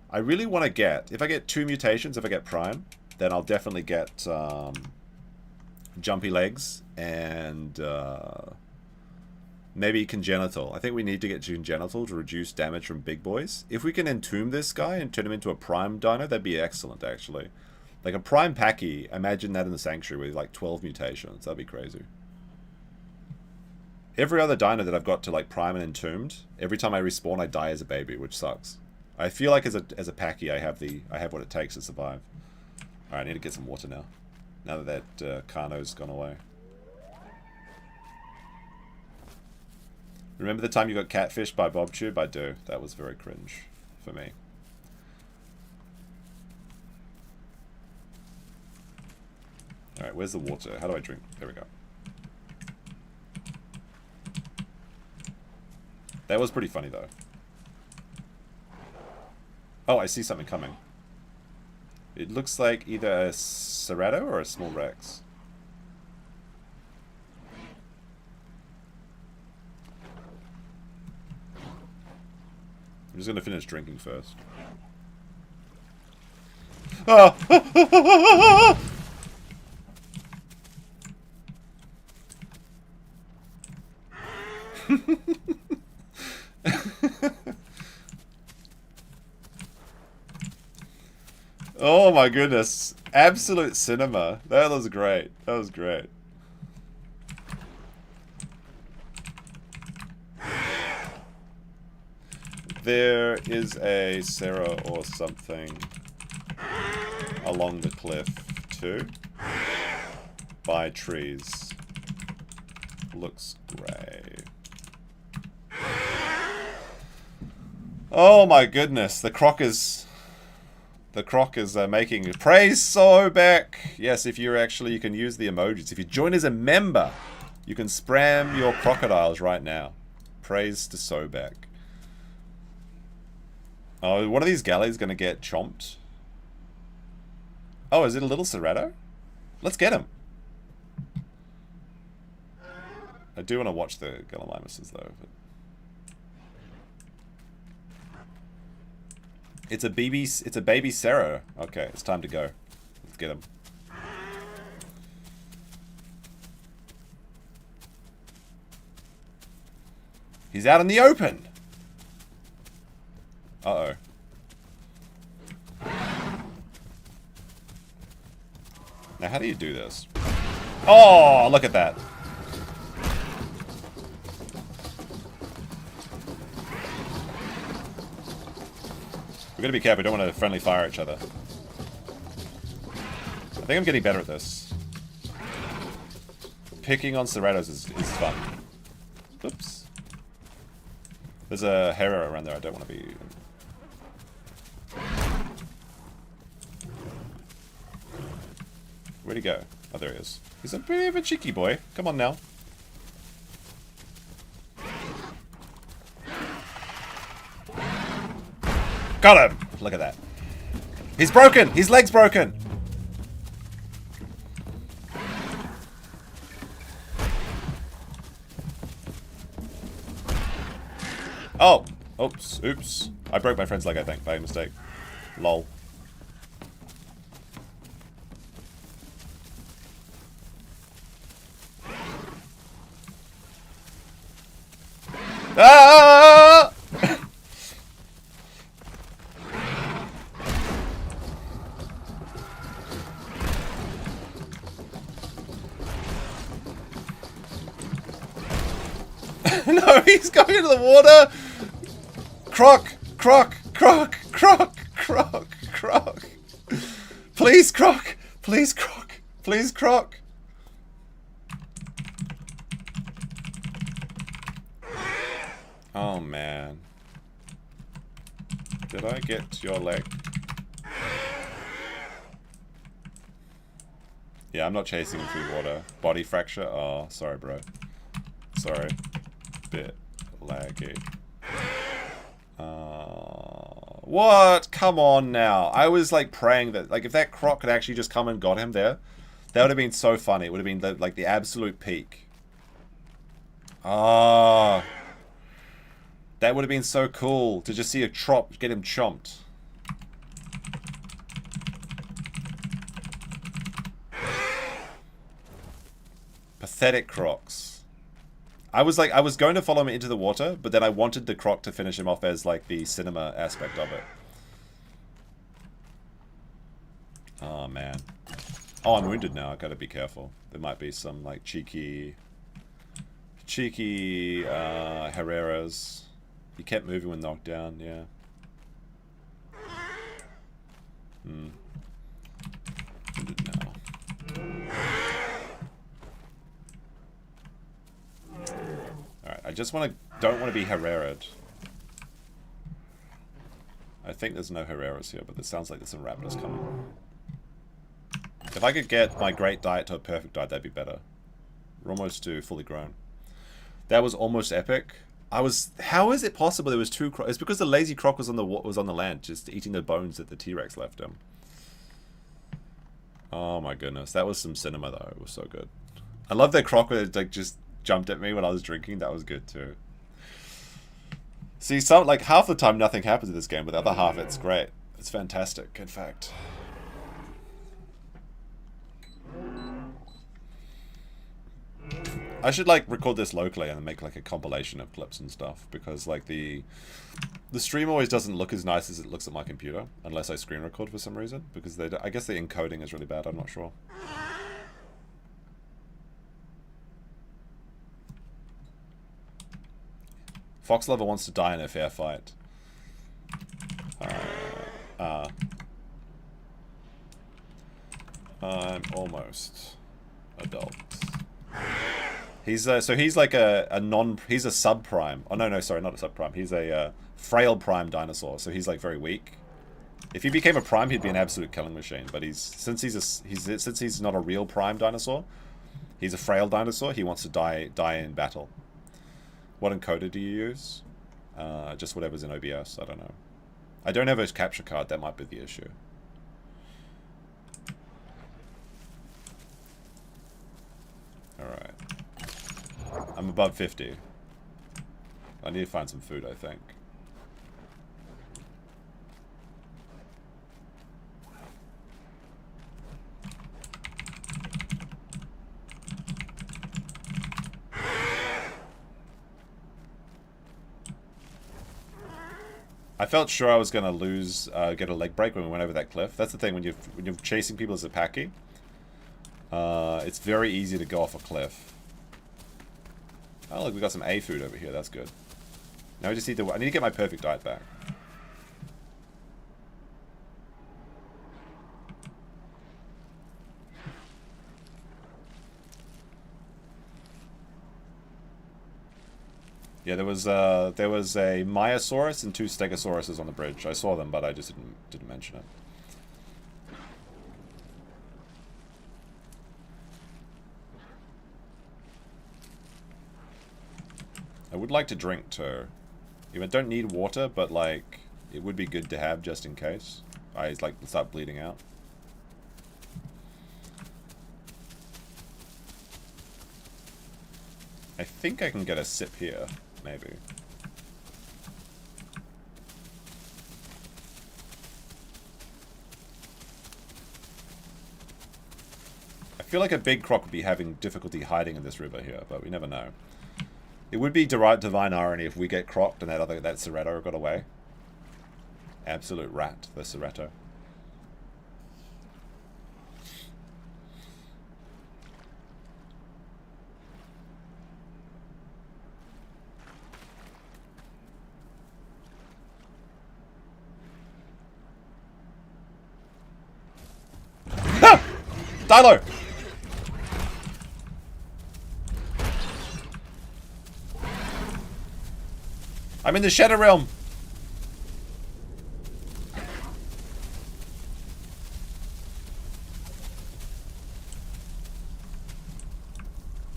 I really want to get... If I get 2 mutations, if I get prime, then I'll definitely get jumpy legs and maybe congenital. I think we need to get congenital to reduce damage from big boys. If we can entomb this guy and turn him into a prime dino, that'd be excellent, actually. Like a prime Pachy, imagine that in the sanctuary with like 12 mutations. That'd be crazy. Every other dino that I've got to like prime and entombed, every time I respawn I die as a baby, which sucks. I feel like as a Pachy I have what it takes to survive. Alright, I need to get some water now. Now that Carno's gone away. Remember the time you got catfished by BobTube? I do. That was very cringe for me. Alright, where's the water? How do I drink? There we go. That was pretty funny though. Oh, I see something coming. It looks like either a Cerrato or a small Rex. I'm just going to finish drinking first. Ah! Oh my goodness. Absolute cinema. That was great. That was great. There is a Sarah or something along the cliff too. By trees. Looks great. Oh my goodness. The Croc is making praise so back. Yes, if you're actually, you can use the emojis. If you join as a member, you can spam your crocodiles right now. Praise to Sobek. Oh, one of these galleys gonna get chomped. Oh, is it a little Cerrato? Let's get him. I do want to watch the Gallimimuses though. But... It's a baby Cerro. Okay, it's time to go. Let's get him. He's out in the open. Uh-oh. Now, how do you do this? Oh, look at that. We're gonna be careful. We don't want to friendly fire each other. I think I'm getting better at this. Picking on Cerratos is fun. Oops. There's a Herra around there. I don't want to be... Where'd he go? Oh, there he is. He's a bit of a cheeky boy. Come on now. Got him! Look at that. He's broken! His leg's broken! Oh! Oops. Oops. I broke my friend's leg, I think, by mistake. Lol. Ah! No, he's going into the water! Croc! Croc! Croc! Croc! Croc! Croc! Please, Croc! Please, Croc! Please, Croc! Oh, man. Did I get your leg? Yeah, I'm not chasing him through water. Body fracture? Oh, sorry, bro. Sorry. Bit laggy. What? Come on now. I was like praying that, like, if that croc could actually just come and got him there, that would have been so funny. It would have been like the absolute peak. Ah. That would have been so cool to just see a trop get him chomped. Pathetic Crocs. I was going to follow him into the water, but then I wanted the croc to finish him off as like the cinema aspect of it. Oh man. Oh, I'm wounded now. I gotta be careful. There might be some like cheeky Herras. He kept moving when knocked down. Yeah. Wounded now. Alright, I just don't want to be Herrera'd. I think there's no Herreras here, but it sounds like there's some raptors coming. If I could get my great diet to a perfect diet, that'd be better. We're almost to fully grown. That was almost epic. How is it possible there was two crocs? It's because the lazy croc was on the land, just eating the bones that the T-Rex left him. Oh my goodness, that was some cinema though. It was so good. I love that croc that like just jumped at me when I was drinking. That was good too. See, like half the time nothing happens in this game, but the other half it's great. It's fantastic, in fact. I should like record this locally and make like a compilation of clips and stuff, because like the stream always doesn't look as nice as it looks at my computer unless I screen record for some reason, because I guess the encoding is really bad. I'm not sure. Fox Lover wants to die in a fair fight. I'm almost adult. He's so he's like he's a subprime. Oh no, sorry, not a subprime. He's a frail prime dinosaur. So he's like very weak. If he became a prime, he'd be an absolute killing machine. But since he's not a real prime dinosaur, he's a frail dinosaur. He wants to die in battle. What encoder do you use? Just whatever's in OBS. I don't know. I don't have a capture card. That might be the issue. Alright. I'm above 50. I need to find some food, I think. I felt sure I was gonna lose, get a leg break when we went over that cliff. That's the thing, when you're chasing people as a Pachy, it's very easy to go off a cliff. Oh look, we got some A food over here. That's good. Now I just need to get my perfect diet back. Yeah, there was a Myosaurus and two Stegosauruses on the bridge. I saw them, but I just didn't mention it. I would like to drink too. Even don't need water, but like it would be good to have just in case I like start bleeding out. I think I can get a sip here, maybe. I feel like a big croc would be having difficulty hiding in this river here, but we never know. It would be divine irony if we get crocked and that Cerrato got away. Absolute rat, the Cerrato. Ah! Dilo! I'm in the Shadow Realm!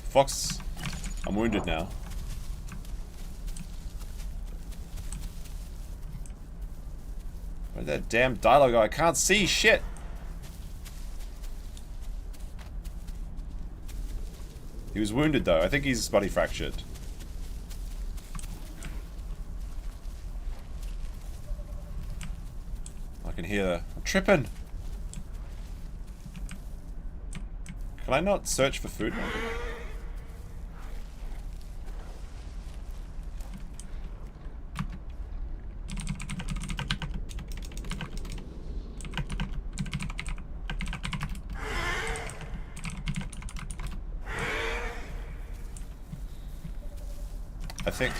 Fox I'm wounded now. Where'd that damn dialogue go? I can't see shit! He was wounded though. I think he's body fractured. I can hear... I'm tripping! Can I not search for food? I think...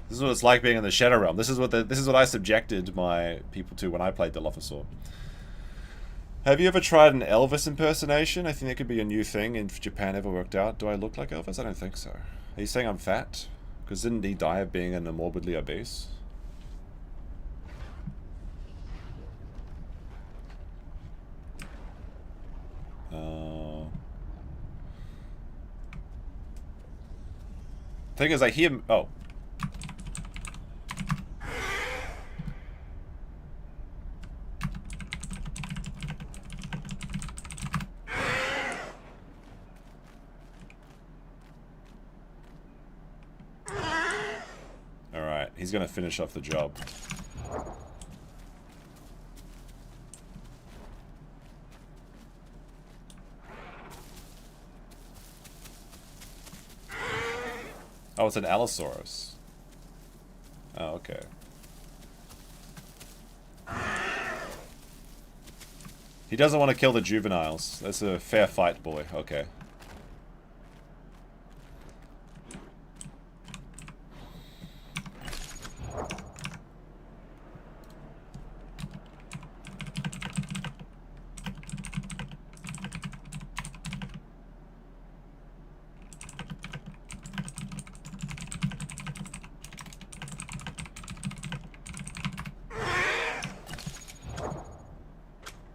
This is what it's like being in the Shadow Realm. This is what I subjected my people to when I played Dilophosaur. Have you ever tried an Elvis impersonation? I think that could be a new thing if Japan ever worked out. Do I look like Elvis? I don't think so. Are you saying I'm fat? Because didn't he die of being a morbidly obese? Thing is, I hear... Oh. Alright, he's gonna finish off the job. Oh, it's an Allosaurus. Oh, okay. He doesn't want to kill the juveniles. That's a fair fight, boy. Okay.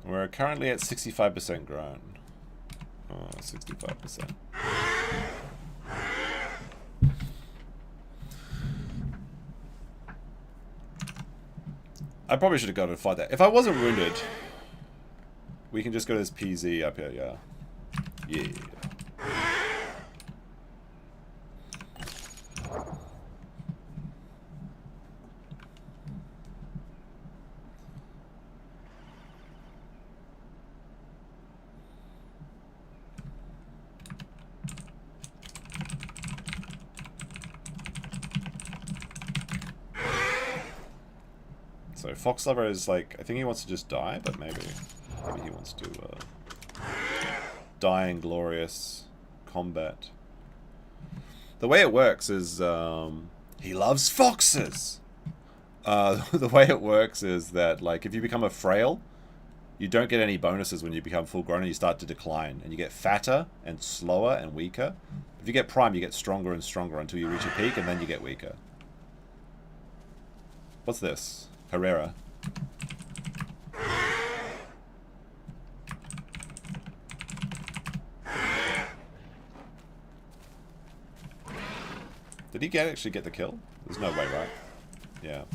We're currently at 65% grown. Oh, 65%. I probably should have gone and fight that. If I wasn't wounded, we can just go to this PZ up here, yeah. Yeah. So Fox Lover is like, I think he wants to just die, but maybe he wants to die in glorious combat. The way it works is he loves foxes. The way it works is that like if you become a frail, you don't get any bonuses when you become full grown and you start to decline, and you get fatter and slower and weaker. If you get prime, you get stronger and stronger until you reach a peak, and then you get weaker. What's this? Herrera. Did he actually get the kill? There's no way, right? Yeah.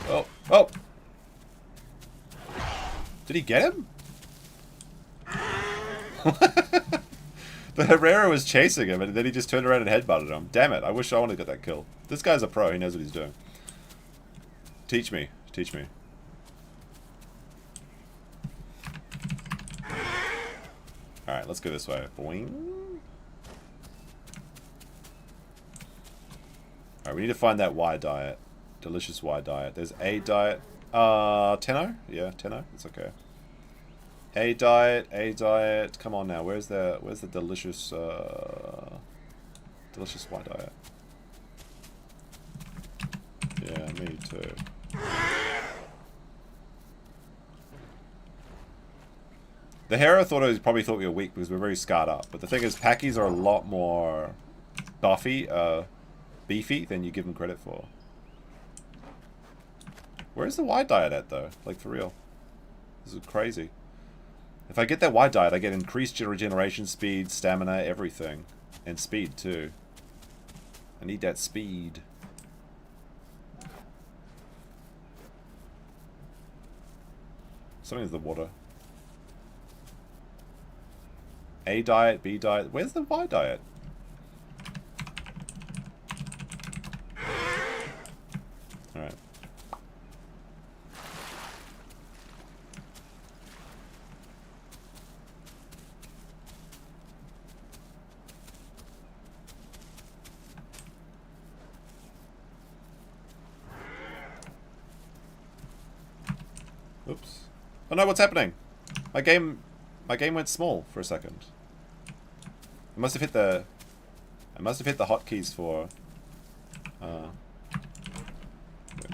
Oh! Oh! Did he get him? The Herrera was chasing him, and then he just turned around and headbutted him. Damn it, I wish I wanted to get that kill. This guy's a pro, he knows what he's doing. Teach me. Teach me. Alright, let's go this way. Boing. Alright, we need to find that Y diet. Delicious Y diet. There's A diet. Tenno? Yeah, Tenno. It's okay. A diet, A diet. Come on now. Where's the delicious delicious Y diet? Yeah, me too. The Herra probably thought we were weak because we're very scarred up. But the thing is, Pachys are a lot more beefy than you give them credit for. Where's the Y diet at, though? Like, for real. This is crazy. If I get that Y diet, I get increased regeneration speed, stamina, everything. And speed, too. I need that speed. Something's the water. A diet, B diet. Where's the Y diet? Alright. Oops. Oh no, what's happening? My game went small for a second. I must have hit the hotkeys for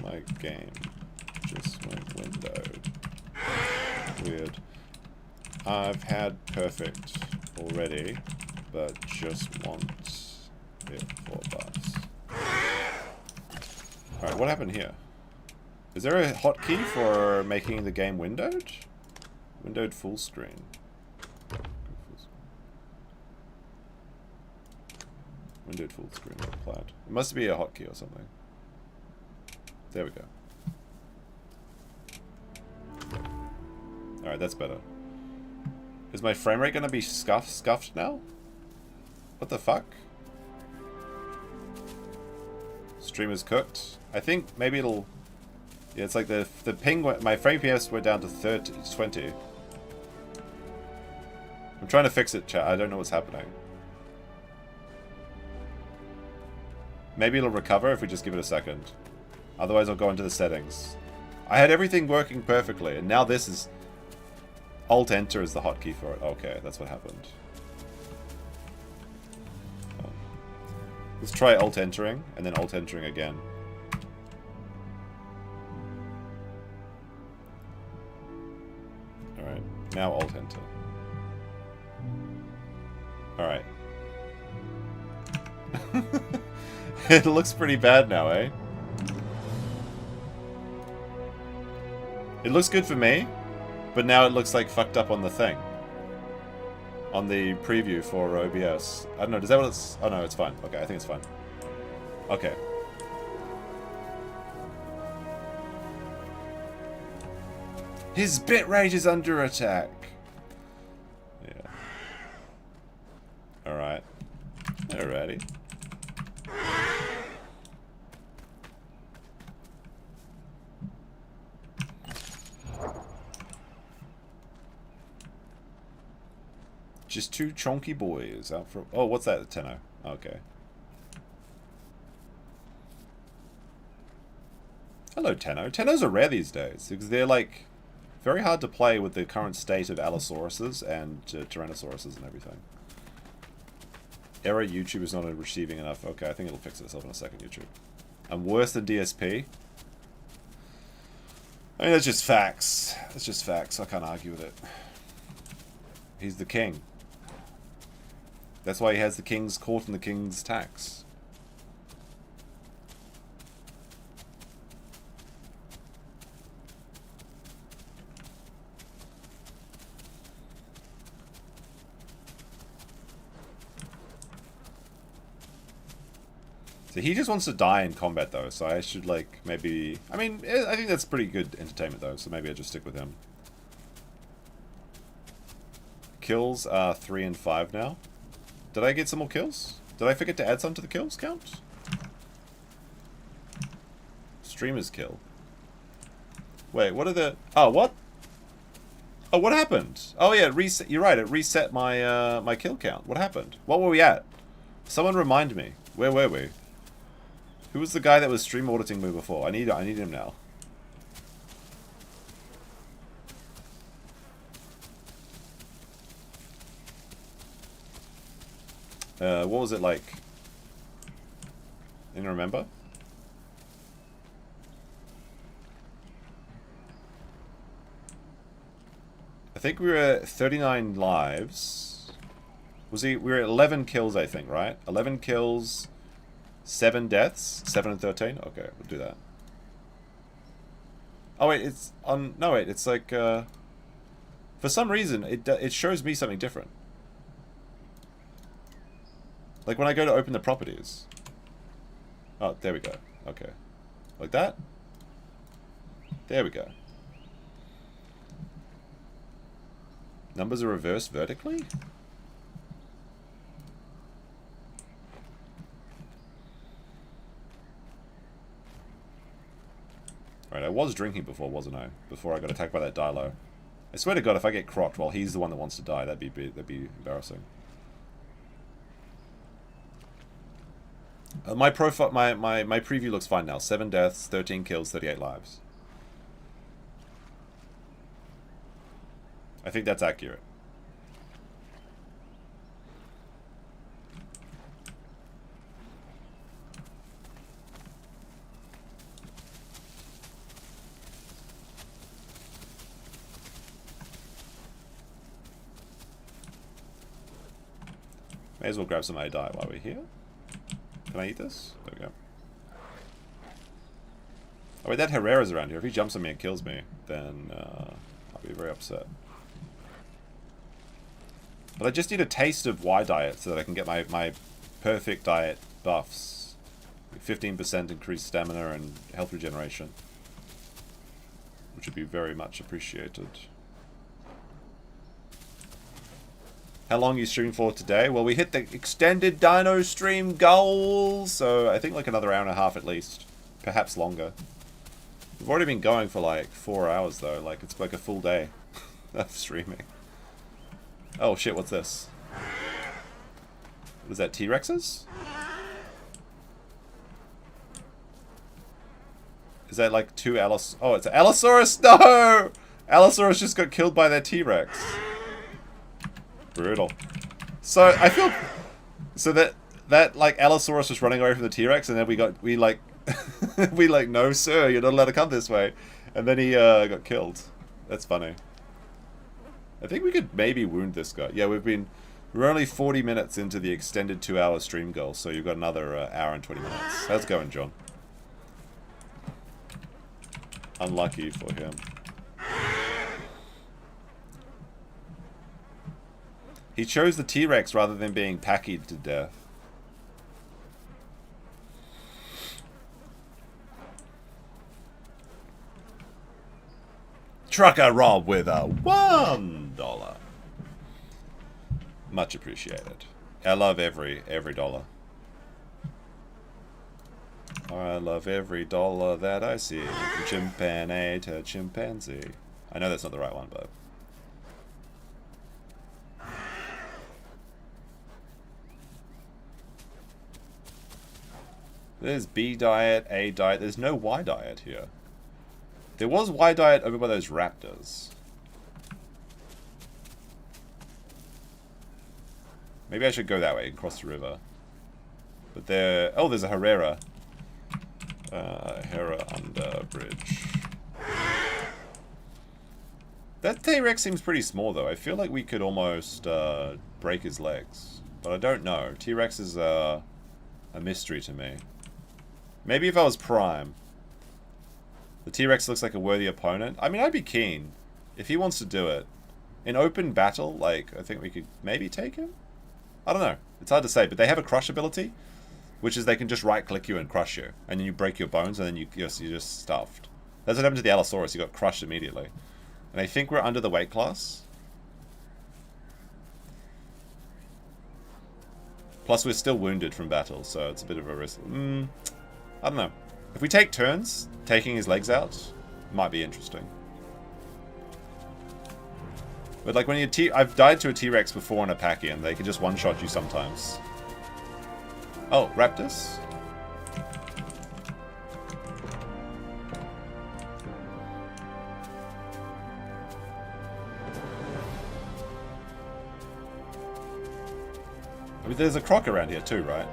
my game just went windowed. Weird. I've had perfect already, but just want it for bus. Alright, what happened here? Is there a hotkey for making the game windowed? Windowed full screen. Windowed full screen applied. It must be a hotkey or something. There we go. Alright, that's better. Is my frame rate gonna be scuffed now? What the fuck? Stream is cooked. I think maybe it'll... Yeah, it's like the ping went... My frame FPS went down to 20. I'm trying to fix it, chat. I don't know what's happening. Maybe it'll recover if we just give it a second. Otherwise, I'll go into the settings. I had everything working perfectly, and now this is... Alt-Enter is the hotkey for it. Okay, that's what happened. Let's try Alt-Entering, and then Alt-Entering again. Alright, now Alt-Enter. Alright. It looks pretty bad now, eh? It looks good for me, but now it looks like fucked up on the thing. On the preview for OBS. I don't know, does that what it's... Oh no, it's fine. Okay, I think it's fine. Okay. His bitrate is under attack. Yeah. Alright. Alrighty. Just two chonky boys out for... Oh, what's that? Tenno. Okay. Hello, Tenno. Tennos are rare these days because they're like very hard to play with the current state of Allosauruses and Tyrannosauruses and everything. Error, YouTube is not receiving enough. Okay, I think it'll fix itself in a second, YouTube. I'm worse than DSP. I mean, that's just facts. That's just facts. I can't argue with it. He's the king. That's why he has the king's court and the king's tax. So he just wants to die in combat, though, so I should, like, maybe... I mean, I think that's pretty good entertainment, though, so maybe I'll just stick with him. Kills are 3 and 5 now. Did I get some more kills? Did I forget to add some to the kills count? Streamer's kill. Wait, what are the... Oh, what? Oh, what happened? Oh, yeah, reset. You're right, it reset my, my kill count. What happened? What were we at? Someone remind me. Where were we? Who was the guy that was stream auditing me before? I need him now. What was it like? Anyone remember? I think we were at 39 lives. We were at 11 kills, I think, right? 11 kills, 7 deaths, 7 and 13. Okay, we'll do that. Oh wait, it's on. No wait, it's like. For some reason, it shows me something different. Like when I go to open the properties. Oh, there we go. Okay, like that. There we go. Numbers are reversed vertically? Right, I was drinking before, wasn't I? Before I got attacked by that dilo. I swear to God, if I get crocked while he's the one that wants to die, that'd be embarrassing. My profile, my preview looks fine now. 7 deaths, 13 kills, 38 lives. I think that's accurate. May as well grab some ADI while we're here. Can I eat this? There we go. Oh wait, that Herra's around here. If he jumps on me and kills me, then I'll be very upset. But I just need a taste of Y diet so that I can get my perfect diet buffs. 15% increased stamina and health regeneration. Which would be very much appreciated. How long are you streaming for today? Well, we hit the extended Dino stream goal, so I think like another hour and a half at least. Perhaps longer. We've already been going for like 4 hours though, like it's like a full day of streaming. Oh shit, what's this? What is that, T-Rexes? Is that like 2 Allosaurus? Oh, it's an Allosaurus! No! Allosaurus just got killed by that T-Rex. Brutal. So I feel so that like Allosaurus was running away from the T-Rex, and then we like no sir, you're not allowed to come this way, and then he got killed. That's funny. I think we could maybe wound this guy. Yeah, we're only 40 minutes into the extended 2-hour stream goal, so you've got another hour and 20 minutes. How's it going, John? Unlucky for him. He chose the T-Rex rather than being packied to death. Trucker Rob with a $1. Much appreciated. I love every dollar. I love every dollar that I see. From chimpanzee to chimpanzee. I know that's not the right one, but... There's B diet, A diet. There's no Y diet here. There was Y diet over by those raptors. Maybe I should go that way and cross the river. But there... Oh, there's a Herrera. Herra under bridge. That T-Rex seems pretty small, though. I feel like we could almost break his legs. But I don't know. T-Rex is a mystery to me. Maybe if I was Prime. The T-Rex looks like a worthy opponent. I mean, I'd be keen. If he wants to do it. In open battle, like, I think we could maybe take him? I don't know. It's hard to say, but they have a crush ability. Which is they can just right-click you and crush you. And then you break your bones, and then you're just stuffed. That's what happened to the Allosaurus. He got crushed immediately. And I think we're under the weight class. Plus, we're still wounded from battle, so it's a bit of a risk. I don't know. If we take turns, taking his legs out, might be interesting. But like when you I've died to a T-Rex before in a Pachy, and they can just one-shot you sometimes. Oh, Raptors? mean, there's a croc around here too, right?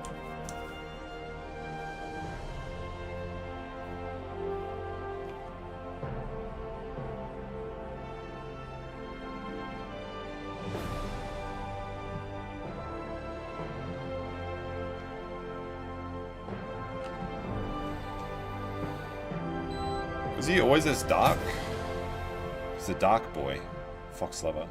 Is he always this dark? He's a dark boy. Fox lover.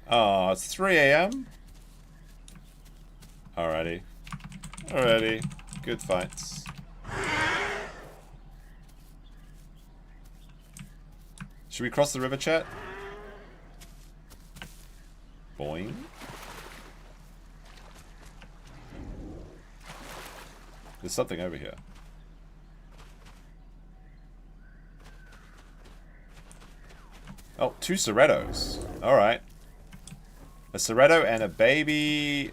Oh, it's 3 AM? Alrighty. Alrighty. Good fights. Should we cross the river, chat? Boing. There's something over here. Oh, 2 Cerretos. Alright. A Cerreto and a baby...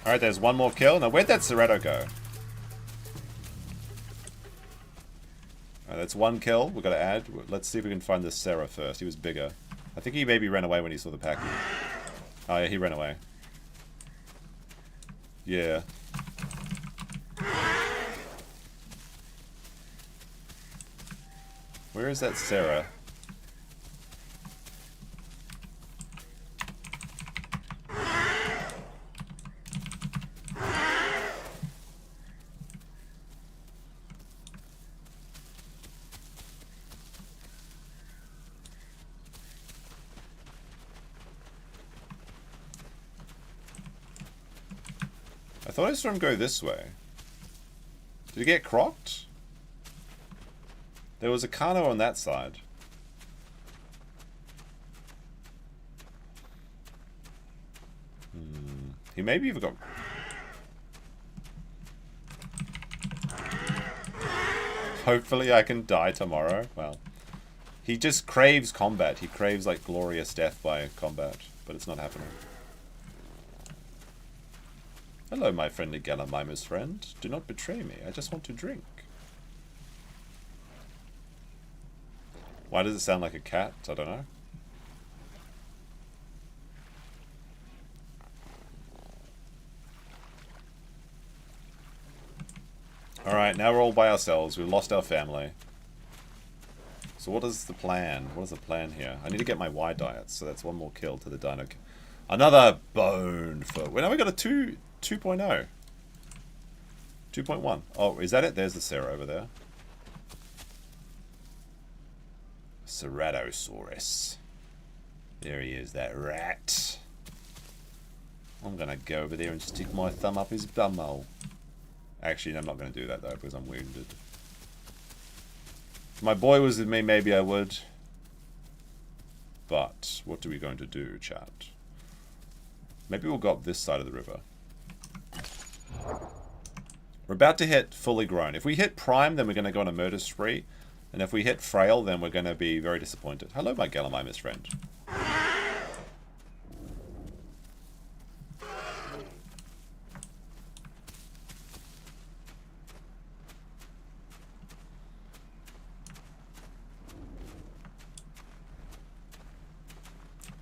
Alright, there's one more kill. Now, where'd that Cerreto go? Alright, that's 1 kill. We've got to add. Let's see if we can find this Sarah first. He was bigger. I think he maybe ran away when he saw the Pachy. Oh, yeah, he ran away. Yeah. Where is that Sarah? I thought I saw him go this way. Did he get crocked? There was a Kano on that side. He maybe even got... Hopefully I can die tomorrow. Well, he just craves combat. He craves like glorious death by combat, but it's not happening. Hello, my friendly Gallimimus friend. Do not betray me. I just want to drink. Why does it sound like a cat? I don't know. Alright, now we're all by ourselves. We've lost our family. So what is the plan? What is the plan here? I need to get my Y diet, so that's 1 more kill to the dino. Another bone foot. Well, now we got a 2.0. 2.1. Oh, is that it? There's the Sarah over there. Ceratosaurus. There he is, that rat. I'm gonna go over there and stick my thumb up his bumhole. Actually, I'm not gonna do that though, because I'm wounded. If my boy was with me, maybe I would. But, what are we going to do, chat? Maybe we'll go up this side of the river. We're about to hit fully grown. If we hit prime, then we're going to go on a murder spree. And if we hit frail, then we're going to be very disappointed. Hello, my Gallimimus friend.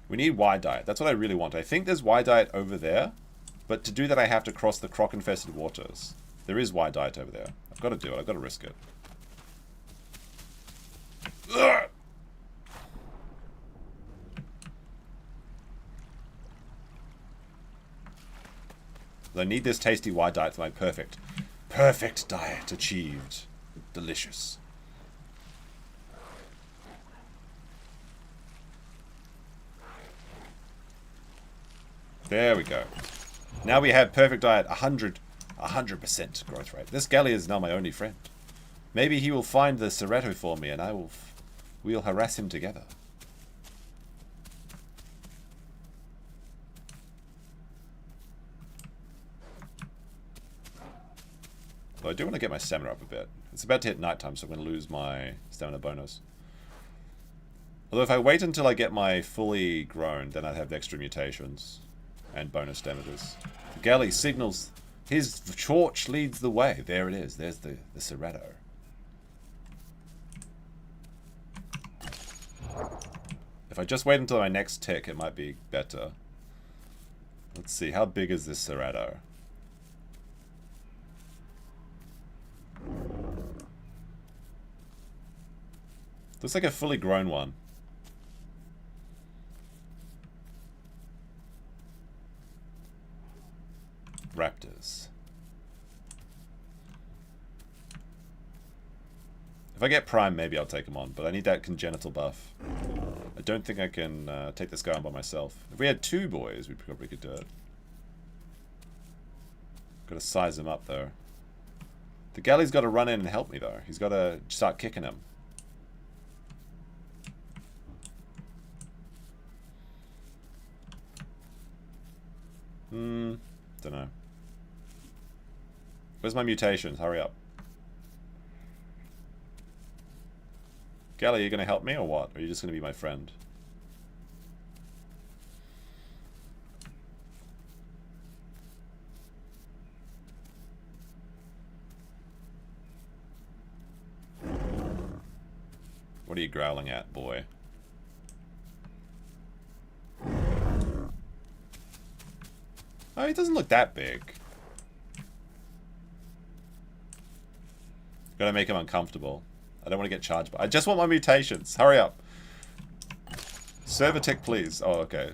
We need Y diet. That's what I really want. I think there's Y diet over there. But to do that, I have to cross the croc-infested waters. There is Y diet over there. I've got to do it. I've got to risk it. Ugh! I need this tasty Y diet for my perfect diet achieved. Delicious. There we go. Now we have perfect diet, 100% growth rate. This Gallia is now my only friend. Maybe he will find the Cerreto for me and we'll harass him together. Well, I do want to get my stamina up a bit. It's about to hit nighttime, so I'm going to lose my stamina bonus. Although if I wait until I get my fully grown, then I'd have extra mutations and bonus damages. The galley signals his torch leads the way. There it is. There's the Cerreto. If I just wait until my next tick, it might be better. Let's see. How big is this Cerreto? Looks like a fully grown one. Raptors. If I get Prime, maybe I'll take him on, but I need that congenital buff. I don't think I can take this guy on by myself. If we had two boys, we probably could do it. Gotta size him up, though. The galley's got to run in and help me, though. He's got to start kicking him. Don't know. Where's my mutations? Hurry up. Galley, are you going to help me or what? Or are you just going to be my friend? What are you growling at, boy? Oh, he doesn't look that big. Gotta make him uncomfortable. I don't want to get charged, but I just want my mutations. Hurry up. Server tick, please. Oh, okay.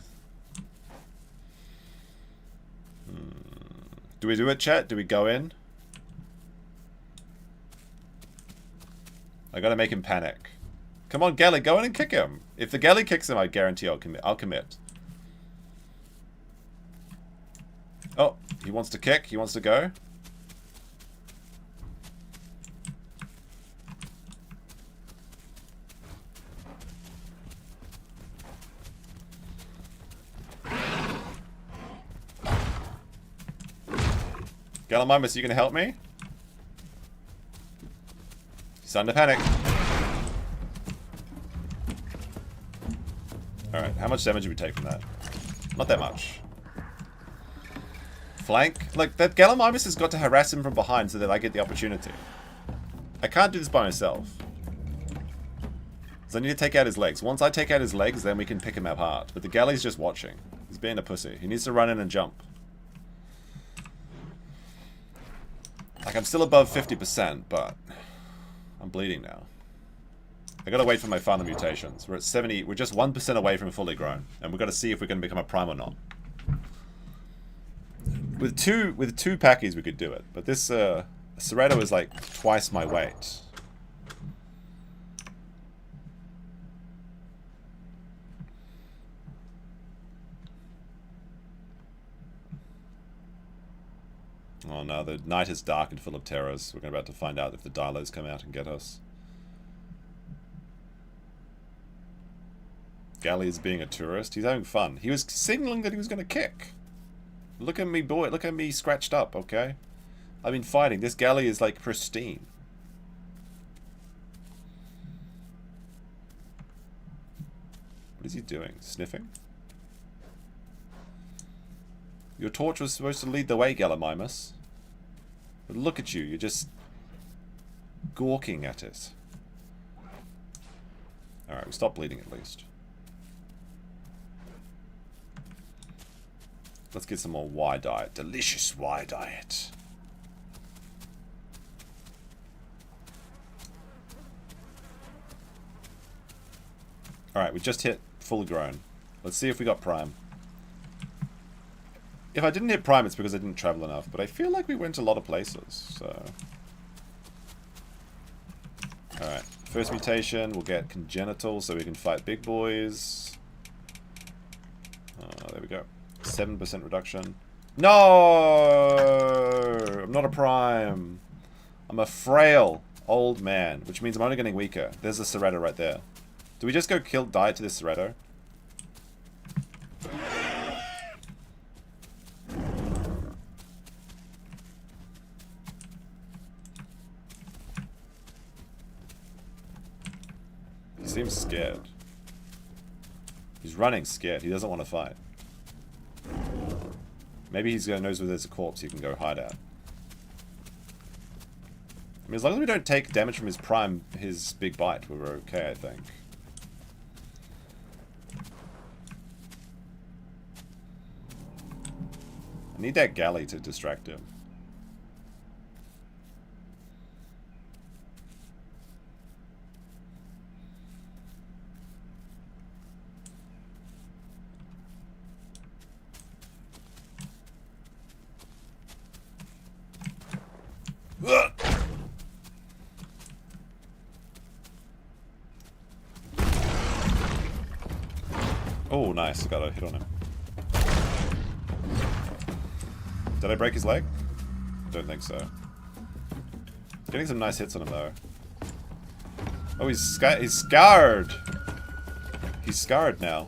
Do we do it, chat? Do we go in? I gotta make him panic. Come on, Galley, go in and kick him. If the Galley kicks him, I guarantee I'll commit. I'll commit. Oh, he wants to kick. He wants to go. Gallimimus, you gonna help me? He's under panic. Alright, how much damage did we take from that? Not that much. Flank? Like, that Gallimimus has got to harass him from behind so that I get the opportunity. I can't do this by myself. So I need to take out his legs. Once I take out his legs, then we can pick him up hard. But the Galley's just watching. He's being a pussy. He needs to run in and jump. Like, I'm still above 50%, but I'm bleeding now. I gotta wait for my final mutations. We're at 70. We're just 1% away from fully grown, and we've got to see if we're gonna become a prime or not. With two Pachys, we could do it, but this Cerreto is like twice my weight. Oh no, the night is dark and full of terrors. We're about to find out if the dilos come out and get us. Galley is being a tourist. He's having fun. He was signaling that he was going to kick. Look at me, boy. Look at me scratched up, okay? I've been fighting. This Galley is like pristine. What is he doing? Sniffing? Your torch was supposed to lead the way, Gallimimus. But look at you. You're just gawking at it. Alright, we stop bleeding at least. Let's get some more Y diet. Delicious Y diet. Alright, we just hit full grown. Let's see if we got prime. If I didn't hit prime, it's because I didn't travel enough. But I feel like we went a lot of places, so... Alright, first mutation, we'll get congenital so we can fight big boys. There we go. 7% reduction. No! I'm not a prime. I'm a frail. Old man, which means I'm only getting weaker. There's a Cerreto right there. Do we just go die to this Cerreto? He seems scared. He's running scared. He doesn't want to fight. Maybe he's knows where there's a corpse he can go hide at. I mean, as long as we don't take damage from his big bite, we're okay, I think. I need that galley to distract him. Ugh. Oh, nice. Got a hit on him. Did I break his leg? Don't think so. Getting some nice hits on him, though. Oh, he's scarred! He's scarred now.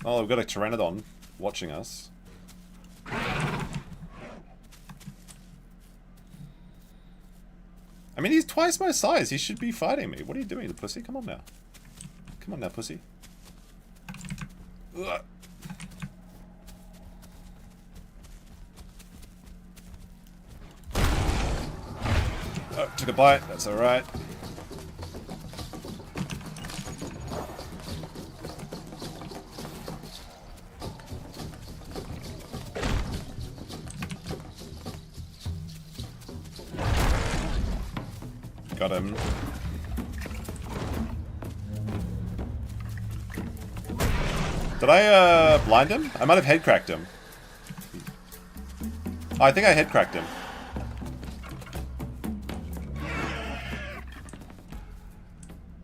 Oh, we've got a pteranodon watching us. I mean, he's twice my size. He should be fighting me. What are you doing, the pussy? Come on now. Come on now, pussy. Ugh. Oh, took a bite. That's alright. Got him. Did I blind him? I might have head cracked him. Oh, I think I head cracked him.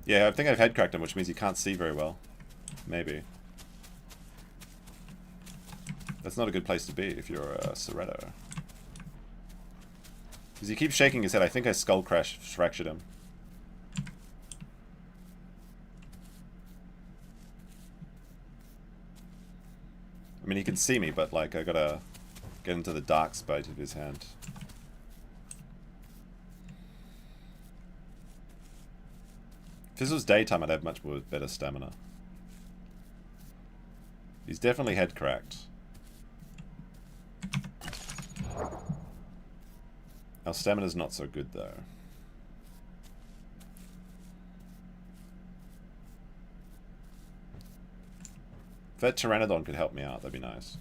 Yeah, I think I've head cracked him, which means he can't see very well. Maybe. That's not a good place to be if you're a Cerreto. Because he keeps shaking his head. I think I skull fractured him. I mean, he can see me, but like, I gotta get into the dark spot of his hand. If this was daytime, I'd have much more better stamina. He's definitely head cracked. Our stamina's not so good, though. If that pteranodon could help me out, that'd be nice.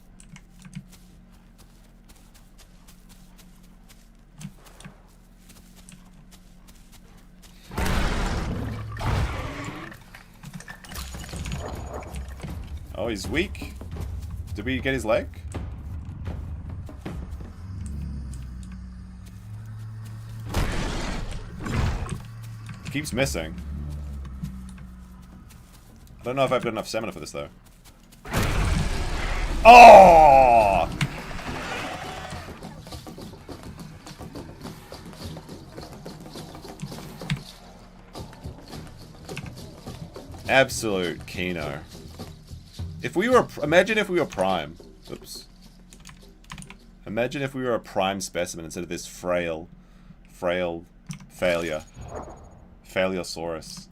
Oh, he's weak. Did we get his leg? He keeps missing. I don't know if I've got enough stamina for this, though. Oh! Absolute Kino. If we were, imagine if we were prime. Oops. Imagine if we were a prime specimen instead of this frail failure. Failiosaurus.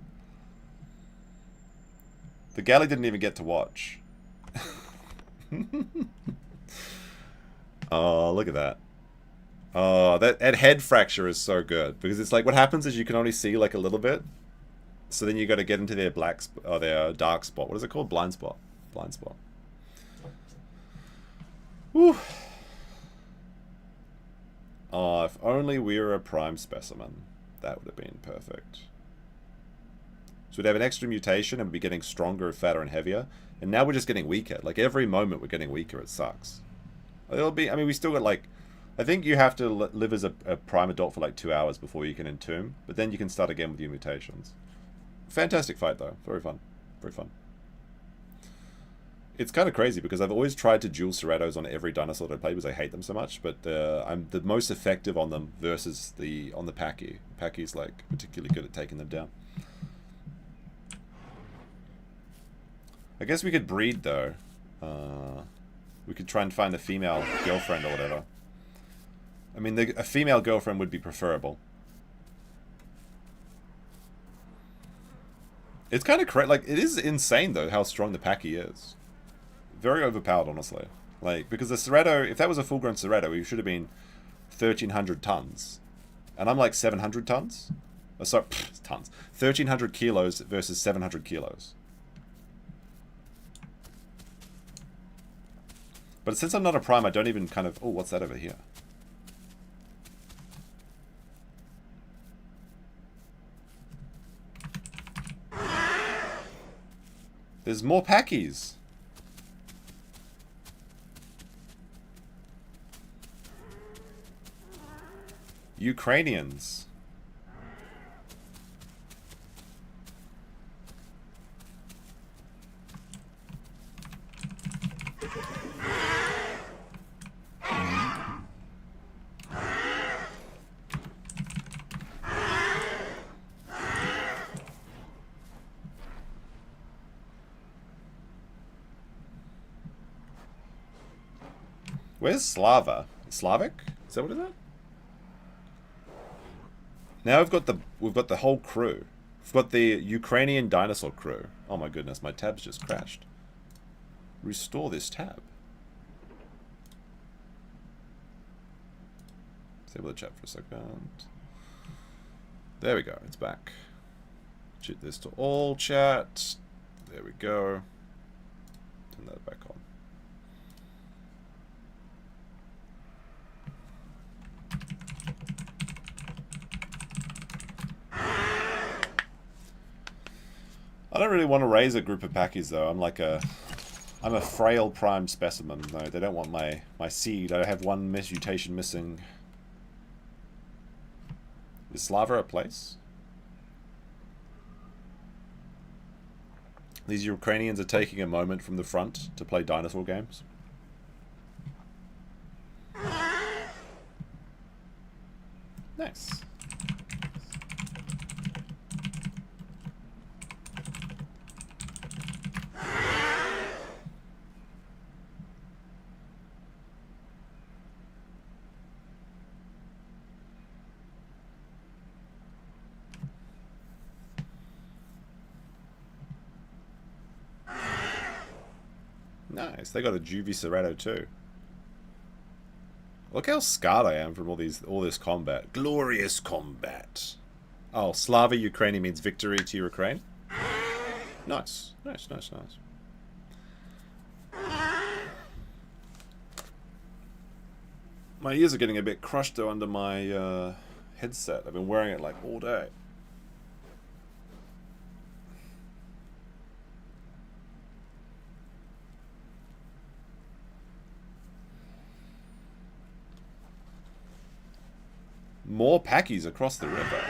The galley didn't even get to watch. Oh, look at that. Oh, that head fracture is so good. Because it's like, what happens is you can only see like a little bit. So then you got to get into their their dark spot. What is it called? Blind spot. Blind spot. Whew. Oh, if only we were a prime specimen. That would have been perfect. So we'd have an extra mutation and we'd be getting stronger, fatter, and heavier. And now we're just getting weaker. Like, every moment we're getting weaker. It sucks. It'll be, I mean, we still got, like, I think you have to live as a prime adult for, like, 2 hours before you can entomb. But then you can start again with your mutations. Fantastic fight, though. Very fun. Very fun. It's kind of crazy because I've always tried to duel Cerratos on every dinosaur that I play because I hate them so much, but I'm the most effective on them versus on the Pachy. Pachy's like particularly good at taking them down. I guess we could breed though. We could try and find a female girlfriend or whatever. I mean, a female girlfriend would be preferable. It's kind of crazy. Like, it is insane though how strong the Pachy is. Very overpowered, honestly. Like, because the Cerrato, if that was a full-grown Cerrato, he should have been 1,300 tons. And I'm like 700 tons? Oh, sorry, tons. 1,300 kilos versus 700 kilos. But since I'm not a prime, I don't even kind of... Oh, what's that over here? There's more Pachys. Ukrainians. Where's Slava? Slavic? Is that what it is? Now we've got the whole crew. We've got the Ukrainian dinosaur crew. Oh my goodness, my tab's just crashed. Restore this tab. Disable the chat for a second. There we go, it's back. Cheat this to all chat. There we go. Turn that back on. I don't really want to raise a group of Pachys though. I'm a frail prime specimen though. They don't want my seed. I have one mutation missing. Is Slava a place? These Ukrainians are taking a moment from the front to play dinosaur games. Nice. Nice. They got a juvie Cerrato too. Look how scarred I am from all this combat. Glorious combat. Oh, Slava Ukrainian means victory to Ukraine. Nice. Nice, nice, nice. My ears are getting a bit crushed though under my headset. I've been wearing it like all day. More Pachys across the river.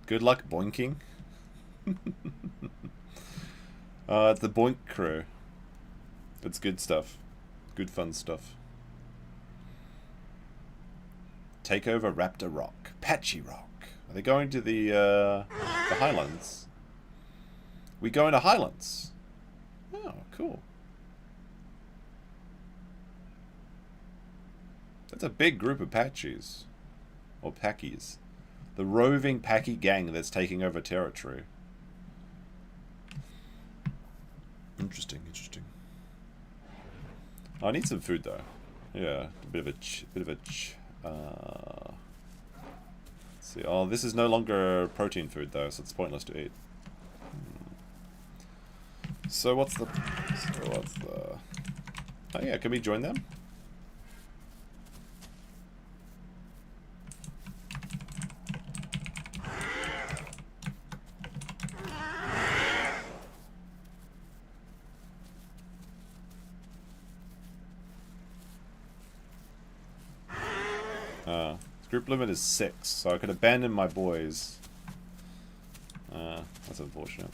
Good luck boinking. It's the Boink crew. It's good stuff. Good fun stuff. Take over Raptor Rock. Pachy Rock. Are they going to the Highlands? We go into Highlands. Oh, cool. That's a big group of Pachys. Or Pachys. The roving Pachy gang that's taking over territory. Interesting, interesting. I need some food though. Yeah, a bit of a let's see. Oh, this is no longer protein food though, so it's pointless to eat. So what's the... Oh yeah, can we join them? Group limit is 6, so I could abandon my boys. That's unfortunate.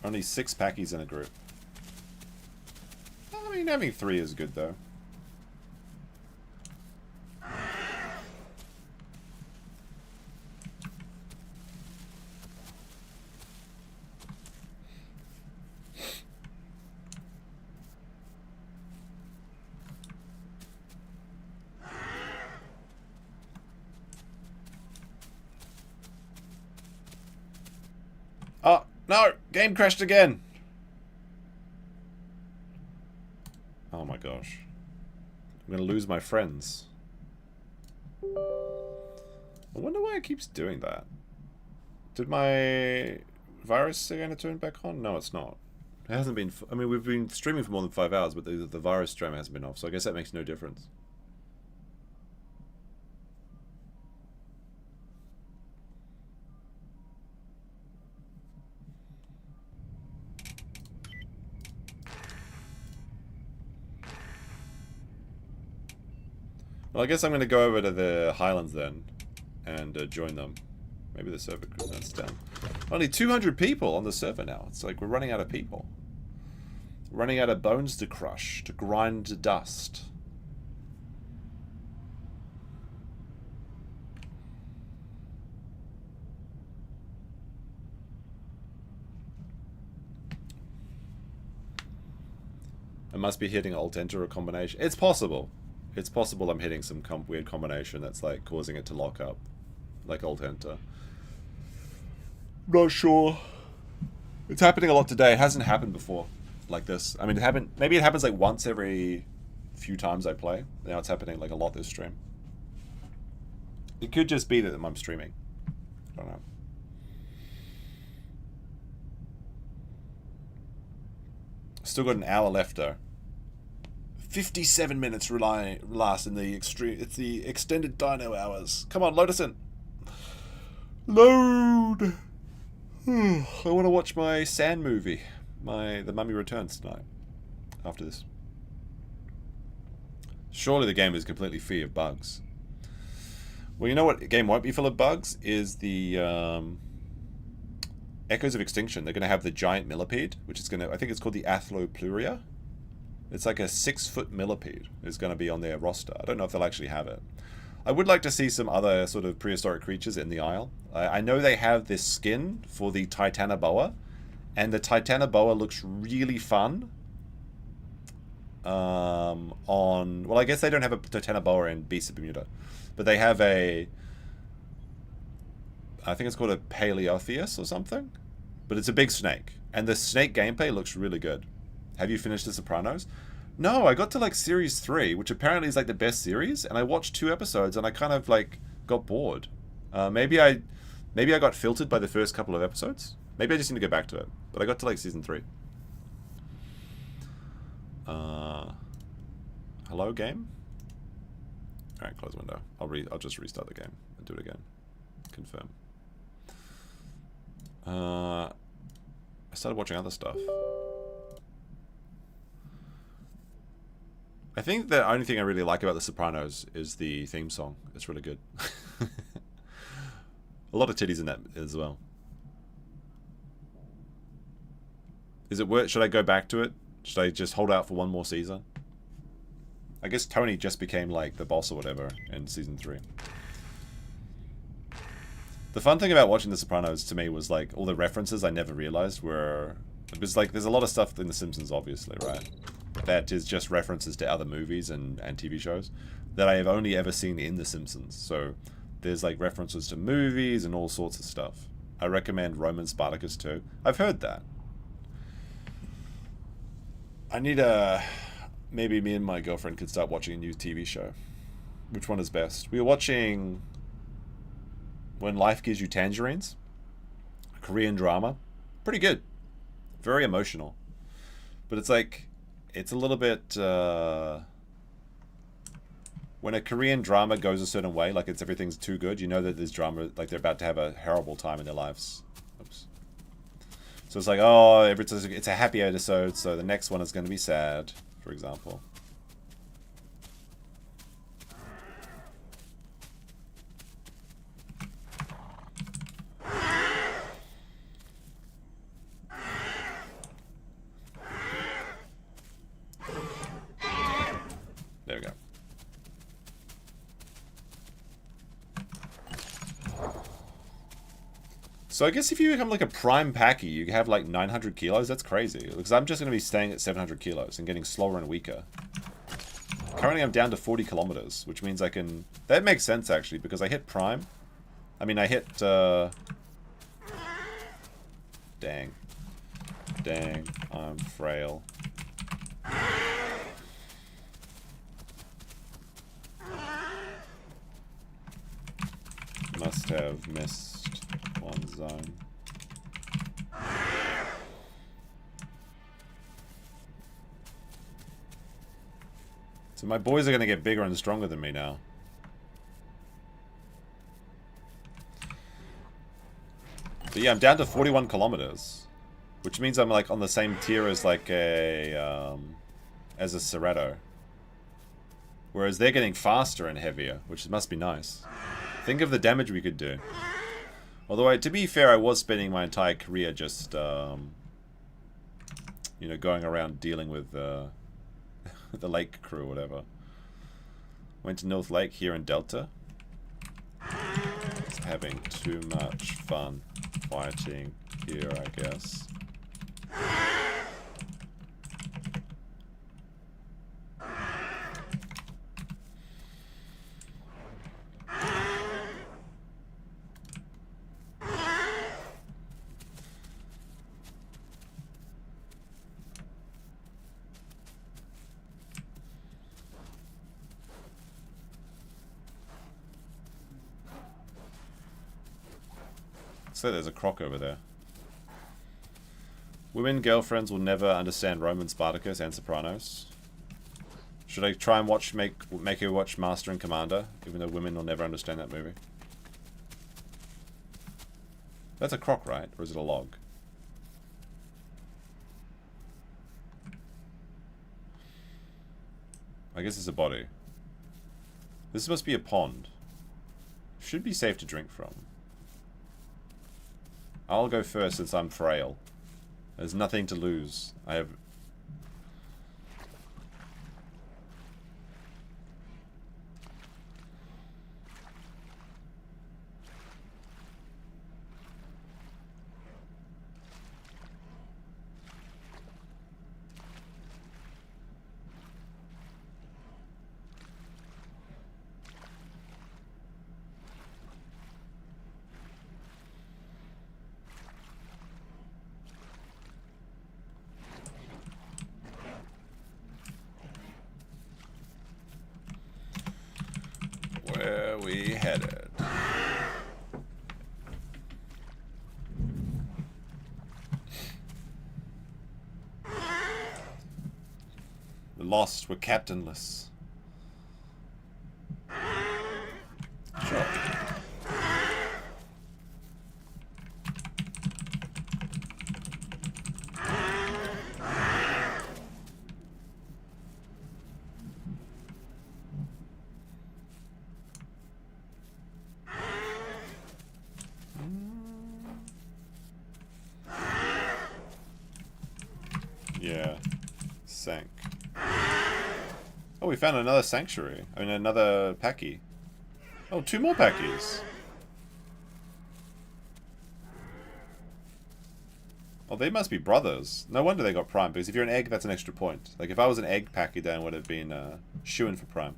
Only 6 Pachy's in a group. I mean, having 3 is good, though. Oh, no! Game crashed again! Oh my gosh. I'm gonna lose my friends. I wonder why it keeps doing that. Did my virus again turn back on? No, it's not. It hasn't been... I mean, we've been streaming for more than 5 hours, but the virus stream hasn't been off, so I guess that makes no difference. Well, I guess I'm going to go over to the Highlands then and join them. Maybe the server that's down. Only 200 people on the server now. It's like we're running out of people. Running out of bones to crush, to grind to dust. I must be hitting Alt-Enter or combination. It's possible. It's possible I'm hitting some weird combination that's like causing it to lock up. Like Alt-Enter. Not sure. It's happening a lot today. It hasn't happened before like this. I mean, it happened. Maybe it happens like once every few times I play. Now it's happening like a lot this stream. It could just be that I'm streaming. I don't know. Still got an hour left though. 57 minutes last in the extreme. It's the extended dino hours. Come on, load us in. Load. I want to watch my sand movie. The Mummy Returns tonight. After this. Surely the game is completely free of bugs. Well, you know what game won't be full of bugs? Is the Echoes of Extinction. They're going to have the giant millipede, which is going to... I think it's called the Athlopluria. It's like a 6-foot millipede is going to be on their roster. I don't know if they'll actually have it. I would like to see some other sort of prehistoric creatures in the Isle. I know they have this skin for the Titanoboa, and the Titanoboa looks really fun. Well, I guess they don't have a Titanoboa in Beasts of Bermuda, but they have a... I think it's called a Paleotheus or something, but it's a big snake, and the snake gameplay looks really good. Have you finished The Sopranos? No, I got to like series 3, which apparently is like the best series, and I watched 2 episodes and I kind of like got bored. Maybe I got filtered by the first couple of episodes. Maybe I just need to go back to it. But I got to like season 3. Hello game? Alright, close window. I'll just restart the game and do it again. Confirm. I started watching other stuff. I think the only thing I really like about The Sopranos is the theme song. It's really good. A lot of titties in that as well. Is it worth... Should I go back to it? Should I just hold out for one more season? I guess Tony just became like the boss or whatever in season 3. The fun thing about watching The Sopranos to me was like all the references I never realized were... It was like there's a lot of stuff in The Simpsons, obviously, right? That is just references to other movies and TV shows that I have only ever seen in The Simpsons. So there's like references to movies and all sorts of stuff. I recommend Roman Spartacus too. I've heard that. I need a... Maybe me and my girlfriend could start watching a new TV show. Which one is best? We were watching When Life Gives You Tangerines. A Korean drama. Pretty good. Very emotional. But it's like... It's a little bit, when a Korean drama goes a certain way, like everything's too good, you know that this drama, like they're about to have a horrible time in their lives. Oops. So it's like, oh, it's a happy episode, so the next one is going to be sad, for example. So I guess if you become like a prime Pachy, you have like 900 kilos. That's crazy. Because I'm just going to be staying at 700 kilos and getting slower and weaker. Currently I'm down to 40 kilometers, which means I can... That makes sense actually, because I hit prime. I mean, I hit... Dang. Dang, I'm frail. Must have missed one zone. So my boys are going to get bigger and stronger than me now. But yeah, I'm down to 41 kilometers. Which means I'm like on the same tier as like a... as a Cerrato. Whereas they're getting faster and heavier, which must be nice. Think of the damage we could do. Although, to be fair, I was spending my entire career just, you know, going around dealing with the lake crew or whatever. Went to North Lake here in Delta. Just having too much fun fighting here, I guess. So there's a croc over there. Women girlfriends will never understand Roman Spartacus and Sopranos. Should I try and make her watch Master and Commander, even though women will never understand that movie? That's a croc, right? Or is it a log? I guess it's a body. This must be a pond. Should be safe to drink from. I'll go first since I'm frail. There's nothing to lose. I have... Where we headed? We're lost. We're captainless. Sure. Yeah. Sank. Oh, we found another sanctuary. I mean, another Pachy. Oh, 2 more Pachys. Oh, they must be brothers. No wonder they got Prime, because if you're an egg, that's an extra point. Like, if I was an egg Pachy, then it would have been shoo-in for Prime.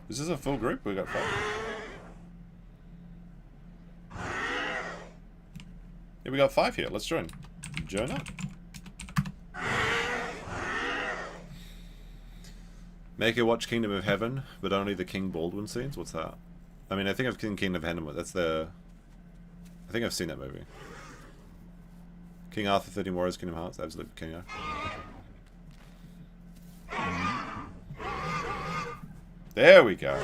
Is this a full group? We got 5. Yeah, we got 5 here. Let's join. Join up. Make her watch Kingdom of Heaven, but only the King Baldwin scenes? What's that? I mean, I think I've seen Kingdom of Heaven. That's the... I think I've seen that movie. King Arthur, 13 Warriors, Kingdom Hearts. Absolute King Arthur. There we go.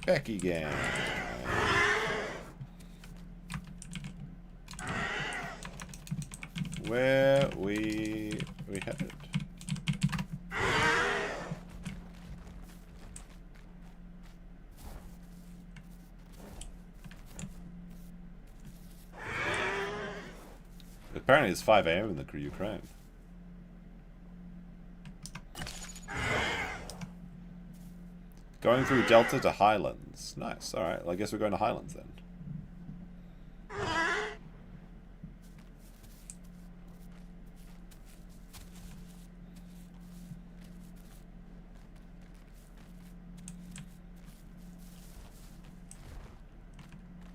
Pachy gang. Where we headed? Apparently it's 5 AM in the Ukraine. Going through Delta to Highlands. Nice. Alright, well, I guess we're going to Highlands then.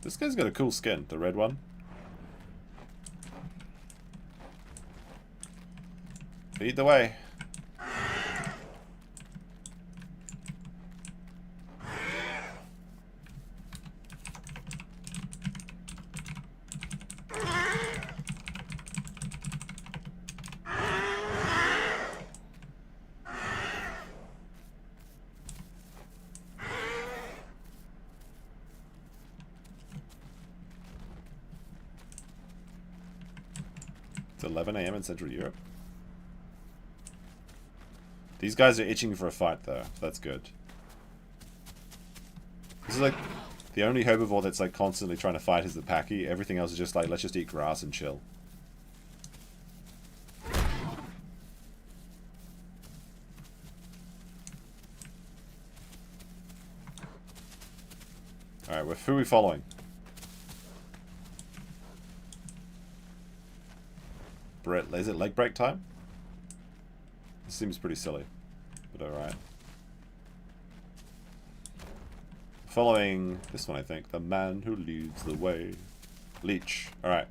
This guy's got a cool skin, the red one. Lead the way. It's 11 AM in Central Europe. These guys are itching for a fight, though. That's good. This is like the only herbivore that's like constantly trying to fight is the Pachy. Everything else is just like, let's just eat grass and chill. Alright, who are we following? Brett, is it leg break time? This seems pretty silly, but alright. Following this one, I think. The man who leads the way. Leech. Alright.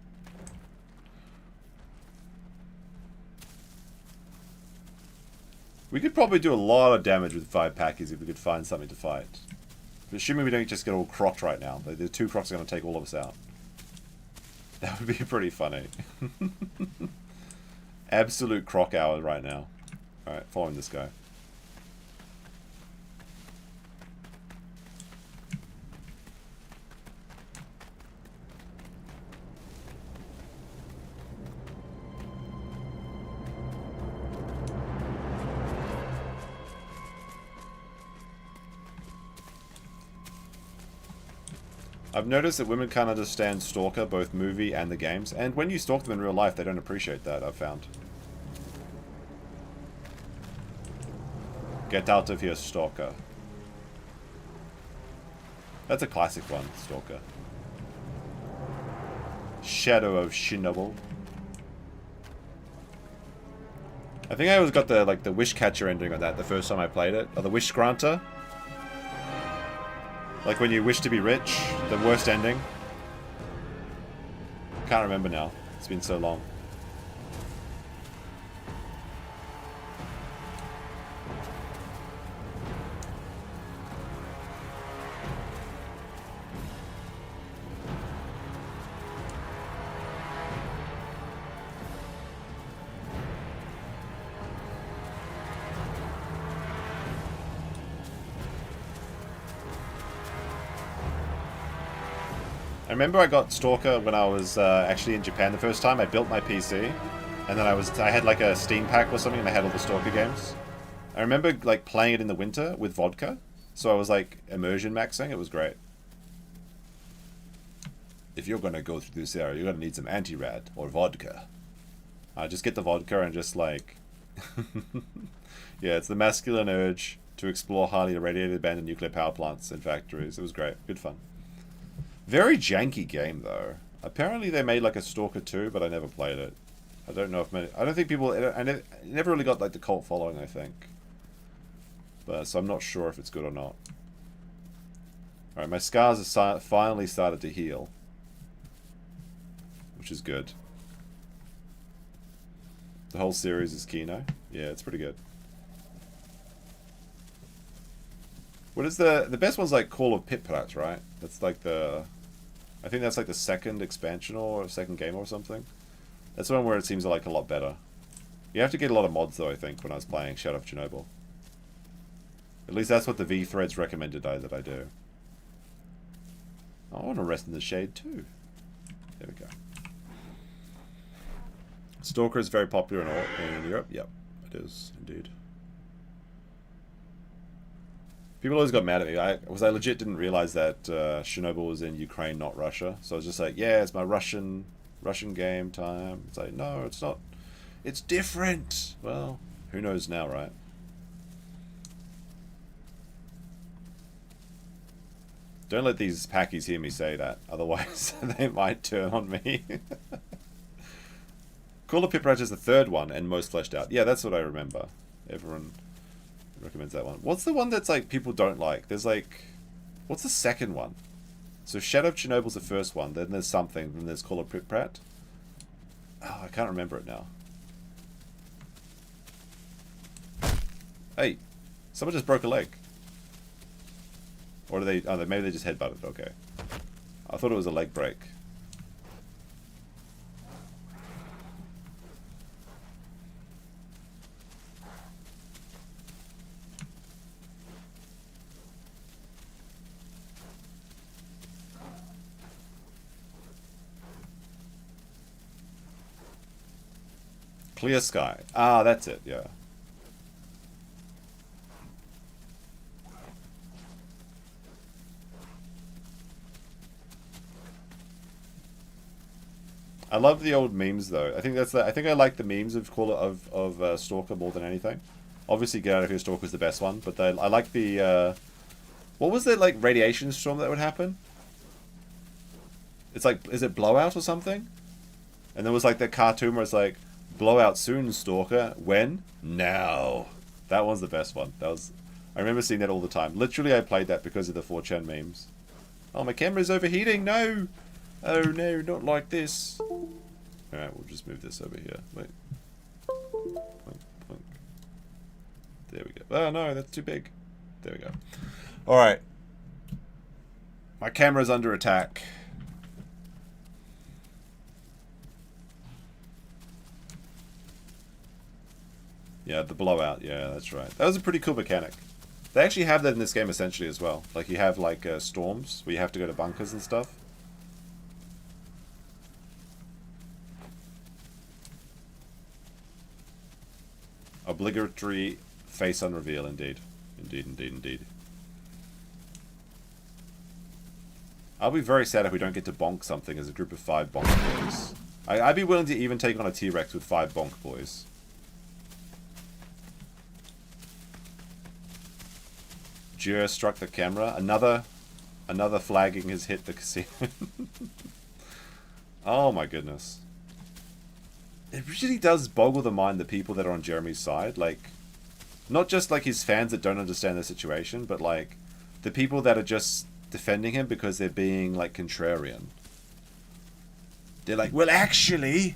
We could probably do a lot of damage with 5 Packies if we could find something to fight. But assuming we don't just get all crocked right now. The 2 Crocs are going to take all of us out. That would be pretty funny. Absolute croc hour right now. Alright, following this guy. I've noticed that women can't understand Stalker, both movie and the games, and when you stalk them in real life, they don't appreciate that, I've found. Get out of here, Stalker. That's a classic one, Stalker. Shadow of Shinobu. I think I always got the the Wish Catcher ending on that the first time I played it, or the Wish Granter. Like when you wish to be rich, the worst ending. Can't remember now. It's been so long. I remember I got Stalker when I was actually in Japan the first time. I built my PC, and then I had like a Steam pack or something, and I had all the Stalker games. I remember like playing it in the winter with vodka, so I was like immersion maxing. It was great. If you're gonna go through this area, you're gonna need some anti-rad or vodka. Just get the vodka and just like, yeah, it's the masculine urge to explore highly irradiated abandoned nuclear power plants and factories. It was great, good fun. Very janky game, though. Apparently they made like a Stalker 2, but I never played it. I don't know if many... I don't think people... it never really got like the cult following, I think. But, so I'm not sure if it's good or not. Alright, my scars have finally started to heal. Which is good. The whole series is Kino. Yeah, it's pretty good. What is the best one's like Call of Pit-Prat, right? That's like the... I think that's like the second expansion or second game or something. That's one where it seems like a lot better. You have to get a lot of mods though, I think, when I was playing Shadow of Chernobyl. At least that's what the V-Threads recommended that I do. I want to rest in the shade too. There we go. Stalker is very popular in Europe. Yep, it is indeed. People always got mad at me. I legit didn't realize that Chernobyl was in Ukraine, not Russia. So I was just like, yeah, it's my Russian Russian game time. It's like, no, it's not. It's different. Well, who knows now, right? Don't let these Packies hear me say that, otherwise they might turn on me. Cooler Pip Ratch is the third one and most fleshed out. Yeah, that's what I remember. Everyone recommends that one. What's the one that's like people don't like? There's like, what's the second one? So Shadow of Chernobyl's the first one, then there's something, then there's Cooler Pip Rat. Oh, I can't remember it now. Hey, someone just broke a leg. Or do they, oh, maybe they just headbutted, okay. I thought it was a leg break. Clear sky. Ah, that's it, yeah. I love the old memes though. I think I think I like the memes of Stalker more than anything. Obviously, Get Out of Here Stalker is the best one, but I like the what was the like radiation storm that would happen? It's like, is it blowout or something? And there was like the cartoon where it's like, blowout soon, Stalker. When? Now. That one's the best one. I remember seeing that all the time. Literally, I played that because of the 4chan memes. Oh, my camera's overheating. No. Oh no, not like this. Alright, we'll just move this over here. Wait. Plunk, plunk. There we go. Oh no, that's too big. There we go. Alright. My camera's under attack. Yeah, the blowout. Yeah, that's right. That was a pretty cool mechanic. They actually have that in this game essentially as well. Like you have like storms where you have to go to bunkers and stuff. Obligatory face on reveal, indeed. Indeed, indeed, indeed. I'll be very sad if we don't get to bonk something as a group of 5 bonk boys. I'd be willing to even take on a T-Rex with 5 bonk boys. Jur struck the camera. Another flagging has hit the casino. Oh my goodness. It really does boggle the mind the people that are on Jeremy's side. Like, not just like his fans that don't understand the situation, but like the people that are just defending him because they're being like contrarian. They're like, well, actually,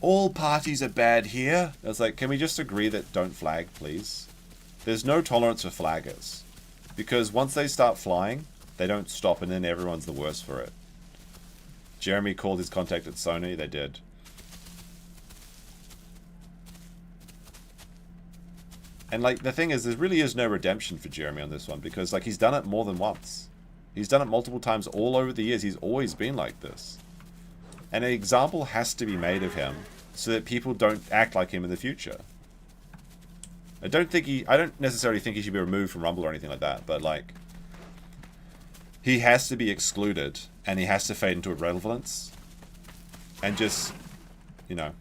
all parties are bad here. I was like, can we just agree that don't flag, please? There's no tolerance for flaggers. Because once they start flying, they don't stop and then everyone's the worse for it. Jeremy called his contact at Sony. They did. And like the thing is, there really is no redemption for Jeremy on this one because like he's done it more than once. He's done it multiple times all over the years. He's always been like this. And an example has to be made of him so that people don't act like him in the future. I don't necessarily think he should be removed from Rumble or anything like that, but like he has to be excluded and he has to fade into irrelevance. And just, you know,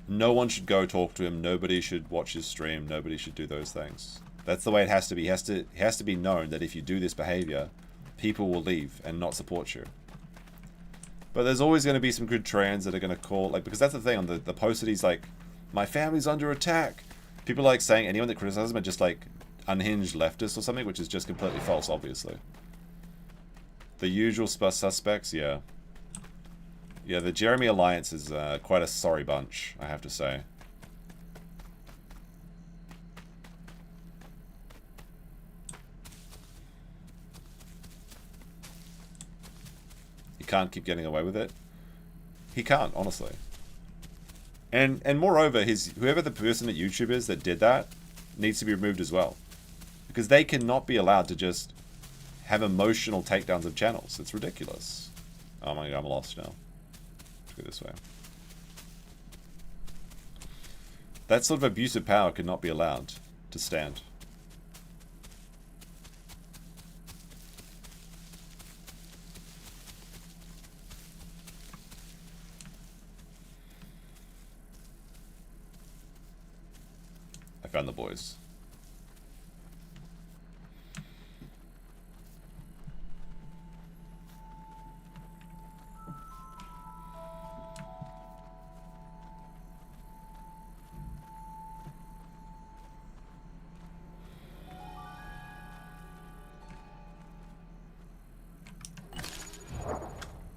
no one should go talk to him. Nobody should watch his stream. Nobody should do those things. That's the way it has to be. It has to be known that if you do this behavior, people will leave and not support you. But there's always going to be some good trans that are going to call, like, because that's the thing on the post that he's like, my family's under attack. People like saying anyone that criticizes him are just like unhinged leftists or something, which is just completely false, obviously. The usual suspects, yeah. Yeah, the Jeremy Alliance is quite a sorry bunch, I have to say. He can't keep getting away with it. He can't, honestly. And moreover, whoever the person at YouTube is that did that needs to be removed as well. Because they cannot be allowed to just have emotional takedowns of channels. It's ridiculous. Oh my god, I'm lost now. Go this way. That sort of abuse of power could not be allowed to stand. Found the boys.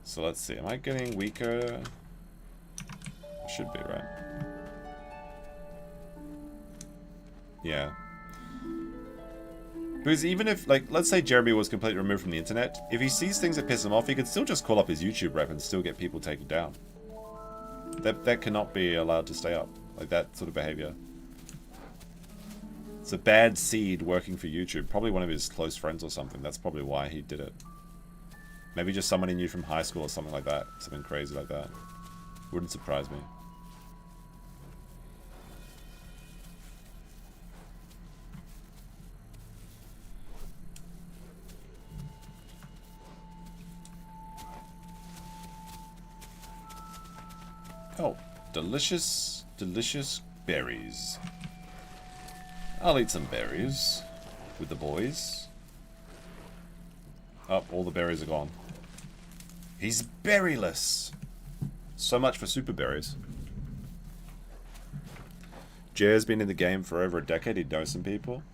So let's see, am I getting weaker? I should be, right? Yeah. Because even if, like, let's say Jeremy was completely removed from the internet, if he sees things that piss him off, he could still just call up his YouTube rep and still get people taken down. That cannot be allowed to stay up, like that sort of behavior. It's a bad seed working for YouTube. Probably one of his close friends or something. That's probably why he did it. Maybe just someone he knew from high school or something like that. Something crazy like that. Wouldn't surprise me. Oh, delicious, delicious berries. I'll eat some berries with the boys. Oh, all the berries are gone. He's berryless. So much for super berries. Jer's been in the game for over a decade. He'd know some people.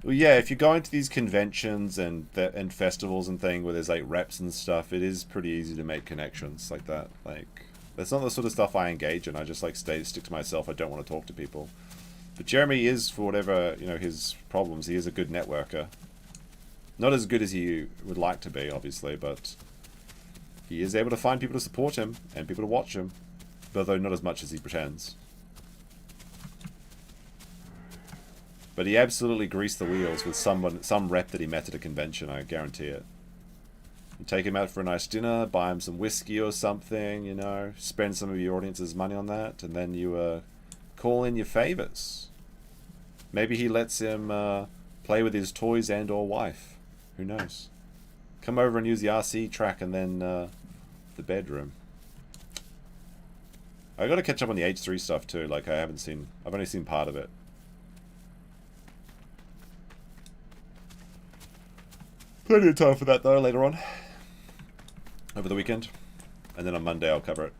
Well, yeah, if you're going to these conventions and festivals and thing where there's like reps and stuff, it is pretty easy to make connections like that. Like, that's not the sort of stuff I engage in. I just like stick to myself. I don't want to talk to people. But Jeremy is, for whatever, you know, his problems, he is a good networker. Not as good as he would like to be, obviously, but he is able to find people to support him and people to watch him, although not as much as he pretends. But he absolutely greased the wheels with some rep that he met at a convention, I guarantee it. You take him out for a nice dinner, buy him some whiskey or something, you know, spend some of your audience's money on that, and then you call in your favors. Maybe he lets him play with his toys and or wife. Who knows? Come over and use the RC track and then the bedroom. I gotta catch up on the H3 stuff too, like I've only seen part of it. Plenty of time for that though, later on. Over the weekend. And then on Monday I'll cover it.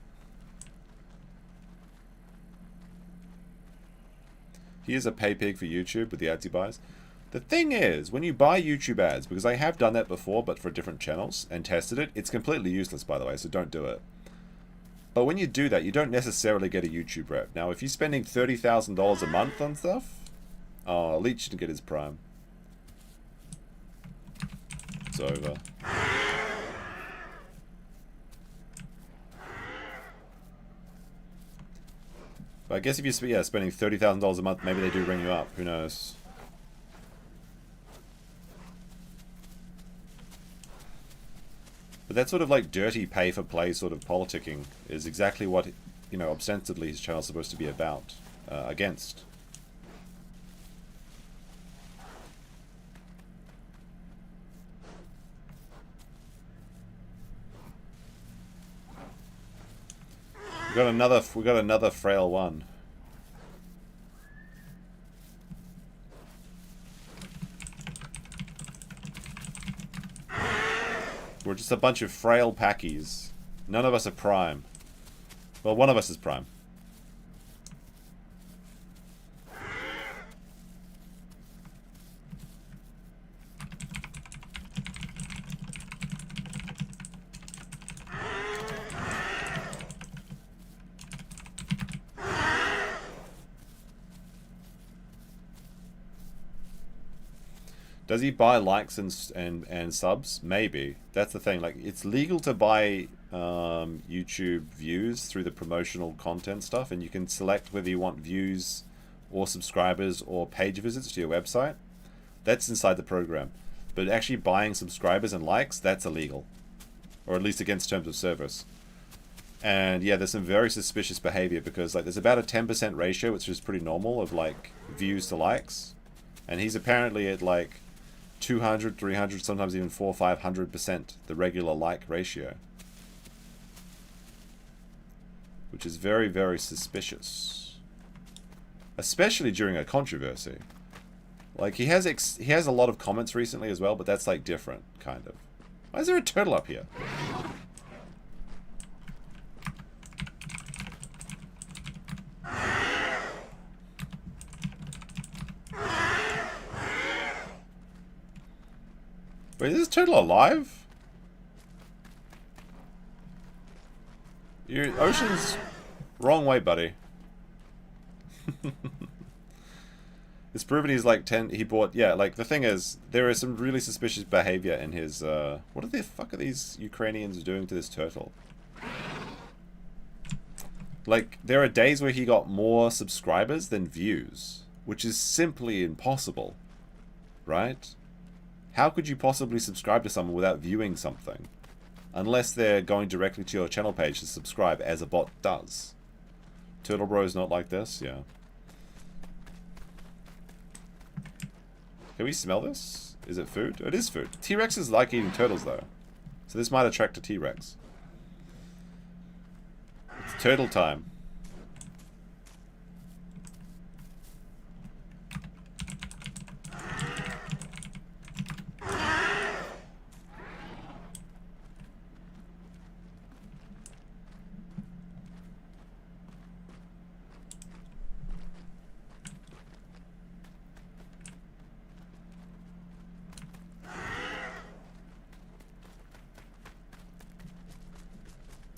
He is a pay pig for YouTube with the ads he buys. The thing is, when you buy YouTube ads, because I have done that before, but for different channels, and tested it, it's completely useless, by the way, so don't do it. But when you do that, you don't necessarily get a YouTube rep. Now, if you're spending $30,000 a month on stuff, oh, Leech didn't get his prime. It's over. But I guess if you're spending $30,000 a month, maybe they do ring you up. Who knows? But that sort of like dirty pay for play sort of politicking is exactly what, you know, ostensibly his channel's supposed to be about, against. We got another frail one. We're just a bunch of frail packies. None of us are prime. Well, one of us is prime. Does he buy likes and subs? Maybe. That's the thing. Like, it's legal to buy YouTube views through the promotional content stuff, and you can select whether you want views or subscribers or page visits to your website. That's inside the program. But actually buying subscribers and likes, that's illegal. Or at least against terms of service. And yeah, there's some very suspicious behavior because like there's about a 10% ratio, which is pretty normal, of like views to likes. And he's apparently at like 200, 300, sometimes even 400, 500%, the regular like ratio. Which is very, very suspicious. especially during a controversy. Like, he has a lot of comments recently as well, but that's, like, different, kind of. Why is there a turtle up here? Wait, is this turtle alive? Your ocean's wrong way, buddy. It's proven he's like 10. He bought. Yeah, like the thing is, there is some really suspicious behavior in his. What the fuck are these Ukrainians doing to this turtle? Like, there are days where he got more subscribers than views, which is simply impossible, right? How could you possibly subscribe to someone without viewing something? Unless they're going directly to your channel page to subscribe, as a bot does. Turtle Bro is not like this, yeah. Can we smell this? Is it food? It is food. T-Rexes like eating turtles, though. So this might attract a T-Rex. It's turtle time.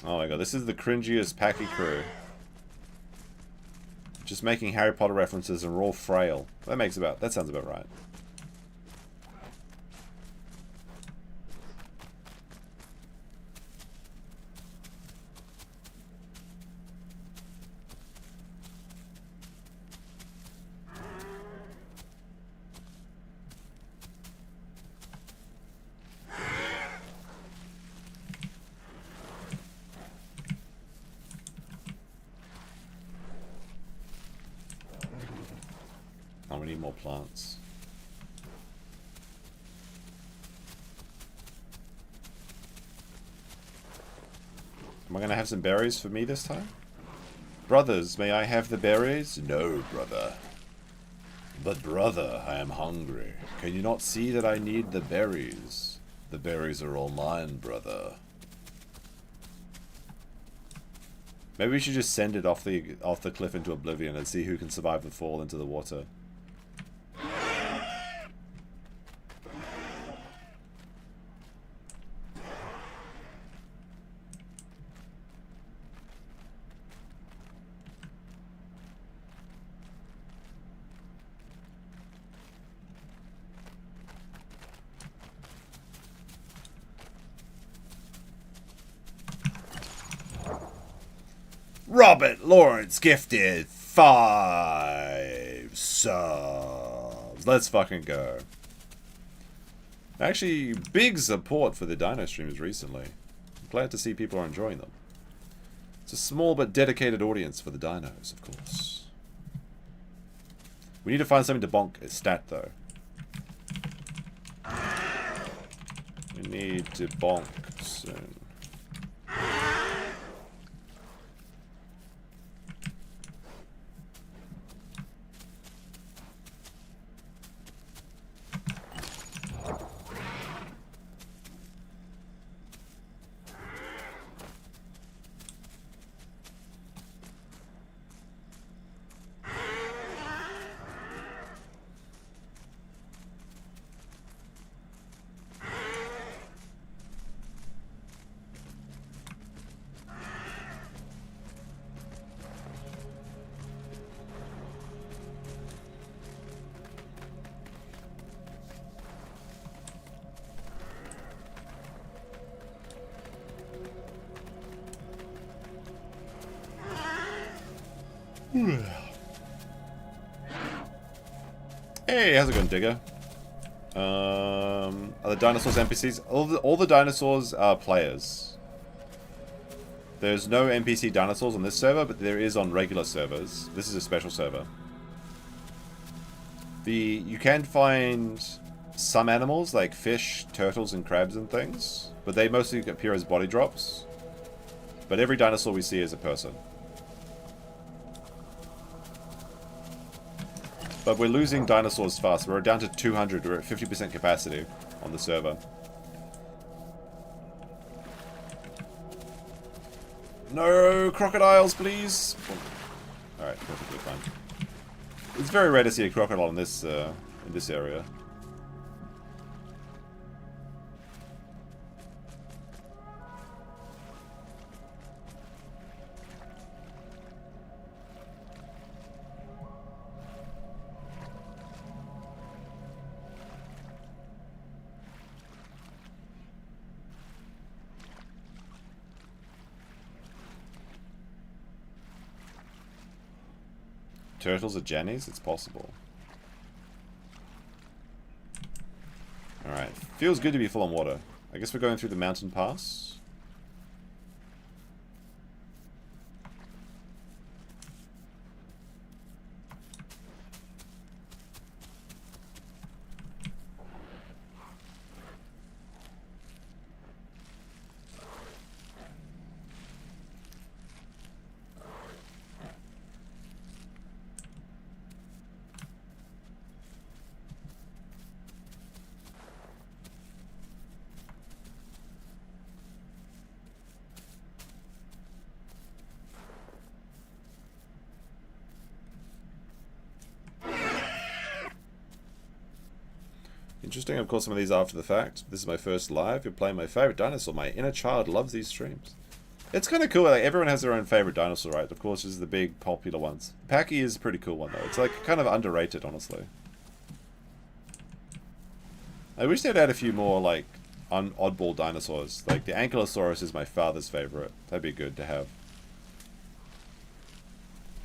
Oh my god, this is the cringiest Pachy crew. Just making Harry Potter references and we're all frail. That sounds about right. Oh, we need more plants. Am I going to have some berries for me this time? Brothers, may I have the berries? No, brother. But brother, I am hungry. Can you not see that I need the berries? The berries are all mine, brother. Maybe we should just send it off the cliff into oblivion and see who can survive the fall into the water. Robert Lawrence gifted 5 subs. Let's fucking go. Actually, big support for the Dino streams recently. I'm glad to see people are enjoying them. It's a small but dedicated audience for the dinos, of course. We need to find something to bonk a stat, though. We need to bonk soon. Hey, how's it going, Digger? Are the dinosaurs NPCs? All the dinosaurs are players. There's no NPC dinosaurs on this server, but there is on regular servers. This is a special server. You can find some animals, like fish, turtles, and crabs and things, but they mostly appear as body drops. But every dinosaur we see is a person. But we're losing dinosaurs fast. We're down to 200. We're at 50% capacity on the server. No crocodiles, please. Alright, perfectly fine. It's very rare to see a crocodile in this area. Turtles are Jennies? It's possible. Alright. Feels good to be full on water. I guess we're going through the mountain pass. Interesting, of course, some of these after the fact. This is my first live. You're playing my favorite dinosaur. My inner child loves these streams. It's kind of cool. Like, everyone has their own favorite dinosaur, right? Of course, this is the big, popular ones. Pachy is a pretty cool one, though. It's, like, kind of underrated, honestly. I wish they'd add a few more, like, oddball dinosaurs. Like, the Ankylosaurus is my father's favorite. That'd be good to have.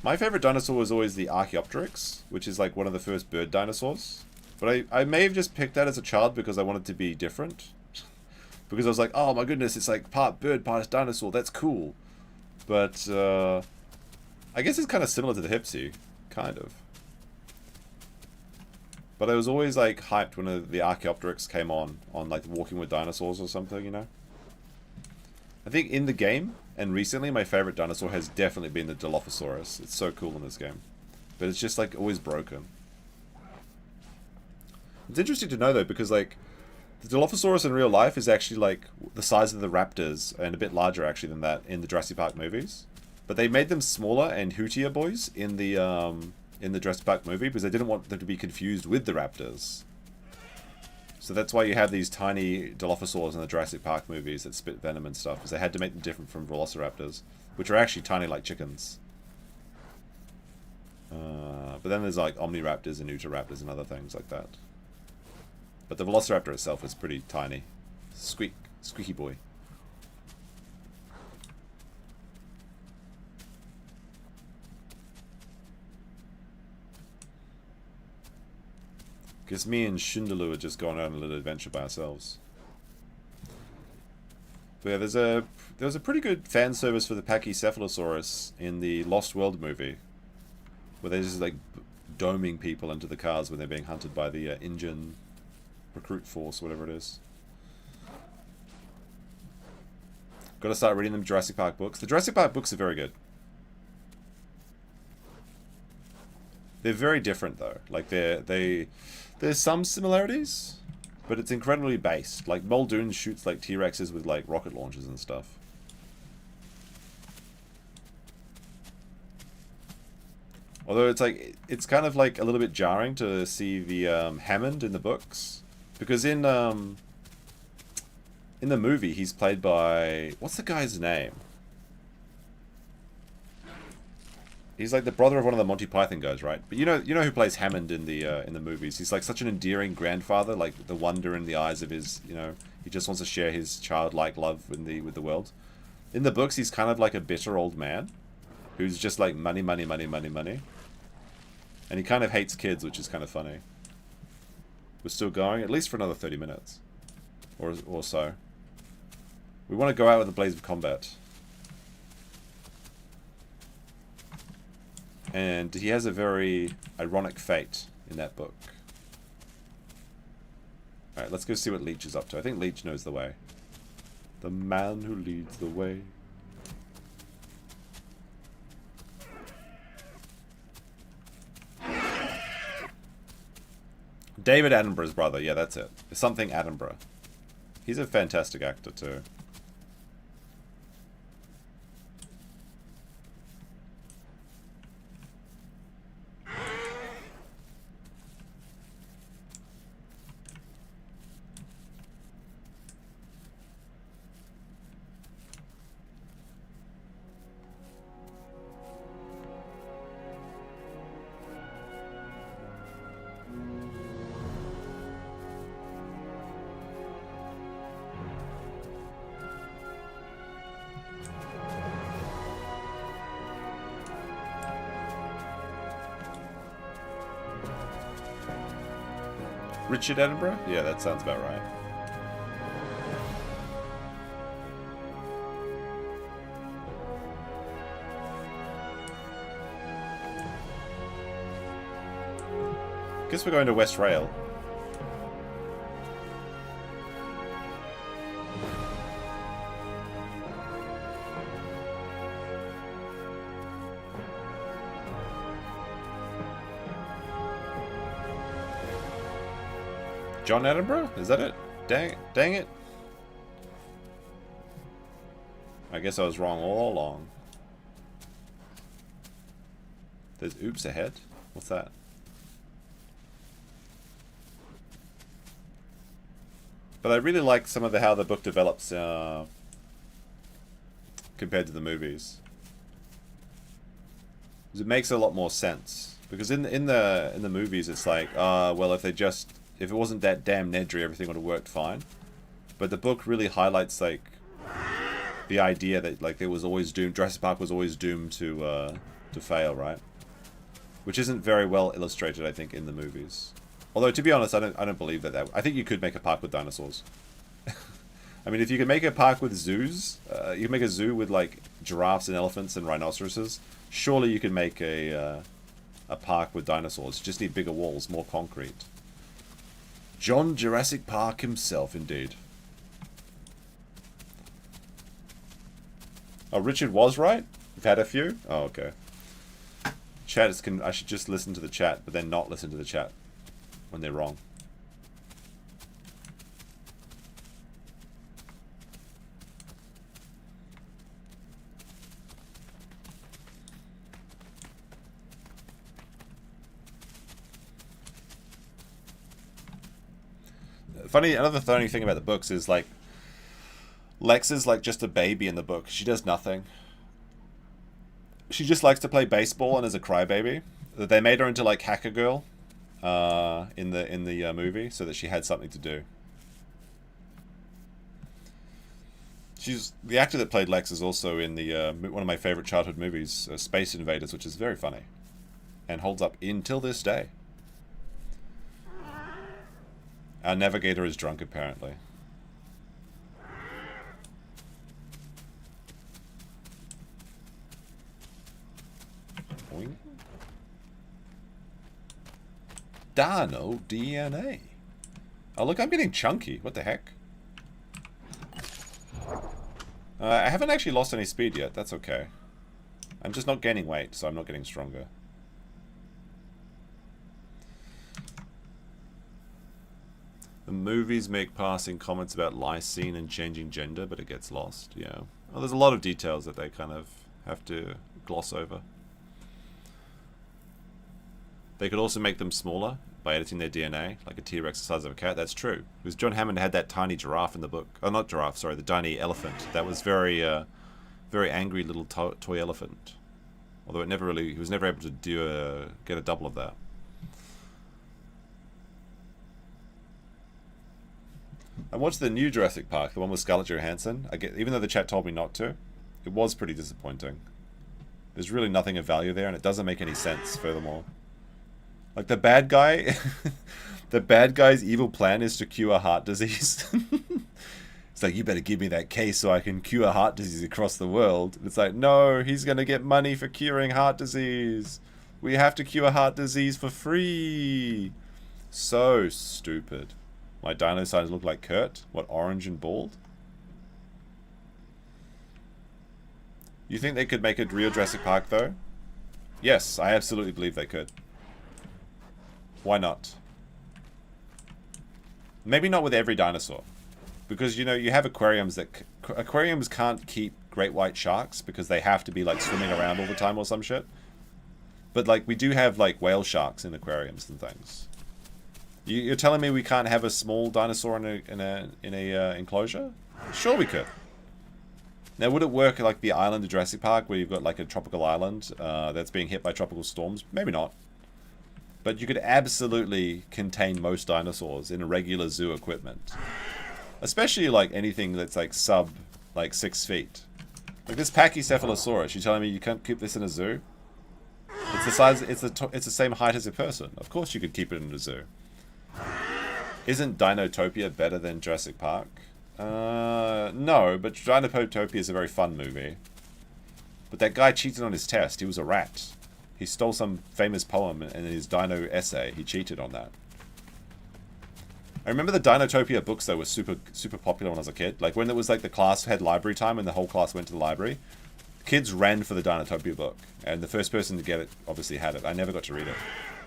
My favorite dinosaur was always the Archaeopteryx, which is, like, one of the first bird dinosaurs. But I may have just picked that as a child because I wanted to be different. Because I was like, oh my goodness, it's like part bird, part dinosaur, that's cool. But, I guess it's kind of similar to the Hypsy. Kind of. But I was always, like, hyped when the Archaeopteryx came on, like, Walking with Dinosaurs or something, you know? I think in the game, and recently, my favorite dinosaur has definitely been the Dilophosaurus. It's so cool in this game. But it's just, like, always broken. It's interesting to know, though, because, like, the Dilophosaurus in real life is actually, like, the size of the raptors, and a bit larger, actually, than that in the Jurassic Park movies. But they made them smaller and hootier boys in the Jurassic Park movie, because they didn't want them to be confused with the raptors. So that's why you have these tiny Dilophosaurs in the Jurassic Park movies that spit venom and stuff, because they had to make them different from Velociraptors, which are actually tiny like chickens. But then there's, like, Omniraptors and Utahraptors and other things like that. But the Velociraptor itself is pretty tiny. Squeaky boy. Guess me and Shundaloo are just going on a little adventure by ourselves. But yeah, there was a pretty good fan service for the Pachycephalosaurus in the Lost World movie, where they're just like doming people into the cars when they're being hunted by the Indian recruit force, whatever it is. Got to start reading them Jurassic Park books. The Jurassic Park books are very good. They're very different though. Like there's some similarities, but it's incredibly based. Like Muldoon shoots like T-Rexes with like rocket launchers and stuff. Although it's kind of like a little bit jarring to see the Hammond in the books. Because in the movie, he's played by... What's the guy's name? He's like the brother of one of the Monty Python guys, right? But you know who plays Hammond in the movies. He's like such an endearing grandfather, like the wonder in the eyes of his, he just wants to share his childlike love with the world. In the books, he's kind of like a bitter old man who's just like money, money, money, money, money. And he kind of hates kids, which is kind of funny. We're still going, at least for another 30 minutes. Or so. We want to go out with the blaze of combat. And he has a very ironic fate in that book. Alright, let's go see what Leech is up to. I think Leech knows the way. The man who leads the way. David Attenborough's brother. Yeah, that's it. Something Attenborough. He's a fantastic actor too. Richard Attenborough? Yeah, that sounds about right. Guess we're going to West Rail. John Attenborough? Is that it? Dang it. I guess I was wrong all along. There's oops ahead? What's that? But I really like some of how the book develops compared to the movies. It makes a lot more sense. Because in the movies it's like, well, if it wasn't that damn Nedry, everything would have worked fine. But the book really highlights like the idea that like it was always doomed. Jurassic Park was always doomed to fail, right? Which isn't very well illustrated, I think, in the movies. Although to be honest, I don't believe that. I think you could make a park with dinosaurs. I mean, if you could make a park with zoos, you can make a zoo with like giraffes and elephants and rhinoceroses. Surely you can make a park with dinosaurs. You just need bigger walls, more concrete. John Jurassic Park himself, indeed. Oh, Richard was right? We've had a few? Oh, okay. Chat is I should just listen to the chat, but then not listen to the chat when they're wrong. Another funny thing about the books is like Lex is like just a baby in the book. She does nothing. She just likes to play baseball and is a crybaby. They made her into like Hacker Girl in the movie so that she had something to do. She's the actor that played Lex is also in the one of my favorite childhood movies, Space Invaders, which is very funny and holds up until this day. Our navigator is drunk, apparently. Boing. Dino DNA. Oh, look, I'm getting chunky. What the heck? I haven't actually lost any speed yet. That's okay. I'm just not gaining weight, so I'm not getting stronger. The movies make passing comments about lysine and changing gender, but it gets lost. Yeah. Well, there's a lot of details that they kind of have to gloss over. They could also make them smaller by editing their DNA, like a T-Rex the size of a cat. That's true. Because John Hammond had that tiny giraffe in the book. Oh, not giraffe, sorry, the tiny elephant. That was very angry little toy elephant. Although he was never able to get a double of that. I watched the new Jurassic Park, the one with Scarlett Johansson. Even though the chat told me not to, it was pretty disappointing. There's really nothing of value there, and it doesn't make any sense, furthermore. Like, the bad guy... the bad guy's evil plan is to cure heart disease. It's like, you better give me that case so I can cure heart disease across the world. It's like, no, he's going to get money for curing heart disease. We have to cure heart disease for free. So stupid. My dino signs look like Kurt? What, orange and bald? You think they could make a real Jurassic Park, though? Yes, I absolutely believe they could. Why not? Maybe not with every dinosaur. Because, you know, you have aquariums that... Aquariums can't keep great white sharks because they have to be, like, swimming around all the time or some shit. But, like, we do have, like, whale sharks in aquariums and things. You're telling me we can't have a small dinosaur in a enclosure? Sure we could. Now, would it work like the island of Jurassic Park where you've got, like, a tropical island that's being hit by tropical storms? Maybe not. But you could absolutely contain most dinosaurs in a regular zoo equipment. Especially, like, anything that's, like, sub, like, 6 feet. Like this Pachycephalosaurus, you're telling me you can't keep this in a zoo? It's the size, it's the same height as a person. Of course you could keep it in a zoo. Isn't Dinotopia better than Jurassic Park? No, but Dinotopia is a very fun movie. But that guy cheated on his test. He was a rat. He stole some famous poem in his Dino essay. He cheated on that. I remember the Dinotopia books, though, were super popular when I was a kid. Like, when it was, like, the class had library time and the whole class went to the library, kids ran for the Dinotopia book. And the first person to get it obviously had it. I never got to read it.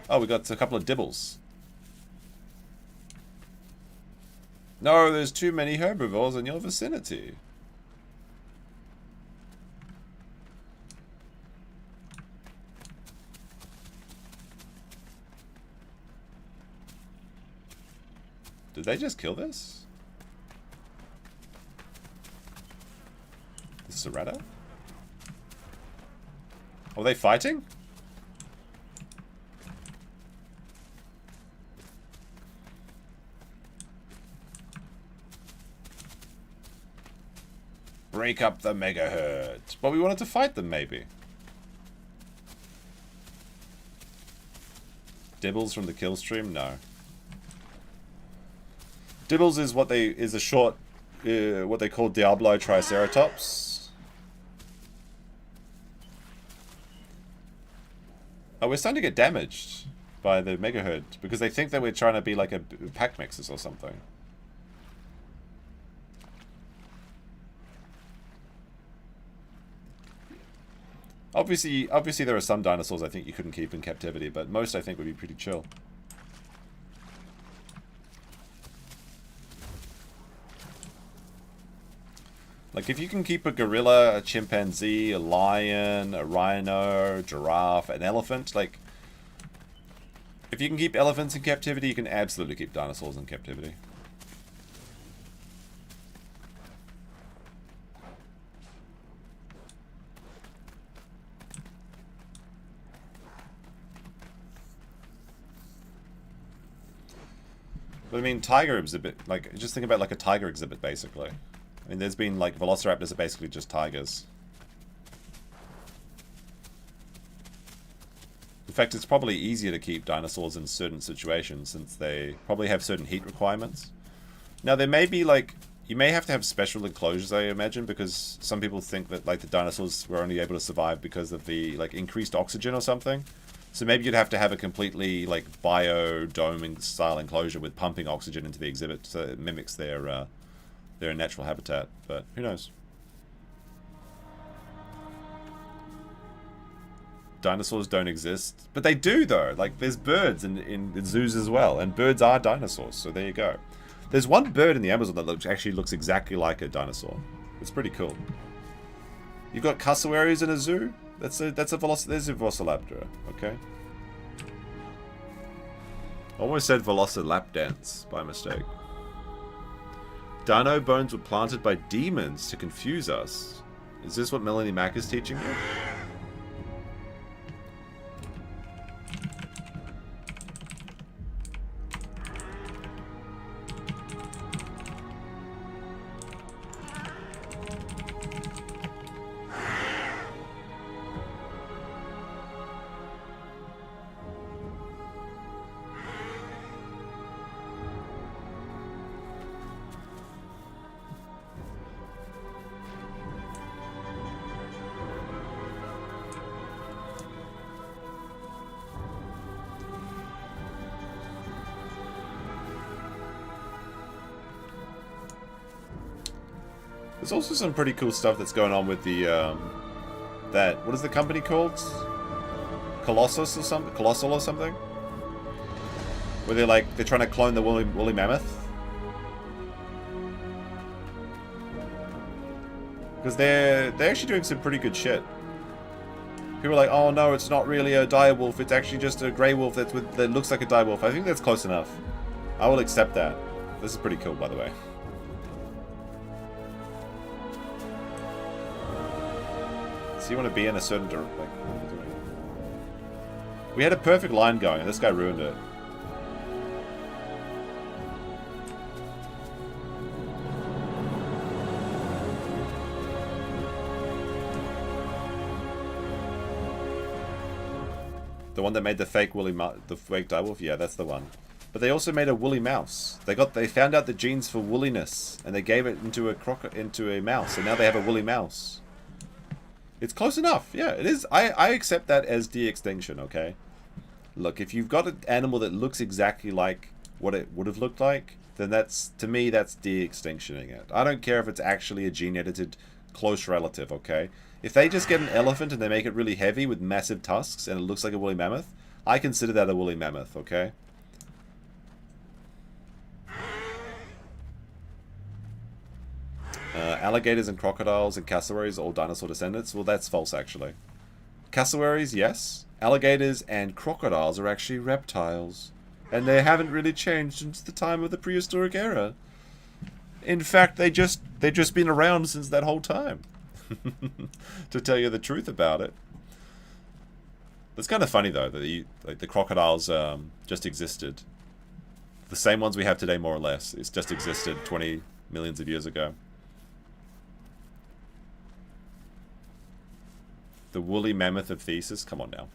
Oh, we got a couple of dibbles. No, there's too many herbivores in your vicinity. Did they just kill this? This is a rata? Are they fighting? Break up the mega herd. But we wanted to fight them, maybe. Dibbles from the kill stream? No. Dibbles is what they call Diablo Triceratops. Oh, we're starting to get damaged by the mega herd because they think that we're trying to be like a pack mixers or something. Obviously there are some dinosaurs I think you couldn't keep in captivity, but most I think would be pretty chill. Like, if you can keep a gorilla, a chimpanzee, a lion, a rhino, giraffe, an elephant, like... If you can keep elephants in captivity, you can absolutely keep dinosaurs in captivity. But I mean, tiger exhibit, like, just think about like a tiger exhibit, basically. I mean, there's been, like, velociraptors are basically just tigers. In fact, it's probably easier to keep dinosaurs in certain situations since they probably have certain heat requirements. Now, there may be, like, you may have to have special enclosures, I imagine, because some people think that, like, the dinosaurs were only able to survive because of the, like, increased oxygen or something. So maybe you'd have to have a completely, like, biodome style enclosure with pumping oxygen into the exhibit so it mimics their natural habitat, but who knows? Dinosaurs don't exist, but they do though. Like, there's birds in zoos as well, and birds are dinosaurs, so there you go. There's one bird in the Amazon that actually looks exactly like a dinosaur. It's pretty cool. You've got cassowaries in a zoo? There's a velociraptor, okay? Almost said velociraptor by mistake. Dino bones were planted by demons to confuse us. Is this what Melanie Mack is teaching you? There's also some pretty cool stuff that's going on with the, what is the company called? Colossus or something? Colossal or something? Where they're trying to clone the woolly mammoth. Because they're actually doing some pretty good shit. People are like, oh no, it's not really a direwolf, it's actually just a grey wolf that looks like a direwolf. I think that's close enough. I will accept that. This is pretty cool, by the way. So you want to be in a certain direction. Like, what are we doing? We had a perfect line going, and this guy ruined it. The one that made the fake the fake direwolf? Yeah, that's the one. But they also made a woolly mouse. They found out the genes for woolliness, and they gave it into a mouse, and now they have a woolly mouse. It's close enough. Yeah, it is. I accept that as de-extinction, okay? Look, if you've got an animal that looks exactly like what it would have looked like, then that's, to me, that's de-extinctioning it. I don't care if it's actually a gene-edited close relative, okay? If they just get an elephant and they make it really heavy with massive tusks and it looks like a woolly mammoth, I consider that a woolly mammoth, okay? Alligators and crocodiles and cassowaries are all dinosaur descendants. Well, that's false, actually. Cassowaries, yes. Alligators and crocodiles are actually reptiles. And they haven't really changed since the time of the prehistoric era. In fact, they've just been around since that whole time. To tell you the truth about it. It's kind of funny, though, that the crocodiles just existed. The same ones we have today, more or less. It's just existed 20 millions of years ago. The woolly mammoth of Thesis? Come on now.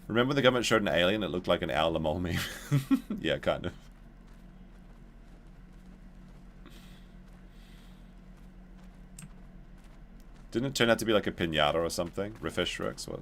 Remember when the government showed an alien that looked like an owl mole meme? Yeah, kind of. Didn't it turn out to be like a pinata or something? Refresh what?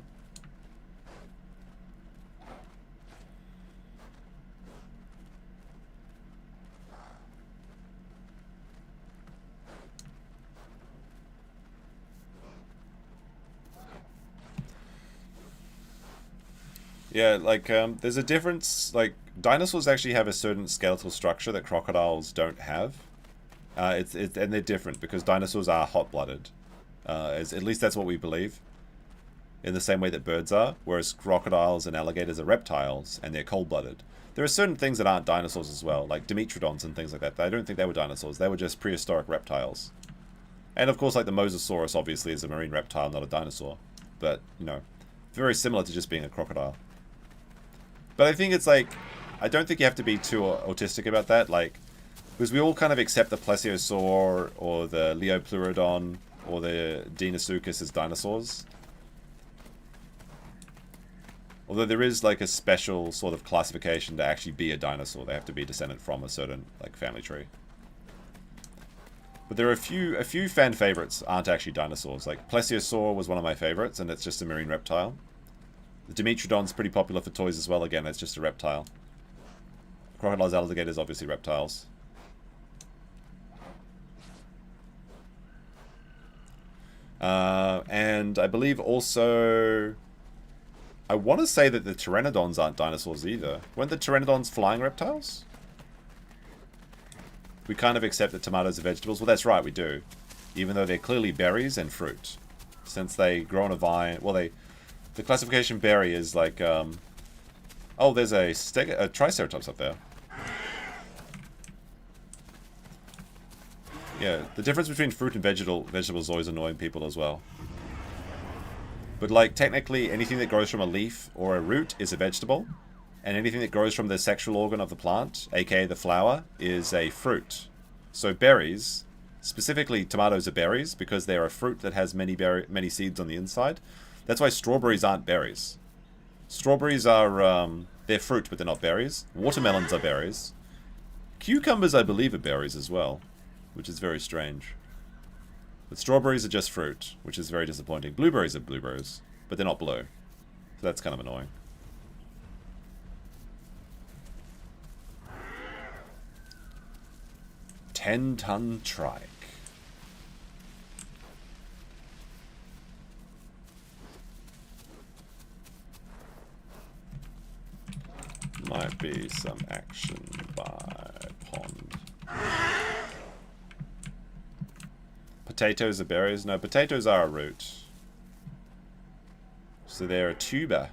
Yeah, like, there's a difference, like, dinosaurs actually have a certain skeletal structure that crocodiles don't have. And they're different, because dinosaurs are hot-blooded. At least that's what we believe. In the same way that birds are, whereas crocodiles and alligators are reptiles, and they're cold-blooded. There are certain things that aren't dinosaurs as well, like dimetrodons and things like that. I don't think they were dinosaurs, they were just prehistoric reptiles. And of course, like the Mosasaurus, obviously, is a marine reptile, not a dinosaur. But, you know, very similar to just being a crocodile. But I think it's like, I don't think you have to be too autistic about that, like, because we all kind of accept the plesiosaur, or the Leopleurodon, or the Deinosuchus as dinosaurs. Although there is like a special sort of classification to actually be a dinosaur. They have to be descendant from a certain like family tree. But there are a few fan favorites aren't actually dinosaurs. Like Plesiosaur was one of my favorites, and it's just a marine reptile. The Dimetrodon's pretty popular for toys as well. Again, it's just a reptile. Crocodiles, alligators, obviously reptiles. And I believe also, I want to say that the pteranodons aren't dinosaurs either. Weren't the pteranodons flying reptiles? We kind of accept that tomatoes are vegetables. Well, that's right, we do. Even though they're clearly berries and fruit. Since they grow on a vine. Well, the classification berry is like, oh, there's a triceratops up there. Yeah, the difference between fruit and vegetables is always annoying people as well. But like, technically, anything that grows from a leaf or a root is a vegetable. And anything that grows from the sexual organ of the plant, aka the flower, is a fruit. So berries, specifically tomatoes are berries, because they're a fruit that has many seeds on the inside. That's why strawberries aren't berries. Strawberries are, they're fruit, but they're not berries. Watermelons are berries. Cucumbers, I believe, are berries as well, which is very strange. But strawberries are just fruit, which is very disappointing. Blueberries are blueberries, but they're not blue. So that's kind of annoying. Ten-ton trike. Might be some action by pond. Potatoes are berries? No, potatoes are a root. So they're a tuber.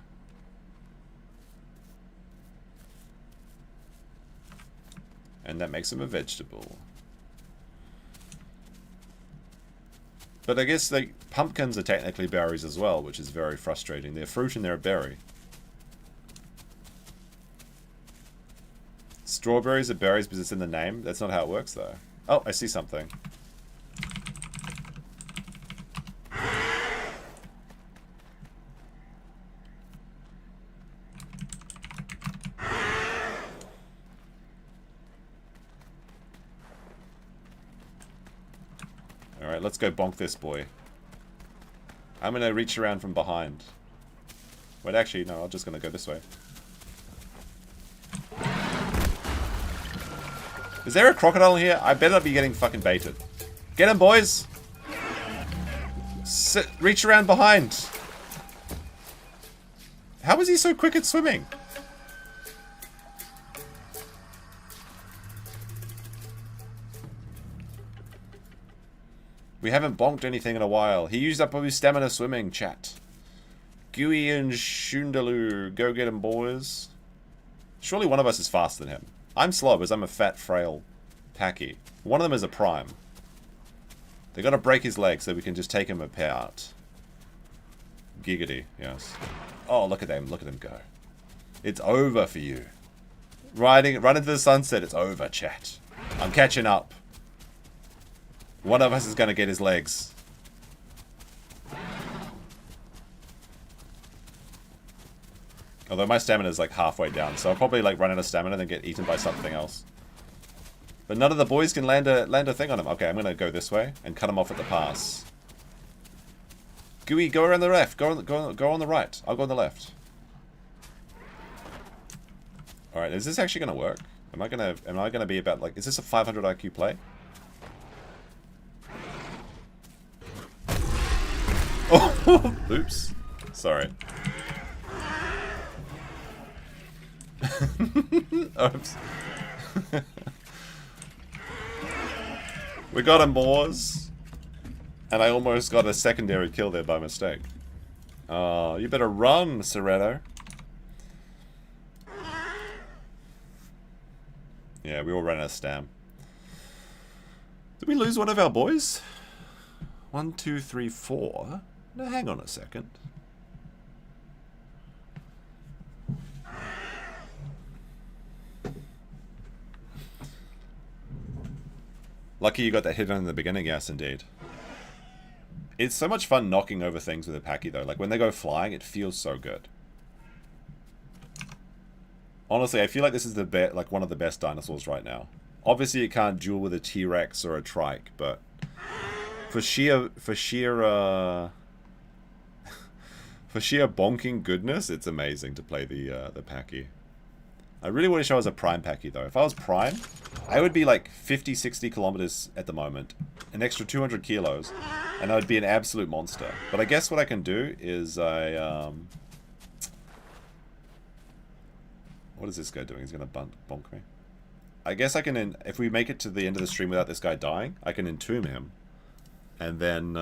And that makes them a vegetable. But I guess like pumpkins are technically berries as well, which is very frustrating. They're fruit and they're a berry. Strawberries are berries because it's in the name. That's not how it works though. Oh, I see something. Alright, let's go bonk this boy. I'm gonna reach around from behind. Wait, actually, no, I'm just gonna go this way. Is there a crocodile here? I better not be getting fucking baited. Get him, boys! Reach around behind! How is he so quick at swimming? We haven't bonked anything in a while. He used up all his stamina swimming, chat. Gooey and Shundaloo. Go get him, boys. Surely one of us is faster than him. I'm slow because I'm a fat, frail Pachy. One of them is a prime. They gotta break his leg so we can just take him apart. Giggity, yes. Oh, look at them. Look at him go. It's over for you. Run into the sunset. It's over, chat. I'm catching up. One of us is going to get his legs. Although my stamina is like halfway down, so I'll probably like run out of stamina and then get eaten by something else. But none of the boys can land a thing on him. Okay, I'm going to go this way and cut him off at the pass. Gooey, go around the left. Go on the right. I'll go on the left. All right, is this actually going to work? Am I going to be about like? Is this a 500 IQ play? Oh, oops. Sorry. Oops. We got him, boys. And I almost got a secondary kill there by mistake. Oh, you better run, Serrato. Yeah, we all ran out of stam. Did we lose one of our boys? 1, 2, 3, 4. No, hang on a second. Lucky you got that hit on in the beginning, yes indeed. It's so much fun knocking over things with a Pachy though. Like when they go flying, it feels so good. Honestly, I feel like this is the like one of the best dinosaurs right now. Obviously, it can't duel with a T-Rex or a Trike, but for sheer bonking goodness, it's amazing to play the Pachy. I really wish I was a prime Pachy though. If I was prime, I would be like 50, 60 kilometers at the moment, an extra 200 kilos, and I would be an absolute monster. But I guess what I can do is what is this guy doing? He's gonna bonk me. I guess I can, if we make it to the end of the stream without this guy dying, I can entomb him, and then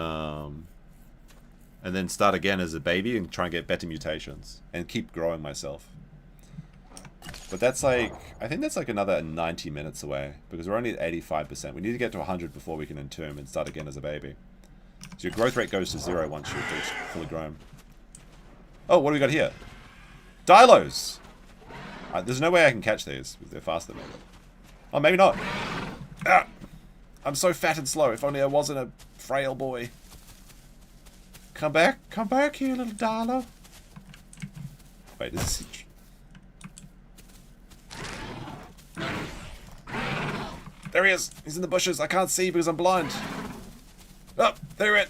start again as a baby and try and get better mutations and keep growing myself. But that's like, I think that's like another 90 minutes away because we're only at 85%. We need to get to 100 before we can entomb and start again as a baby. So your growth rate goes to 0 once you're fully grown. Oh, what do we got here? Dilos! There's no way I can catch these because they're faster than me. Oh, maybe not. Ah! I'm so fat and slow. If only I wasn't a frail boy. Come back here, little Dilo. Wait, is this... There he is! He's in the bushes. I can't see because I'm blind. Oh, there he went.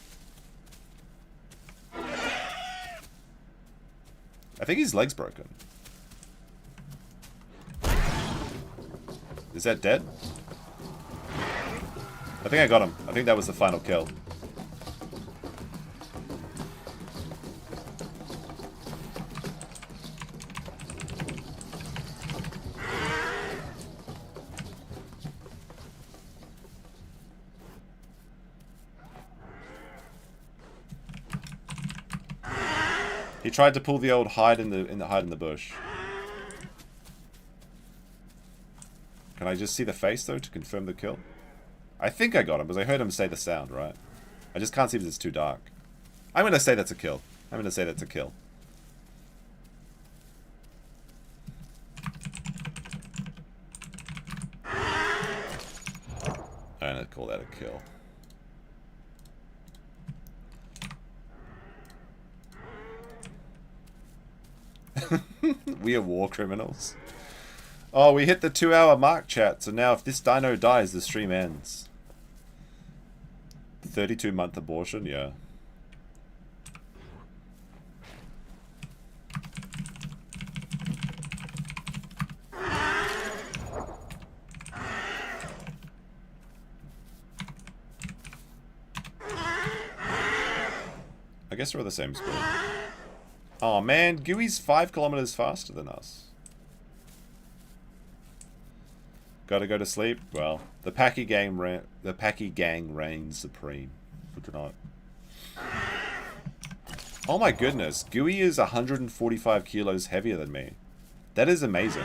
I think his leg's broken. Is that dead? I think I got him. I think that was the final kill. He tried to pull the old hide in the bush. Can I just see the face though to confirm the kill? I think I got him because I heard him say the sound, right? I just can't see because it's too dark. I'm gonna say that's a kill. I'm gonna say that's a kill. I'm gonna call that a kill. We are war criminals. Oh, we hit the 2-hour mark, chat. So now if this dino dies, the stream ends. 32-month abortion, yeah. I guess we're at the same speed. Oh man, Gooey's 5 kilometers faster than us. Gotta go to sleep? Well, the Pachy gang reigns supreme for tonight. Oh my goodness, Gooey is 145 kilos heavier than me. That is amazing.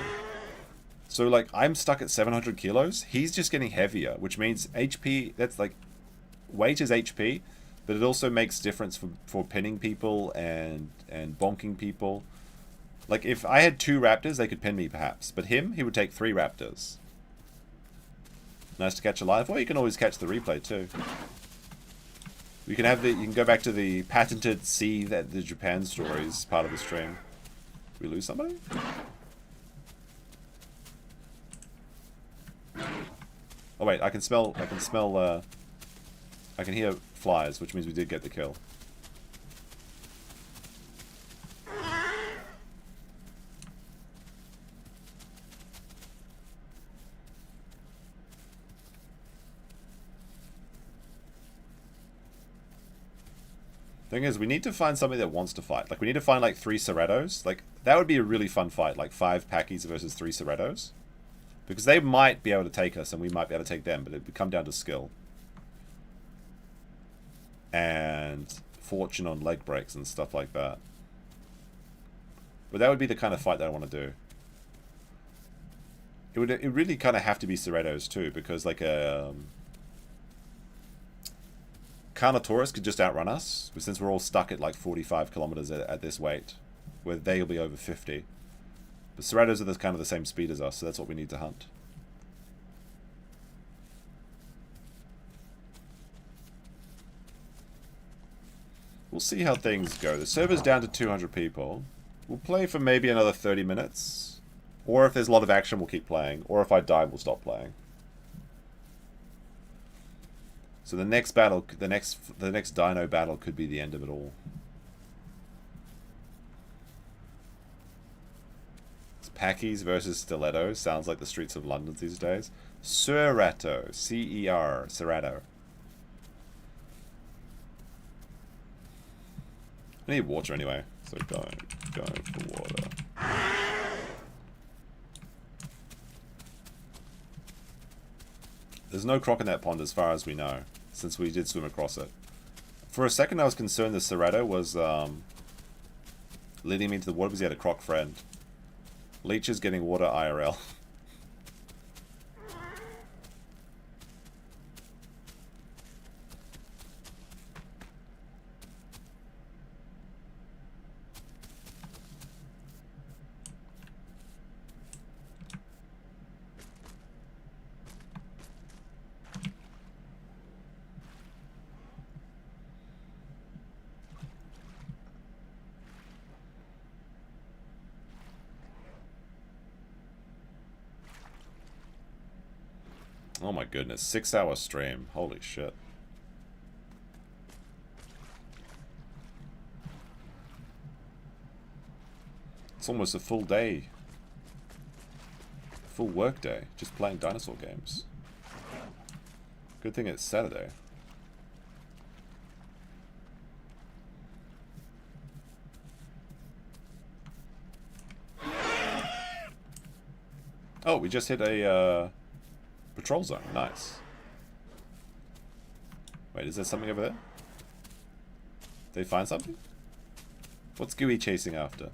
So like, I'm stuck at 700 kilos. He's just getting heavier, which means HP, that's like, weight is HP, but it also makes difference for pinning people and bonking people. Like, if I had 2 raptors, they could pin me perhaps. But him, he would take 3 raptors. Nice to catch alive. Well, you can always catch the replay too. You can go back to the patented see that the Japan stories part of the stream. Did we lose somebody? Oh wait, I can hear flies, which means we did get the kill. Thing is, we need to find somebody that wants to fight. Like, we need to find, like, 3 Cerratos. Like, that would be a really fun fight. Like, 5 Pachys versus 3 Cerratos. Because they might be able to take us, and we might be able to take them, but it would come down to skill. And fortune on leg breaks and stuff like that. But that would be the kind of fight that I want to do. It really kind of have to be Cerratos, too, because, like, Carnotaurus could just outrun us, but since we're all stuck at like 45 kilometers at this weight, where they'll be over 50. But Cerratos are kind of the same speed as us, so that's what we need to hunt. We'll see how things go. The server's down to 200 people. We'll play for maybe another 30 minutes. Or if there's a lot of action, we'll keep playing. Or if I die, we'll stop playing. So the next battle, the next dino battle could be the end of it all. It's Pachys versus Stilettos. Sounds like the streets of London these days. Cerrato. C-E-R. Cerrato. I need water anyway. So go for water. There's no croc in that pond as far as we know, since we did swim across it. For a second I was concerned the Cerrato was leading me into the water because he had a croc friend. Leech is getting water IRL. Oh my goodness, 6-hour stream. Holy shit. It's almost a full day. Full work day. Just playing dinosaur games. Good thing it's Saturday. Oh, we just hit a patrol zone. Nice. Wait, is there something over there? Did they find something? What's Gooey chasing after?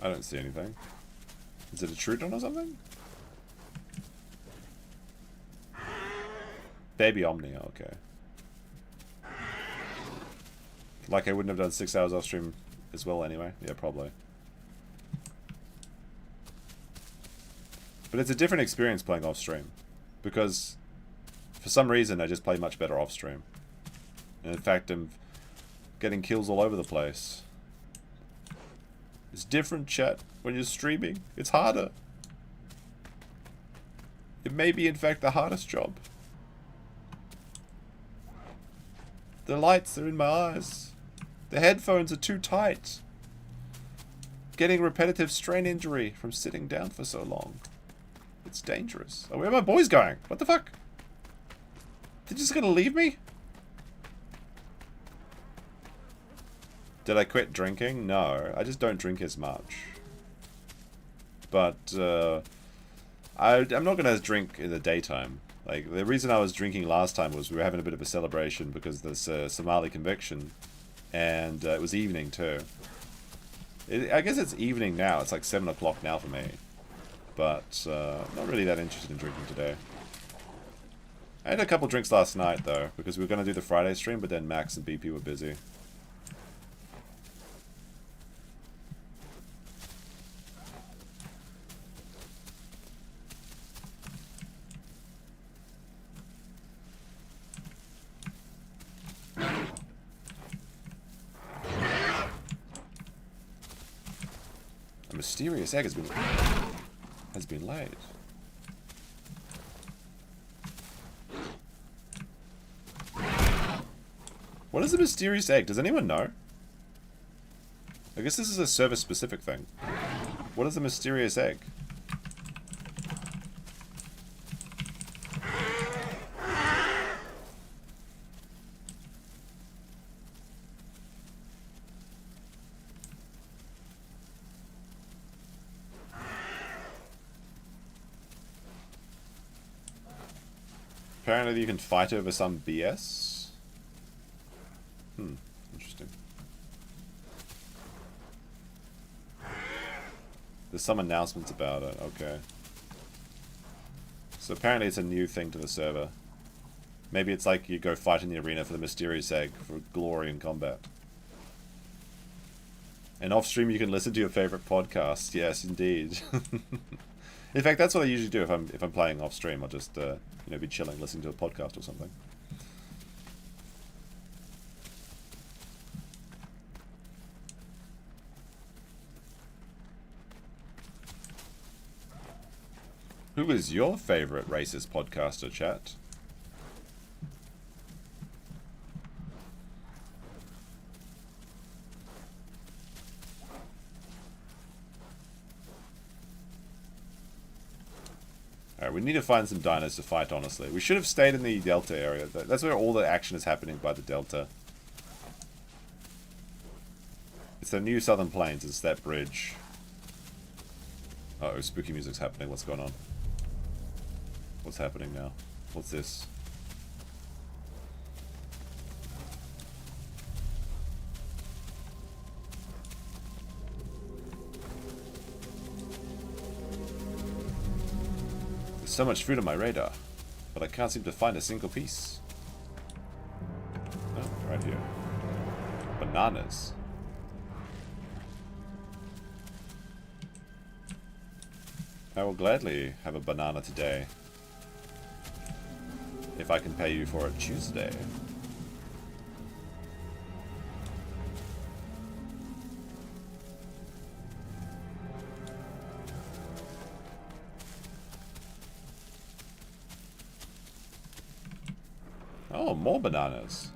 I don't see anything. Is it a Trudon or something? Baby Omni, okay. Like I wouldn't have done 6 hours off stream as well anyway. Yeah, probably. But it's a different experience playing off stream. Because for some reason I just play much better off stream. And in fact I'm getting kills all over the place. It's different, chat, when you're streaming. It's harder. It may be, in fact, the hardest job. The lights are in my eyes. The headphones are too tight. Getting repetitive strain injury from sitting down for so long. It's dangerous. Oh, where are my boys going? What the fuck? They're just gonna leave me? Did I quit drinking? No, I just don't drink as much. But, I'm not gonna drink in the daytime. Like, the reason I was drinking last time was we were having a bit of a celebration because there's a Somali conviction. And it was evening, too. I guess it's evening now. It's like 7 o'clock now for me. But, I'm not really that interested in drinking today. I had a couple drinks last night, though, because we were gonna do the Friday stream, but then Max and BP were busy. A mysterious egg has been laid. What is a mysterious egg? Does anyone know? I guess this is a service-specific thing. What is a mysterious egg? Apparently you can fight over some BS. Interesting. There's some announcements about it, okay. So apparently it's a new thing to the server. Maybe it's like you go fight in the arena for the mysterious egg for glory in combat. And off stream you can listen to your favorite podcast. Yes, indeed. In fact, that's what I usually do if I'm playing off stream. I'll just be chilling, listening to a podcast or something. Who is your favorite racist podcaster, chat? Alright, we need to find some dinos to fight, honestly. We should have stayed in the Delta area. That's where all the action is happening, by the Delta. It's the new Southern Plains. It's that bridge. Uh-oh, spooky music's happening. What's going on? What's happening now? What's this? There's so much food on my radar, but I can't seem to find a single piece. Oh, right here. Bananas. I will gladly have a banana today. If I can pay you for a Tuesday. Oh, more bananas.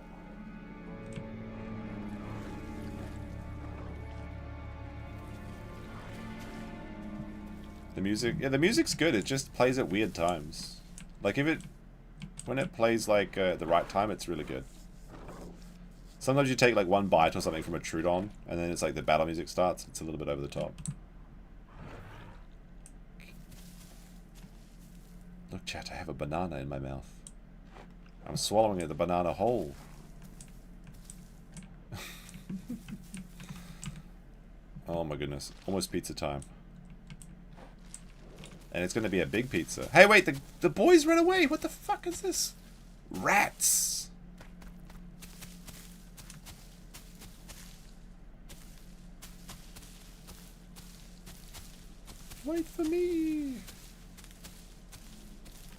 The music, yeah, the music's good. It just plays at weird times. Like when it plays like the right time, it's really good. Sometimes you take like one bite or something from a Trudon, and then it's like the battle music starts. It's a little bit over the top. Look, chat, I have a banana in my mouth. I'm swallowing it, the banana whole. Oh my goodness. Almost pizza time. And it's going to be a big pizza. Hey, wait, the boys ran away. What the fuck is this? Rats. Wait for me.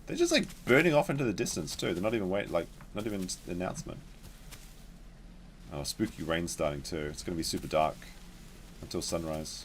They're just like burning off into the distance too. They're not even not even an announcement. Oh, spooky rain starting too. It's going to be super dark until sunrise.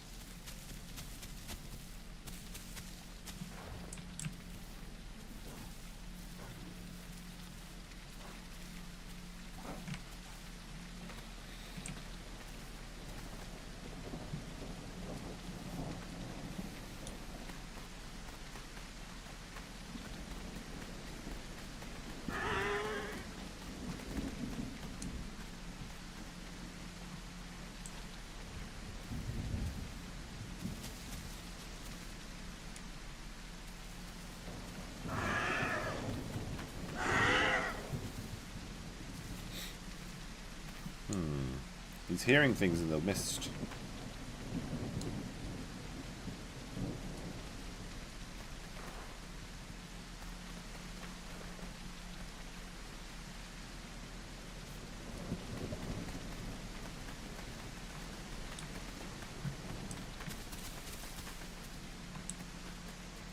He's hearing things in the mist.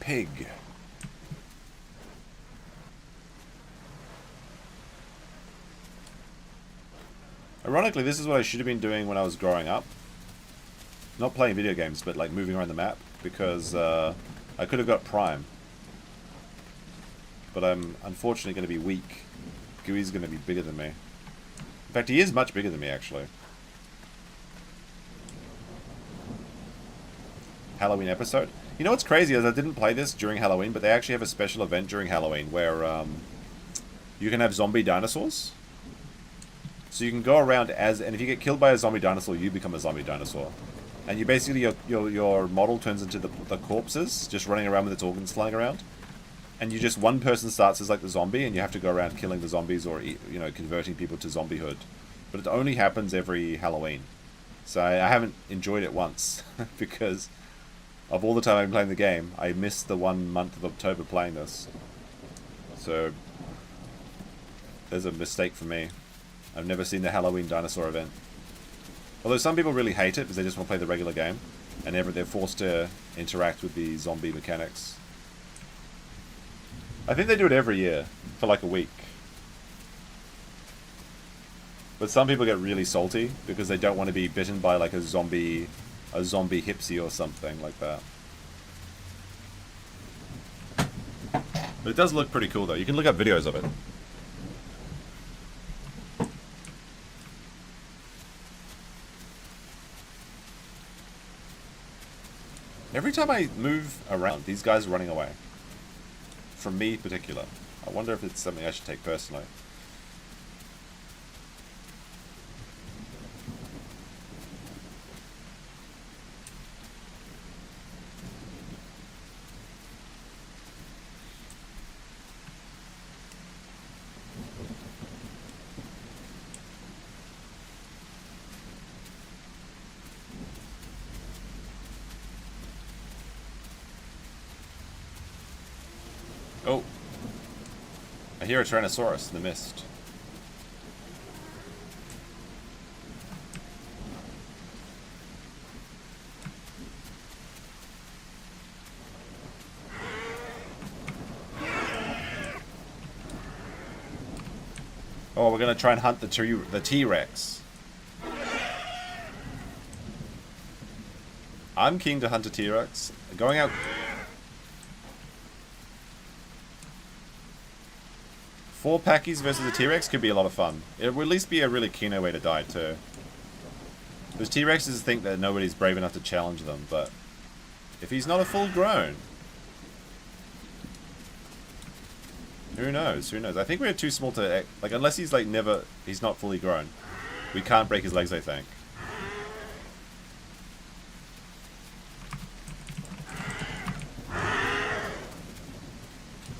Pig. Ironically, this is what I should have been doing when I was growing up. Not playing video games, but like moving around the map, because I could have got Prime. But I'm unfortunately going to be weak. Gooey's going to be bigger than me. In fact, he is much bigger than me, actually. Halloween episode. You know what's crazy is I didn't play this during Halloween, but they actually have a special event during Halloween where you can have zombie dinosaurs. So you can go around and if you get killed by a zombie dinosaur, you become a zombie dinosaur. And you basically, your model turns into the corpses, just running around with its organs flying around. And one person starts as like the zombie, and you have to go around killing the zombies or, converting people to zombiehood. But it only happens every Halloween. So I haven't enjoyed it once, because of all the time I've been playing the game, I missed the 1 month of October playing this. So there's a mistake for me. I've never seen the Halloween dinosaur event. Although some people really hate it because they just want to play the regular game. And they're forced to interact with the zombie mechanics. I think they do it every year for like a week. But some people get really salty because they don't want to be bitten by like a zombie hipsy or something like that. But it does look pretty cool though. You can look up videos of it. Every time I move around, these guys are running away. From me in particular. I wonder if it's something I should take personally. Oh. I hear a Tyrannosaurus in the mist. Oh, we're gonna try and hunt the T-Rex. I'm keen to hunt a T-Rex. Going out... 4 Pachys versus a T-Rex could be a lot of fun. It would at least be a really kino way to die too. Those T-Rexes think that nobody's brave enough to challenge them, but if he's not a full grown, who knows? Who knows? I think we're too small to like unless he's like he's not fully grown. We can't break his legs, I think.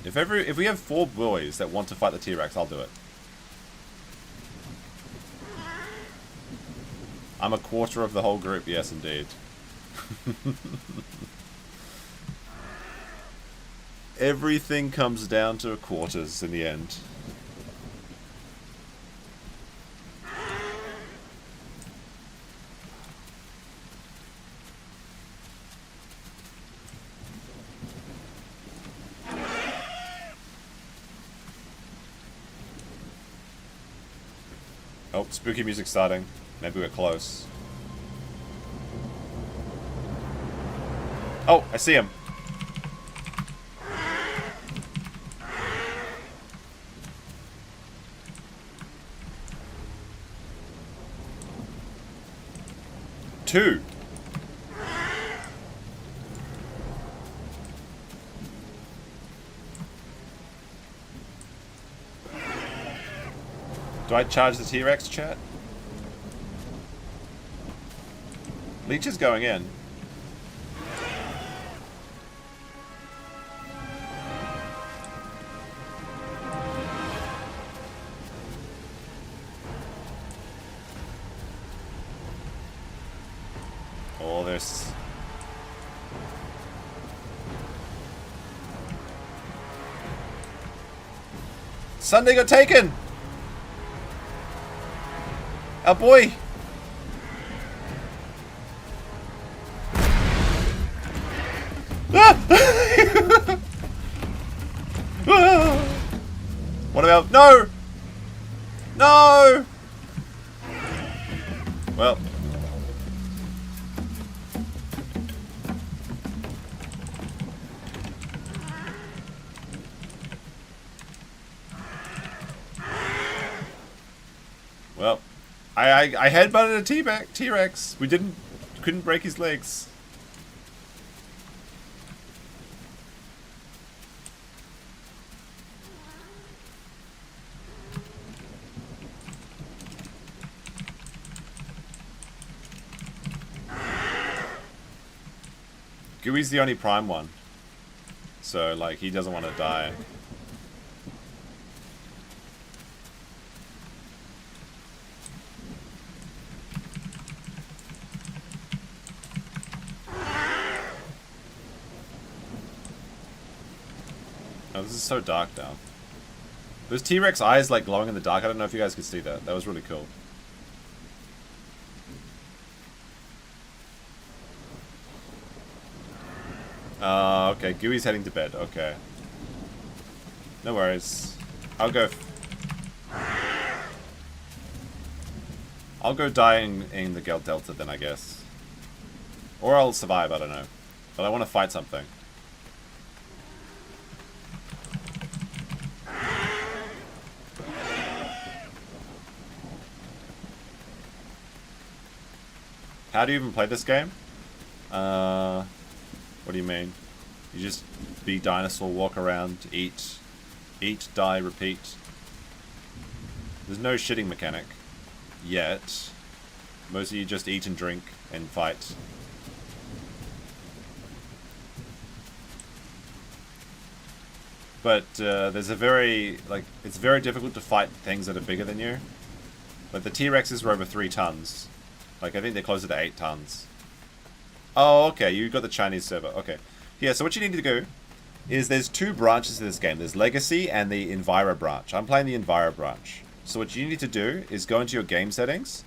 If we have 4 boys that want to fight the T-Rex, I'll do it. I'm a quarter of the whole group, yes indeed. Everything comes down to quarters in the end. Oh, spooky music starting. Maybe we're close. Oh, I see him. Two. Do I charge the T-Rex, chat? Leech is going in. Oh, there's... Sunday got taken! Oh boy! What about... No! No! Well. Well. I headbutted a T-Rex. We couldn't break his legs. Gooey's the only prime one. So, like, he doesn't want to die. Oh, this is so dark now. Those T-Rex eyes, like, glowing in the dark. I don't know if you guys could see that. That was really cool. Okay, Gooey's heading to bed. Okay. No worries. I'll go die in the Geld Delta then, I guess. Or I'll survive, I don't know. But I want to fight something. How do you even play this game? What do you mean? You just be dinosaur, walk around, eat, die, repeat. There's no shitting mechanic. Yet. Most of you just eat and drink and fight. But there's a very, like, it's very difficult to fight things that are bigger than you. But the T-Rexes were over 3 tons. Like, I think they're closer to 8 tons. Oh, okay, you got the Chinese server. Okay. Yeah, so what you need to do is there's 2 branches to this game. There's Legacy and the Enviro branch. I'm playing the Enviro branch. So what you need to do is go into your game settings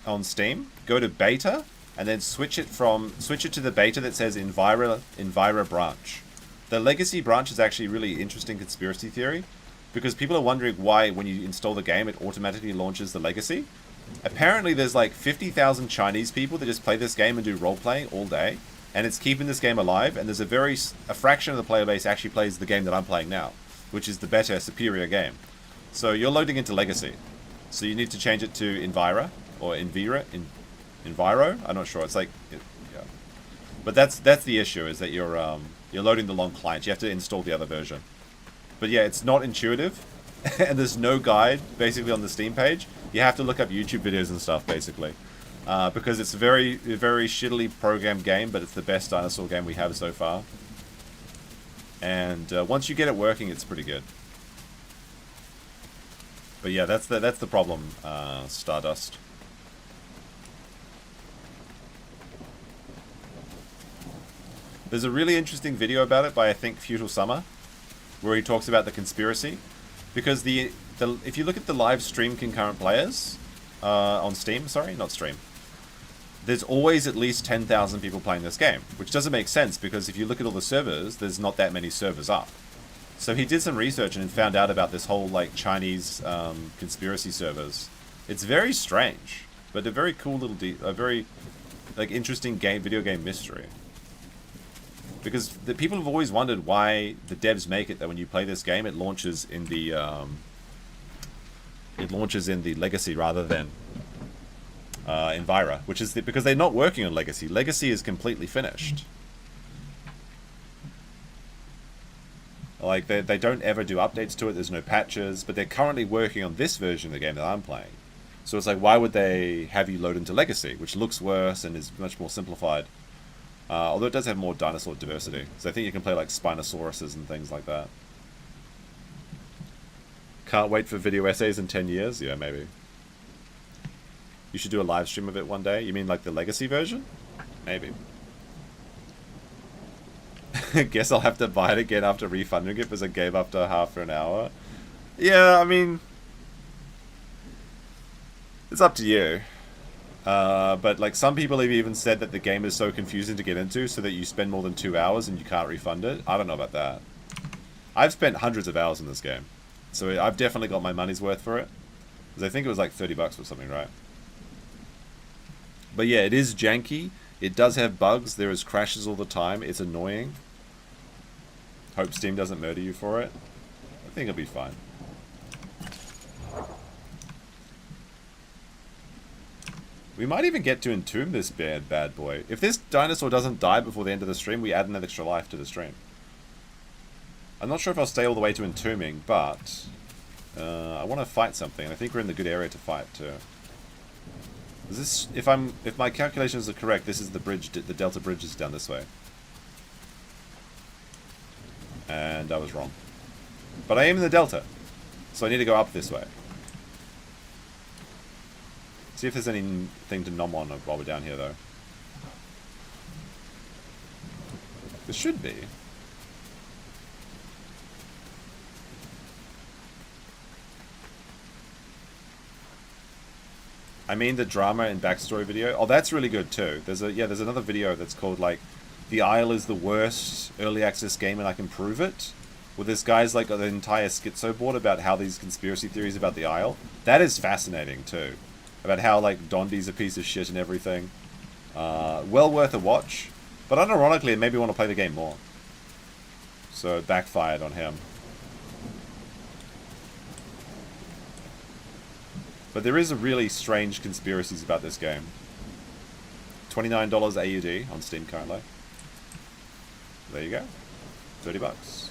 on Steam, go to beta, and then switch it to the beta that says Enviro branch. The Legacy branch is actually a really interesting conspiracy theory because people are wondering why when you install the game it automatically launches the Legacy. Apparently there's like 50,000 Chinese people that just play this game and do role-playing all day, and it's keeping this game alive, and there's a fraction of the player base actually plays the game that I'm playing now, which is the better, superior game. So you're loading into Legacy. So you need to change it to Enviro, or Enviro? I'm not sure. It's like, yeah. But that's the issue, is that you're loading the long client. You have to install the other version. But yeah, it's not intuitive, and there's no guide, basically, on the Steam page. You have to look up YouTube videos and stuff, basically. Because it's a very shittily programmed game, but it's the best dinosaur game we have so far. And once you get it working, it's pretty good. But yeah, that's the problem, Stardust. There's a really interesting video about it by, I think, Feudal Summer, where he talks about the conspiracy. Because if you look at the live stream concurrent players on Steam, sorry, not stream, there's always at least 10,000 people playing this game, which doesn't make sense because if you look at all the servers, there's not that many servers up. So he did some research and found out about this whole like Chinese conspiracy servers. It's very strange, but a very cool little, a very like interesting video game mystery. Because the people have always wondered why the devs make it that when you play this game, it launches in the Legacy rather than in Vira, which is because they're not working on Legacy. Legacy is completely finished. Like they don't ever do updates to it. There's no patches, but they're currently working on this version of the game that I'm playing. So it's like, why would they have you load into Legacy, which looks worse and is much more simplified? Although it does have more dinosaur diversity. So I think you can play like Spinosauruses and things like that. Can't wait for video essays in 10 years? Yeah, maybe. You should do a live stream of it one day. You mean like the Legacy version? Maybe. Guess I'll have to buy it again after refunding it because I gave after half an hour. Yeah, I mean... it's up to you. But like some people have even said that the game is so confusing to get into so that you spend more than 2 hours and you can't refund it. I don't know about that. I've spent hundreds of hours in this game. So I've definitely got my money's worth for it. Because I think it was like 30 bucks or something, right? But yeah, it is janky. It does have bugs. There is crashes all the time. It's annoying. Hope Steam doesn't murder you for it. I think it'll be fine. We might even get to entomb this bad boy. If this dinosaur doesn't die before the end of the stream, we add an extra life to the stream. I'm not sure if I'll stay all the way to entombing, but I want to fight something. I think we're in the good area to fight too. Is this, if my calculations are correct, this is the bridge. The Delta Bridge is down this way, and I was wrong. But I am in the Delta, so I need to go up this way. See if there's anything to nom on while we're down here, though. There should be. I mean the drama and backstory video. Oh, that's really good too. There's another video that's called like, "The Isle is the worst early access game and I can prove it." Where this guy's like got an entire schizo board about how these conspiracy theories about the Isle. That is fascinating too. About how, like, Dondi's a piece of shit and everything. Well worth a watch. But unironically, it made me want to play the game more. So it backfired on him. But there is a really strange conspiracies about this game. $29 AUD on Steam currently. There you go. 30 bucks.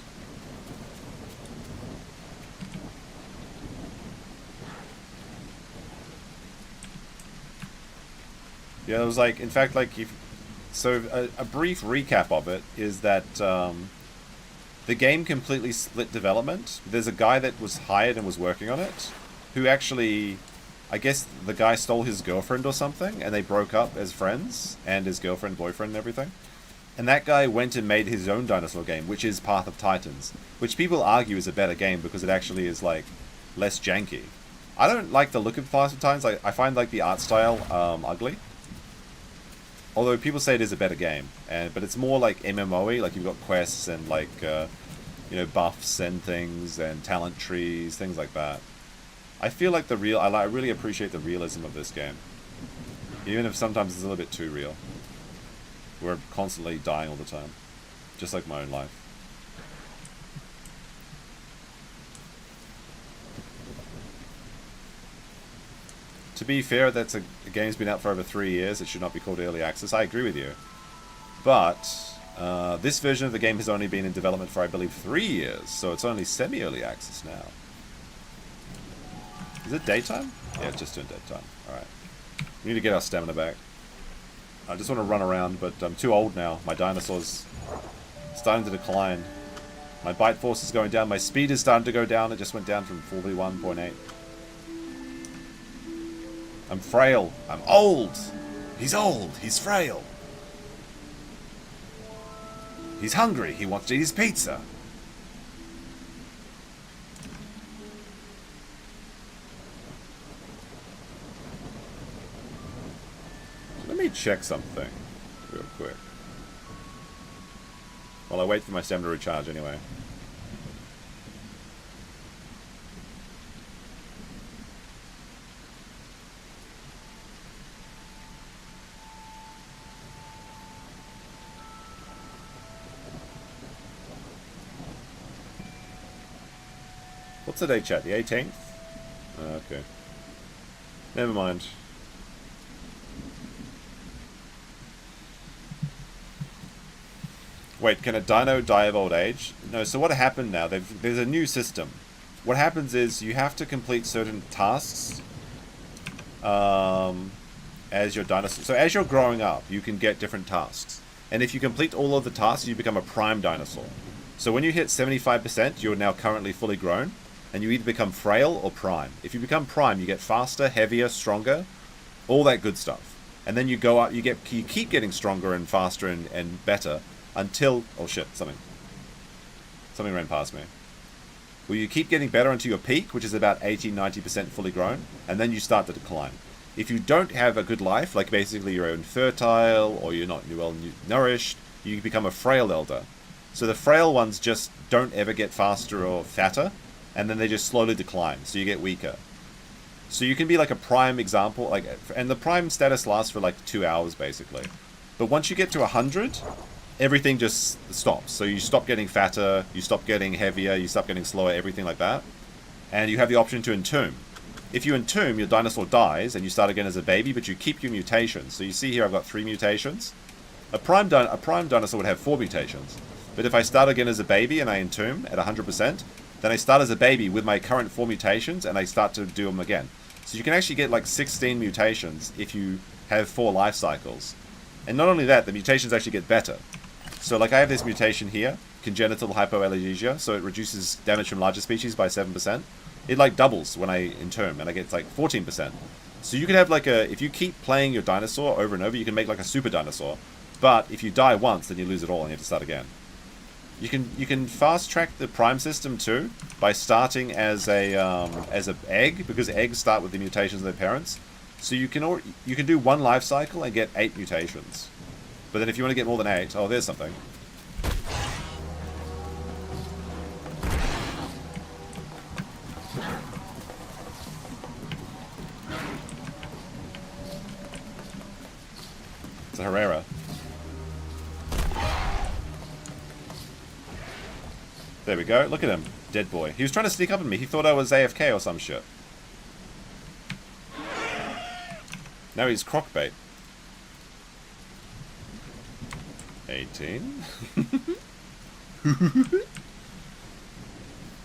Yeah, it was like, in fact, like, so a brief recap of it is that the game completely split development. There's a guy that was hired and was working on it, who actually, I guess the guy stole his girlfriend or something, and they broke up as friends, and his girlfriend, boyfriend, and everything. And that guy went and made his own dinosaur game, which is Path of Titans, which people argue is a better game because it actually is, like, less janky. I don't like the look of Path of Titans. I find, like, the art style ugly. Although people say it is a better game, but it's more like MMO-y, like you've got quests and like, you know, buffs and things and talent trees, things like that. I feel like I really appreciate the realism of this game. Even if sometimes it's a little bit too real. We're constantly dying all the time. Just like my own life. To be fair, that's a game's been out for over 3 years. It should not be called early access. I agree with you. But this version of the game has only been in development for, I believe, 3 years. So it's only semi-early access now. Is it daytime? Yeah, it's just in daytime. Alright. We need to get our stamina back. I just want to run around, but I'm too old now. My dinosaur's starting to decline. My bite force is going down. My speed is starting to go down. It just went down from 41.8. I'm frail. I'm old. He's old. He's frail. He's hungry. He wants to eat his pizza. Let me check something real quick. While I wait for my stem to recharge anyway. What's the date, chat? The 18th? Okay. Never mind. Wait, can a dino die of old age? No, so what happened now? There's a new system. What happens is you have to complete certain tasks as your dinosaur. So as you're growing up, you can get different tasks. And if you complete all of the tasks, you become a prime dinosaur. So when you hit 75%, you're now currently fully grown. And you either become frail or prime. If you become prime, you get faster, heavier, stronger, all that good stuff. And then you go up, you keep getting stronger and faster and better until, oh shit, something ran past me. Well, you keep getting better until your peak, which is about 80-90% fully grown, and then you start to decline. If you don't have a good life, like basically you're infertile or you're not well nourished, you become a frail elder. So the frail ones just don't ever get faster or fatter, and then they just slowly decline, so you get weaker. So you can be like a prime example, and the prime status lasts for like 2 hours basically. But once you get to 100, everything just stops. So you stop getting fatter, you stop getting heavier, you stop getting slower, everything like that. And you have the option to entomb. If you entomb, your dinosaur dies, and you start again as a baby, but you keep your mutations. So you see here I've got 3 mutations. A prime dinosaur would have 4 mutations. But if I start again as a baby and I entomb at 100%, then I start as a baby with my current 4 mutations, and I start to do them again. So you can actually get like 16 mutations if you have 4 life cycles. And not only that, the mutations actually get better. So like I have this mutation here, congenital hypoallergesia, so it reduces damage from larger species by 7%. It like doubles when I entomb, and I get like 14%. So you can have like if you keep playing your dinosaur over and over, you can make like a super dinosaur. But if you die once, then you lose it all and you have to start again. You can fast track the prime system too by starting as an egg, because eggs start with the mutations of their parents. So you can do 1 life cycle and get 8 mutations. But then if you want to get more than 8, oh, there's something. It's a Herrera. There we go. Look at him. Dead boy. He was trying to sneak up on me. He thought I was AFK or some shit. Now he's croc bait. 18.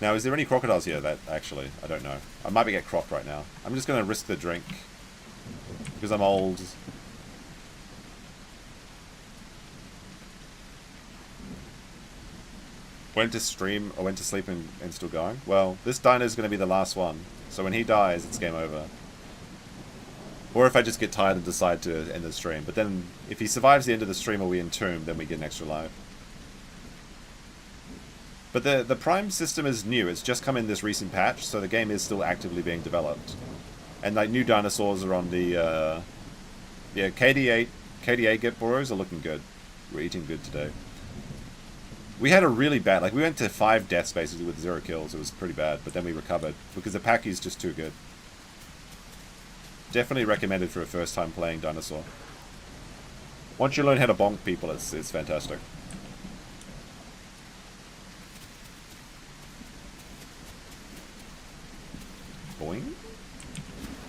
Now, is there any crocodiles here that actually... I don't know. I might get crocked right now. I'm just going to risk the drink. Because I'm old. Went to stream, or went to sleep and still going. Well, this dino is going to be the last one. So when he dies, it's game over. Or if I just get tired and decide to end the stream. But then, if he survives the end of the stream or we entomb, then we get an extra life. But the Prime system is new. It's just come in this recent patch, so the game is still actively being developed. And like new dinosaurs are on the... yeah, KD8 Get Burrows are looking good. We're eating good today. We had a really bad... Like, we went to 5 deaths, basically, with 0 kills. It was pretty bad, but then we recovered. Because the Pachy is just too good. Definitely recommended for a first-time playing dinosaur. Once you learn how to bonk people, it's fantastic. Boing?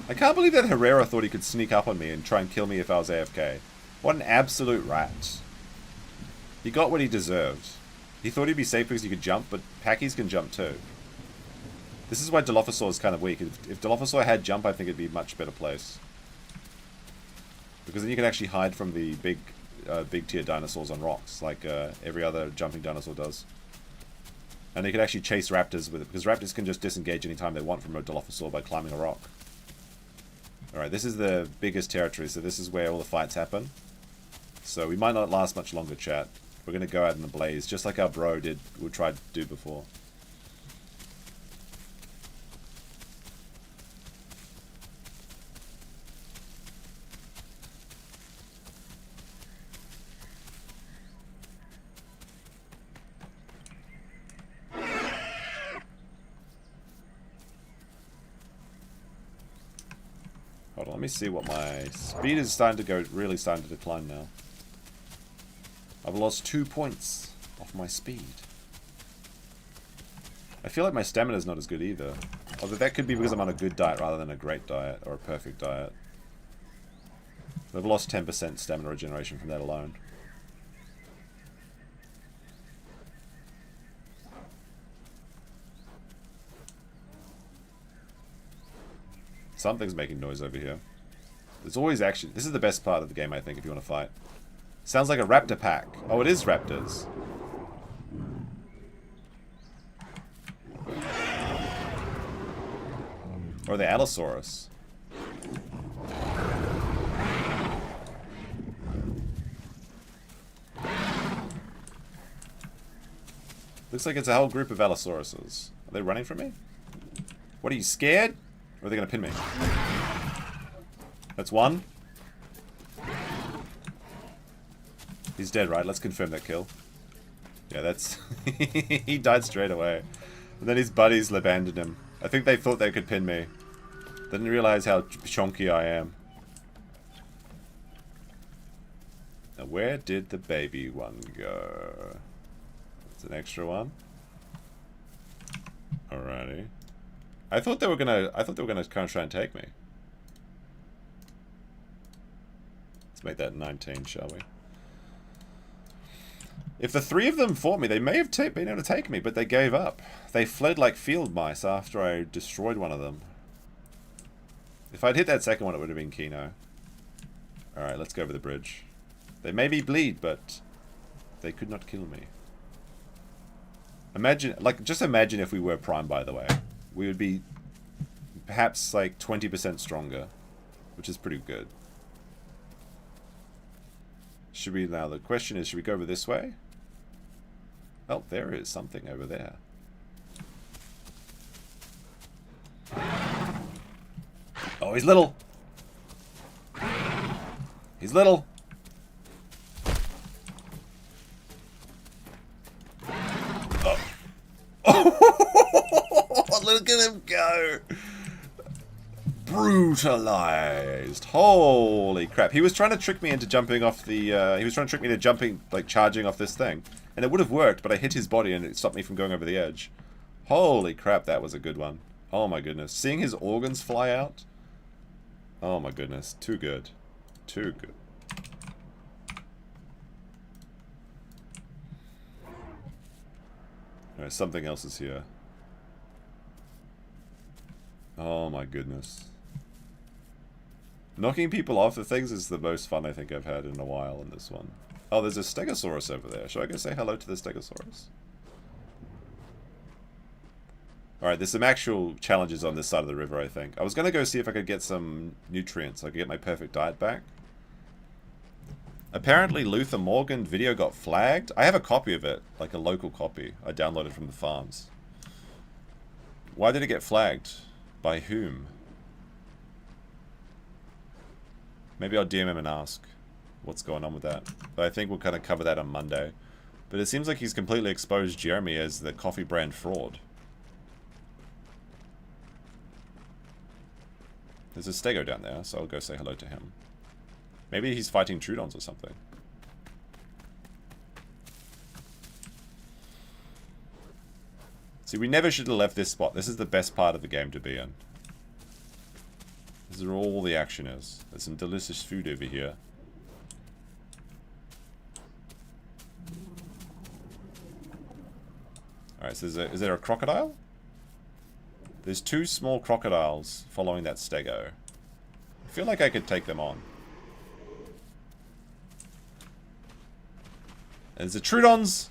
I can't believe that Herrera thought he could sneak up on me and try and kill me if I was AFK. What an absolute rat. He got what he deserved. He thought he'd be safe because he could jump, but Pachys can jump too. This is why Dilophosaur is kind of weak. If Dilophosaur had jump, I think it'd be a much better place. Because then you can actually hide from the big tier dinosaurs on rocks, like every other jumping dinosaur does. And they could actually chase raptors with it, because raptors can just disengage anytime they want from a Dilophosaur by climbing a rock. Alright, this is the biggest territory, so this is where all the fights happen. So we might not last much longer, chat. We're going to go out in a blaze, just like our bro did, we tried to do before. Hold on, let me see what my speed is starting to go, really starting to decline now. I've lost 2 points off my speed. I feel like my stamina is not as good either. Although that could be because I'm on a good diet rather than a great diet or a perfect diet. I've lost 10% stamina regeneration from that alone. Something's making noise over here. There's always action. This is the best part of the game, I think, if you want to fight. Sounds like a raptor pack. Oh, it is raptors. Or the Allosaurus. Looks like it's a whole group of Allosauruses. Are they running from me? What, are you scared? Or are they going to pin me? That's one. He's dead, right? Let's confirm that kill. Yeah, that's... he died straight away. And then his buddies abandoned him. I think they thought they could pin me. Didn't realize how chonky I am. Now, where did the baby one go? It's an extra one. Alrighty. I thought they were gonna kind of try and take me. Let's make that 19, shall we? If the three of them fought me, they may have been able to take me, but they gave up. They fled like field mice after I destroyed one of them. If I'd hit that second one, it would have been Kino. Alright, let's go over the bridge. They maybe bleed, but they could not kill me. Imagine, like, just imagine if we were Prime, by the way. We would be perhaps like 20% stronger, which is pretty good. Should we, now the question is, should we go over this way? Oh, there is something over there. Oh, he's little. He's little. Oh. Oh, look at him go. Brutalized. Holy crap. He was trying to trick me into jumping off the, he was trying to trick me into jumping, like charging off this thing. And it would have worked, but I hit his body and it stopped me from going over the edge. Holy crap, that was a good one. Oh my goodness. Seeing his organs fly out. Oh my goodness. Too good. Too good. Alright, something else is here. Oh my goodness. Knocking people off the things is the most fun I think I've had in a while in this one. Oh, there's a Stegosaurus over there. Should I go say hello to the Stegosaurus? Alright, there's some actual challenges on this side of the river, I think. I was going to go see if I could get some nutrients so I could get my perfect diet back. Apparently Luther Morgan video got flagged. I have a copy of it, like a local copy. I downloaded from the farms. Why did it get flagged? By whom? Maybe I'll DM him and ask what's going on with that. But I think we'll kind of cover that on Monday. But it seems like he's completely exposed Jeremy as the coffee brand fraud. There's a Stego down there, so I'll go say hello to him. Maybe he's fighting Trudons or something. See, we never should have left this spot. This is the best part of the game to be in. This is where all the action is. There's some delicious food over here. Alright, so is there a crocodile? There's two small crocodiles following that Stego. I feel like I could take them on. And there's the Trudons!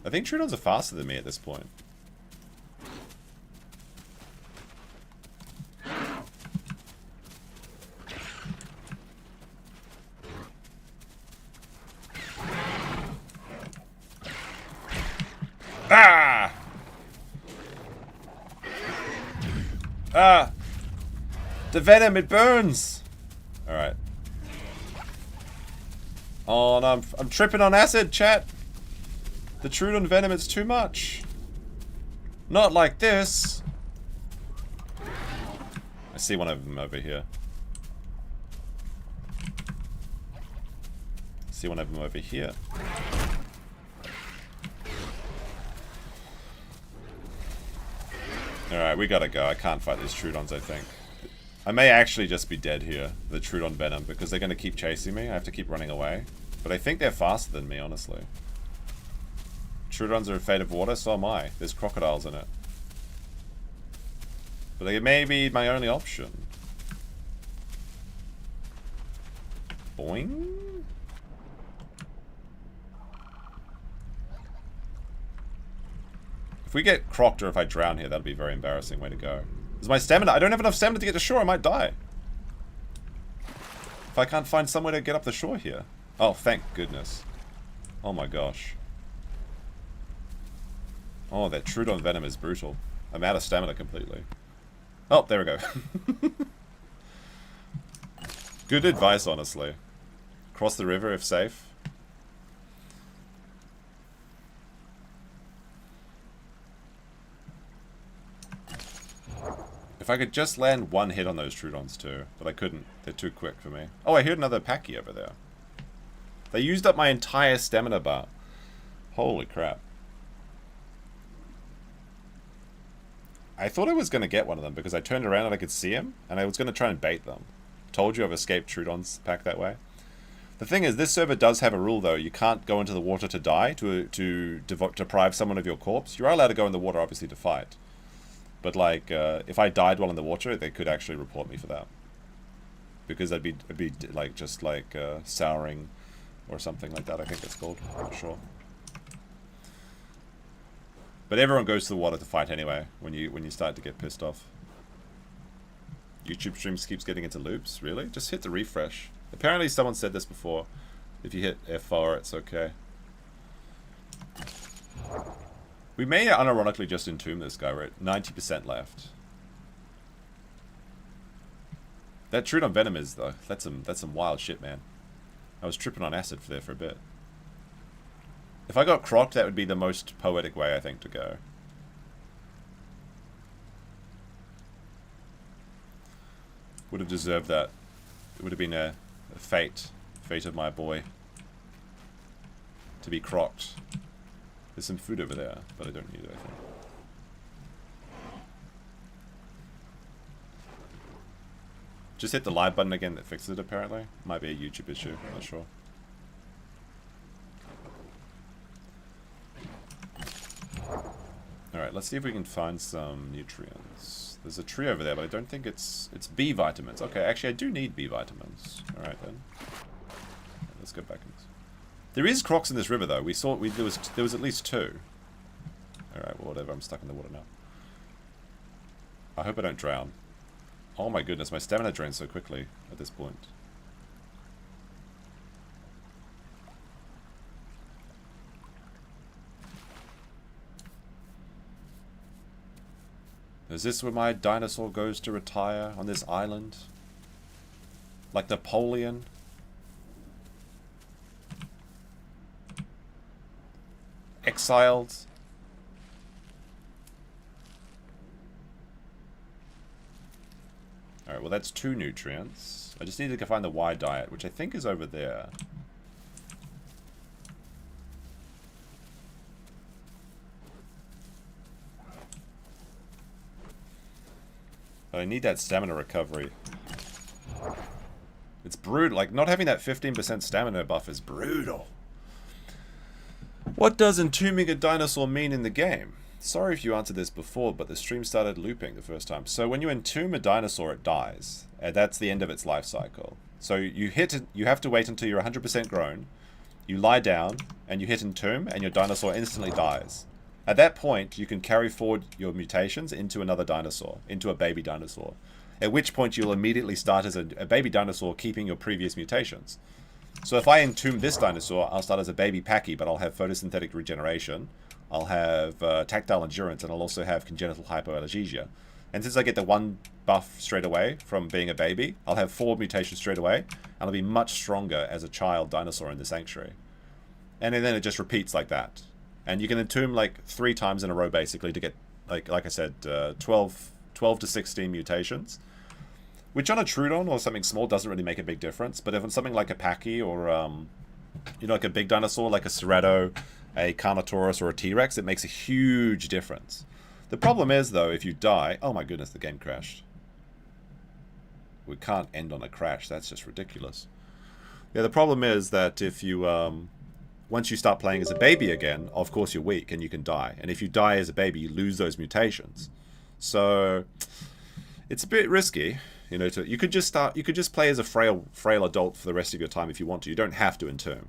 I think pteranodons are faster than me at this point. Ah! Ah! The venom, it burns! Alright. Oh no, I'm tripping on acid, chat! The pteranodon venom, it's too much. Not like this. I see one of them over here. I see one of them over here. Alright, we gotta go. I can't fight these pteranodons, I think. I may actually just be dead here, the pteranodon venom, because they're gonna keep chasing me. I have to keep running away. But I think they're faster than me, honestly. Pteranodons are afraid of water, so am I. There's crocodiles in it. But it may be my only option. Boing? If we get crocked or if I drown here, that'll be a very embarrassing way to go. Is my stamina? I don't have enough stamina to get to shore. I might die. If I can't find somewhere to get up the shore here. Oh, thank goodness. Oh my gosh. Oh, that pteranodon venom is brutal. I'm out of stamina completely. Oh, there we go. Good advice, honestly. Cross the river if safe. If I could just land one hit on those pteranodons too, but I couldn't. They're too quick for me. Oh, I heard another Pachy over there. They used up my entire stamina bar. Holy crap. I thought I was going to get one of them because I turned around and I could see him, and I was going to try and bait them. Told you I've escaped pteranodons pack that way. The thing is, this server does have a rule though. You can't go into the water to die, to deprive someone of your corpse. You are allowed to go in the water, obviously, to fight. But like, if I died while in the water, they could actually report me for that. Because it'd be like, just like souring or something like that, I think it's called. I'm not sure. But everyone goes to the water to fight anyway, when you start to get pissed off. YouTube streams keeps getting into loops, really? Just hit the refresh. Apparently someone said this before. If you hit F4, it's okay. We may unironically just entomb this guy. We're at 90% left. That pteranodon venom is though. That's some wild shit, man. I was tripping on acid there for a bit. If I got crocked, that would be the most poetic way, I think, to go. Would have deserved that. It would have been a fate of my boy, to be crocked. There's some food over there, but I don't need it, I think. Just hit the live button again that fixes it, apparently. Might be a YouTube issue, I'm not sure. Alright, let's see if we can find some nutrients. There's a tree over there, but I don't think it's B vitamins. Okay, actually I do need B vitamins. Alright then. Let's go back. There is crocs in this river though. There was at least 2. Alright, well whatever, I'm stuck in the water now. I hope I don't drown. Oh my goodness, my stamina drains so quickly at this point. Is this where my dinosaur goes to retire on this island? Like Napoleon? Exiled? Alright, well that's 2 nutrients. I just need to find the Y diet, which I think is over there. But I need that stamina recovery. It's brutal. Like, not having that 15% stamina buff is brutal. What does entombing a dinosaur mean in the game? Sorry if you answered this before, but the stream started looping the first time. So when you entomb a dinosaur, it dies. And that's the end of its life cycle. So you have to wait until you're 100% grown. You lie down, and you hit entomb, and your dinosaur instantly dies. At that point, you can carry forward your mutations into another dinosaur, into a baby dinosaur. At which point, you'll immediately start as a baby dinosaur, keeping your previous mutations. So if I entomb this dinosaur, I'll start as a baby Pachy, but I'll have photosynthetic regeneration. I'll have tactile endurance, and I'll also have congenital hypoallergesia. And since I get the one buff straight away from being a baby, I'll have 4 mutations straight away, and I'll be much stronger as a child dinosaur in the sanctuary. And then it just repeats like that. And you can entomb like 3 times in a row, basically, to get, like I said, 12 to 16 mutations. Which on a Troodon or something small doesn't really make a big difference. But if it's something like a Pachy or, like a big dinosaur, like a Ceratosaurus, a Carnotaurus, or a T-Rex, it makes a huge difference. The problem is, though, if you die... Oh my goodness, the game crashed. We can't end on a crash. That's just ridiculous. Yeah, the problem is that if you... once you start playing as a baby again, of course you're weak and you can die. And if you die as a baby, you lose those mutations. So it's a bit risky, you know. You could just play as a frail adult for the rest of your time if you want to. You don't have to entomb.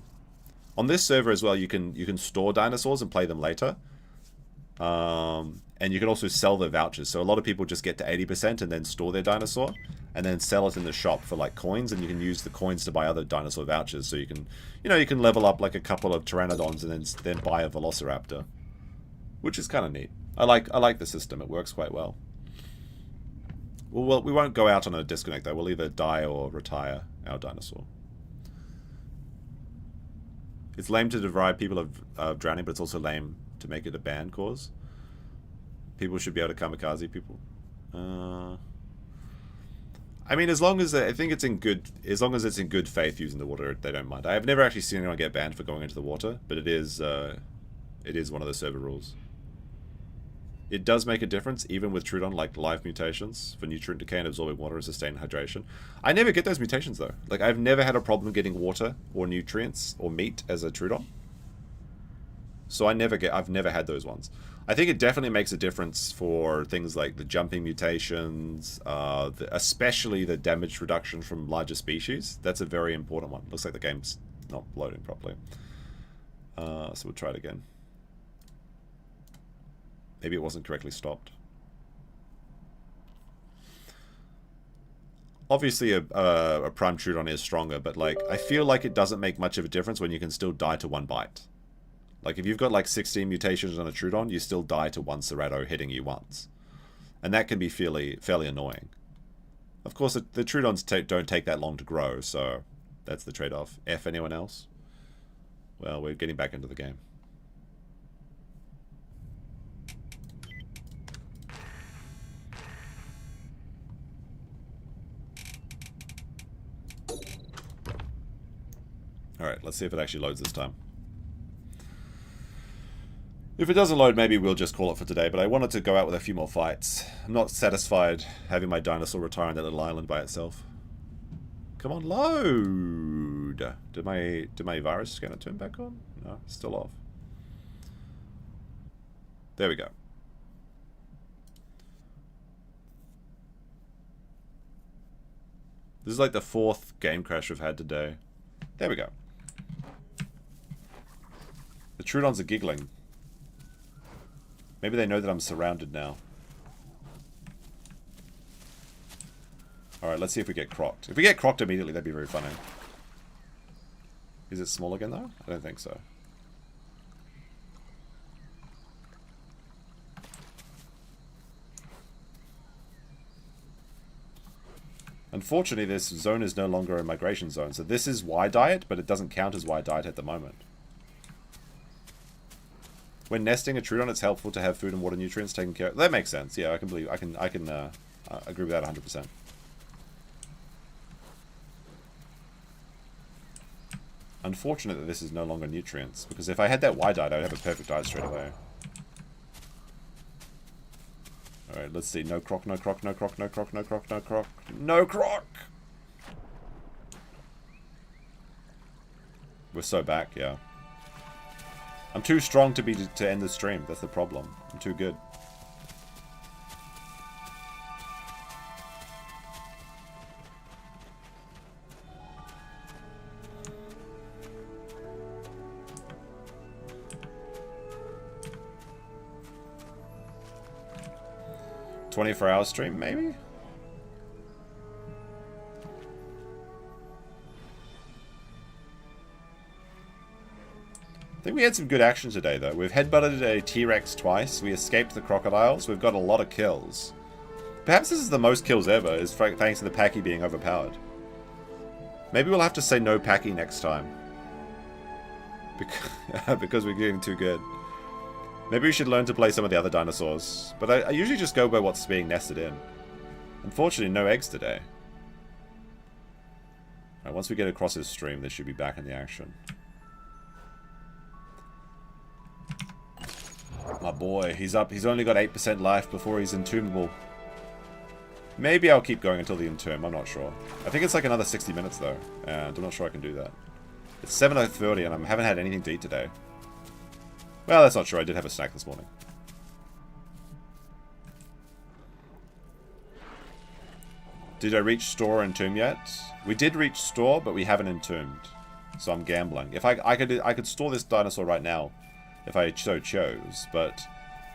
On this server as well, you can store dinosaurs and play them later. And you can also sell their vouchers. So a lot of people just get to 80% and then store their dinosaur and then sell it in the shop for like coins, and you can use the coins to buy other dinosaur vouchers. So you can, you can level up like a couple of pteranodons and then buy a velociraptor, which is kind of neat. I like the system. It works quite well. Well, we won't go out on a disconnect though. We'll either die or retire our dinosaur. It's lame to deride people of drowning, but it's also lame to make it a ban cause. People should be able to kamikaze people. I mean, as long as I think it's in good, as long as it's in good faith using the water, they don't mind. I have never actually seen anyone get banned for going into the water, but it is one of the server rules. It does make a difference, even with Troodon, like live mutations for nutrient decay and absorbing water and sustaining hydration. I never get those mutations though. Like I've never had a problem getting water or nutrients or meat as a Troodon. So I've never had those ones. I think it definitely makes a difference for things like the jumping mutations, especially the damage reduction from larger species. That's a very important one. Looks like the game's not loading properly. So we'll try it again. Maybe it wasn't correctly stopped. Obviously, a Prime Troodon is stronger, but like I feel like it doesn't make much of a difference when you can still die to one bite. Like, if you've got, like, 16 mutations on a Troodon, you still die to one Ceratosaurus hitting you once. And that can be fairly annoying. Of course, the Troodons don't take that long to grow, so that's the trade-off. F anyone else? Well, we're getting back into the game. Alright, let's see if it actually loads this time. If it doesn't load, maybe we'll just call it for today, but I wanted to go out with a few more fights. I'm not satisfied having my dinosaur retire on that little island by itself. Come on, load! Did my virus scanner turn back on? No, it's still off. There we go. This is like the 4th game crash we've had today. There we go. The Troodons are giggling. Maybe they know that I'm surrounded now. Alright, let's see if we get crocked. If we get crocked immediately, that'd be very funny. Is it small again, though? I don't think so. Unfortunately, this zone is no longer a migration zone. So this is Y diet, but it doesn't count as Y diet at the moment. When nesting a Troodon, it's helpful to have food and water nutrients taken care of. That makes sense. Yeah, I can agree with that 100%. Unfortunate that this is no longer nutrients, because if I had that Y diet, I'd have a perfect diet straight away. Alright, let's see. No croc, no croc, no croc, no croc, no croc, no croc. No croc! We're so back, yeah. I'm too strong to end the stream. That's the problem. I'm too good. 24-hour stream, maybe? I think we had some good action today, though. We've headbutted a T-Rex twice. We escaped the crocodiles. We've got a lot of kills. Perhaps this is the most kills ever, is thanks to the Pachy being overpowered. Maybe we'll have to say no Pachy next time. Because we're getting too good. Maybe we should learn to play some of the other dinosaurs. But I usually just go by what's being nested in. Unfortunately, no eggs today. Alright, once we get across his stream, they should be back in the action. My boy, he's up. He's only got 8% life before he's entombable. Maybe I'll keep going until the entomb, I'm not sure. I think it's like another 60 minutes though, and I'm not sure I can do that. It's 7:30 and I haven't had anything to eat today. Well, that's not true. I did have a snack this morning. Did I reach store and entomb yet? We did reach store, but we haven't entombed. So I'm gambling. If I could store this dinosaur right now, if I so chose, but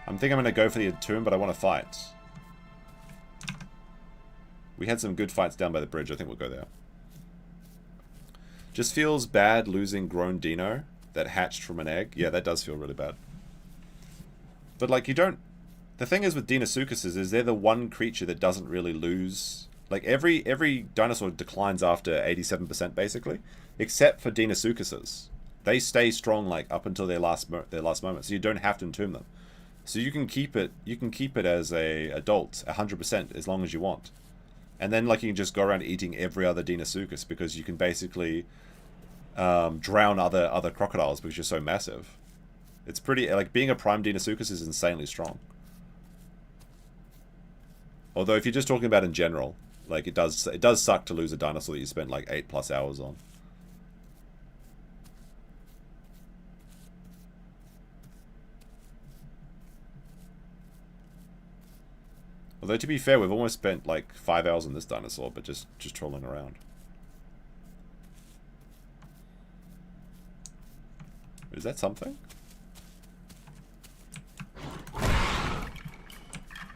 I'm thinking I'm going to go for the entomb, but I want to fight. We had some good fights down by the bridge. I think we'll go there. Just feels bad losing grown Dino that hatched from an egg. Yeah, that does feel really bad. But like you don't... The thing is with Deinosuchuses is they're the one creature that doesn't really lose... Like every dinosaur declines after 87% basically, except for Deinosuchuses. They stay strong like up until their last moment, so you don't have to entomb them. So you can keep it as a adult 100% as long as you want. And then like you can just go around eating every other Deinosuchus because you can basically drown other crocodiles because you're so massive. It's pretty like being a prime Deinosuchus is insanely strong. Although if you're just talking about in general, like it does suck to lose a dinosaur that you spent like 8+ hours on. Although, to be fair, we've almost spent, like, 5 hours on this dinosaur, but just trolling around. Is that something?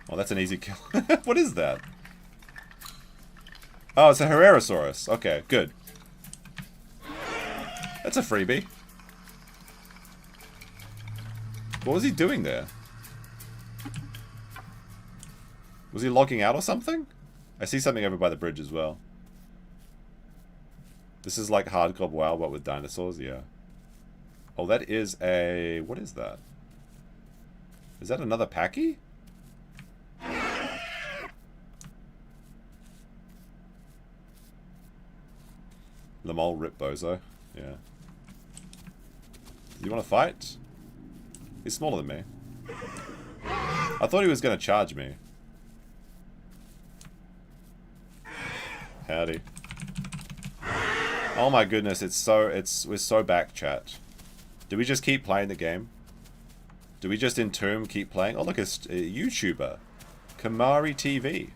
Oh, that's an easy kill. What is that? Oh, it's a Herrerasaurus. Okay, good. That's a freebie. What was he doing there? Was he logging out or something? I see something over by the bridge as well. This is like Hardcore WoW, but with dinosaurs, yeah. Oh, that is a... What is that? Is that another Pachy? Lamol Rip Bozo. Yeah. Do you want to fight? He's smaller than me. I thought he was going to charge me. Howdy. Oh my goodness, we're so back, chat. Do we just keep playing the game? Do we just entomb keep playing? Oh look, it's a YouTuber. Kamari TV.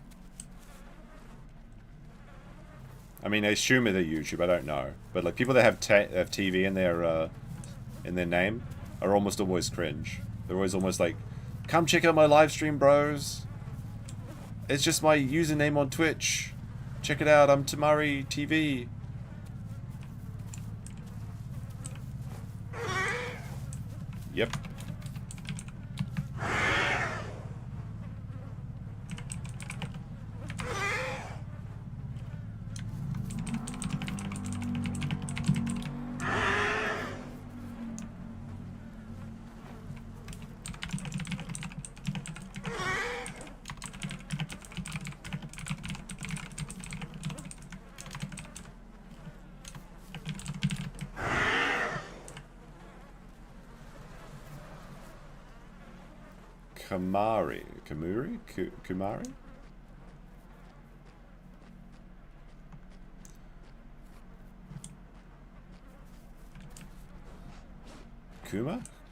I mean, I assume they're YouTube, I don't know. But like people that have TV in their name are almost always cringe. They're always like, come check out my live stream, bros. It's just my username on Twitch. Check it out, I'm Tamari TV. Yep. Kumari?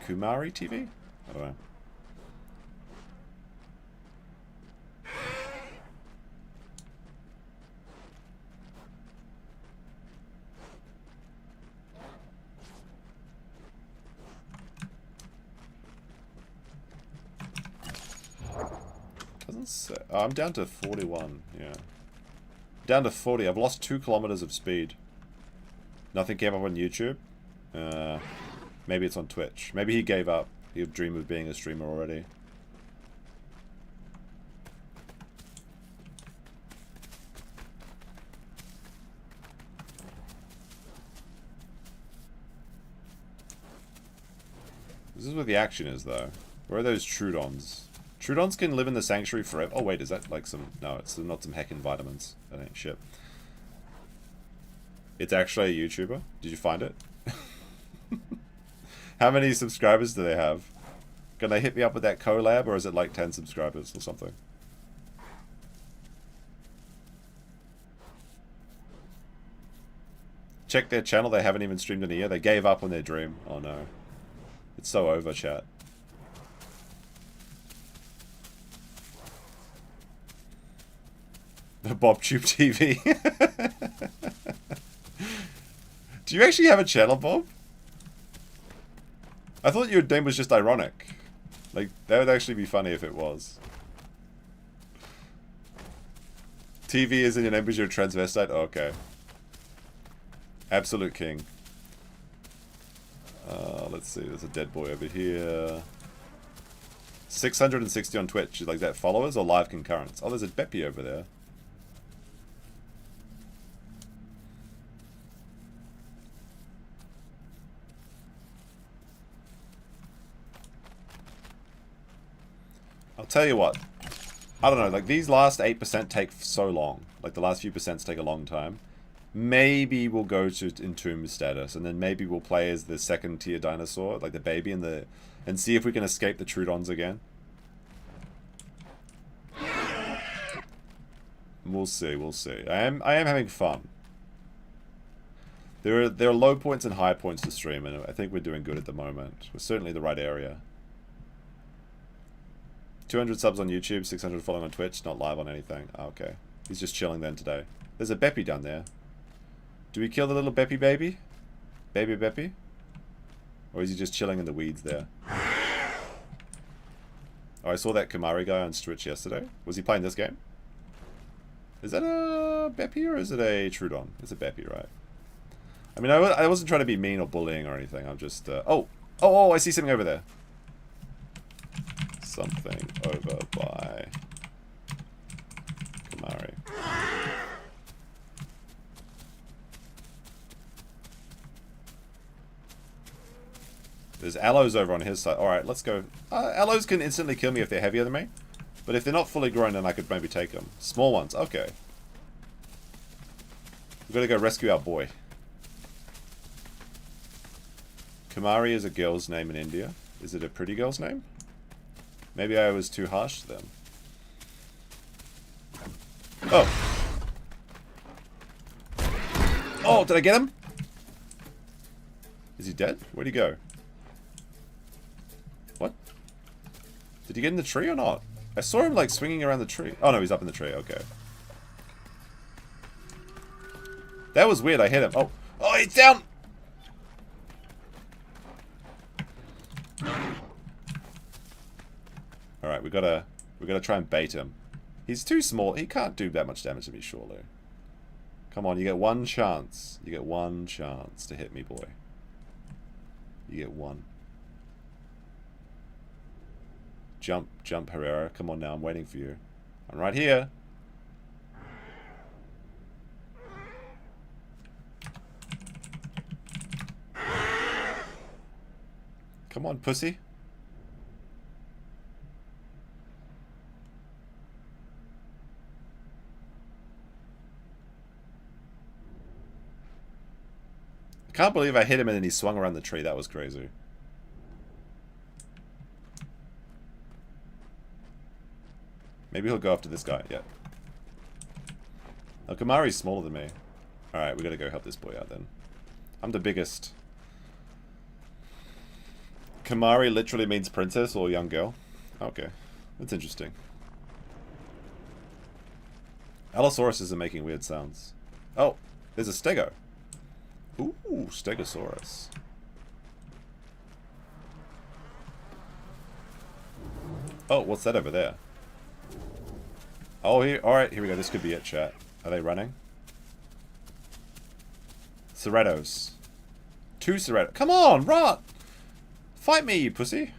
Kumari TV? I don't know. I'm down to 41, yeah. Down to 40. I've lost 2 kilometers of speed. Nothing came up on YouTube. Maybe it's on Twitch. Maybe he gave up. He dreamed of being a streamer already. This is where the action is, though. Where are those Trudons? Trudons can live in the sanctuary forever. Oh, wait, is that like some... No, it's not some heckin' vitamins. That ain't shit. It's actually a YouTuber? Did you find it? How many subscribers do they have? Can they hit me up with that collab, or is it like 10 subscribers or something? Check their channel, they haven't even streamed in a year. They gave up on their dream. Oh no. It's so over, chat. The BobTube TV. Do you actually have a channel, Bob? I thought your name was just ironic. Like, that would actually be funny if it was. TV is in your name because you're a transvestite? Oh, okay. Absolute king. Let's see, there's a dead boy over here. 660 on Twitch. Like that followers or live concurrents? Oh, there's a Beppy over there. I'll tell you what. I don't know, like these last 8% take so long. Like the last few percents take a long time. Maybe we'll go to Entomb status, and then maybe we'll play as the second tier dinosaur, like the baby, and see if we can escape the Trudons again. We'll see, we'll see. I am having fun. There are low points and high points to stream, and I think we're doing good at the moment. We're certainly the right area. 200 subs on YouTube, 600 following on Twitch, not live on anything. Oh, okay. He's just chilling then today. There's a Beppy down there. Do we kill the little Beppy baby? Baby Beppy? Or is he just chilling in the weeds there? Oh, I saw that Kamari guy on Twitch yesterday. Was he playing this game? Is that a Beppy or is it a Trudon? It's a Beppy, right? I mean, I wasn't trying to be mean or bullying or anything. I'm just... Oh, I see something over there. Something over by Kamari. There's aloes over on his side. Alright, let's go. Aloes can instantly kill me if they're heavier than me. But if they're not fully grown, then I could maybe take them. Small ones, okay. We've got to go rescue our boy. Kamari is a girl's name in India. Is it a pretty girl's name? Maybe I was too harsh to them. Oh. Oh, did I get him? Is he dead? Where'd he go? What? Did he get in the tree or not? I saw him like swinging around the tree. Oh no, he's up in the tree. Okay. That was weird. I hit him. Oh, he's down. All right, we gotta try and bait him. He's too small. He can't do that much damage to me, surely. Come on, you get one chance. You get one chance to hit me, boy. You get one. Jump, Herrera. Come on now, I'm waiting for you. I'm right here. Come on, pussy. I can't believe I hit him and then he swung around the tree. That was crazy. Maybe he'll go after this guy. Yeah. Oh, Kamari's smaller than me. Alright, we gotta go help this boy out then. I'm the biggest. Kamari literally means princess or young girl. Okay. That's interesting. Allosauruses are making weird sounds. Oh, there's a stego. Ooh, Stegosaurus. Oh, what's that over there? Oh, here. Alright, here we go. This could be it, chat. Are they running? Cerratos. 2 Cerratos. Come on, run! Fight me, you pussy.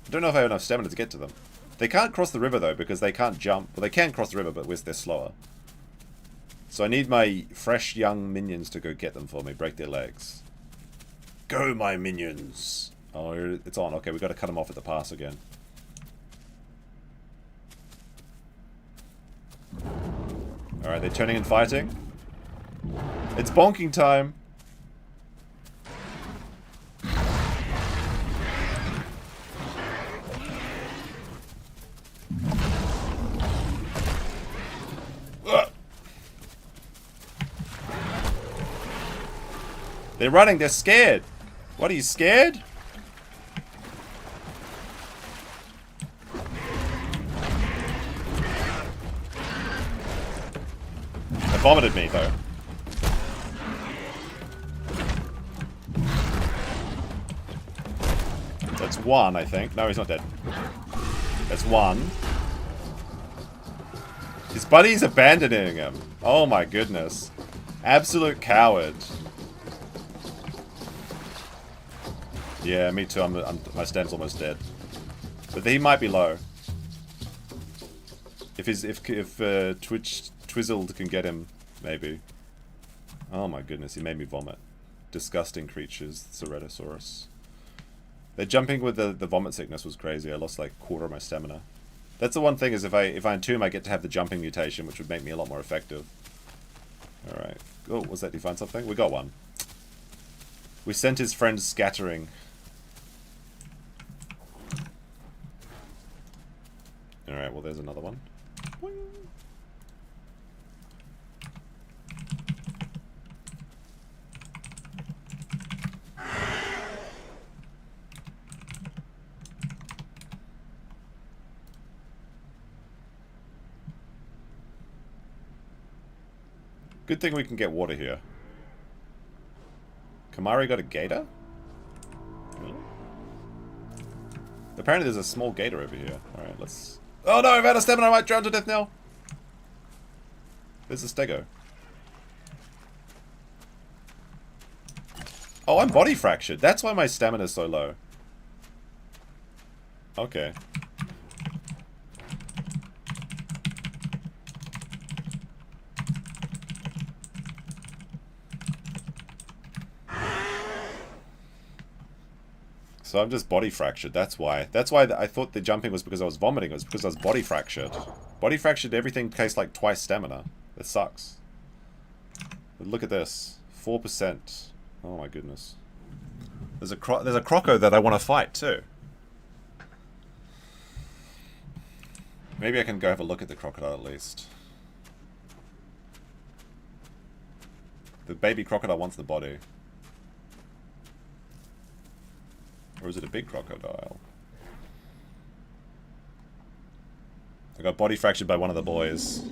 I don't know if I have enough stamina to get to them. They can't cross the river, though, because they can't jump. Well, they can cross the river, but they're slower. So I need my fresh, young minions to go get them for me. Break their legs. Go, my minions! Oh, it's on. Okay, we've got to cut them off at the pass again. Alright, they're turning and fighting. It's bonking time! Ugh. They're running, they're scared! What, are you scared? They vomited me, though. That's 1, I think. No, he's not dead. That's 1. His buddy's abandoning him. Oh my goodness. Absolute coward. Yeah, me too. My stam's almost dead. But he might be low. If Twizzled can get him, maybe. Oh my goodness, he made me vomit. Disgusting creatures, Ceratosaurus. They're jumping with the vomit sickness was crazy. I lost like a quarter of my stamina. That's the one thing is if I entomb, I get to have the jumping mutation, which would make me a lot more effective. All right. Oh, was that? Did you find something? We got one. We sent his friends scattering. All right. Well, there's another one. Boing. Good thing we can get water here. Kamari got a gator? Really? Apparently there's a small gator over here. Alright, let's... Oh no, I've out of stamina, I might drown to death now! There's a stego. Oh, I'm body fractured. That's why my stamina is so low. Okay. So I'm just body fractured, that's why. That's why I thought the jumping was because I was vomiting. It was because I was body fractured. Body fractured, everything tastes like twice stamina. That sucks. But look at this. 4%. Oh my goodness. There's a croco that I want to fight too. Maybe I can go have a look at the crocodile at least. The baby crocodile wants the body. Or is it a big crocodile? I got body fractured by one of the boys.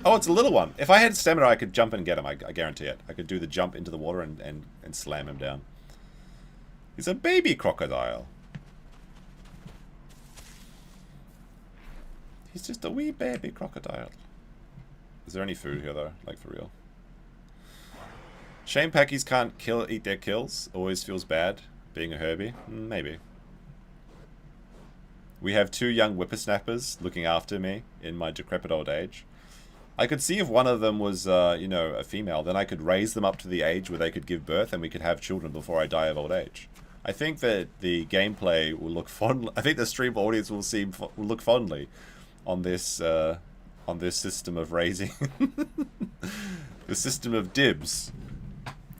Oh, it's a little one. If I had stamina, I could jump and get him. I guarantee it. I could do the jump into the water and slam him down. He's a baby crocodile. He's just a wee baby crocodile. Is there any food here, though? Like, for real? Shame Packies can't eat their kills. Always feels bad. Being a Herbie? Maybe. We have 2 young whippersnappers looking after me in my decrepit old age. I could see if one of them was, you know, a female, then I could raise them up to the age where they could give birth and we could have children before I die of old age. I think that the gameplay will look fondly... I think the stream audience will look fondly on this system of raising. The system of dibs.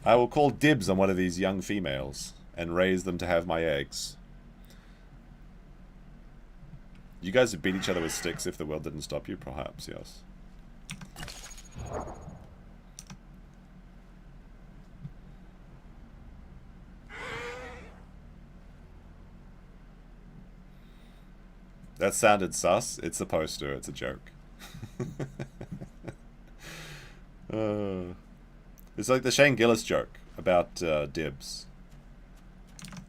I will call dibs on one of these young females and raise them to have my eggs. You guys would beat each other with sticks if the world didn't stop you? Perhaps, yes. That sounded sus. It's supposed to. It's a joke. It's like the Shane Gillis joke about dibs.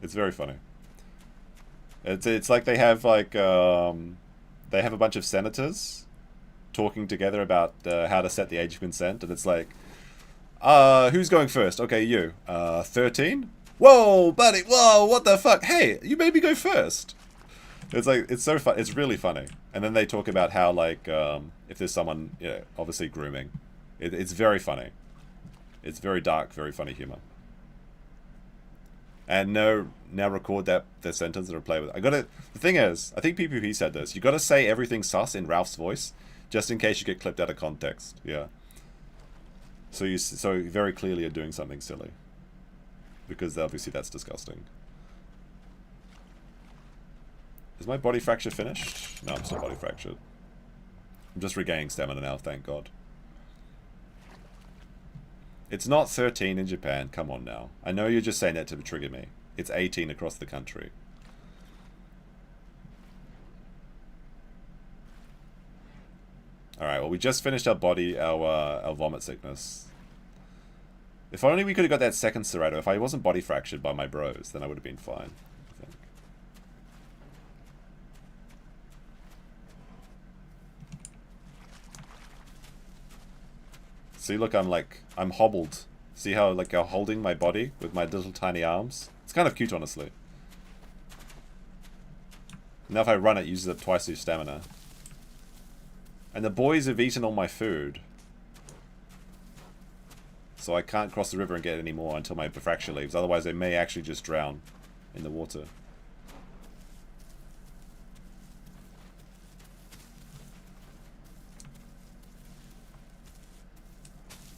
It's very funny. It's like they have like they have a bunch of senators, talking together about how to set the age of consent, and it's like, who's going first? Okay, you. 13? Whoa, buddy, whoa, what the fuck? Hey, you made me go first. It's like, it's so fun. It's really funny. And then they talk about how, like, if there's someone, you know, obviously grooming. It's very funny. It's very dark, very funny humor. And now record the sentence and replay with it. The thing is, I think PPP said this. You gotta say everything sus in Ralph's voice, just in case you get clipped out of context. Yeah. So you very clearly are doing something silly. Because obviously that's disgusting. Is my body fracture finished? No, I'm still body fractured. I'm just regaining stamina now, thank God. It's not 13 in Japan, come on now. I know you're just saying that to trigger me. It's 18 across the country. Alright, well we just finished our vomit sickness. If only we could have got that second Serrato. If I wasn't body fractured by my bros, then I would have been fine, I think. See, look, I'm hobbled. See how, like, I'm holding my body with my little tiny arms? It's kind of cute, honestly. Now if I run, it uses up twice your stamina. And the boys have eaten all my food. So I can't cross the river and get any more until my fracture leaves. Otherwise, they may actually just drown in the water.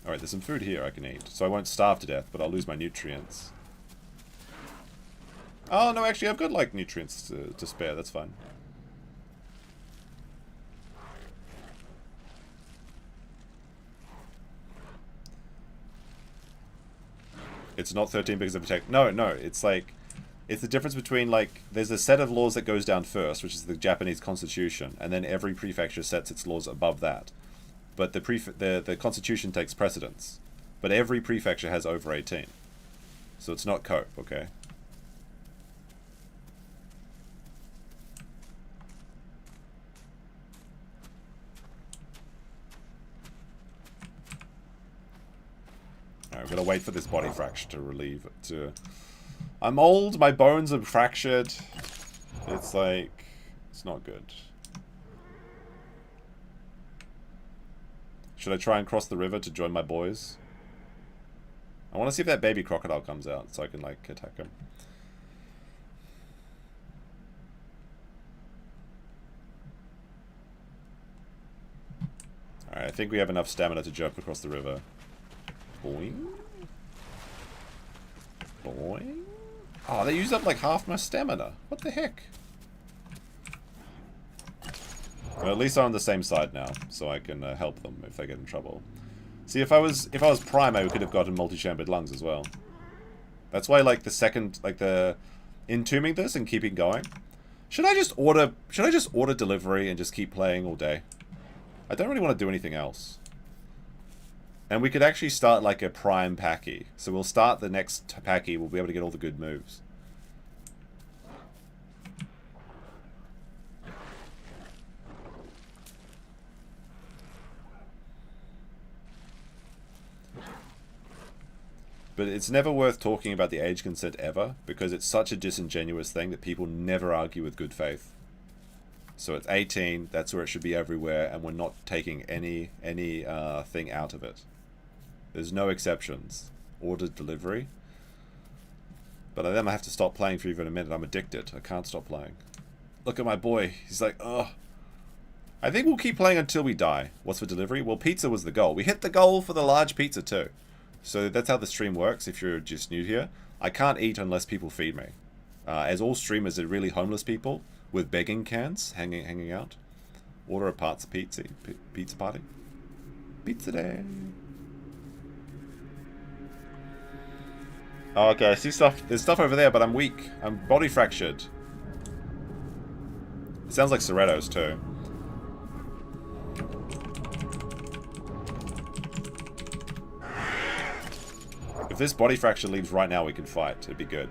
Alright, there's some food here I can eat. So I won't starve to death, but I'll lose my nutrients. Oh, no, actually, I've got, like, nutrients to spare. That's fine. It's not 13 because of attack. No, it's like... It's the difference between, like... There's a set of laws that goes down first, which is the Japanese constitution, and then every prefecture sets its laws above that. But the constitution takes precedence. But every prefecture has over 18. So it's not cope, okay? Alright, we're gonna wait for this body fracture to relieve it. I'm old, my bones are fractured. It's like... It's not good. Should I try and cross the river to join my boys? I want to see if that baby crocodile comes out so I can, like, attack him. Alright, I think we have enough stamina to jump across the river. Boing. Boing. Oh, they used up, like, half my stamina. What the heck? Well, at least I'm on the same side now, so I can help them if they get in trouble. See, if I was Prime, I could have gotten multi-chambered lungs as well. That's why, like, the entombing this and keeping going. Should I just order delivery and just keep playing all day? I don't really want to do anything else. And we could actually start, like, a Prime Pachy. So we'll start the next Pachy, we'll be able to get all the good moves. But it's never worth talking about the age consent ever, because it's such a disingenuous thing that people never argue with good faith. So it's 18, that's where it should be everywhere, and we're not taking any thing out of it. There's no exceptions. Ordered delivery. But then I have to stop playing for even a minute. I'm addicted. I can't stop playing. Look at my boy. He's like, ugh. I think we'll keep playing until we die. What's for delivery? Well, pizza was the goal. We hit the goal for the large pizza too. So that's how the stream works if you're just new here. I can't eat unless people feed me. As all streamers are really homeless people with begging cans hanging out. Order a pizza party. Pizza day. Oh, okay, I see stuff. There's stuff over there, but I'm weak. I'm body fractured. It sounds like Serratos too. If this body fracture leaves right now, we can fight. It'd be good.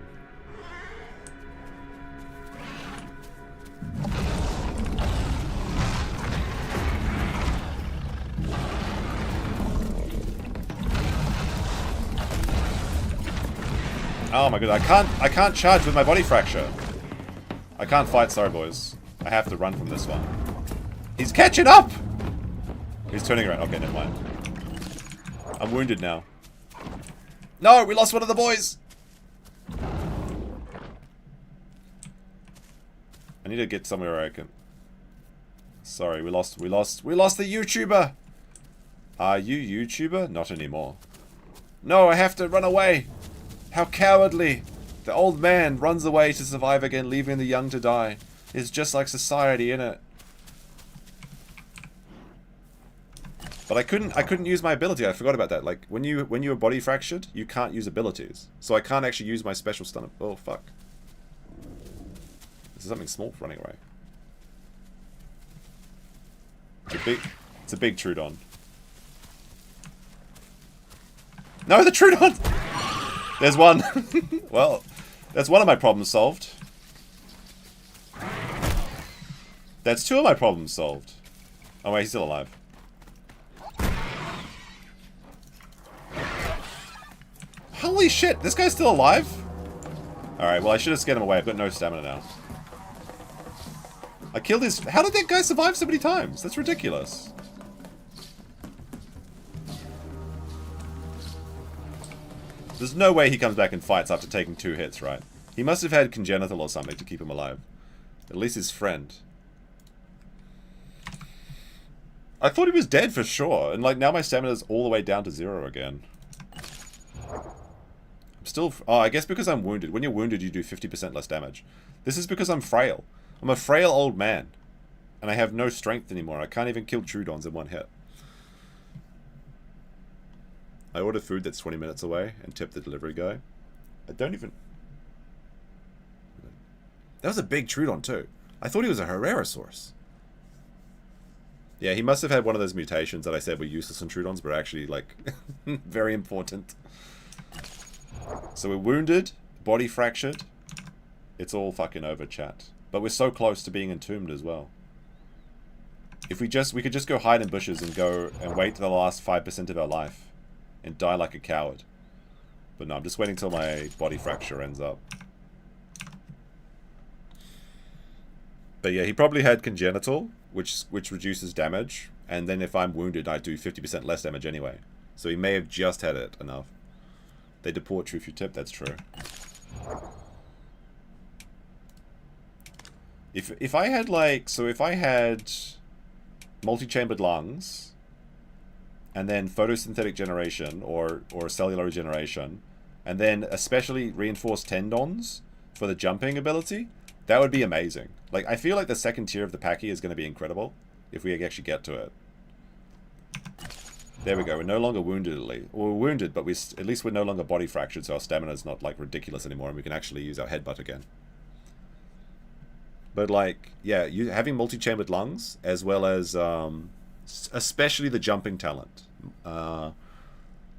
Oh my god, I can't charge with my body fracture. I can't fight, sorry boys. I have to run from this one. He's catching up! He's turning around. Okay, never mind. I'm wounded now. No, we lost one of the boys! I need to get somewhere where I can... Sorry, we lost the YouTuber! Are you YouTuber? Not anymore. No, I have to run away! How cowardly! The old man runs away to survive again, leaving the young to die. It's just like society, innit? But I couldn't use my ability. I forgot about that. Like when you were body fractured, you can't use abilities. So I can't actually use my special stun. Oh fuck! This is something small running away. It's a big Trudon. No, the Trudon! There's one. Well, that's one of my problems solved. That's two of my problems solved. Oh wait, he's still alive. Holy shit, this guy's still alive? Alright, well I should have scared him away. I've got no stamina now. I killed his... How did that guy survive so many times? That's ridiculous. There's no way he comes back and fights after taking 2 hits, right? He must have had congenital or something to keep him alive. At least his friend. I thought he was dead for sure, and like now my stamina's all the way down to 0 again. I'm still... Oh, I guess because I'm wounded. When you're wounded, you do 50% less damage. This is because I'm frail. I'm a frail old man. And I have no strength anymore. I can't even kill Trudons in one hit. I ordered food that's 20 minutes away and tipped the delivery guy. I don't even... That was a big Trudon too. I thought he was a Herrerasaurus. Yeah, he must have had one of those mutations that I said were useless in Trudons, but actually, like, very important. So we're wounded, body fractured. It's all fucking over, chat. But we're so close to being entombed as well. If we could just go hide in bushes and go and wait the last 5% of our life. And die like a coward. But no, I'm just waiting till my body fracture ends up. But yeah, he probably had congenital, which reduces damage. And then if I'm wounded, I do 50% less damage anyway. So he may have just had it enough. They deport true if you tip, that's true. If I had like... So if I had multi-chambered lungs... and then photosynthetic generation or cellular regeneration, and then especially reinforced tendons for the jumping ability, that would be amazing. Like, I feel like the second tier of the Pachy is going to be incredible if we actually get to it. There we go. We're no longer wounded, at least. Well, we're wounded, but at least we're no longer body fractured, so our stamina is not like ridiculous anymore, and we can actually use our headbutt again. But like, yeah, having multi-chambered lungs as well as especially the jumping talent.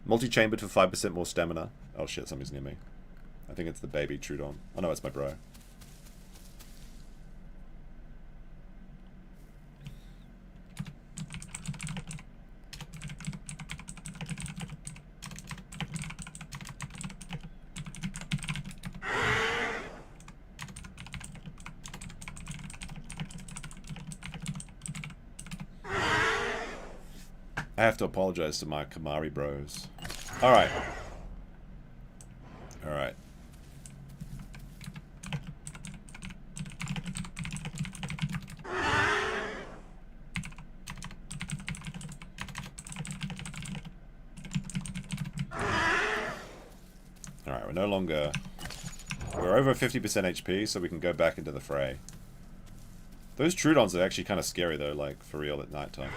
Multi-chambered for 5% more stamina. Oh shit, somebody's near me. I think it's the baby Trudon. Oh no, it's my bro. I have to apologize to my Kamari bros. Alright. Alright. Alright, we're no longer... We're over 50% HP, so we can go back into the fray. Those Trudons are actually kind of scary though, like, for real at nighttime.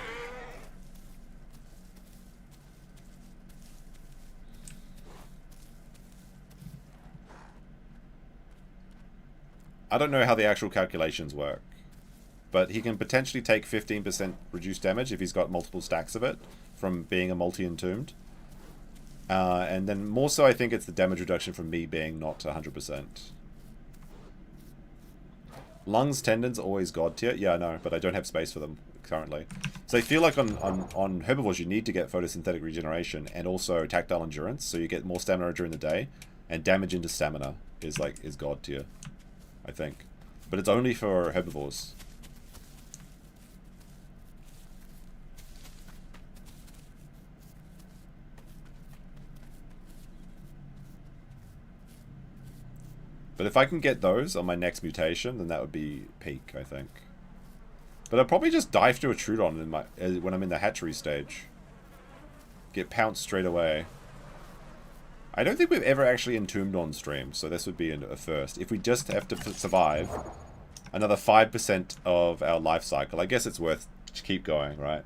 I don't know how the actual calculations work, but he can potentially take 15% reduced damage if he's got multiple stacks of it from being a multi-entombed. And then more so I think it's the damage reduction from me being not 100%. Lungs, tendons, always god tier. Yeah, I know, but I don't have space for them currently. So I feel like on herbivores you need to get photosynthetic regeneration and also tactile endurance, so you get more stamina during the day. And damage into stamina is god tier, I think. But it's only for herbivores. But if I can get those on my next mutation, then that would be peak, I think. But I'll probably just dive to a Trudon in my when I'm in the hatchery stage. Get pounced straight away. I don't think we've ever actually entombed on stream, so this would be a first. If we just have to survive another 5% of our life cycle, I guess it's worth to keep going, right?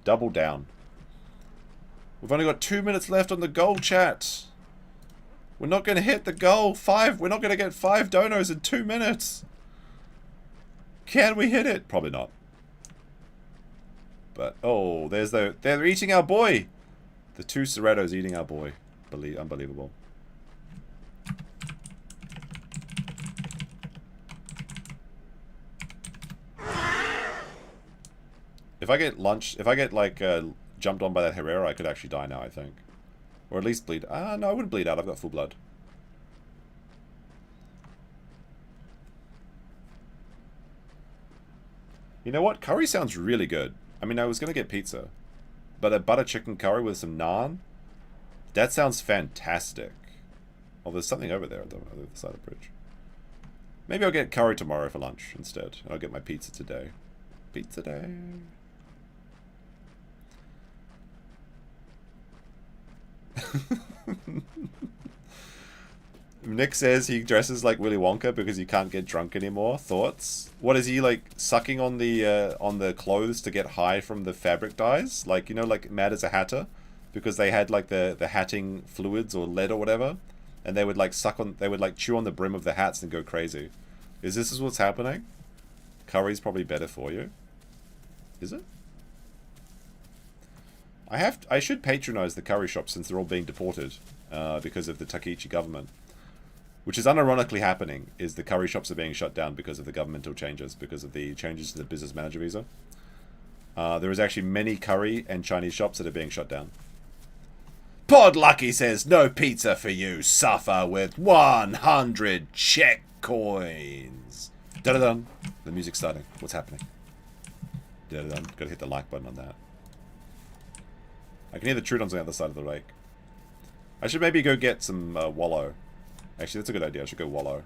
Double down. We've only got 2 minutes left on the goal, chat. We're not going to hit the goal. We're not going to get 5 donos in 2 minutes. Can we hit it? Probably not. But, oh, they're eating our boy. The 2 Cerratos eating our boy. Unbelievable. If I get jumped on by that Herrera, I could actually die now, I think. Or at least bleed. Ah, no, I wouldn't bleed out. I've got full blood. You know what? Curry sounds really good. I mean, I was going to get pizza. But a butter chicken curry with some naan? That sounds fantastic. Oh, there's something over there on the other side of the bridge. Maybe I'll get curry tomorrow for lunch instead. And I'll get my pizza today. Pizza day. Nick says he dresses like Willy Wonka because he can't get drunk anymore. Thoughts? What is he like sucking on the clothes to get high from the fabric dyes? Like, you know, like Mad as a Hatter, because they had like the hatting fluids or lead or whatever, and they would like chew on the brim of the hats and go crazy. Is this what's happening? Curry's probably better for you. Is it? I should patronize the curry shops since they're all being deported because of the Takichi government. Which is unironically happening, is the curry shops are being shut down because of the governmental changes, because of the changes to the business manager visa. There is actually many curry and Chinese shops that are being shut down. Pod Lucky says, no pizza for you, suffer with 100 Czech coins. Da-da-dun. The music's starting. What's happening? Da-da-dun. Gotta hit the like button on that. I can hear the Trudons on the other side of the lake. I should maybe go get some wallow. Actually, that's a good idea. I should go wallow.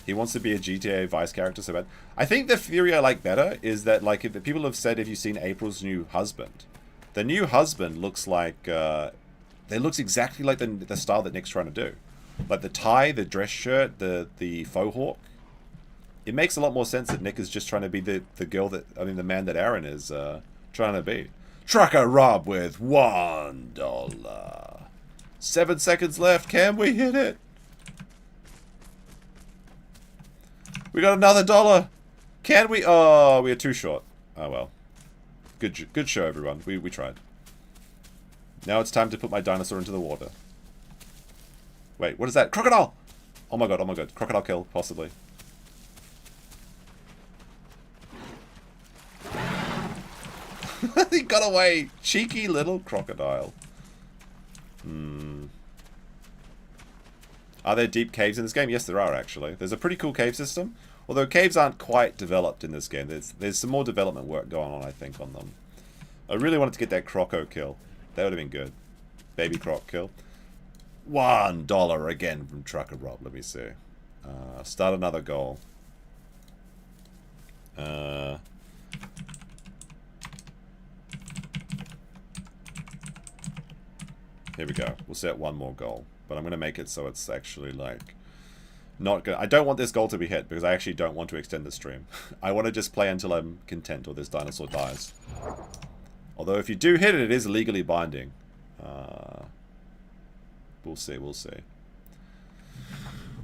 He wants to be a GTA Vice character so bad. I think the theory I like better is that, like, if the people have said, have you seen April's new husband? The new husband looks like, it looks exactly like the style that Nick's trying to do. Like the tie, the dress shirt, the faux hawk. It makes a lot more sense that Nick is just trying to be the man that Aaron is trying to be. Trucker Rob with $1. 7 seconds left. Can we hit it? We got another $1. Can we? Oh, we are too short. Oh well. Good show, everyone. We tried. Now it's time to put my dinosaur into the water. Wait, what is that? Crocodile! Oh my god, oh my god. Crocodile kill, possibly. He got away. Cheeky little crocodile. Are there deep caves in this game? Yes, there are, actually. There's a pretty cool cave system. Although caves aren't quite developed in this game. There's some more development work going on, I think, on them. I really wanted to get that croco kill. That would have been good. Baby croc kill. $1 again from Trucker Rob. Let me see. Start another goal. Here we go. We'll set one more goal. But I'm going to make it so it's actually, like, not good. I don't want this goal to be hit, because I actually don't want to extend the stream. I want to just play until I'm content or this dinosaur dies. Although if you do hit it, it is legally binding. We'll see, we'll see.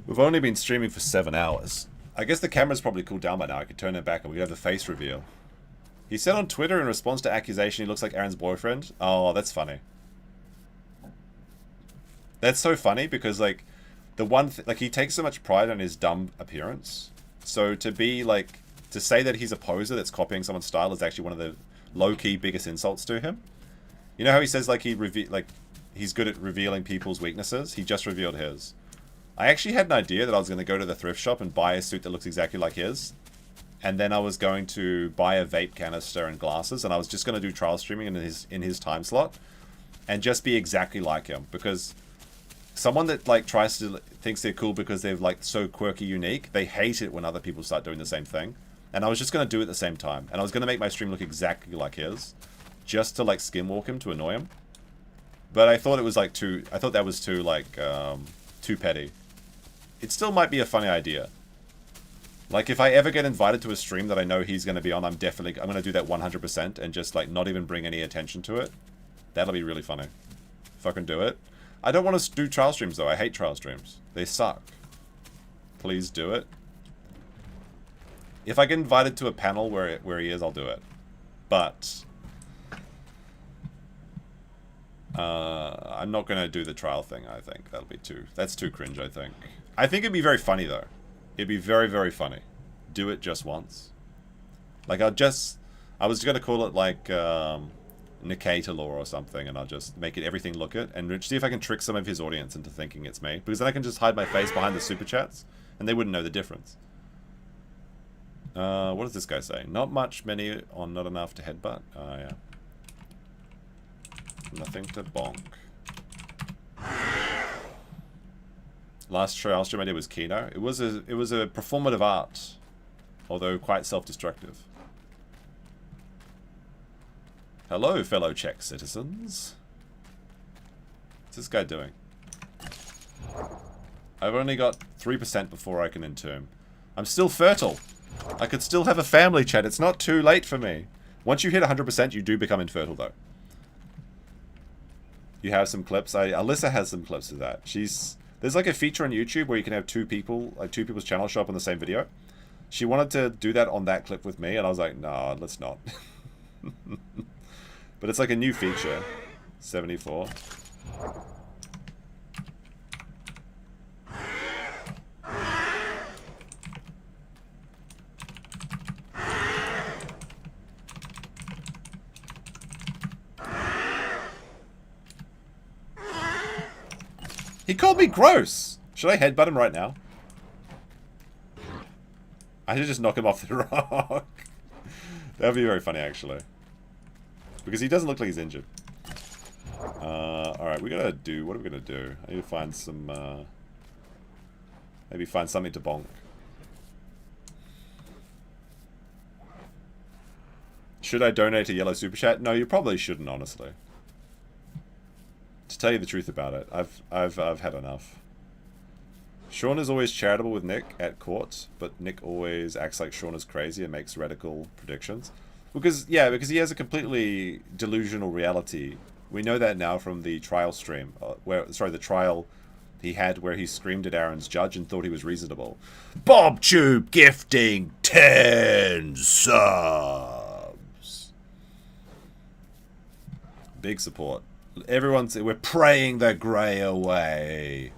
We've only been streaming for 7 hours. I guess the camera's probably cooled down by now. I could turn it back and we have the face reveal. He said on Twitter in response to accusation he looks like Aaron's boyfriend. Oh, that's funny. That's so funny because, like, he takes so much pride in his dumb appearance. So to be, like, to say that he's a poser that's copying someone's style is actually one of the low-key biggest insults to him. You know how he says, like, he's good at revealing people's weaknesses. He just revealed his. I actually had an idea that I was going to go to the thrift shop and buy a suit that looks exactly like his. And then I was going to buy a vape canister and glasses, and I was just going to do trial streaming in his time slot and just be exactly like him. Because someone that like thinks they're cool because they're like so quirky, unique, they hate it when other people start doing the same thing. And I was just going to do it at the same time. And I was going to make my stream look exactly like his, just to like skinwalk him, to annoy him. But I thought it was like I thought that was too petty. It still might be a funny idea. Like, if I ever get invited to a stream that I know he's going to be on, I'm going to do that 100% and just, like, not even bring any attention to it. That'll be really funny. If I can do it. I don't want to do trial streams, though. I hate trial streams. They suck. Please do it. If I get invited to a panel where he is, I'll do it. But I'm not going to do the trial thing, I think. That's too cringe, I think. I think it'd be very funny, though. It'd be very, very funny. Do it just once. Like, I was going to call it, like, Nikita Law or something, and I'll just make it everything look it, and see if I can trick some of his audience into thinking it's me. Because then I can just hide my face behind the super chats, and they wouldn't know the difference. What does this guy say? Not much, many, or not enough to headbutt. Oh, yeah. Nothing to bonk. Last trial stream I did was Kino. It was a performative art, although quite self-destructive. Hello, fellow Czech citizens. What's this guy doing? I've only got 3% before I can entomb. I'm still fertile. I could still have a family, chat. It's not too late for me. Once you hit 100%, you do become infertile, though. You have some clips. Alyssa has some clips of that. There's like a feature on YouTube where you can have two people's channels show up on the same video. She wanted to do that on that clip with me, and I was like, nah, let's not. But it's like a new feature. 74. He called me gross! Should I headbutt him right now? I should just knock him off the rock. That would be very funny, actually. Because he doesn't look like he's injured. Alright, what are we gonna do? I need to find some, maybe find something to bonk. Should I donate a yellow super chat? No, you probably shouldn't, honestly. To tell you the truth about it, I've had enough. Sean is always charitable with Nick at court, but Nick always acts like Sean is crazy and makes radical predictions. Because he has a completely delusional reality. We know that now from the trial stream, the trial he had where he screamed at Aaron's judge and thought he was reasonable. BobTube gifting 10 subs. Big support. We're praying the grey away.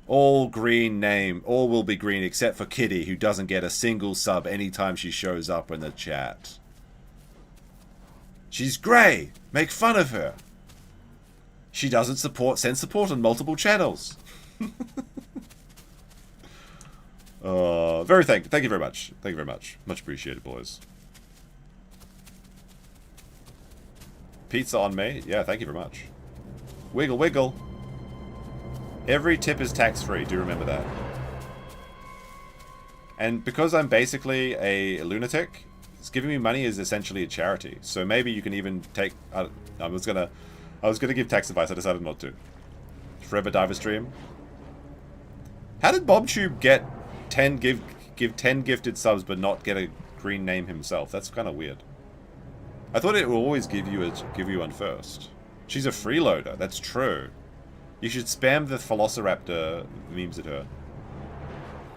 All will be green except for Kitty, who doesn't get a single sub anytime she shows up in the chat. She's grey. Make fun of her. She doesn't send support on multiple channels. Thank you very much. Thank you very much. Much appreciated, boys. Pizza on me. Yeah, thank you very much. Wiggle, wiggle. Every tip is tax-free. Do remember that. And because I'm basically a lunatic, giving me money is essentially a charity. So maybe you can even take... I was gonna give tax advice. I decided not to. Forever Diver stream. How did BobTube get 10 give 10 gifted subs but not get a green name himself? That's kind of weird. I thought it would always give you one first. She's a freeloader. That's true. You should spam the Velociraptor memes at her.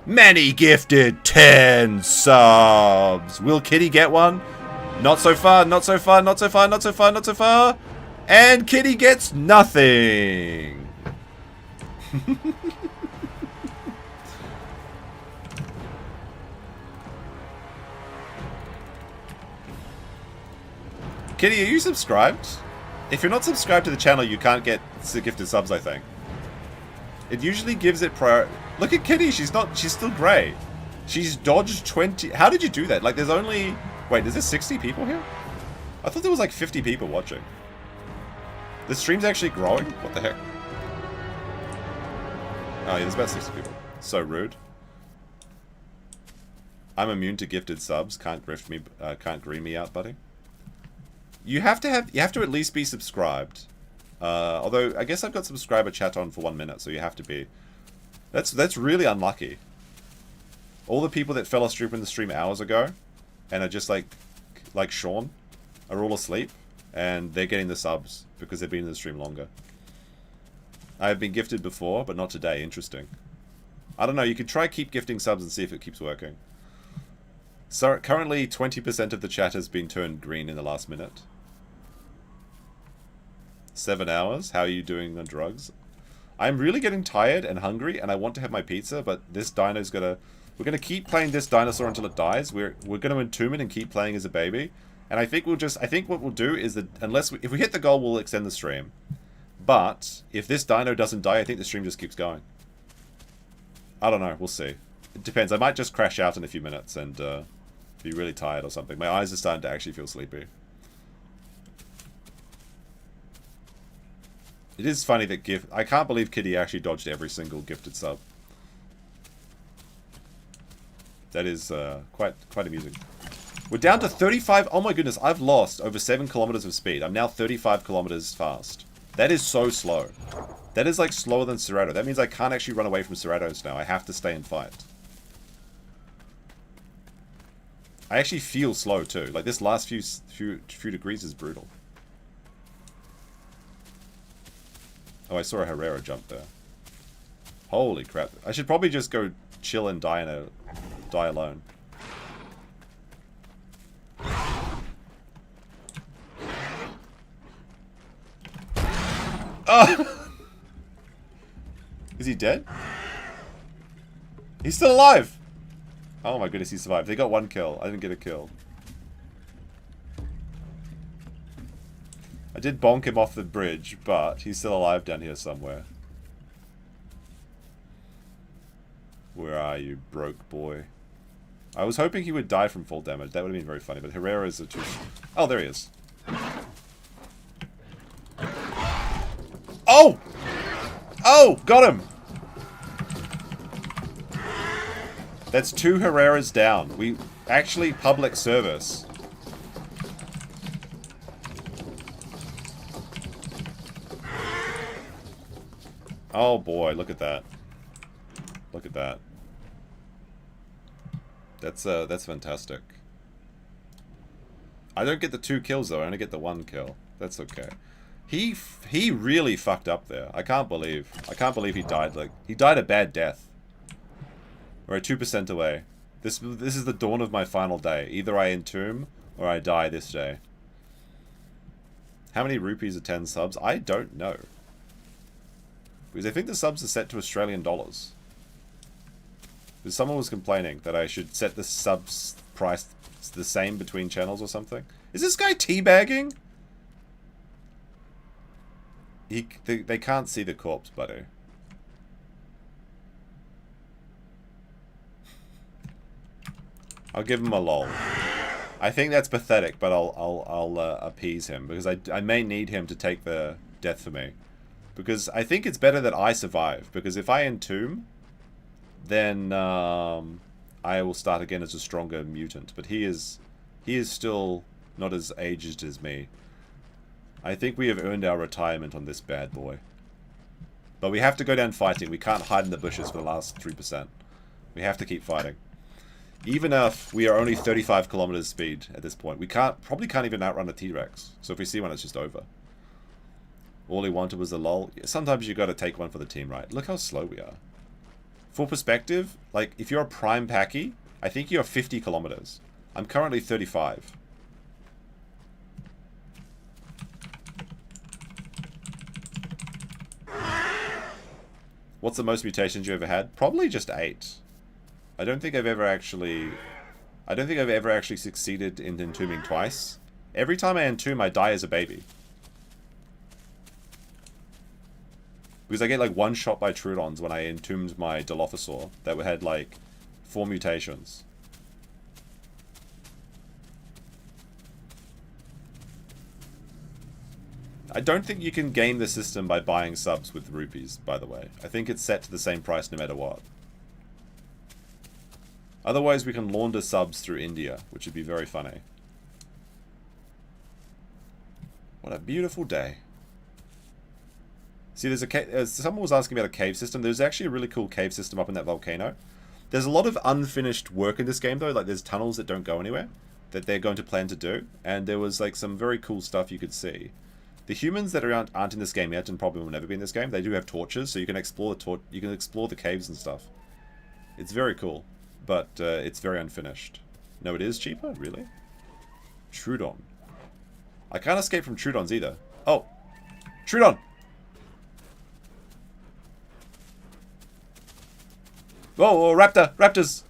Many gifted 10 subs. Will Kitty get one? Not so far, not so far, not so far, not so far, not so far. And Kitty gets nothing. Kitty, are you subscribed? If you're not subscribed to the channel, you can't get gifted subs, I think. It usually gives it prior... Look at Kitty, she's still grey. She's dodged 20... How did you do that? Like, there's only... Wait, is there 60 people here? I thought there was like 50 people watching. The stream's actually growing? What the heck? Oh yeah, there's about 60 people. So rude. I'm immune to gifted subs. Can't grift me, can't green me out, buddy. You have to at least be subscribed. Although I guess I've got subscriber chat on for 1 minute, so you have to be. That's really unlucky. All the people that fell asleep in the stream hours ago, and are just like Sean, are all asleep, and they're getting the subs because they've been in the stream longer. I have been gifted before, but not today. Interesting. I don't know. You could try keep gifting subs and see if it keeps working. So currently 20% of the chat has been turned green in the last minute. 7 hours? How are you doing on drugs? I'm really getting tired and hungry, and I want to have my pizza, but this dino's gonna... We're gonna keep playing this dinosaur until it dies. We're gonna entomb it and keep playing as a baby. And I think what we'll do is that if we hit the goal, we'll extend the stream. But if this dino doesn't die, I think the stream just keeps going. I don't know. We'll see. It depends. I might just crash out in a few minutes and be really tired or something. My eyes are starting to actually feel sleepy. It is funny that I can't believe Kitty actually dodged every single gifted sub. That is quite amusing. We're down to 35. Oh my goodness, I've lost over 7 kilometers of speed. I'm now 35 kilometers fast. That is so slow. That is like slower than Cerrado. That means I can't actually run away from Cerrados now. I have to stay and fight. I actually feel slow too. Like this last few degrees is brutal. Oh, I saw a Herrera jump there. Holy crap. I should probably just go chill and die alone. Oh! Is he dead? He's still alive! Oh my goodness, he survived. They got 1 kill. I didn't get a kill. I did bonk him off the bridge, but he's still alive down here somewhere. Where are you, broke boy? I was hoping he would die from full damage. That would have been very funny, but Herrera's are too... Oh, there he is. Oh! Oh! Got him! That's 2 Herreras down. We... Actually, public service. Oh boy, look at that. Look at that. That's fantastic. I don't get the 2 kills though, I only get the 1 kill. That's okay. He really fucked up there. I can't believe he died. Like, he died a bad death. We're at 2% away. This is the dawn of my final day. Either I entomb or I die this day. How many rupees are 10 subs? I don't know. Because I think the subs are set to Australian dollars. Because someone was complaining that I should set the subs price the same between channels or something. Is this guy teabagging? They can't see the corpse, buddy. I'll give him a lol. I think that's pathetic, but I'll appease him because I may need him to take the death for me. Because I think it's better that I survive. Because if I entomb, then I will start again as a stronger mutant. But he is still not as aged as me. I think we have earned our retirement on this bad boy. But we have to go down fighting. We can't hide in the bushes for the last 3%. We have to keep fighting. Even if we are only 35 kilometers speed at this point, we probably can't even outrun a T-Rex. So if we see one, it's just over. All he wanted was a lol. Sometimes you got to take one for the team, right? Look how slow we are. For perspective, like if you're a prime Pachy, I think you're 50 kilometers. I'm currently 35. What's the most mutations you ever had? Probably just 8. I don't think I've ever actually succeeded in entombing twice. Every time I entomb, I die as a baby. Because I get like one shot by Troodons when I entombed my Dilophosaur that had like 4 mutations. I don't think you can game the system by buying subs with rupees, by the way. I think it's set to the same price no matter what. Otherwise we can launder subs through India, which would be very funny. What a beautiful day. See, there's a cave. Someone was asking about a cave system. There's actually a really cool cave system up in that volcano. There's a lot of unfinished work in this game, though. Like, there's tunnels that don't go anywhere that they're going to plan to do. And there was, like, some very cool stuff you could see. The humans that aren't in this game yet, and probably will never be in this game, they do have torches, so you can explore the caves and stuff. It's very cool, but it's very unfinished. No, it is cheaper? Really? Troodon. I can't escape from Troodons either. Oh! Troodon! Whoa, whoa, raptor! Raptors!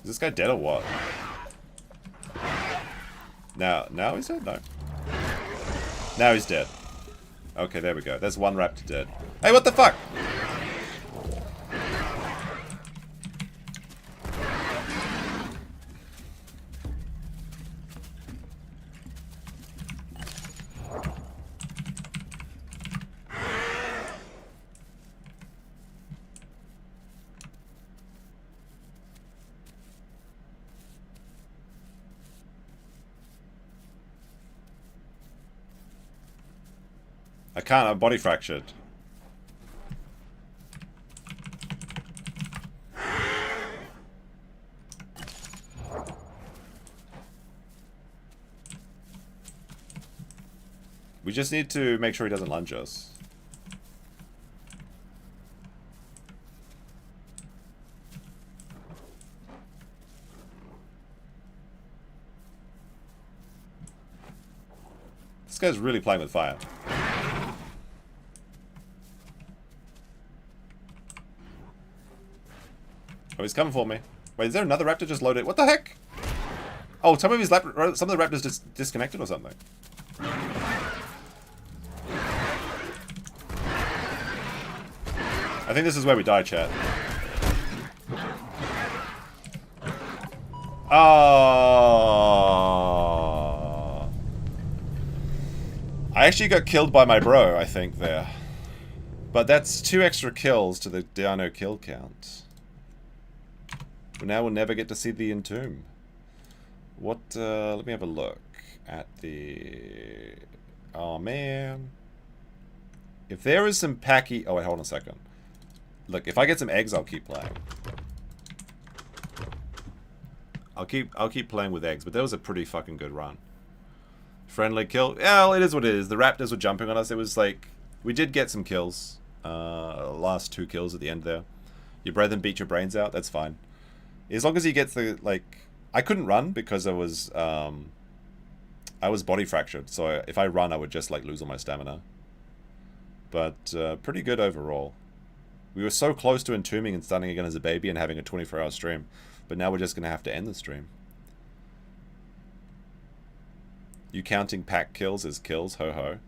Is this guy dead or what? Now he's dead? No. Now he's dead. Okay, there we go. There's one raptor dead. Hey, what the fuck? I can't, I'm body fractured. We just need to make sure he doesn't lunge us. This guy's really playing with fire. Oh, he's coming for me. Wait, is there another raptor just loaded? What the heck? Oh, some of the raptors just disconnected or something. I think this is where we die, chat. Oh. I actually got killed by my bro, I think, there. But that's 2 extra kills to the Dino kill count. But now we'll never get to see the entomb. What, let me have a look at the... Oh, man. If there is some Pachy... Oh, wait, hold on a second. Look, if I get some eggs, I'll keep playing. I'll keep playing with eggs, but that was a pretty fucking good run. Friendly kill. Yeah, well, it is what it is. The raptors were jumping on us. It was like... We did get some kills. Last 2 kills at the end there. Your brethren beat your brains out. That's fine. As long as he gets the, like... I couldn't run because I was body fractured. So if I run, I would just, like, lose all my stamina. But pretty good overall. We were so close to entombing and starting again as a baby and having a 24-hour stream. But now we're just going to have to end the stream. You counting pack kills as kills? Ho ho.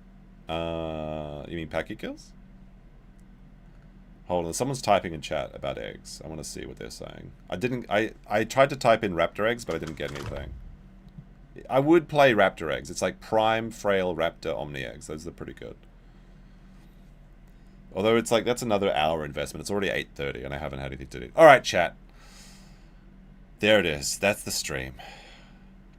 You mean Pachy kills? Hold on, someone's typing in chat about eggs. I want to see what they're saying. I tried to type in raptor eggs, but I didn't get anything. I would play raptor eggs. It's like prime, frail, raptor, omni eggs. Those are pretty good. Although it's like, that's another hour investment. It's already 8:30 and I haven't had anything to do. Alright, chat. There it is. That's the stream.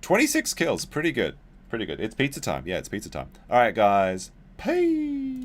26 kills. Pretty good. Pretty good. It's pizza time. Yeah, it's pizza time. Alright, guys. Peace.